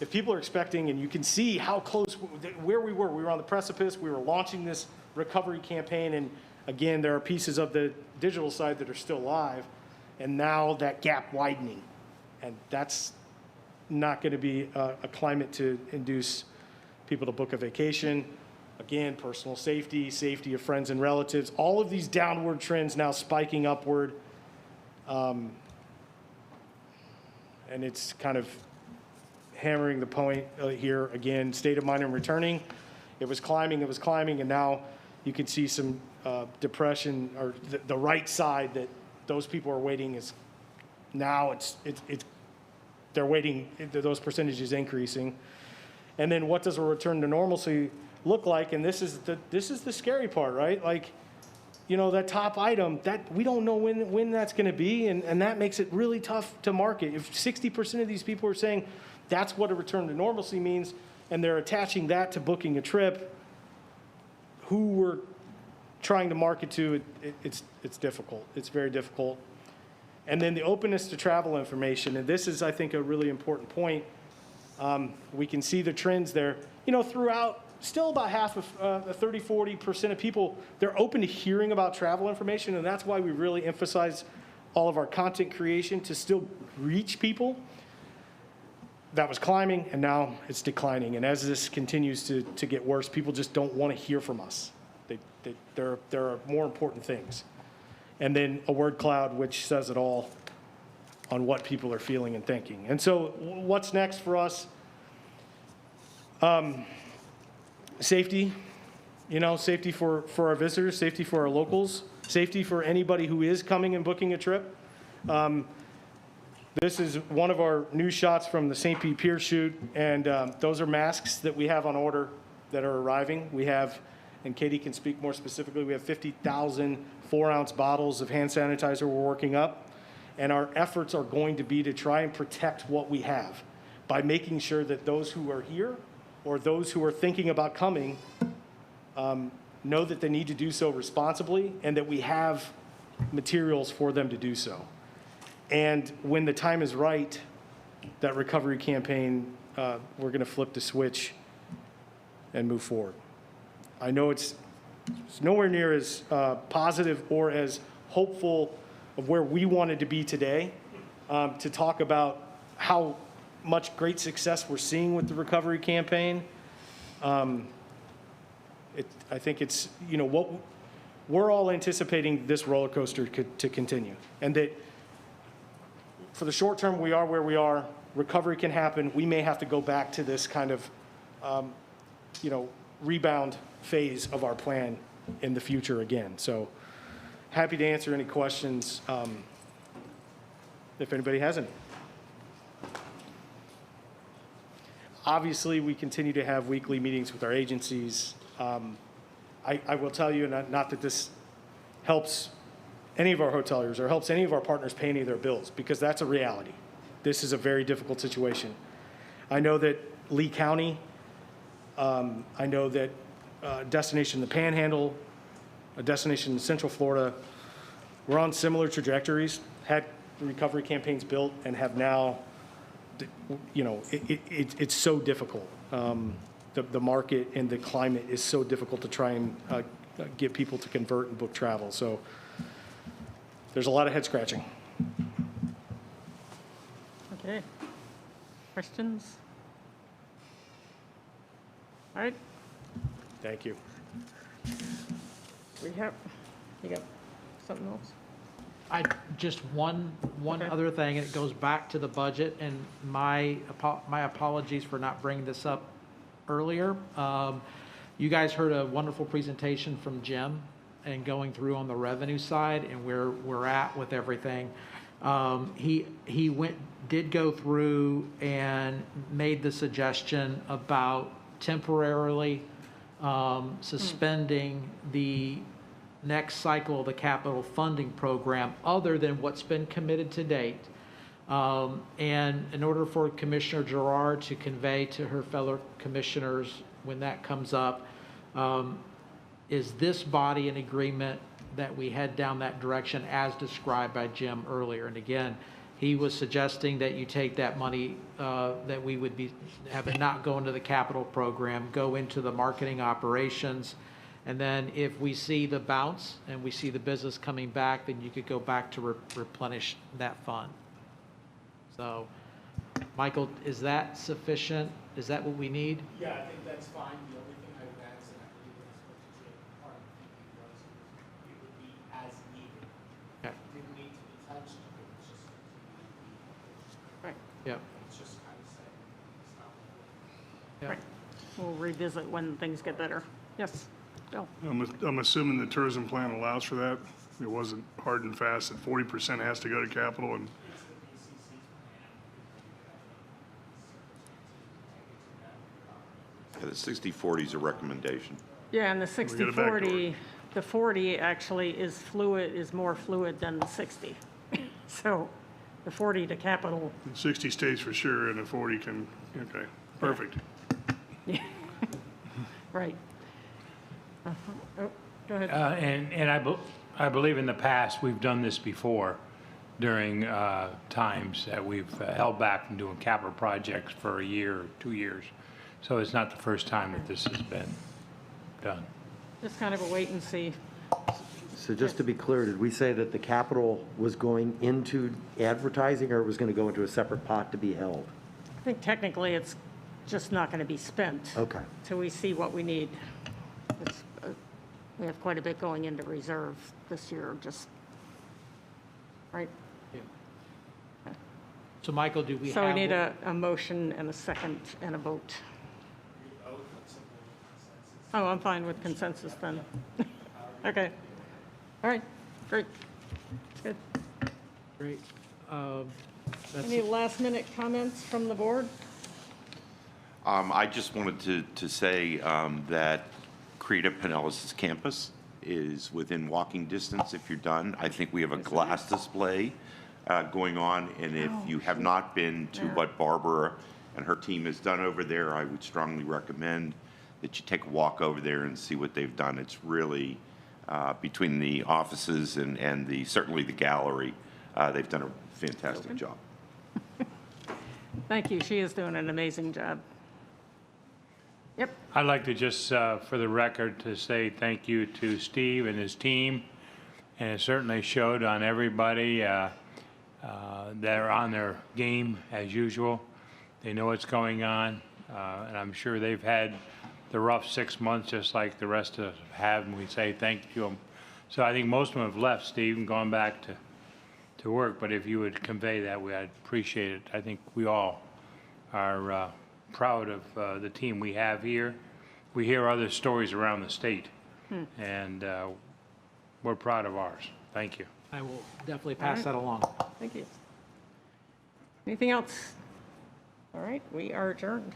if people are expecting, and you can see how close, where we were on the precipice, we were launching this recovery campaign, and again, there are pieces of the digital side that are still live, and now that gap widening. And that's not going to be a climate to induce people to book a vacation. Again, personal safety, safety of friends and relatives, all of these downward trends now spiking upward. And it's kind of hammering the point here again, state of mind and returning. It was climbing, and now you can see some depression, or the right side that those people are waiting is now they're waiting, those percentages increasing. And then what does a return to normalcy look like? And this is the scary part, right? Like, you know, that top item, that we don't know when that's going to be, and that makes it really tough to market. If 60% of these people are saying that's what a return to normalcy means, and they're attaching that to booking a trip, who we're trying to market to, it's difficult. It's very difficult. And then the openness to travel information, and this is, I think, a really important point. We can see the trends there. You know, throughout, still about half of 30, 40% of people, they're open to hearing about travel information, and that's why we really emphasize all of our content creation to still reach people. That was climbing, and now it's declining. And as this continues to get worse, people just don't want to hear from us. There are more important things. And then a word cloud, which says it all on what people are feeling and thinking. And so what's next for us? Safety, safety for our visitors, safety for our locals, safety for anybody who is coming and booking a trip. This is one of our new shots from the St. Pete Pier shoot, and those are masks that we have on order that are arriving. We have, and Katie can speak more specifically, we have 50,000 4-ounce bottles of hand sanitizer we're working up, and our efforts are going to be to try and protect what we have by making sure that those who are here or those who are thinking about coming know that they need to do so responsibly, and that we have materials for them to do so. And when the time is right, that recovery campaign, we're going to flip the switch and move forward. I know it's nowhere near as positive or as hopeful of where we wanted to be today, to talk about how much great success we're seeing with the recovery campaign. I think it's, what we're all anticipating this roller coaster to continue, and that for the short term, we are where we are. Recovery can happen. We may have to go back to this kind of, rebound phase of our plan in the future again. So happy to answer any questions if anybody has any. Obviously, we continue to have weekly meetings with our agencies. I will tell you, not that this helps any of our hoteliers or helps any of our partners pay any of their bills, because that's a reality. This is a very difficult situation. I know that Lee County, I know that Destination the Panhandle, a destination in Central Florida. We're on similar trajectories, had recovery campaigns built and have now, it's so difficult. The market and the climate is so difficult to try and get people to convert and book travel. So there's a lot of head scratching. Okay. Questions? All right, Thank you. you got something else? Just one other thing, and it goes back to the budget, and my apologies for not bringing this up earlier. You guys heard a wonderful presentation from Jim and going through on the revenue side and where we're at with everything. He did go through and made the suggestion about temporarily suspending the next cycle of the capital funding program other than what's been committed to date. And in order for Commissioner Gerard to convey to her fellow commissioners when that comes up, is this body in agreement that we head down that direction as described by Jim earlier? And again, he was suggesting that you take that money that we would have it not go into the capital program, go into the marketing operations. And then if we see the bounce and we see the business coming back, then you could go back to replenish that fund. So, Michael, is that sufficient? Is that what we need? Yeah, I think that's fine. The only thing I would add is, and I believe that's what the Jim part of the thinking was, it would be as needed. Okay. It didn't need to be touched, it was just Right. Yep. It's just kind of saying, it's not what Yep. Right. We'll revisit when things get better. Yes, Bill? I'm assuming the tourism plan allows for that. It wasn't hard and fast that 40% has to go to capital, and Yeah, the 60/40 is a recommendation. Yeah, and the We get a backdoor. 60/40, the 40 actually is more fluid than the 60. So the 40 to capital, 60 stays for sure, and a 40 can, okay, perfect. right. Oh, go ahead. And I believe in the past, we've done this before during times that we've held back from doing capital projects for a year or 2 years. So it's not the first time that this has been done. Just kind of a wait and see. So just to be clear, did we say that the capital was going into advertising, or it was going to go into a separate pot to be held? I think technically it's just not going to be spent. Okay. Till we see what we need. It's, we have quite a bit going into reserve this year, just, right? So Michael, do we have? So we need a motion and a second and a vote. Oh, I'm fine with consensus then. Okay. All right, great. That's good. Great. Any last minute comments from the board? I just wanted to say that Creative Pinellas' campus is within walking distance if you're done. I think we have a glass display going on, and if you have not been to what Barbara and her team has done over there, I would strongly recommend that you take a walk over there and see what they've done. It's really, between the offices and certainly the gallery, they've done a fantastic job. Thank you, she is doing an amazing job. Yep. I'd like to just, for the record, to say thank you to Steve and his team. And it certainly showed on everybody that are on their game as usual. They know what's going on. And I'm sure they've had the rough 6 months just like the rest of us have, and we say thank you to them. So I think most of them have left, Steve, and gone back to work. But if you would convey that, I'd appreciate it. I think we all are proud of the team we have here. We hear other stories around the state, and we're proud of ours. Thank you. I will definitely pass that along. Thank you. Anything else? All right, we are adjourned.